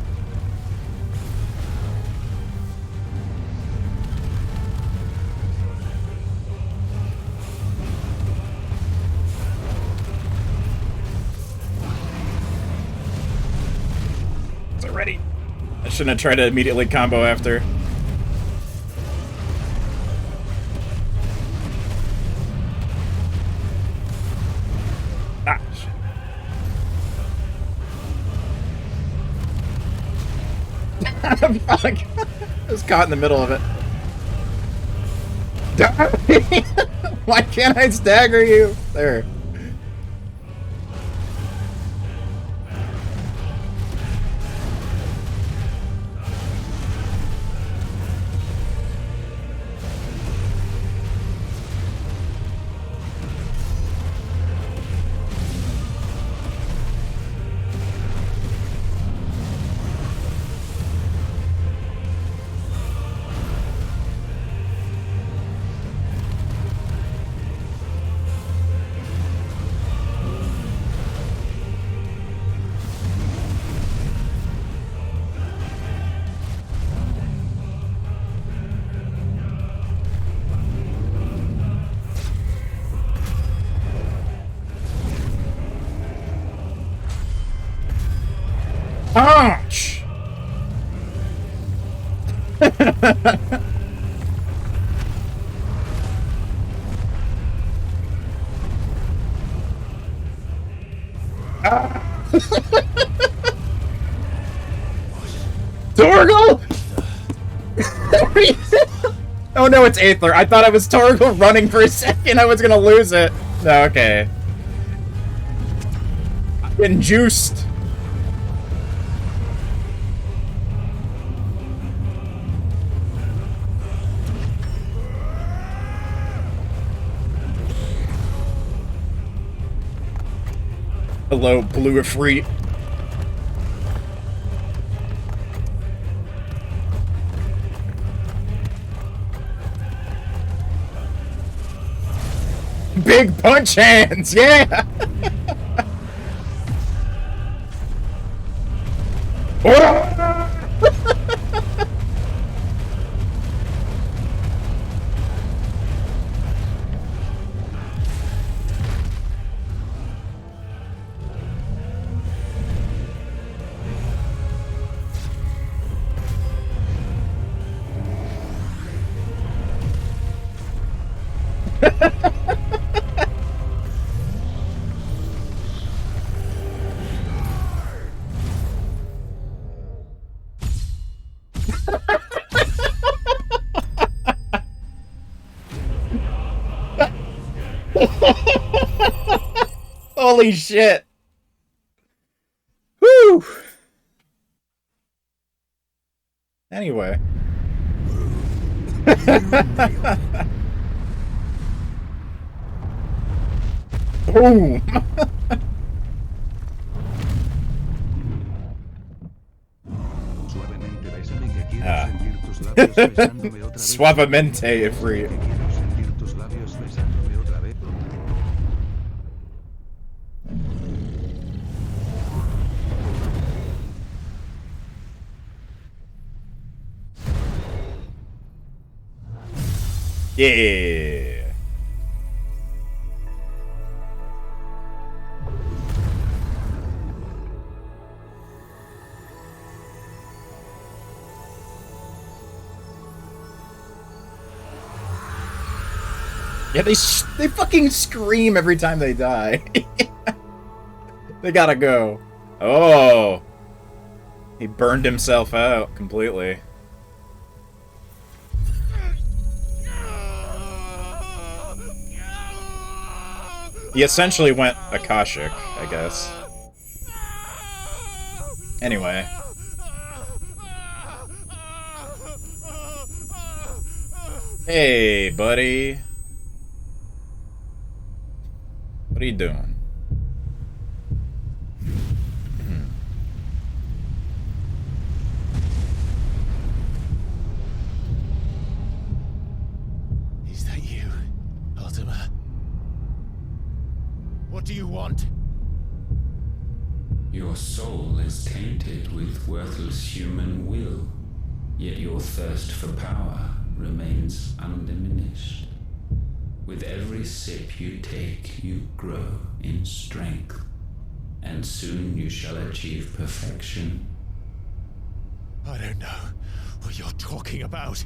Is it ready? I shouldn't have tried to immediately combo after. Ah, shit. Fuck. I was caught in the middle of it. Why can't I stagger you? There. Ouch! Torgal! Oh no, it's Aether. I thought I was Torgal running for a second. I was gonna lose it. No, okay. I'm getting juiced. Hello, Blue Ifrit. Big punch hands, yeah! Holy shit. Whew. Anyway. Boom. Suavemente, Ifrit. Yeah. Yeah, they fucking scream every time they die. They gotta go. Oh. He burned himself out completely. He essentially went Akashic, I guess. Anyway. Hey, buddy. What are you doing? Is that you, Ultima? What do you want? Your soul is tainted with worthless human will, yet your thirst for power remains undiminished. With every sip you take, you grow in strength, and soon you shall achieve perfection. I don't know what you're talking about.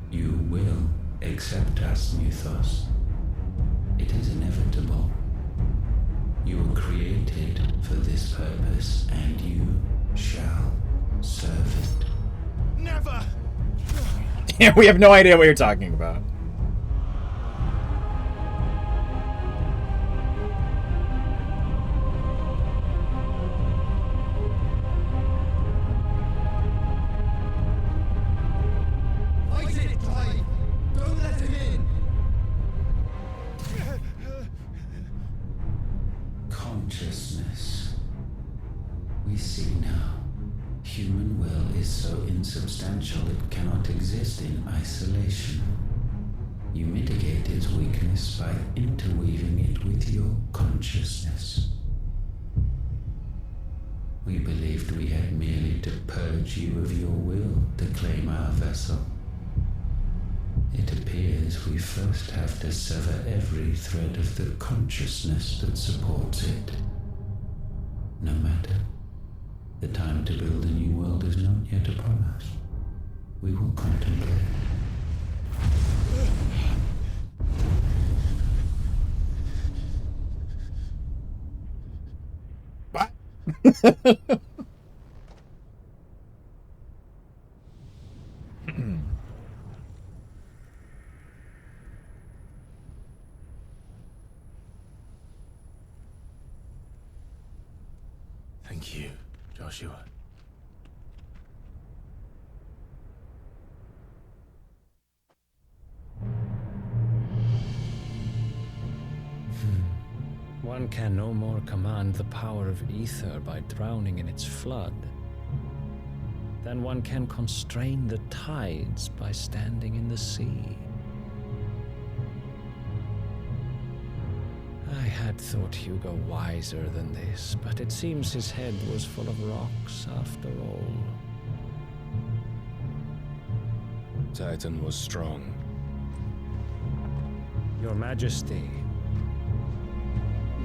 You will accept us, Mythos. It is inevitable. You were created for this purpose, and you shall serve it. Never! Yeah, we have no idea what you're talking about. Fight it, Clive! Don't let him in! Consciousness. We see now. Human will is so insubstantial it cannot exist in isolation. You mitigate its weakness by interweaving it with your consciousness. We believed we had merely to purge you of your will to claim our vessel. It appears we first have to sever every thread of the consciousness that supports it. No matter. The time to build a new world is not yet upon us. We will contemplate. What? Thank you, Joshua. One can no more command the power of ether by drowning in its flood than one can constrain the tides by standing in the sea. I had thought Hugo wiser than this, but it seems his head was full of rocks after all. Titan was strong. Your Majesty.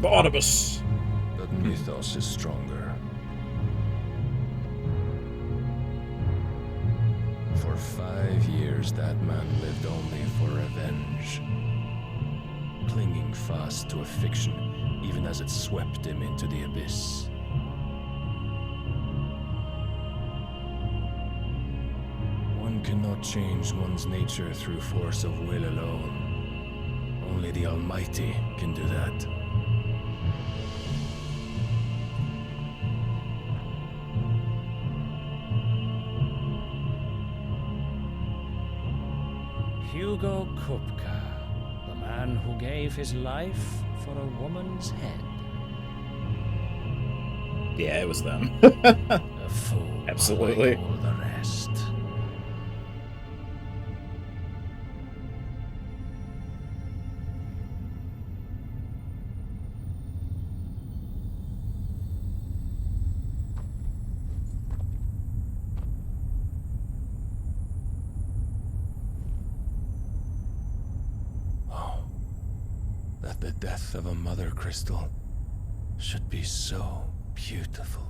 Barnabas. But Mythos is stronger. For 5 years, that man lived only for revenge. Clinging fast to a fiction, even as it swept him into the abyss. One cannot change one's nature through force of will alone. Only the Almighty can do that. Hugo Kupka, the man who gave his life for a woman's head. Yeah, it was them. A fool. Absolutely. Like all the rest. That the death of a mother crystal should be so beautiful.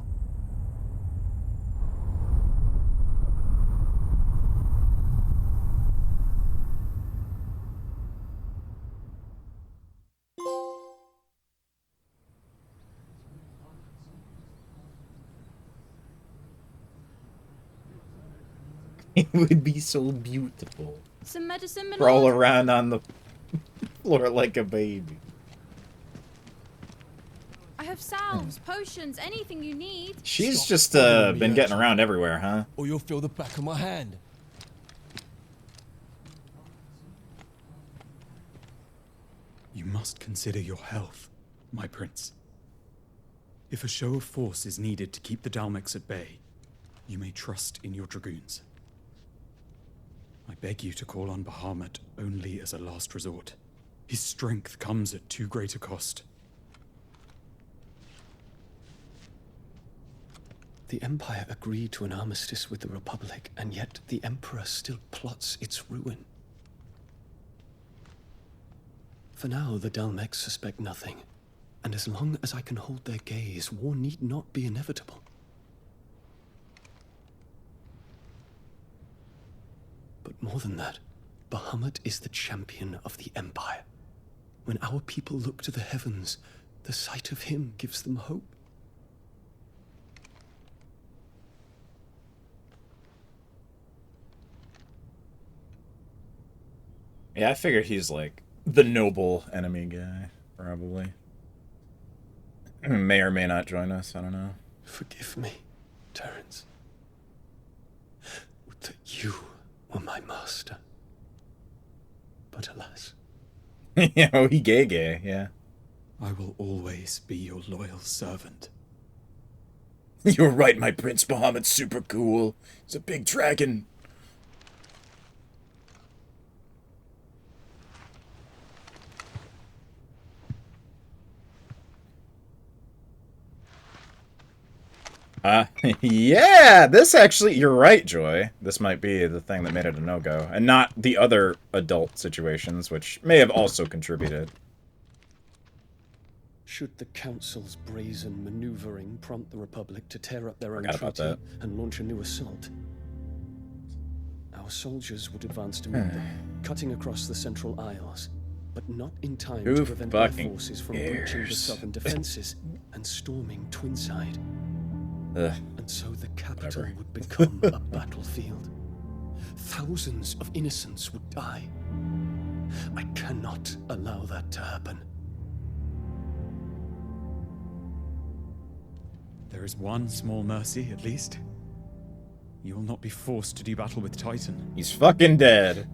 It would be so beautiful. Some medicine, my Roll lord? around on the floor like a baby. I have salves, potions, anything you need. She's just been getting around everywhere, huh? Or you'll feel the back of my hand. You must consider your health, my prince. If a show of force is needed to keep the Dalmex at bay, you may trust in your dragoons. I beg you to call on Bahamut only as a last resort. His strength comes at too great a cost. The Empire agreed to an armistice with the Republic, and yet the Emperor still plots its ruin. For now, the Dalmex suspect nothing, and as long as I can hold their gaze, war need not be inevitable. But more than that, Bahamut is the champion of the Empire. When our people look to the heavens, the sight of him gives them hope. Yeah, I figured he's like the noble enemy guy, probably. May or may not join us, I don't know. Forgive me, Terence. Would that you were my master. But alas. Yeah, oh, he gay, yeah. I will always be your loyal servant. You're right, my Prince. Bahamut's super cool. He's a big dragon. Yeah, this actually, you're right, Joy. This might be the thing that made it a no-go, and not the other adult situations, which may have also contributed. Should the Council's brazen maneuvering prompt the Republic to tear up their own Forgot about treaty that. and launch a new assault, our soldiers would advance to meet them, cutting across the Central Isles, but not in time Who to prevent their fucking forces from breaching the cares? southern defenses and storming Twinside. Ugh. And so the capital Whatever. would become a battlefield. Thousands of innocents would die. I cannot allow that to happen. There is one small mercy, at least. You will not be forced to do battle with Titan. He's fucking dead.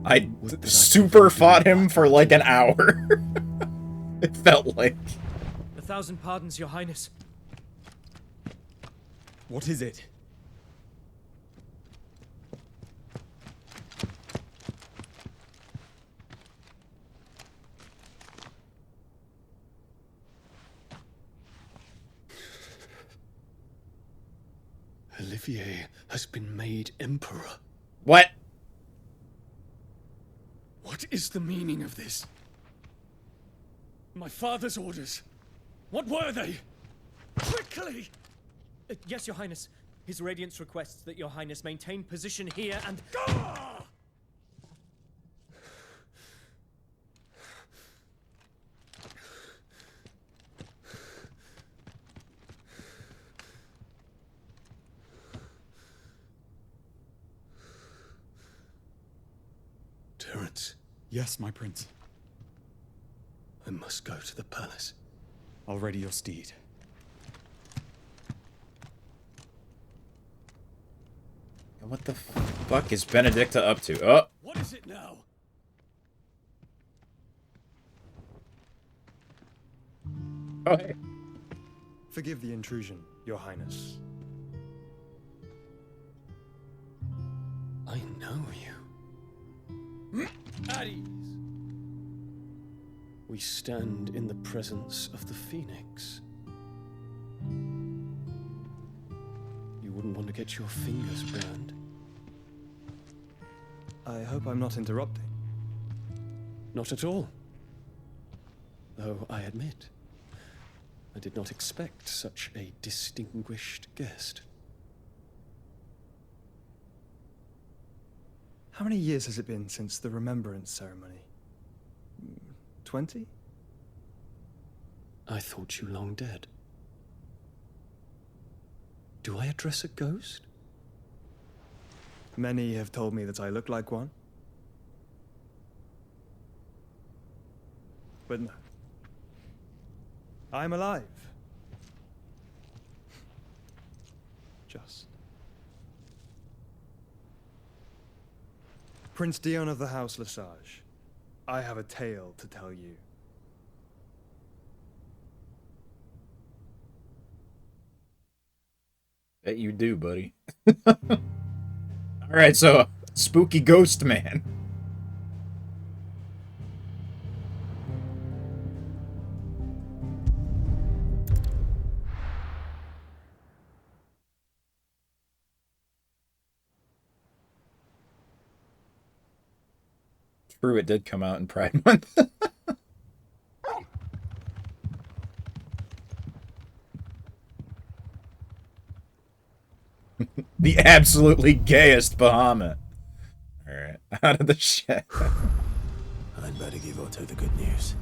I super fought him for like an hour. It felt like. 1,000 pardons, Your Highness. What is it? Olivier has been made Emperor. What? What is the meaning of this? My father's orders. What were they? Quickly! Yes, Your Highness. His Radiance requests that Your Highness maintain position here and... Terence, Yes, my prince. I must go to the palace. I'll ready your steed. What the fuck is Benedicta up to? Oh! What is it now? Oh, hey. Forgive the intrusion, Your Highness. I know you. At ease. We stand in the presence of the Phoenix. You wouldn't want to get your fingers burned. I hope I'm not interrupting. Not at all. Though I admit, I did not expect such a distinguished guest. How many years has it been since the Remembrance ceremony? 20? I thought you long dead. Do I address a ghost? Many have told me that I look like one. But no. I'm alive. Just. Prince Dion of the House Lesage, I have a tale to tell you. Bet you do, buddy. Alright, so, spooky ghost man. True, it did come out in Pride Month. The absolutely gayest Bahamut. Alright, out of the shed. I'd better give Otto the good news.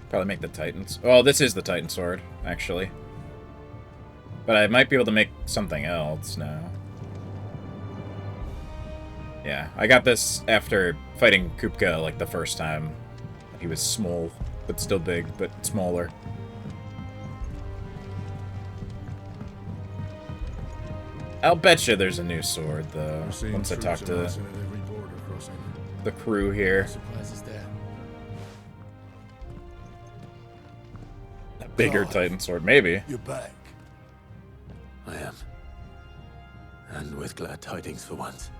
Probably make the Titans. Oh, this is the Titan sword, actually. But I might be able to make something else now. Yeah, I got this after fighting Kupka, like, the first time. He was small, but still big, but smaller. I'll bet you there's a new sword, though, once I talk to the crew here. A bigger Titan sword, maybe. You're back. I am. And with glad tidings for once.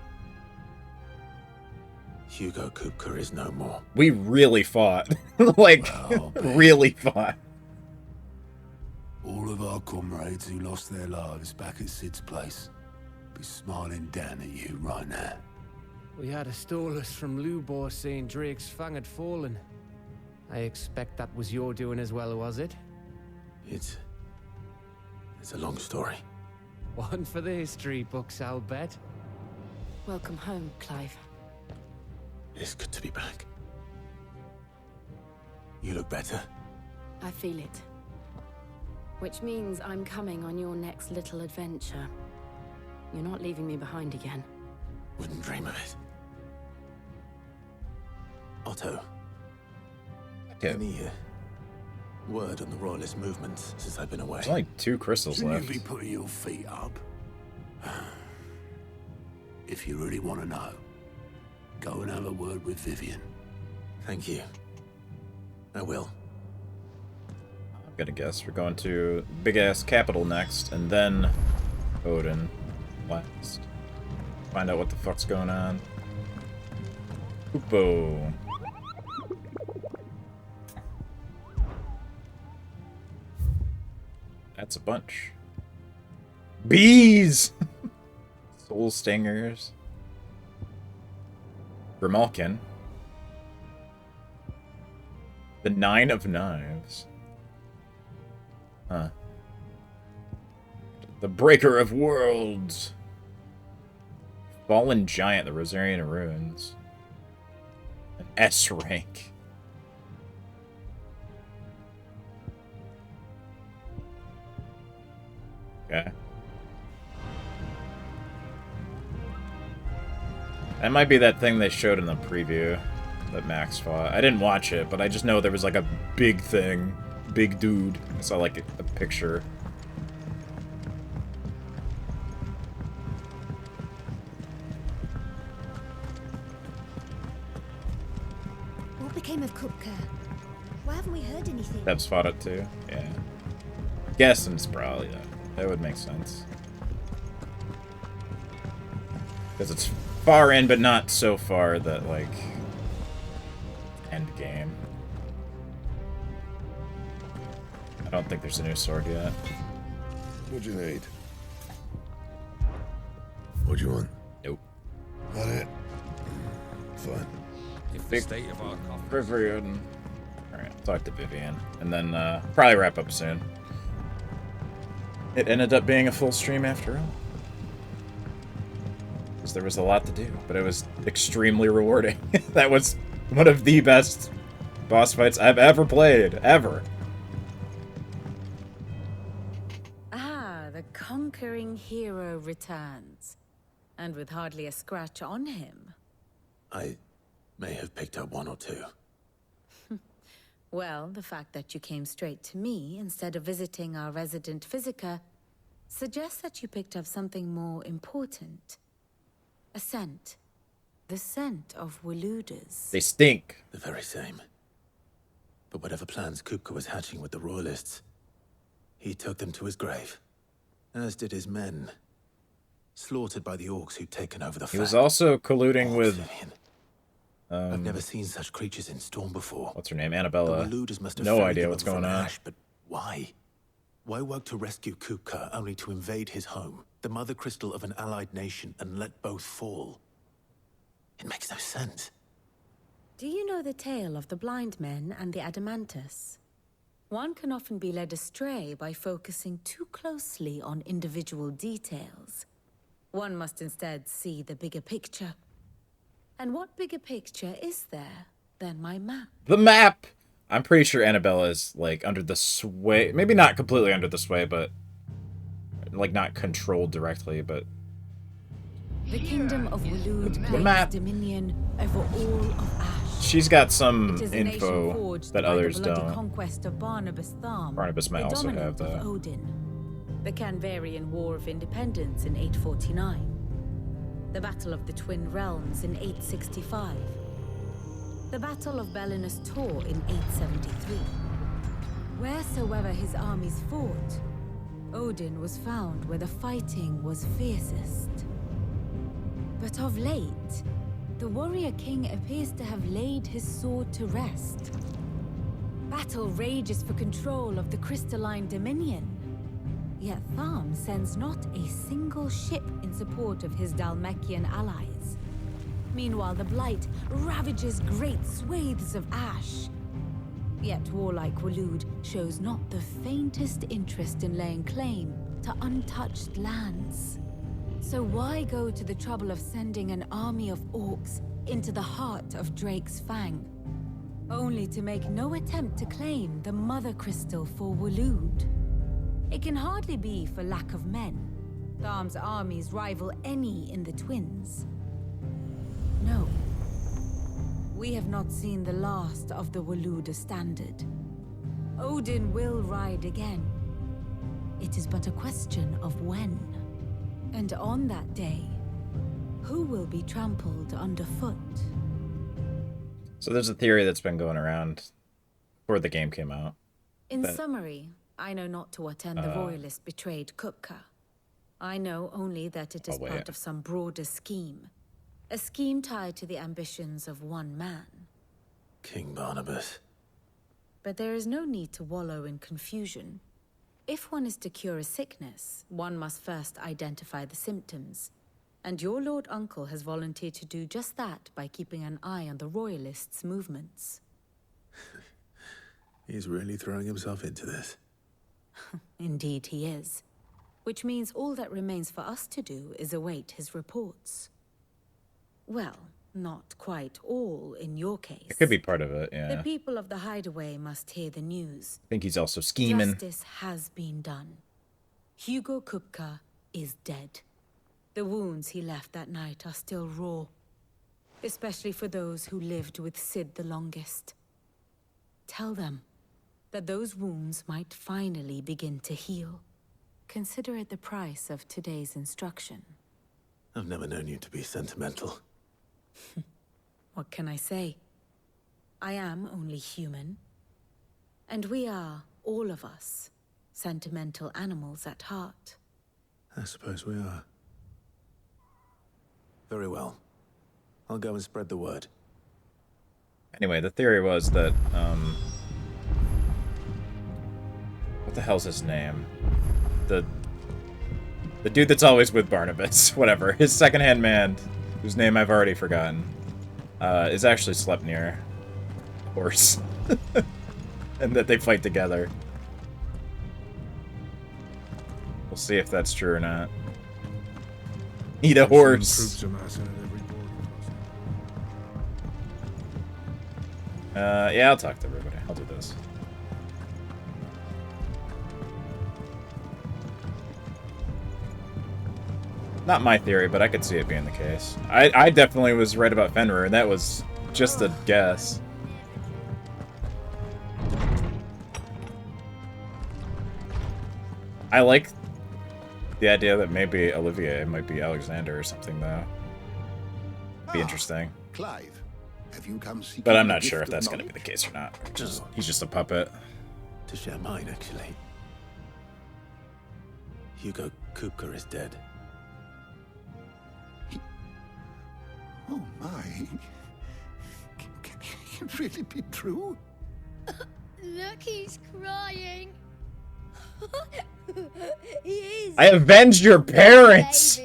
Hugo Kupka is no more. We really fought. Like, really fought. All of our comrades who lost their lives back at Sid's place be smiling down at you right now. We had a stolus from Lubor saying Drake's fang had fallen. I expect that was your doing as well, was it? It's a long story. One for the history books, I'll bet. Welcome home, Clive. It's good to be back. You look better. I feel it. Which means I'm coming on your next little adventure. You're not leaving me behind again. Wouldn't dream of it. Otto. Any word on the Royalist movements since I've been away? There's only 2 crystals Shouldn't left. you be putting your feet up? If you really want to know, go and have a word with Vivian. Thank you. I will. I'm gonna guess we're going to big-ass capital next, and then Odin last. Find out what the fuck's going on. Hoopo. That's a bunch. Bees! Soul stingers. Grimalkin. The 9 of Knives. Huh. The Breaker of Worlds. Fallen Giant, the Rosarian Ruins. An S rank. Okay. That might be that thing they showed in the preview that Max fought. I didn't watch it, but I just know there was like a big thing. Big dude. I saw like a picture. What became of Kupka? Why haven't we heard anything? Deb's fought it too. Yeah. Guessing it's probably that. That would make sense. Because it's far in, but not so far that, like, end game. I don't think there's a new sword yet. What do you need? What do you want? Nope. That it? Fine. If the state of our Vivian. Alright, talk to Vivian. And then probably wrap up soon. It ended up being a full stream after all. Because there was a lot to do, but it was extremely rewarding. That was one of the best boss fights I've ever played. Ever. Ah, the conquering hero returns. And with hardly a scratch on him. I may have picked up 1 or 2. Well, the fact that you came straight to me instead of visiting our resident Physica suggests that you picked up something more important. A scent. The scent of Waludas. They stink. The very same. But whatever plans Kupka was hatching with the Royalists, he took them to his grave, as did his men, slaughtered by the orcs who'd taken over the He was Fang. also colluding with... I've never seen such creatures in Storm before. What's her name? Annabella. The Waluders must have No ferried idea them what's over going from on. Ash, but why? Why work to rescue Kupka only to invade his home, the mother crystal of an allied nation, and let both fall? It makes no sense. Do you know the tale of the blind men and the Adamantus? One can often be led astray by focusing too closely on individual details. One must instead see the bigger picture. And what bigger picture is there than my map? The map! I'm pretty sure Annabella is, like, under the sway... Maybe not completely under the sway, but... Like, not controlled directly, but... The kingdom of Waloed The claims map. dominion over all of Ash. She's got some It is a nation info forged that by others the bloody don't. conquest of Barnabas Tharm, Barnabas might the also dominant have that. of Odin. The Canvarian War of Independence in 849. The Battle of the Twin Realms in 865. The Battle of Belinus Tor in 873. Wheresoever his armies fought, Odin was found where the fighting was fiercest. But of late, the warrior king appears to have laid his sword to rest. Battle rages for control of the crystalline dominion. Yet Tharm sends not a single ship in support of his Dhalmekian allies. Meanwhile, the Blight ravages great swathes of Ash. Yet warlike Waloed shows not the faintest interest in laying claim to untouched lands. So why go to the trouble of sending an army of orcs into the heart of Drake's Fang, only to make no attempt to claim the Mother Crystal for Waloed? It can hardly be for lack of men. Tharm's armies rival any in the Twins. No. We have not seen the last of the Waloed standard. Odin will ride again. It is but a question of when. And on that day, who will be trampled underfoot? So there's a theory that's been going around before the game came out. In that- summary, I know not to what end the Royalists betrayed Kupka. I know only that it is part of some broader scheme. A scheme tied to the ambitions of one man. King Barnabas. But there is no need to wallow in confusion. If one is to cure a sickness, one must first identify the symptoms. And your Lord Uncle has volunteered to do just that by keeping an eye on the Royalists' movements. He's really throwing himself into this. Indeed he is. Which means all that remains for us to do is await his reports. Well, not quite all in your case. It could be part of it, yeah. The people of the Hideaway must hear the news. I think he's also scheming. Justice has been done. Hugo Kupka is dead. The wounds he left that night are still raw. Especially for those who lived with Sid the longest. Tell them that those wounds might finally begin to heal. Consider it the price of today's instruction. I've never known you to be sentimental. What can I say? I am only human. And we are, all of us, sentimental animals at heart. I suppose we are. Very well. I'll go and spread the word. Anyway, the theory was that, what the hell's his name? The dude that's always with Barnabas, whatever. His second-hand man, whose name I've already forgotten, is actually Sleipnir. Horse. And that they fight together. We'll see if that's true or not. Eat a horse. Yeah, I'll talk to everybody. I'll do this. Not my theory, but I could see it being the case. I definitely was right about Fenrir, and that was just a guess. I like the idea that maybe Olivier might be Alexander or something, though. Be interesting. Clive, Have you come seeking But I'm a not gift sure if of that's going to be knowledge? the case or not. He's just a puppet. To share mine, actually. Hugo Kupka is dead. Oh my. Can it really be true? Look, he's crying. He is. I avenged your parents!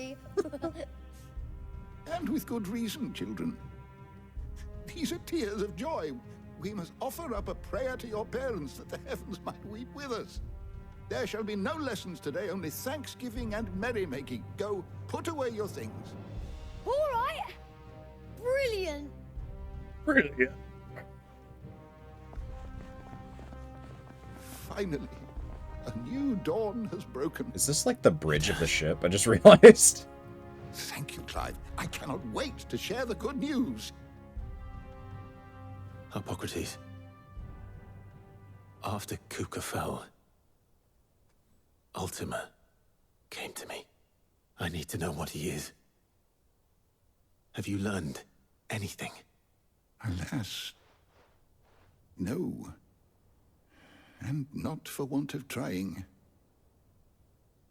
And with good reason, children. These are tears of joy. We must offer up a prayer to your parents that the heavens might weep with us. There shall be no lessons today, only thanksgiving and merrymaking. Go, put away your things. All right. Brilliant. Brilliant. Finally, a new dawn has broken. Is this like the bridge of the ship? I just realized. Thank you, Clive. I cannot wait to share the good news. Hippocrates. After Kupka fell, Ultima came to me. I need to know what he is. Have you learned anything? Alas, no. And not for want of trying.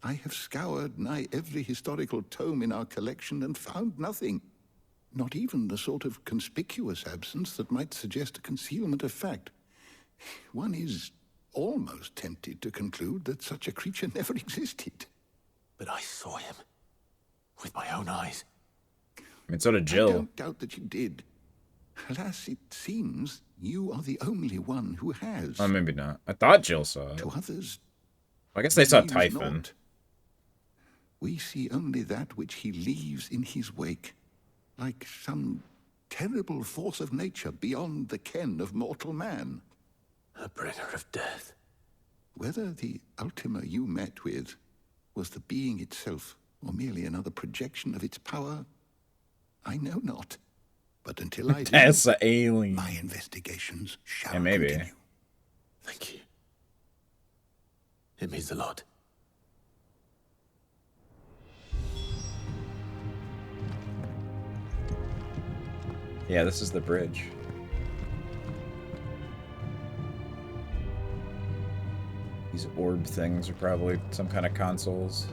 I have scoured nigh every historical tome in our collection and found nothing. Not even the sort of conspicuous absence that might suggest a concealment of fact. One is almost tempted to conclude that such a creature never existed. But I saw him. With my own eyes. I mean, so did Jill. I don't doubt that you did. Alas, it seems you are the only one who has. Oh, maybe not. I thought Jill saw it. To others, I guess they saw he was Typhon. not. We see only that which he leaves in his wake, like some terrible force of nature beyond the ken of mortal man. A bringer of death. Whether the Ultima you met with was the being itself, or merely another projection of its power, I know not. But until I That's do, an alien. my investigations shall Yeah, maybe. continue. Thank you. It means a lot. Yeah, this is the bridge. These orb things are probably some kind of consoles.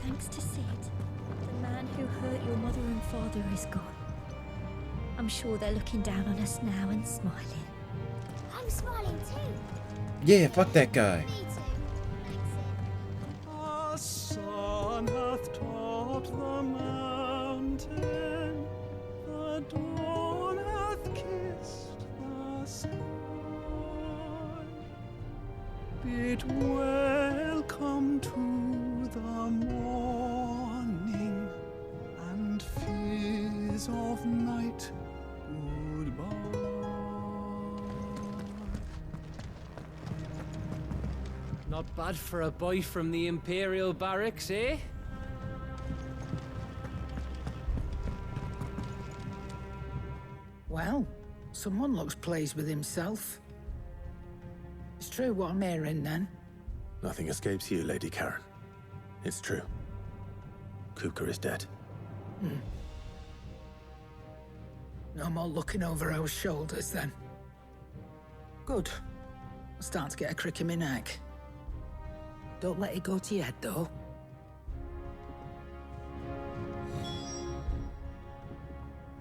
Thanks to Sid, the man who hurt your mother and father is gone. I'm sure they're looking down on us now and smiling. I'm smiling too. Yeah, fuck that guy. The sun hath taught the mountain, the dawn hath kissed the sky. Bid welcome to the morning and fears of night goodbye. Not bad for a boy from the Imperial Barracks, eh? Well, someone looks pleased with himself. It's true what I'm hearing, then. Nothing escapes you, Lady Karen. It's true. Kupka is dead. No more looking over our shoulders, then. Good. I'm starting to get a crick in my neck. Don't let it go to your head, though.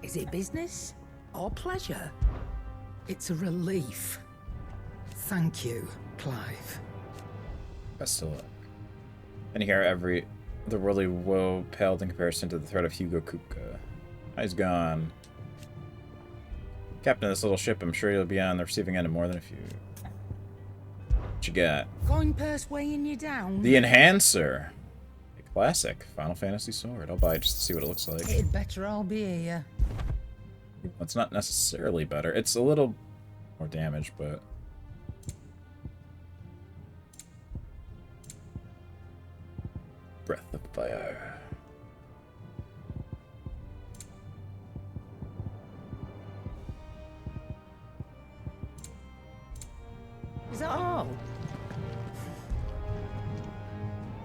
Is it business or pleasure? It's a relief. Thank you, Clive. Best of luck. And here, the worldly woe paled in comparison to the threat of Hugo Kupka. He's gone. Captain of this little ship, I'm sure you'll be on the receiving end of more than a few. What you got? Coin purse weighing you down? The Enhancer. A classic Final Fantasy sword. I'll buy it just to see what it looks like. It'd better all be here. It's not necessarily better. It's a little more damage, but... Fire. Is that all?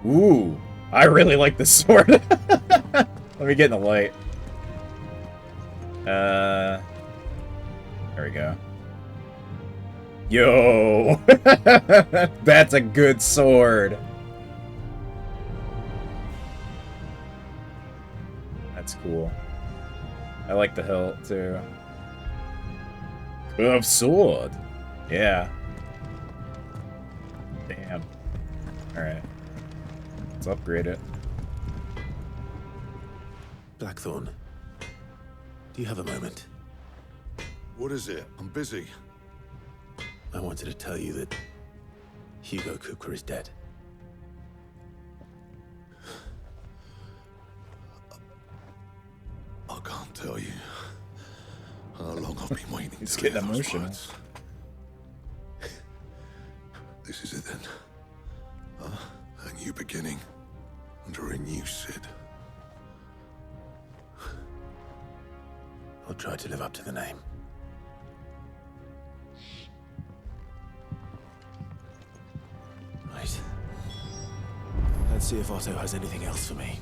Ooh, I really like this sword. Let me get in the light. There we go. Yo! That's a good sword. That's cool. I like the hilt, too. Curved sword. Yeah. Damn. Alright. Let's upgrade it. Blackthorn, do you have a moment? What is it? I'm busy. I wanted to tell you that Hugo Kupka is dead. I can't tell you how long I've been waiting. It's to getting hear those emotional. words. This is it then. A new beginning under a new Sid. I'll try to live up to the name. Right. Let's see if Otto has anything else for me.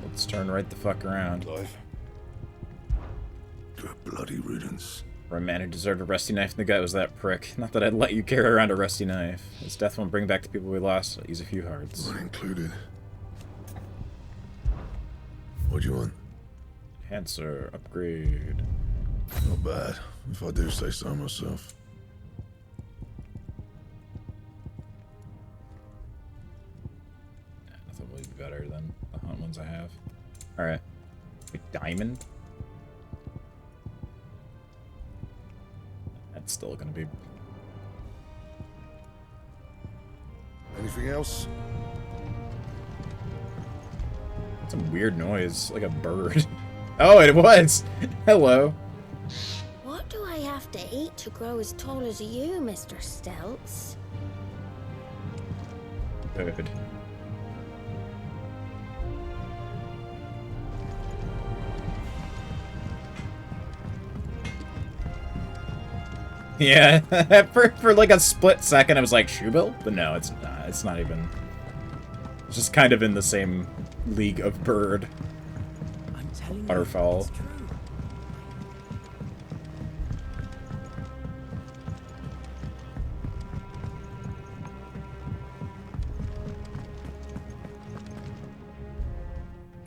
Let's turn right the fuck around. Life. To a bloody riddance. For a man who deserved a rusty knife in the gut was that prick. Not that I'd let you carry around a rusty knife. His death won't bring back the people we lost. I'll use a few hearts. Not included. What do you want? Answer. Upgrade. Not bad, if I do say so myself. Nothing will be better than the hunt ones I have. Alright. A diamond? That's still gonna be... Anything else? Some weird noise, like a bird. Oh, it was! Hello. What do I have to eat to grow as tall as you, Mr. Stelz? Good. Yeah, for like a split second I was like, Shubil? But no, it's not. It's not even. It's just kind of in the same league of bird. Waterfowl.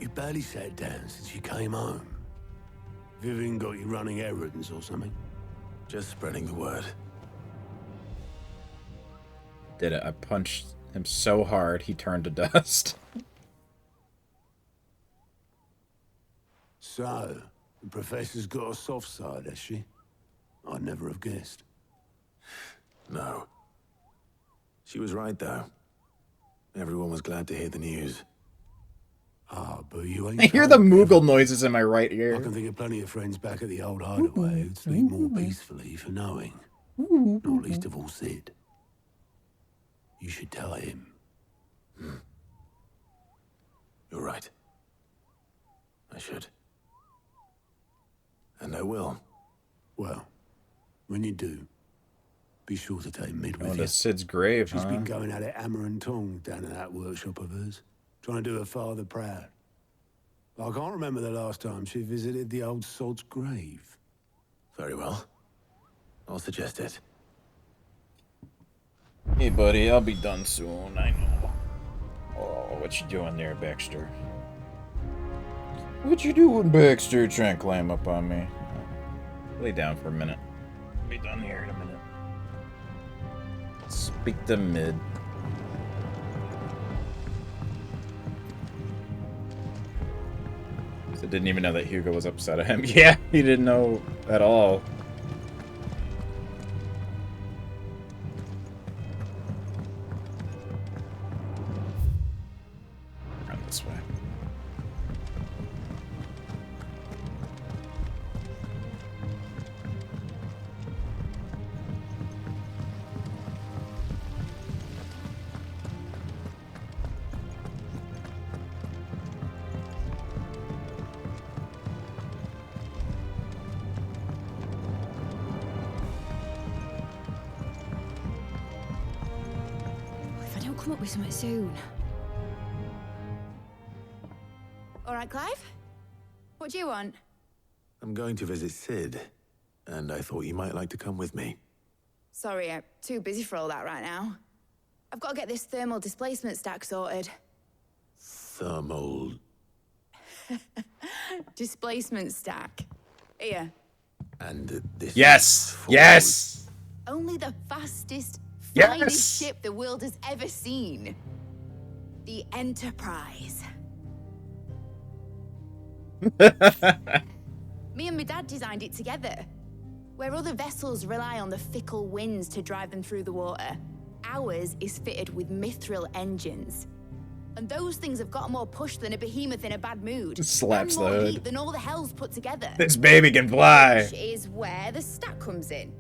You barely sat down since you came home. Vivian got you running errands or something? Just spreading the word. Did it. I punched him so hard he turned to dust. So, the professor's got a soft side, has she? I'd never have guessed. No. She was right, though. Everyone was glad to hear the news. Ah, but you ain't... I hear the Moogle noises in my right ear. I can think of plenty of friends back at the old hideaway who'd sleep more peacefully for knowing. Not least of all Sid. You should tell him. You're right. I should. And I will. Well, when you do, be sure to take Mid with Going you. to Sid's grave, She's huh? been going at it hammer and tongs down in that workshop of hers, trying to do her father proud. I can't remember the last time she visited the old sod's grave. Very well. I'll suggest it. Hey, buddy, I'll be done soon. I know. Oh, what you doing there, Baxter? What you doing, Baxter? Trying to climb up on me. Lay down for a minute. I'll be done here in a minute. Speak to Mid. I didn't even know that Hugo was upset at him. Yeah, he didn't know at all. Run this way. come up with something soon. All right, Clive? What do you want? I'm going to visit Sid, and I thought you might like to come with me. Sorry, I'm too busy for all that right now. I've got to get this thermal displacement stack sorted. Thermal... Displacement stack. Here. And this... Yes! Yes! Only the fastest, Yes! finest ship the world has ever seen. The Enterprise. Me and my dad designed it together. Where other vessels rely on the fickle winds to drive them through the water, ours is fitted with mithril engines. And those things have got more push than a behemoth in a bad mood. Slaps and the more hood. heat than all the hells put together. This baby can fly. Which is where the stack comes in.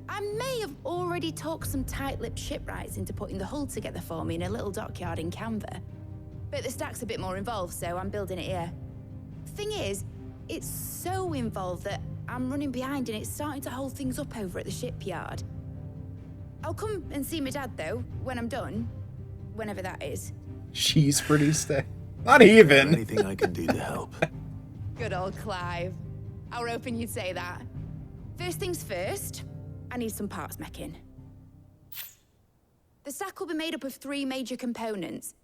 I may have already talked some tight-lipped shipwrights into putting the hull together for me in a little dockyard in Canva. But the stack's a bit more involved, so I'm building it here. Thing is, it's so involved that I'm running behind and it's starting to hold things up over at the shipyard. I'll come and see my dad, though, when I'm done. Whenever that is. She's pretty stay. Not even. Anything I can do to help. Good old Clive. I were hoping you'd say that. First things first, I need some parts meching. The stack will be made up of 3 major components.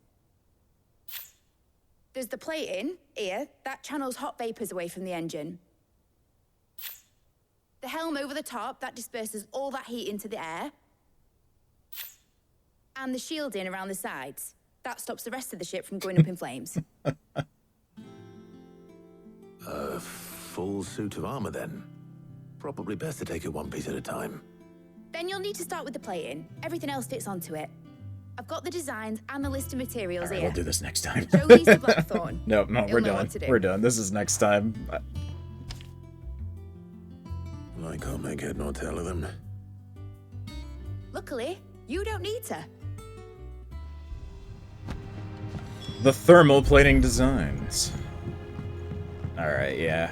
There's the plating, here, that channels hot vapors away from the engine. The helm over the top, that disperses all that heat into the air. And the shielding around the sides. That stops the rest of the ship from going up in flames. A full suit of armor, then. Probably best to take it one piece at a time. Then you'll need to start with the plating. Everything else fits onto it. I've got the designs and the list of materials here. We'll do this next time. Joe needs the blackthorn. No, He'll we're know done. what to do. We're done. This is next time. I can't make head nor tail of them. Luckily, you don't need to. The thermal plating designs. Alright, yeah.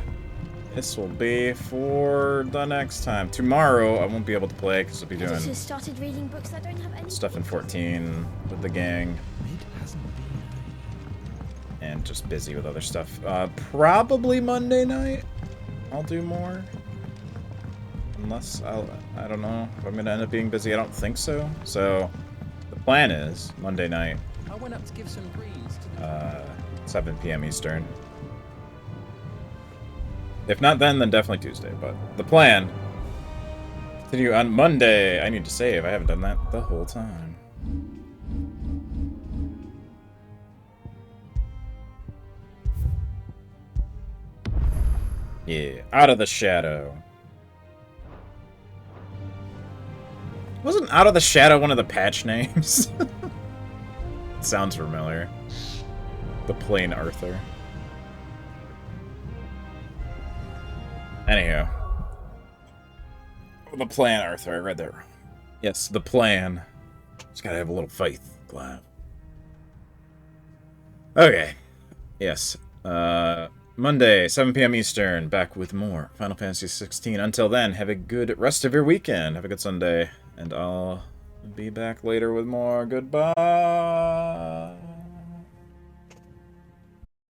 This will be for the next time. Tomorrow, I won't be able to play because I'll be doing Just started reading books that don't have any stuff in 14 with the gang. And just busy with other stuff. Probably Monday night I'll do more. Unless I don't know if I'm gonna end up being busy. I don't think so. So the plan is Monday night, I went up to give some greens to 7 p.m. Eastern. If not then definitely Tuesday. But the plan, continue on Monday. I need to save. I haven't done that the whole time. Yeah, Out of the Shadow. Wasn't Out of the Shadow one of the patch names? Sounds familiar. The Plain Arthur. Anyhow. The Plan Arthur, I read that wrong. Yes, the plan. Just gotta have a little faith, Clive. Okay. Yes. Monday, 7 p.m. Eastern, back with more Final Fantasy 16. Until then, have a good rest of your weekend. Have a good Sunday. And I'll be back later with more. Goodbye.